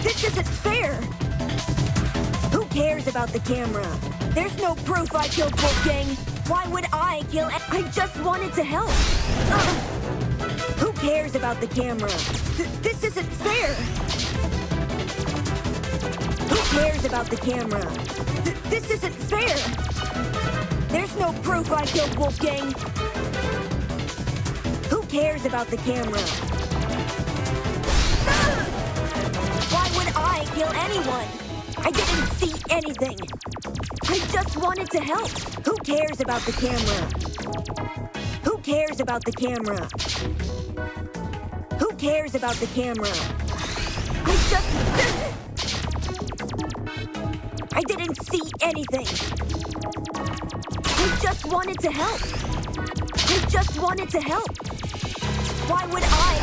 This isn't fair. Who cares about the camera? There's no proof I killed Wolfgang. Why would I kill? I just wanted to help. Who cares about the camera? This isn't fair. Who cares about the camera? This isn't fair. There's no proof I killed Wolfgang. Who cares about the camera? Why would I kill anyone? I didn't see anything. I just wanted to help. Who cares about the camera? Who cares about the camera? Who cares about the camera? I didn't see anything. I just wanted to help. I just wanted to help. Why would I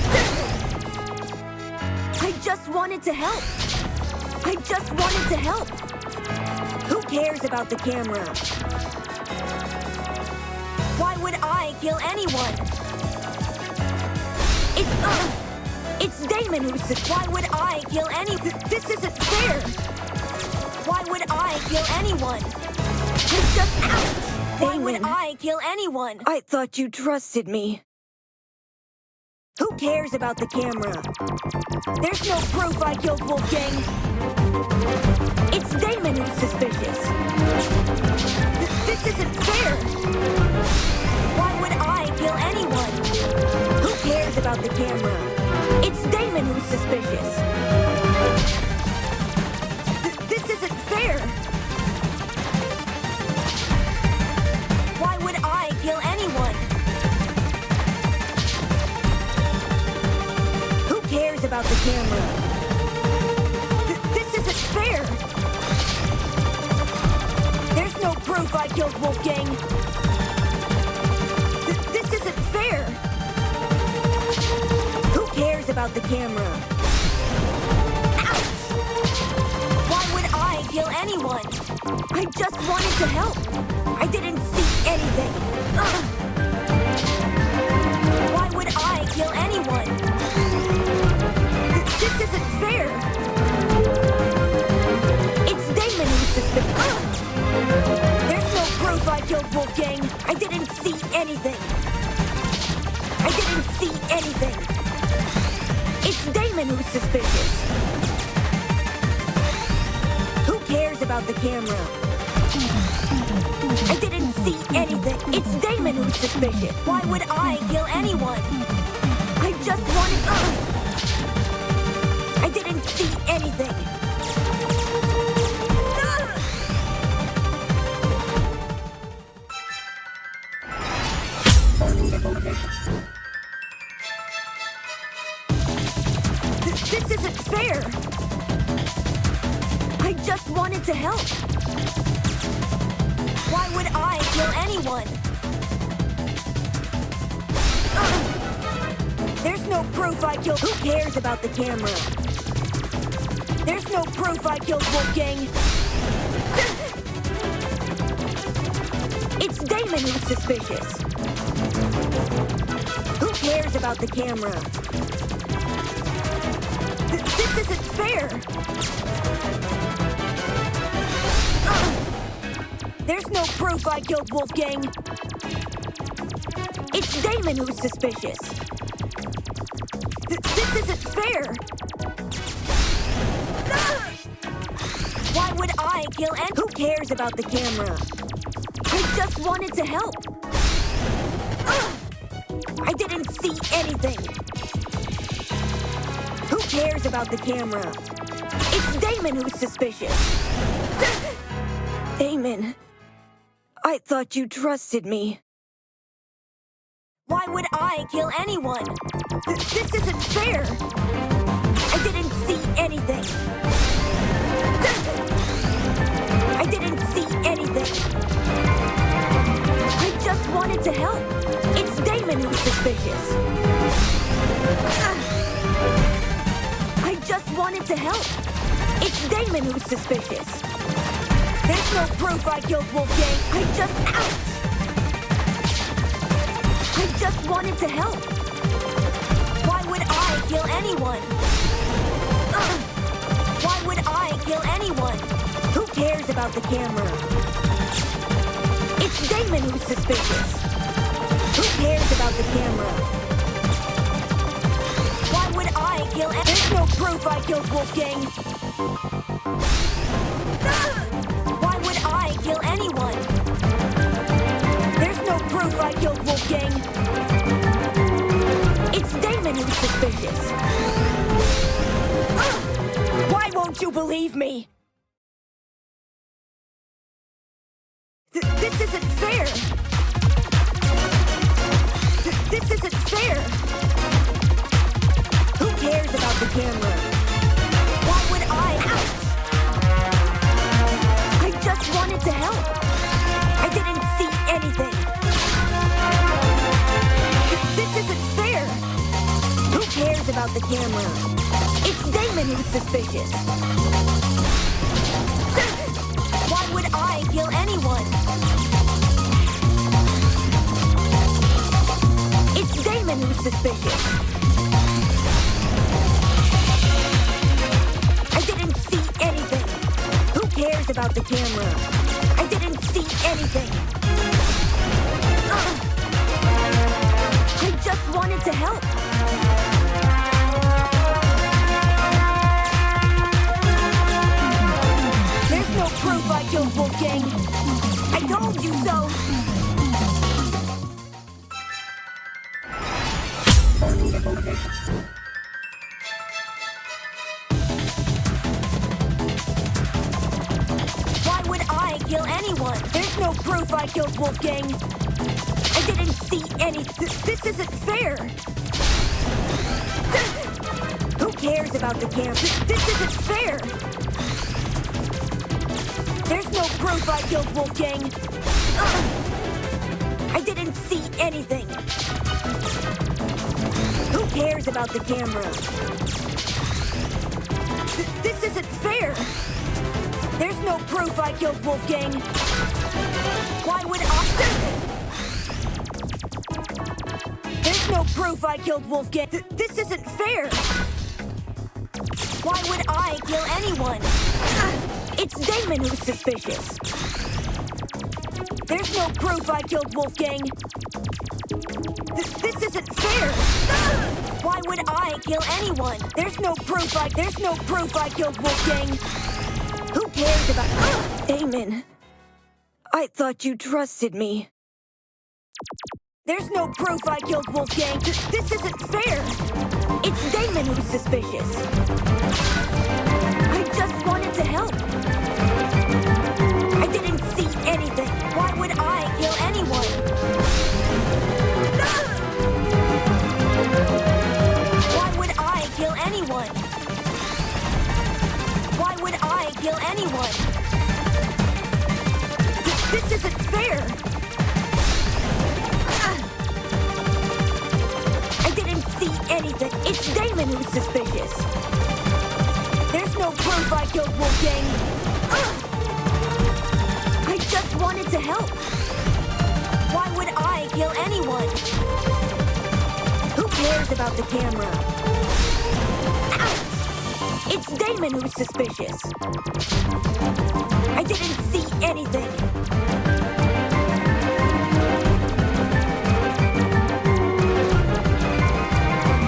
just wanted to help. I just wanted to help. Who cares about the camera? Why would I kill anyone? It's Damon who said, why would I kill any? This isn't fair. Why would I kill anyone? I just, ouch! Why would I kill anyone? I thought you trusted me. Who cares about the camera? There's no proof I killed Wolfgang. It's Damon who's suspicious. This isn't fair. Why would I kill anyone? Who cares about the camera? It's Damon who's suspicious. This isn't fair. Why would I kill anyone? Who cares about the camera? This isn't fair. There's no proof I killed Wolfgang. This isn't fair. Who cares about the camera? Ouch! Why would I kill anyone? I just wanted to help. I didn't see anything. Why would I kill anyone? This isn't fair. It's Damon who's suspicious. There's no proof I killed Wolfgang. I didn't see anything. I didn't see anything. It's Damon who's suspicious. Who cares about the camera? I didn't see anything. It's Damon who's suspicious. Why would I kill anyone? I just wanted... I didn't see anything. This isn't fair. I just wanted to help. Why would I kill anyone? There's no proof I killed... Who cares about the camera? There's no proof I killed Wolfgang. It's Damon who's suspicious. Who cares about the camera? This isn't fair. There's no proof I killed Wolfgang. It's Damon who's suspicious. This isn't fair. Why would I kill any? Who cares about the camera? I just wanted to help. I didn't see anything. Who cares about the camera? It's Damon who's suspicious. Damon, I thought you trusted me. Why would I kill anyone? This isn't fair. I didn't see anything. I didn't see anything. I just wanted to help. It's Damon who's suspicious. I just wanted to help. It's Damon who's suspicious. There's no proof I killed Wolfgang. I just... Ouch! I just wanted to help. Why would I kill anyone? Why would I kill anyone? Who cares about the camera? It's Damon who's suspicious. Who cares about the camera? Why would I kill anyone? There's no proof I killed Wolfgang. Why would I kill anyone? There's no proof I killed Wolfgang. It's Damon who's suspicious. Why won't you believe me? This isn't fair. This isn't fair. Who cares about the camera? Why would I? Ouch! I just wanted to help. I didn't see about the camera? It's Damon who's suspicious. Why would I kill anyone? It's Damon who's suspicious. I didn't see anything. Who cares about the camera? I didn't see anything. I just wanted to help. There's no proof I killed Wolfgang. I told you so. Why would I kill anyone? There's no proof I killed Wolfgang. I didn't see any. This isn't fair. Who cares about the camp? This isn't fair. There's no proof I killed Wolfgang. I didn't see anything. Who cares about the camera? This isn't fair. There's no proof I killed Wolfgang. Why would I? There's no proof I killed Wolfgang. This isn't fair. Why would I kill anyone? It's Damon who's suspicious. There's no proof I killed Wolfgang. This isn't fair. Why would I kill anyone? There's no proof I killed Wolfgang. Who cares about Damon? I thought you trusted me. There's no proof I killed Wolfgang. This isn't fair. It's Damon who's suspicious. I just wanted to help. I didn't see anything. Why would I kill anyone? Why would I kill anyone? Why would I kill anyone? This isn't fair. I didn't see anything. It's Damon who's suspicious. There's no proof I killed Wolfgang. I just wanted to help. Why would I kill anyone? Who cares about the camera? Ouch! It's Damon who's suspicious. I didn't see anything.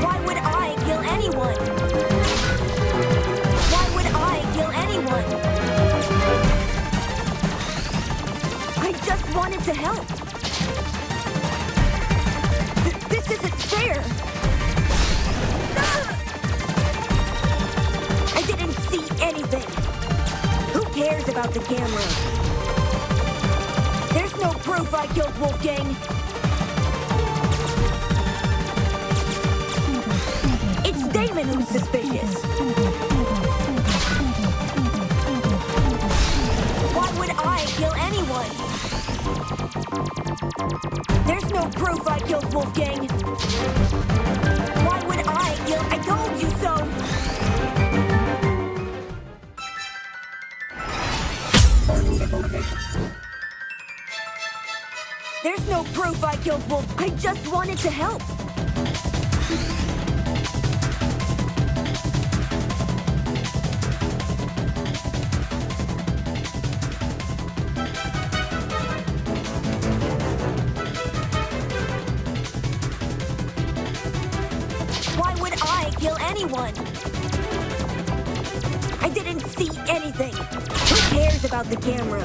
Why would I kill anyone? Why would I kill anyone? I just wanted to help. This isn't fair. I didn't see anything. Who cares about the camera? There's no proof I killed Wolfgang. It's Damon who's suspicious. Why would I kill anyone? There's no proof I killed Wolfgang. Why would I kill? I told you so. There's no proof I killed Wolf. I just wanted to help. Why would I kill anyone? I didn't see anything. Who cares about the camera?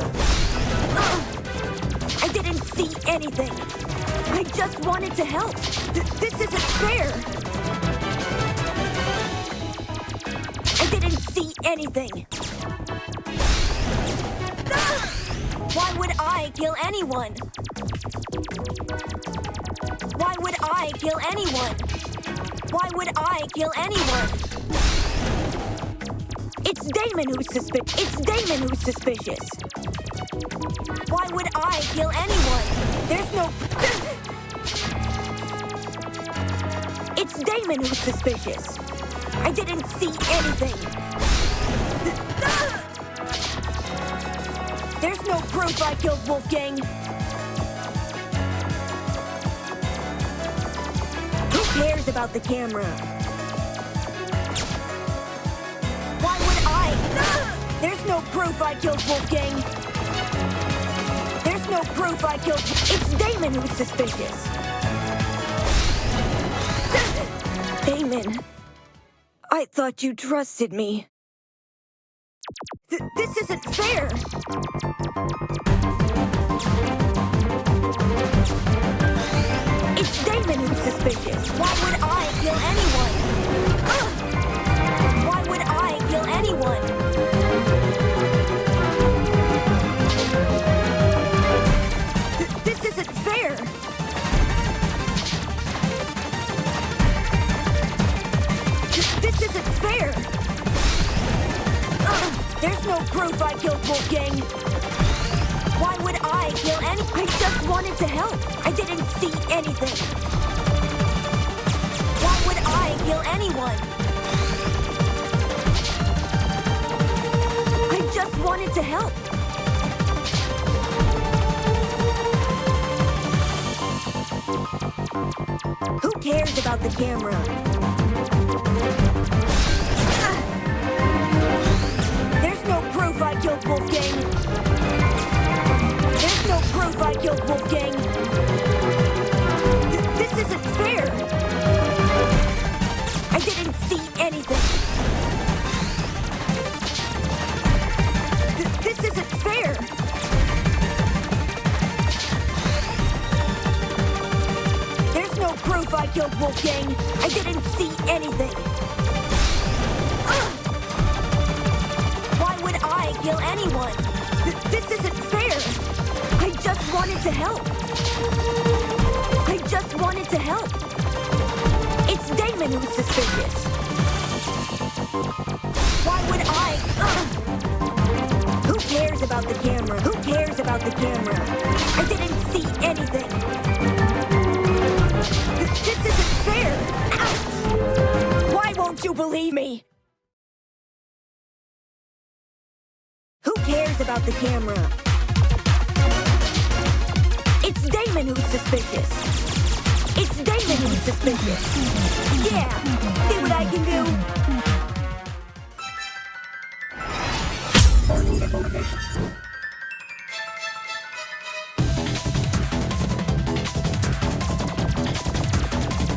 I didn't see anything. I just wanted to help. This isn't fair. I didn't see anything. Why would I kill anyone? Why would I kill anyone? Why would I kill anyone? It's Damon who's suspicious. It's Damon who's suspicious. Why would I kill anyone? There's no... It's Damon who's suspicious. I didn't see anything. There's no proof I killed Wolfgang. Who cares about the camera? Why would I? There's no proof I killed Wolfgang. There's no proof I killed. It's Damon who's suspicious. Damon, I thought you trusted me. This isn't fair. It's Damon who's suspicious. Why would I kill anyone? Why would I kill anyone? This isn't fair. This isn't fair. There's no proof I killed Wolfgang. Why would I kill any? I just wanted to help. I didn't see anything. Why would I kill anyone? I just wanted to help. Who cares about the camera? There's no proof I killed Wolfgang. There's no proof I killed Wolfgang. This isn't fair. I didn't see anything. This isn't fair. There's no proof I killed Wolfgang. I didn't see anything. Why would I kill anyone? This isn't fair. I just wanted to help. I just wanted to help. It's Damon who's suspicious. Why would I? Who cares about the camera? Who cares about the camera? I didn't see anything. This isn't fair. Ouch! Why won't you believe me? Who cares about the camera? It's Damon who's suspicious. It's Damon who's suspicious. Yeah, see what I can do?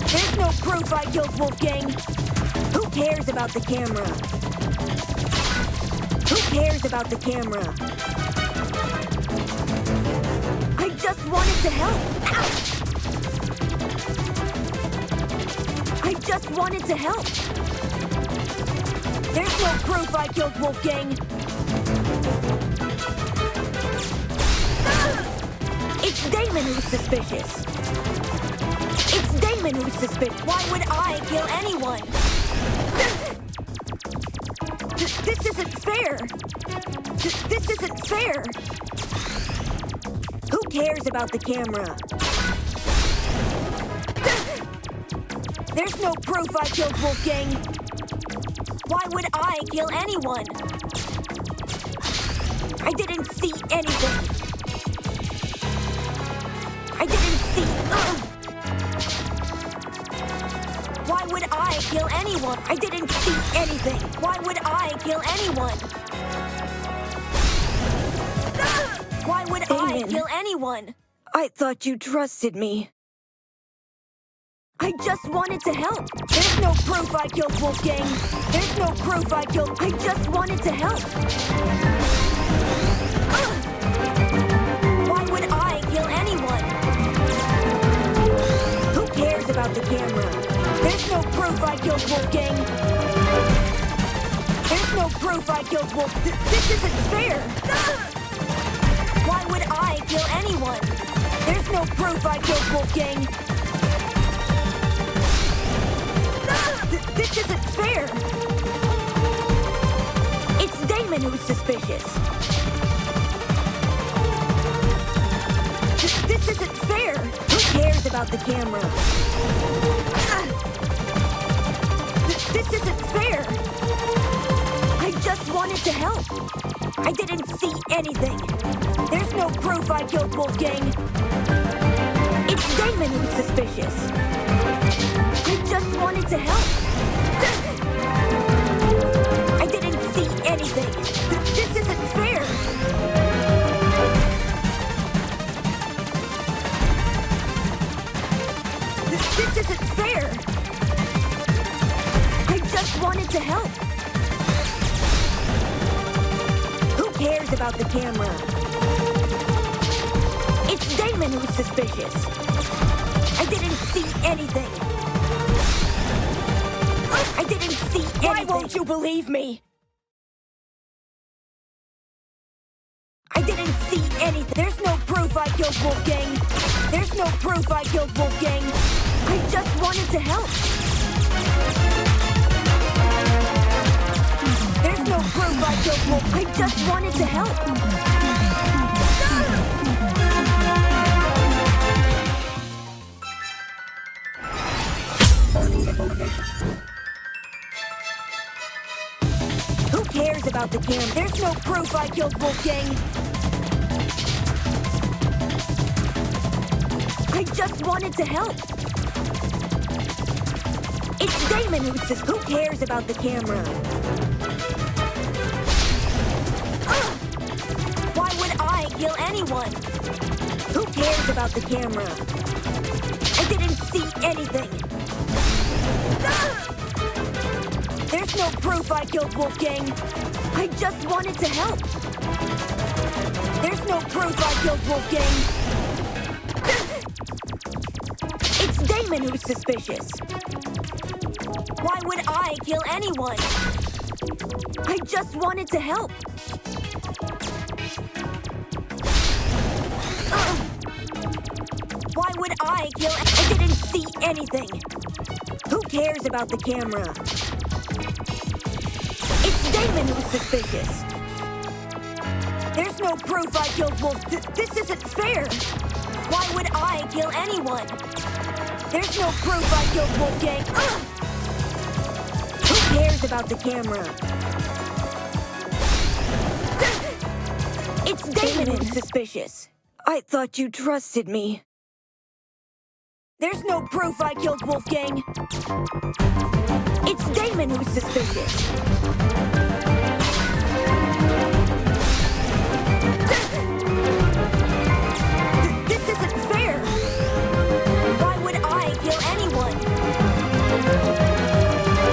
There's no proof I killed Wolfgang. Who cares about the camera? Who cares about the camera? I just wanted to help. Ouch! I just wanted to help. There's no proof I killed Wolfgang. It's Damon who's suspicious. It's Damon who's suspicious. Why would I kill anyone? This isn't fair. This isn't fair. Who cares about the camera? There's no proof I killed Wolfgang. Why would I kill anyone? I didn't see anything. I didn't see. Why would I kill anyone? I didn't see anything. Why would I kill anyone? Why would I kill anyone? I thought you trusted me. I just wanted to help. There's no proof I killed Wolfgang. There's no proof I killed. I just wanted to help. Why would I kill anyone? Who cares about the camera? There's no proof I killed Wolfgang. There's no proof I killed Wolf. This isn't fair. Why would I kill anyone? There's no proof I killed Wolfgang. This isn't fair. It's Damon who's suspicious. This isn't fair. Who cares about the camera? This isn't fair! I just wanted to help. I didn't see anything. There's no proof I killed Wolfgang. It's Damon who's suspicious. I just wanted to help. I didn't see anything. This isn't fair. This isn't fair. I just wanted to help. Who cares about the camera? It's Damon who's suspicious. I didn't see anything. I didn't see anything. Why won't you believe me? I didn't see anything. There's no proof I killed Wolfgang. There's no proof I killed Wolfgang. I just wanted to help. There's no proof I killed Wolf. I just wanted to help. Who cares about the cam? There's no proof I killed Wolfgang. I just wanted to help. It's Damon who says, who cares about the camera? Why would I kill anyone? Who cares about the camera? I didn't see anything. There's no proof I killed Wolfgang. I just wanted to help. There's no proof I killed Wolfgang. It's Damon who's suspicious. Why would I kill anyone? I just wanted to help. Why would I kill? I didn't see anything. Who cares about the camera? It's Damon who's suspicious. There's no proof I killed Wolf. This isn't fair. Why would I kill anyone? There's no proof I killed Wolfgang. Who cares about the camera? It's Damon who's suspicious. I thought you trusted me. There's no proof I killed Wolfgang. It's Damon who's suspicious. This isn't fair. Why would I kill anyone?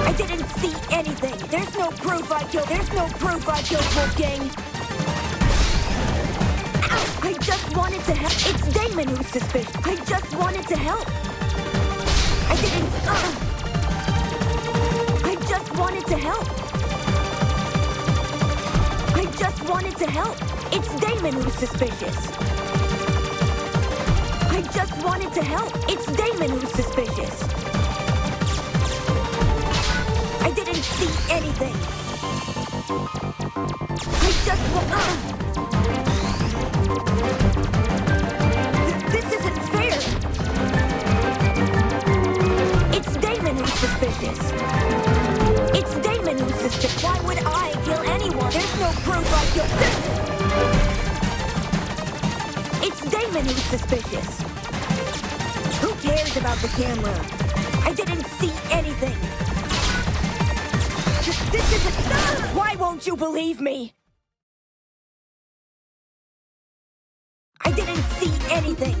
I didn't see anything. There's no proof I killed. There's no proof I killed Wolfgang. I just wanted to help. It's Damon who's suspicious. I just wanted to help. I didn't. I just wanted to help. I just wanted to help. It's Damon who's suspicious. I just wanted to help. It's Damon who's suspicious. I didn't see anything. I just want. This isn't fair. It's Damon who's suspicious. It's Damon who's suspicious. Why would I kill anyone? There's no proof I killed. It's Damon who's suspicious. Who cares about the camera? I didn't see anything. This isn't. Why won't you believe me? I didn't see anything.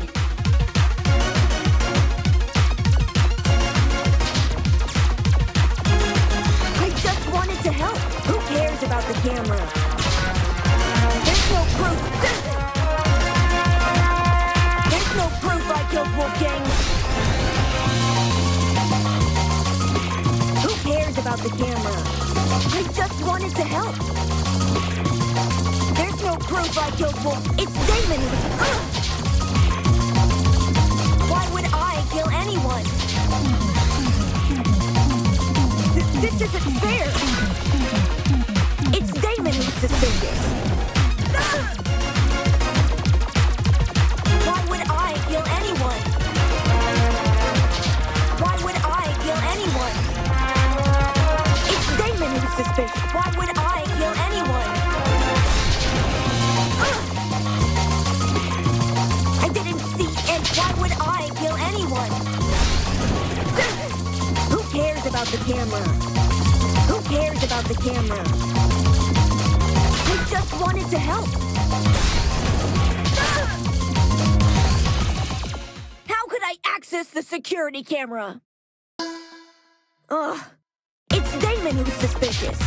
I just wanted to help. Who cares about the camera? There's no proof. There's no proof I killed Wolfgang. Who cares about the camera? I just wanted to help. There's no proof I killed Wolf. It's Damon who's. Why would I kill anyone? This isn't fair. It's Damon who's suspicious. Why would I kill anyone? Why would I kill anyone? Why would I kill anyone? Who cares about the camera? Who cares about the camera? I just wanted to help. How could I access the security camera? Ugh. It's Damon who's suspicious.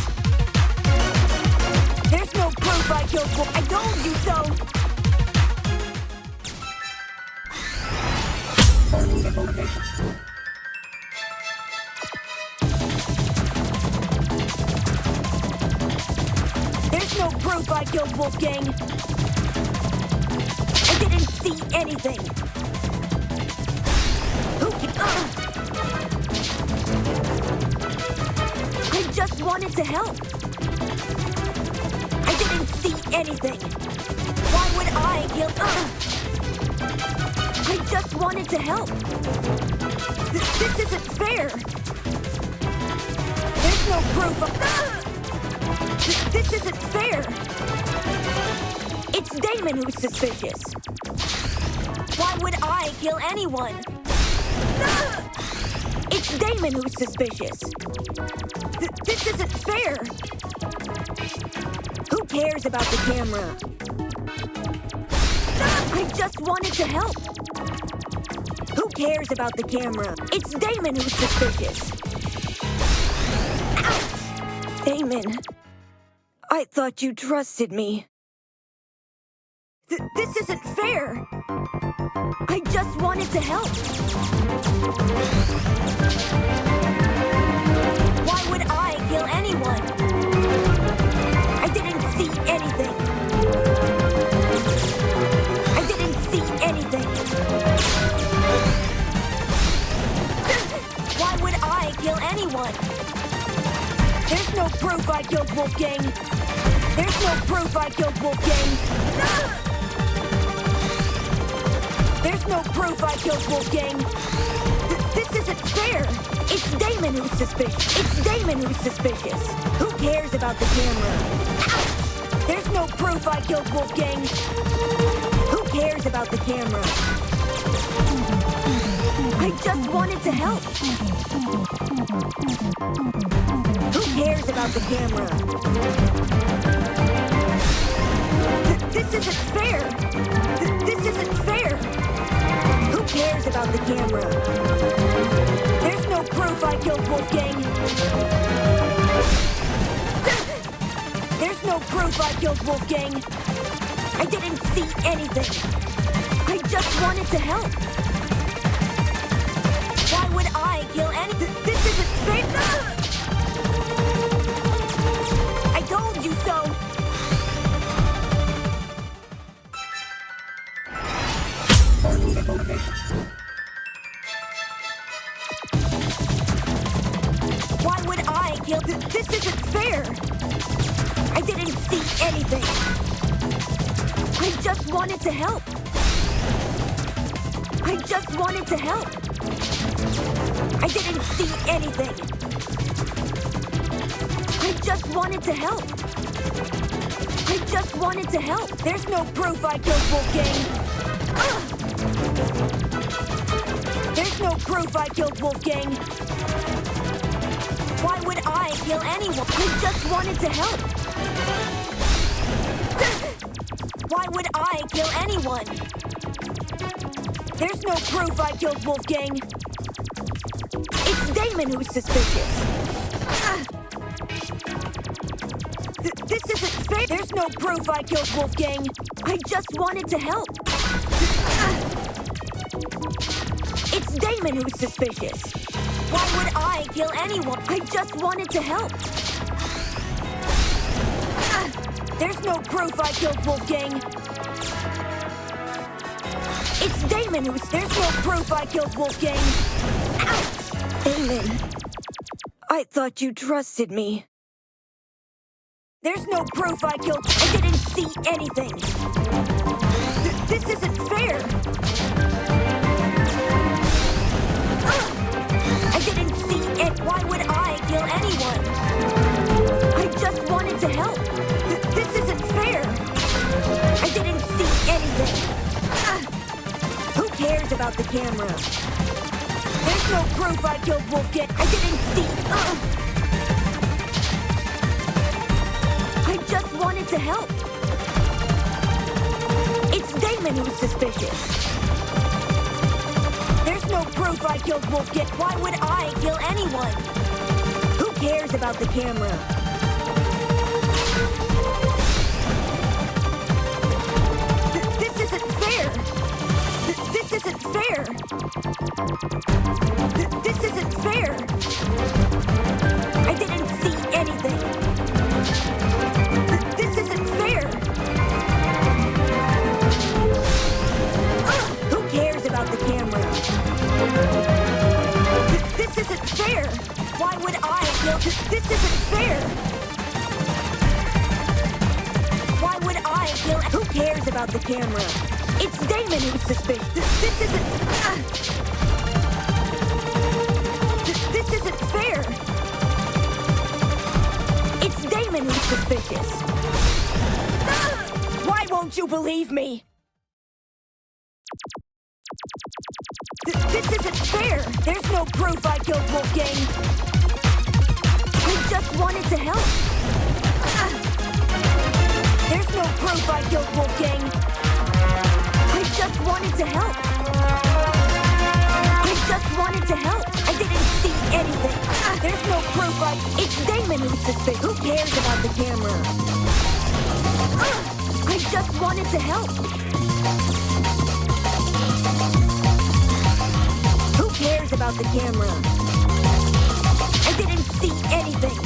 There's no proof I killed Wolf. I told you so. There's no proof I killed Wolfgang. I didn't see anything. Who I just wanted to help. I didn't see anything. Why would I kill? I just wanted to help. This isn't fair. There's no proof of... This isn't fair. It's Damon who's suspicious. Why would I kill anyone? It's Damon who's suspicious. This isn't fair. Who cares about the camera? I just wanted to help. Who cares about the camera? It's Damon who's suspicious. Ouch! Damon, I thought you trusted me. This isn't fair. I just wanted to help. Why would I kill anyone? I didn't see anything. I didn't see anything. Why would I kill anyone? There's no proof I killed Wolfgang. There's no proof I killed Wolfgang. There's no proof I killed Wolfgang. This isn't fair. It's Damon who's suspicious. It's Damon who's suspicious. Who cares about the camera? Ouch! There's no proof I killed Wolfgang. Who cares about the camera? I just wanted to help. Who cares about the camera? This isn't fair. This isn't fair. Who cares about the camera? There's no proof I killed Wolfgang. There's no proof I killed Wolfgang. I didn't see anything. I just wanted to help. Why would I kill anything? This isn't fair. I told you so. Why would I kill? This isn't fair. I didn't see anything. I just wanted to help. I just wanted to help. I didn't see anything. I just wanted to help. I just wanted to help. There's no proof I killed Wolfgang. There's no proof I killed Wolfgang. Why would I kill anyone? I just wanted to help. Why would I kill anyone? There's no proof I killed Wolfgang. It's Damon who's suspicious. This isn't fair. There's no proof I killed Wolfgang. I just wanted to help. It's Damon who's suspicious. Why would I kill anyone? I just wanted to help. There's no proof I killed Wolfgang. It's Damon who's... There's no proof I killed Wolfgang. Ouch! Damon, I thought you trusted me. There's no proof I killed... I didn't see anything. This isn't fair. I didn't see it. Why would I kill anyone? I just wanted to help. This isn't fair. I didn't see anything. Who cares about... the camera. There's no proof I killed Wolfgang. I didn't see. I just wanted to help. It's Damon who's suspicious. There's no proof I killed Wolfgang. Why would I kill anyone? Who cares about the camera? This isn't fair. This isn't fair. This isn't fair. I didn't see anything. This isn't fair. Who cares about the camera? This isn't fair. Why would I kill? This isn't fair. Why would I kill? Who cares about the camera? It's Damon who's suspicious. This isn't. This isn't fair. It's Damon who's suspicious. Why won't you believe me? This isn't fair. There's no proof I killed Wolfgang. I just wanted to help. There's no proof I killed Wolfgang. I just wanted to help. I just wanted to help. I didn't see anything. There's no proof It's Damon who's suspicious. Who cares about the camera? I just wanted to help. Who cares about the camera? I didn't see anything.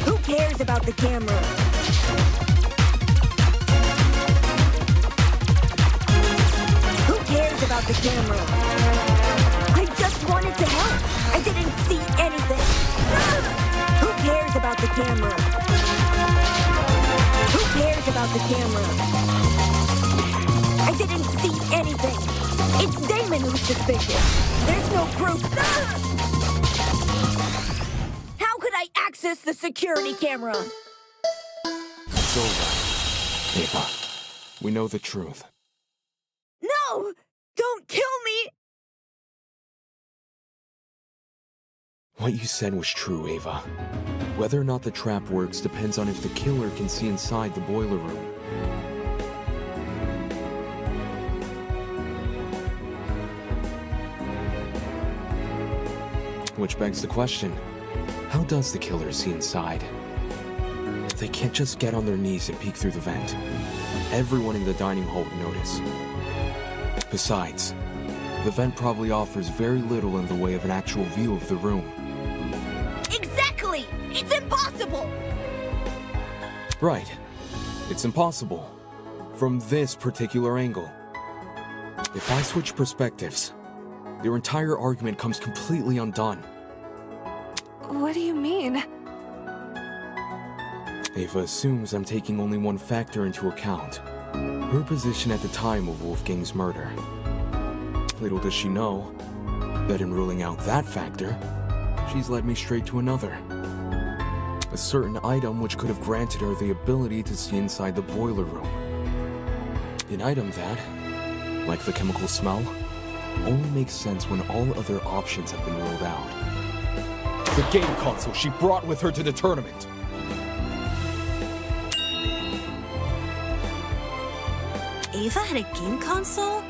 Who cares about the camera? Who cares about the camera? I just wanted to help. I didn't see anything. Who cares about the camera? Who cares about the camera? I didn't see anything. It's Damon who's suspicious. There's no proof. How could I access the security camera? It's over. Ava, we know the truth. No! Don't kill me! What you said was true, Ava. Whether or not the trap works depends on if the killer can see inside the boiler room. Which begs the question, how does the killer see inside? They can't just get on their knees and peek through the vent. Everyone in the dining hall would notice. Besides, the vent probably offers very little in the way of an actual view of the room. Exactly! It's impossible! Right. It's impossible. From this particular angle. If I switch perspectives, your entire argument comes completely undone. What do you mean? Ava assumes I'm taking only one factor into account. Her position at the time of Wolfgang's murder. Little does she know that in ruling out that factor, she's led me straight to another. A certain item which could have granted her the ability to see inside the boiler room. An item that, like the chemical smell, only makes sense when all other options have been ruled out. The game console she brought with her to the tournament. Ava had a game console?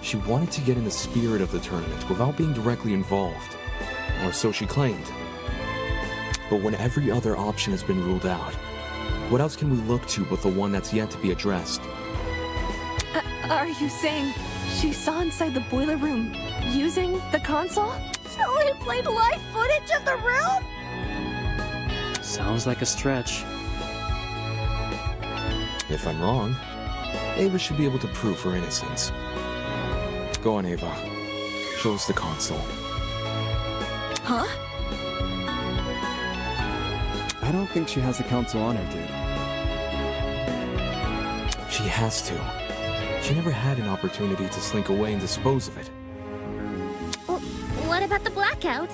She wanted to get in the spirit of the tournament without being directly involved, or so she claimed. But when every other option has been ruled out, what else can we look to but the one that's yet to be addressed? Are you saying she saw inside the boiler room using the console? So he played live footage of the room? Sounds like a stretch. If I'm wrong, Ava should be able to prove her innocence. Go on, Ava. Show us the console. Huh? I don't think she has the console on her, dude. She has to. She never had an opportunity to slink away and dispose of it. What about the blackout?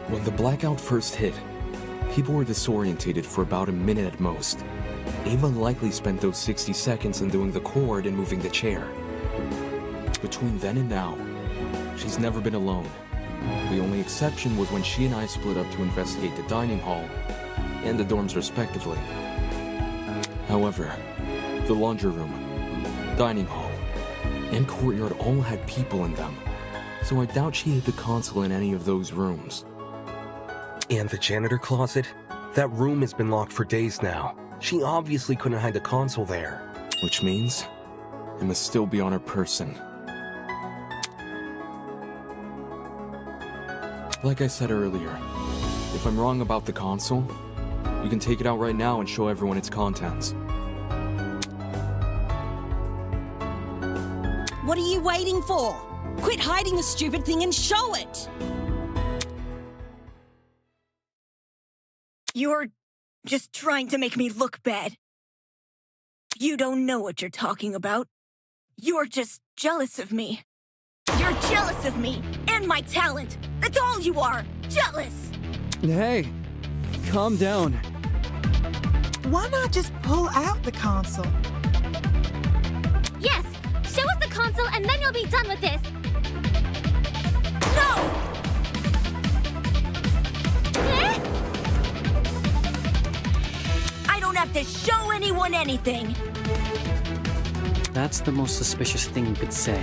When the blackout first hit, people were disorientated for about a minute at most. Ava likely spent those 60 seconds undoing the cord and moving the chair. Between then and now, she's never been alone. The only exception was when she and I split up to investigate the dining hall and the dorms respectively. However, the laundry room, dining hall, and courtyard all had people in them, so I doubt she hid the console in any of those rooms. And the janitor closet? That room has been locked for days now. She obviously couldn't hide the console there. Which means it must still be on her person. Like I said earlier, if I'm wrong about the console, you can take it out right now and show everyone its contents. What are you waiting for? Quit hiding the stupid thing and show it! You're just trying to make me look bad. You don't know what you're talking about. You're just jealous of me. You're jealous of me and my talent. That's all you are. Jealous. Hey, calm down. Why not just pull out the console? Yes! Show us the console and then you'll be done with this! No! I don't have to show anyone anything. That's the most suspicious thing you could say.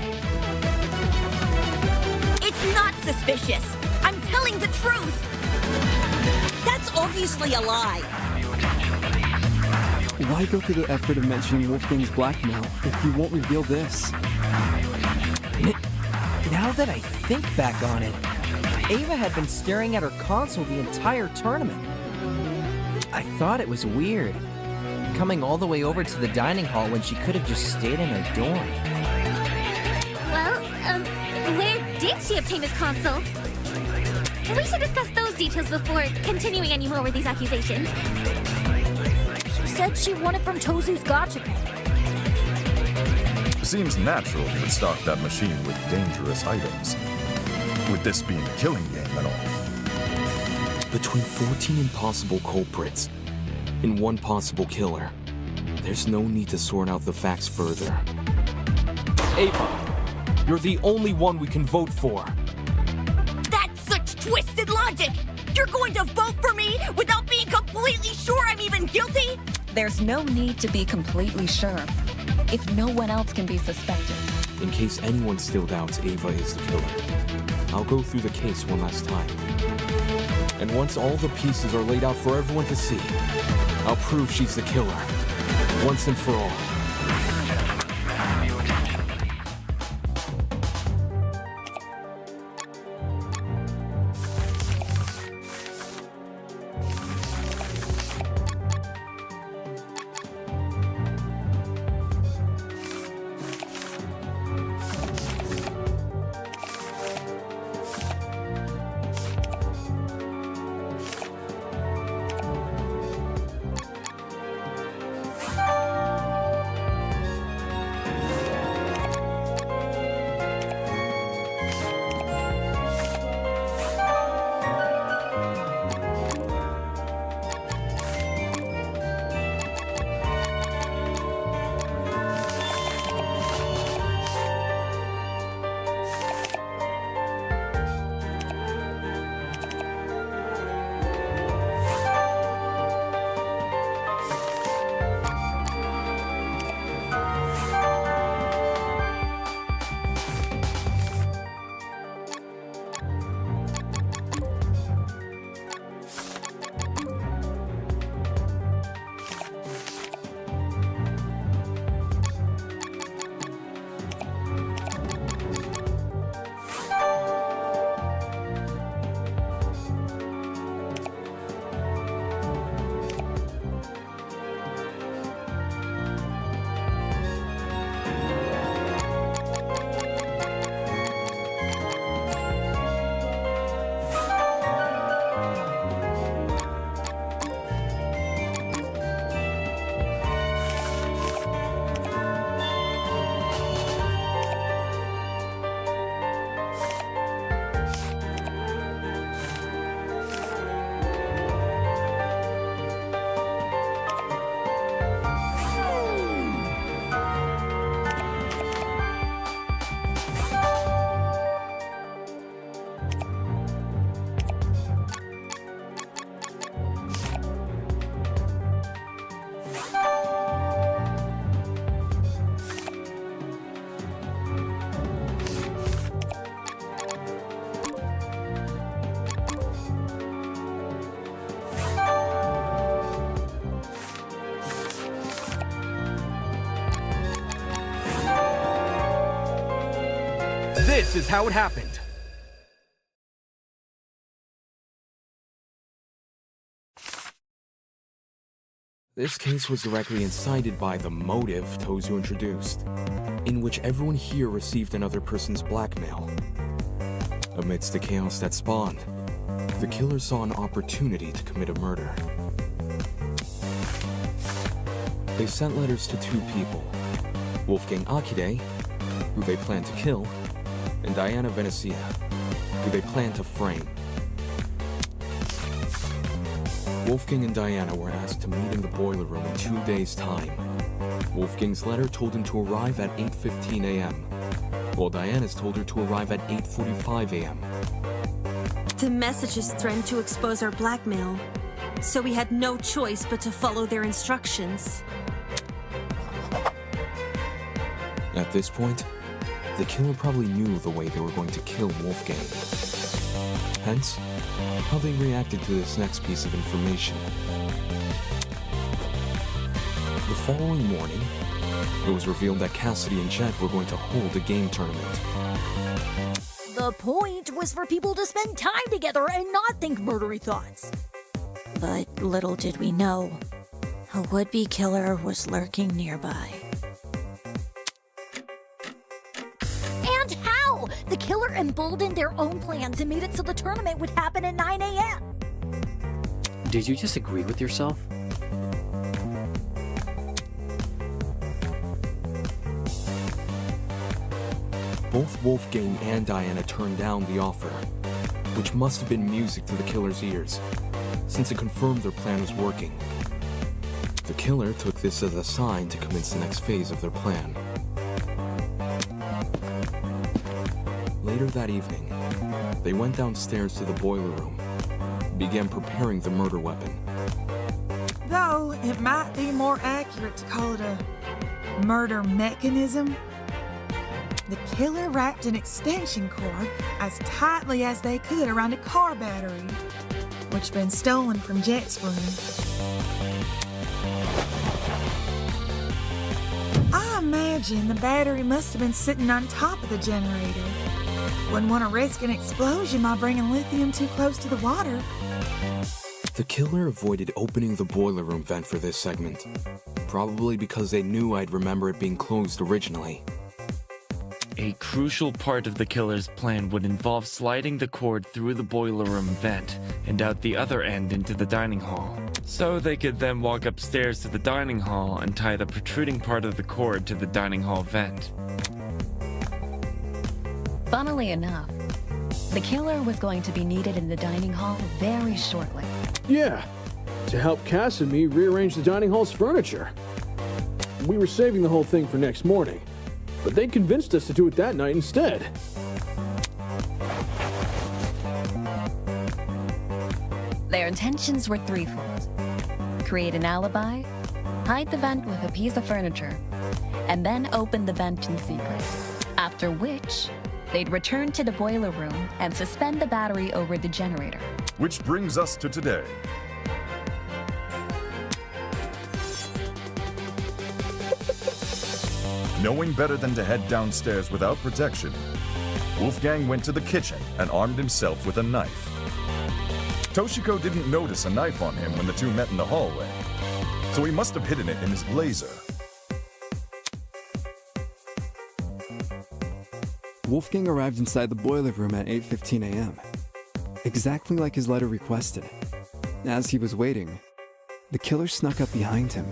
It's not suspicious. I'm telling the truth. That's obviously a lie. Why go through the effort of mentioning Wolfgang's blackmail if you won't reveal this? Now that I think back on it, Ava had been staring at her console the entire tournament. I thought it was weird, coming all the way over to the dining hall when she could have just stayed in her dorm. Well, where did she obtain this console? We should discuss those details before continuing any more with these accusations. She said she won it from Tozu's gotcha pit. Seems natural you would stock that machine with dangerous items. With this being a killing game and all. Between 14 impossible culprits and one possible killer, there's no need to sort out the facts further. Ava, you're the only one we can vote for. That's such twisted logic. You're going to vote for me without being completely sure I'm even guilty? There's no need to be completely sure, if no one else can be suspected. In case anyone still doubts Ava is the killer, I'll go through the case one last time. And once all the pieces are laid out for everyone to see, I'll prove she's the killer, once and for all. This is how it happened. This case was directly incited by the motive Tozu introduced, in which everyone here received another person's blackmail. Amidst the chaos that spawned, the killer saw an opportunity to commit a murder. They sent letters to two people, Wolfgang Akide, who they planned to kill, and Diana Venezia, who they planned to frame. Wolfgang and Diana were asked to meet in the boiler room in 2 days' time. Wolfgang's letter told him to arrive at 8:15 a.m., while Diana's told her to arrive at 8:45 a.m. The messages threatened to expose our blackmail, so we had no choice but to follow their instructions. At this point, the killer probably knew the way they were going to kill Wolfgang. Hence, how they reacted to this next piece of information. The following morning, it was revealed that Cassidy and Jet were going to hold a game tournament. The point was for people to spend time together and not think murdery thoughts. But little did we know, a would-be killer was lurking nearby. And how? The killer emboldened their own plans and made it so the tournament would happen at 9 a.m. Did you just agree with yourself? Both Wolfgang and Diana turned down the offer, which must have been music to the killer's ears, since it confirmed their plan was working. The killer took this as a sign to commence the next phase of their plan. Later that evening, they went downstairs to the boiler room, and began preparing the murder weapon. Though it might be more accurate to call it a murder mechanism. The killer wrapped an extension cord as tightly as they could around a car battery, which had been stolen from Jet's room. I imagine the battery must have been sitting on top of the generator. Wouldn't want to risk an explosion by bringing lithium too close to the water. The killer avoided opening the boiler room vent for this segment, probably because they knew I'd remember it being closed originally. A crucial part of the killer's plan would involve sliding the cord through the boiler room vent and out the other end into the dining hall. So they could then walk upstairs to the dining hall and tie the protruding part of the cord to the dining hall vent. Funnily enough, the killer was going to be needed in the dining hall very shortly. Yeah, to help Cass and me rearrange the dining hall's furniture. We were saving the whole thing for next morning, but they convinced us to do it that night instead. Their intentions were threefold. Create an alibi, hide the vent with a piece of furniture, and then open the vent in secret. After which, they'd return to the boiler room and suspend the battery over the generator. Which brings us to today. Knowing better than to head downstairs without protection, Wolfgang went to the kitchen and armed himself with a knife. Toshiko didn't notice a knife on him when the two met in the hallway, so he must have hidden it in his blazer. Wolfgang arrived inside the boiler room at 8:15 a.m., exactly like his letter requested. As he was waiting, the killer snuck up behind him.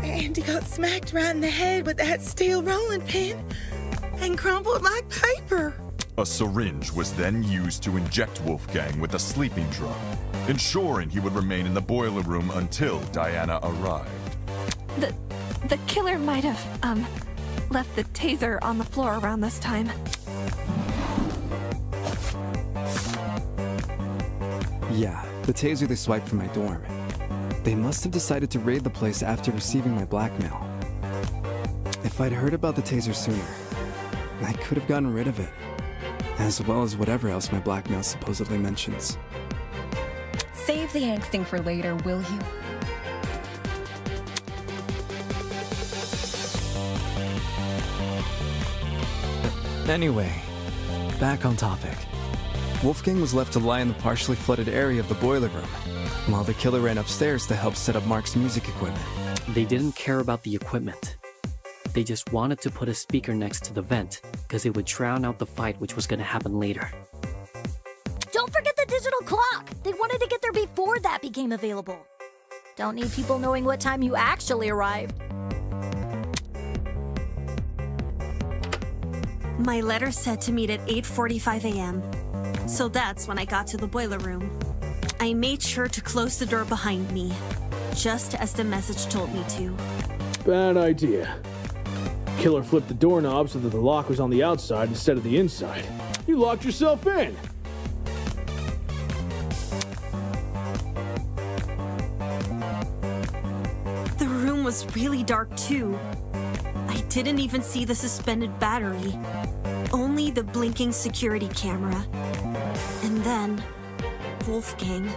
And he got smacked right in the head with that steel rolling pin and crumpled like paper. A syringe was then used to inject Wolfgang with a sleeping drug, ensuring he would remain in the boiler room until Diana arrived. The killer might have, left the taser on the floor around this time. Yeah, the taser they swiped from my dorm. They must have decided to raid the place after receiving my blackmail. If I'd heard about the taser sooner, I could have gotten rid of it, as well as whatever else my blackmail supposedly mentions. Save the angsting for later, will you? Anyway, back on topic. Wolfgang was left to lie in the partially flooded area of the boiler room, while the killer ran upstairs to help set up Mark's music equipment. They didn't care about the equipment. They just wanted to put a speaker next to the vent, because it would drown out the fight which was going to happen later. Don't forget the digital clock! They wanted to get there before that became available. Don't need people knowing what time you actually arrived. My letter said to meet at 8:45 a.m. So that's when I got to the boiler room. I made sure to close the door behind me, just as the message told me to. Bad idea. Killer flipped the doorknob so that the lock was on the outside instead of the inside. You locked yourself in! The room was really dark too. I didn't even see the suspended battery, only the blinking security camera. And then, Wolfgang,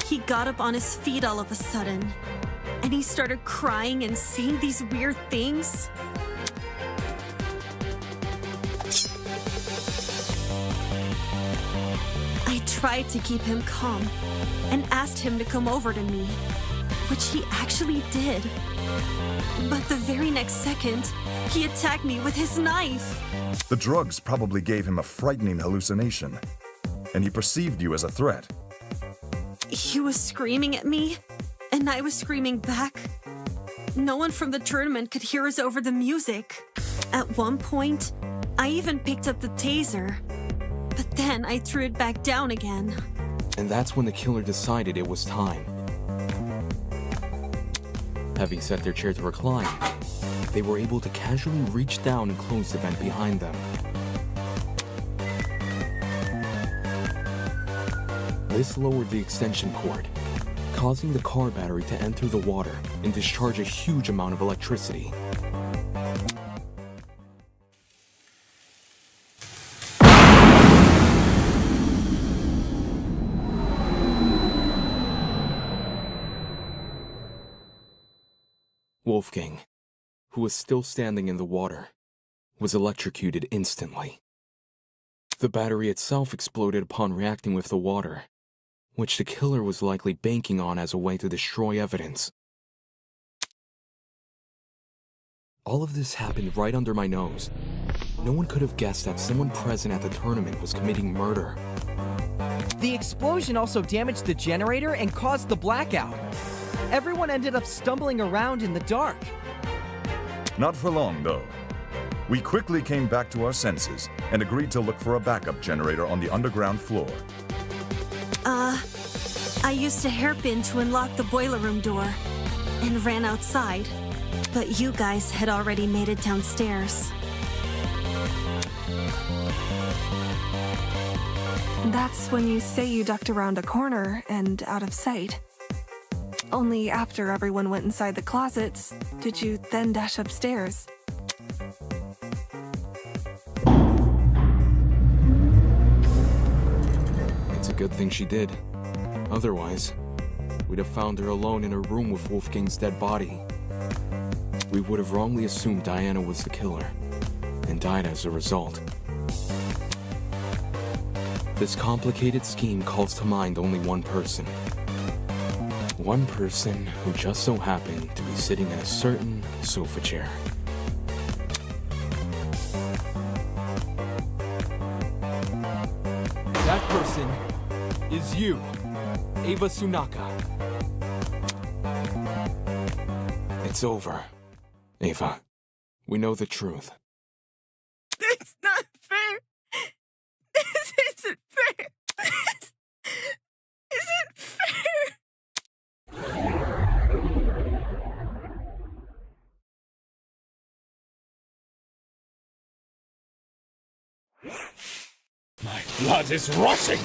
he got up on his feet all of a sudden, and he started crying and saying these weird things. I tried to keep him calm and asked him to come over to me, which he actually did. But the very next second, he attacked me with his knife. The drugs probably gave him a frightening hallucination, and he perceived you as a threat. He was screaming at me, and I was screaming back. No one from the tournament could hear us over the music. At one point, I even picked up the taser, but then I threw it back down again. And that's when the killer decided it was time. Having set their chair to recline, they were able to casually reach down and close the vent behind them. This lowered the extension cord, causing the car battery to enter the water and discharge a huge amount of electricity. Wolfgang, who was still standing in the water, was electrocuted instantly. The battery itself exploded upon reacting with the water, which the killer was likely banking on as a way to destroy evidence. All of this happened right under my nose. No one could have guessed that someone present at the tournament was committing murder. The explosion also damaged the generator and caused the blackout. Everyone ended up stumbling around in the dark. Not for long, though. We quickly came back to our senses and agreed to look for a backup generator on the underground floor. I used a hairpin to unlock the boiler room door and ran outside, but you guys had already made it downstairs. That's when you say you ducked around a corner and out of sight. Only after everyone went inside the closets did you then dash upstairs. It's a good thing she did. Otherwise, we'd have found her alone in a room with Wolfgang's dead body. We would have wrongly assumed Diana was the killer, and died as a result. This complicated scheme calls to mind only one person. One person who just so happened to be sitting in a certain sofa chair. That person is you, Ava Sunaka. It's over, Ava. We know the truth. It's not fair. This isn't fair. This isn't fair. My blood is rushing!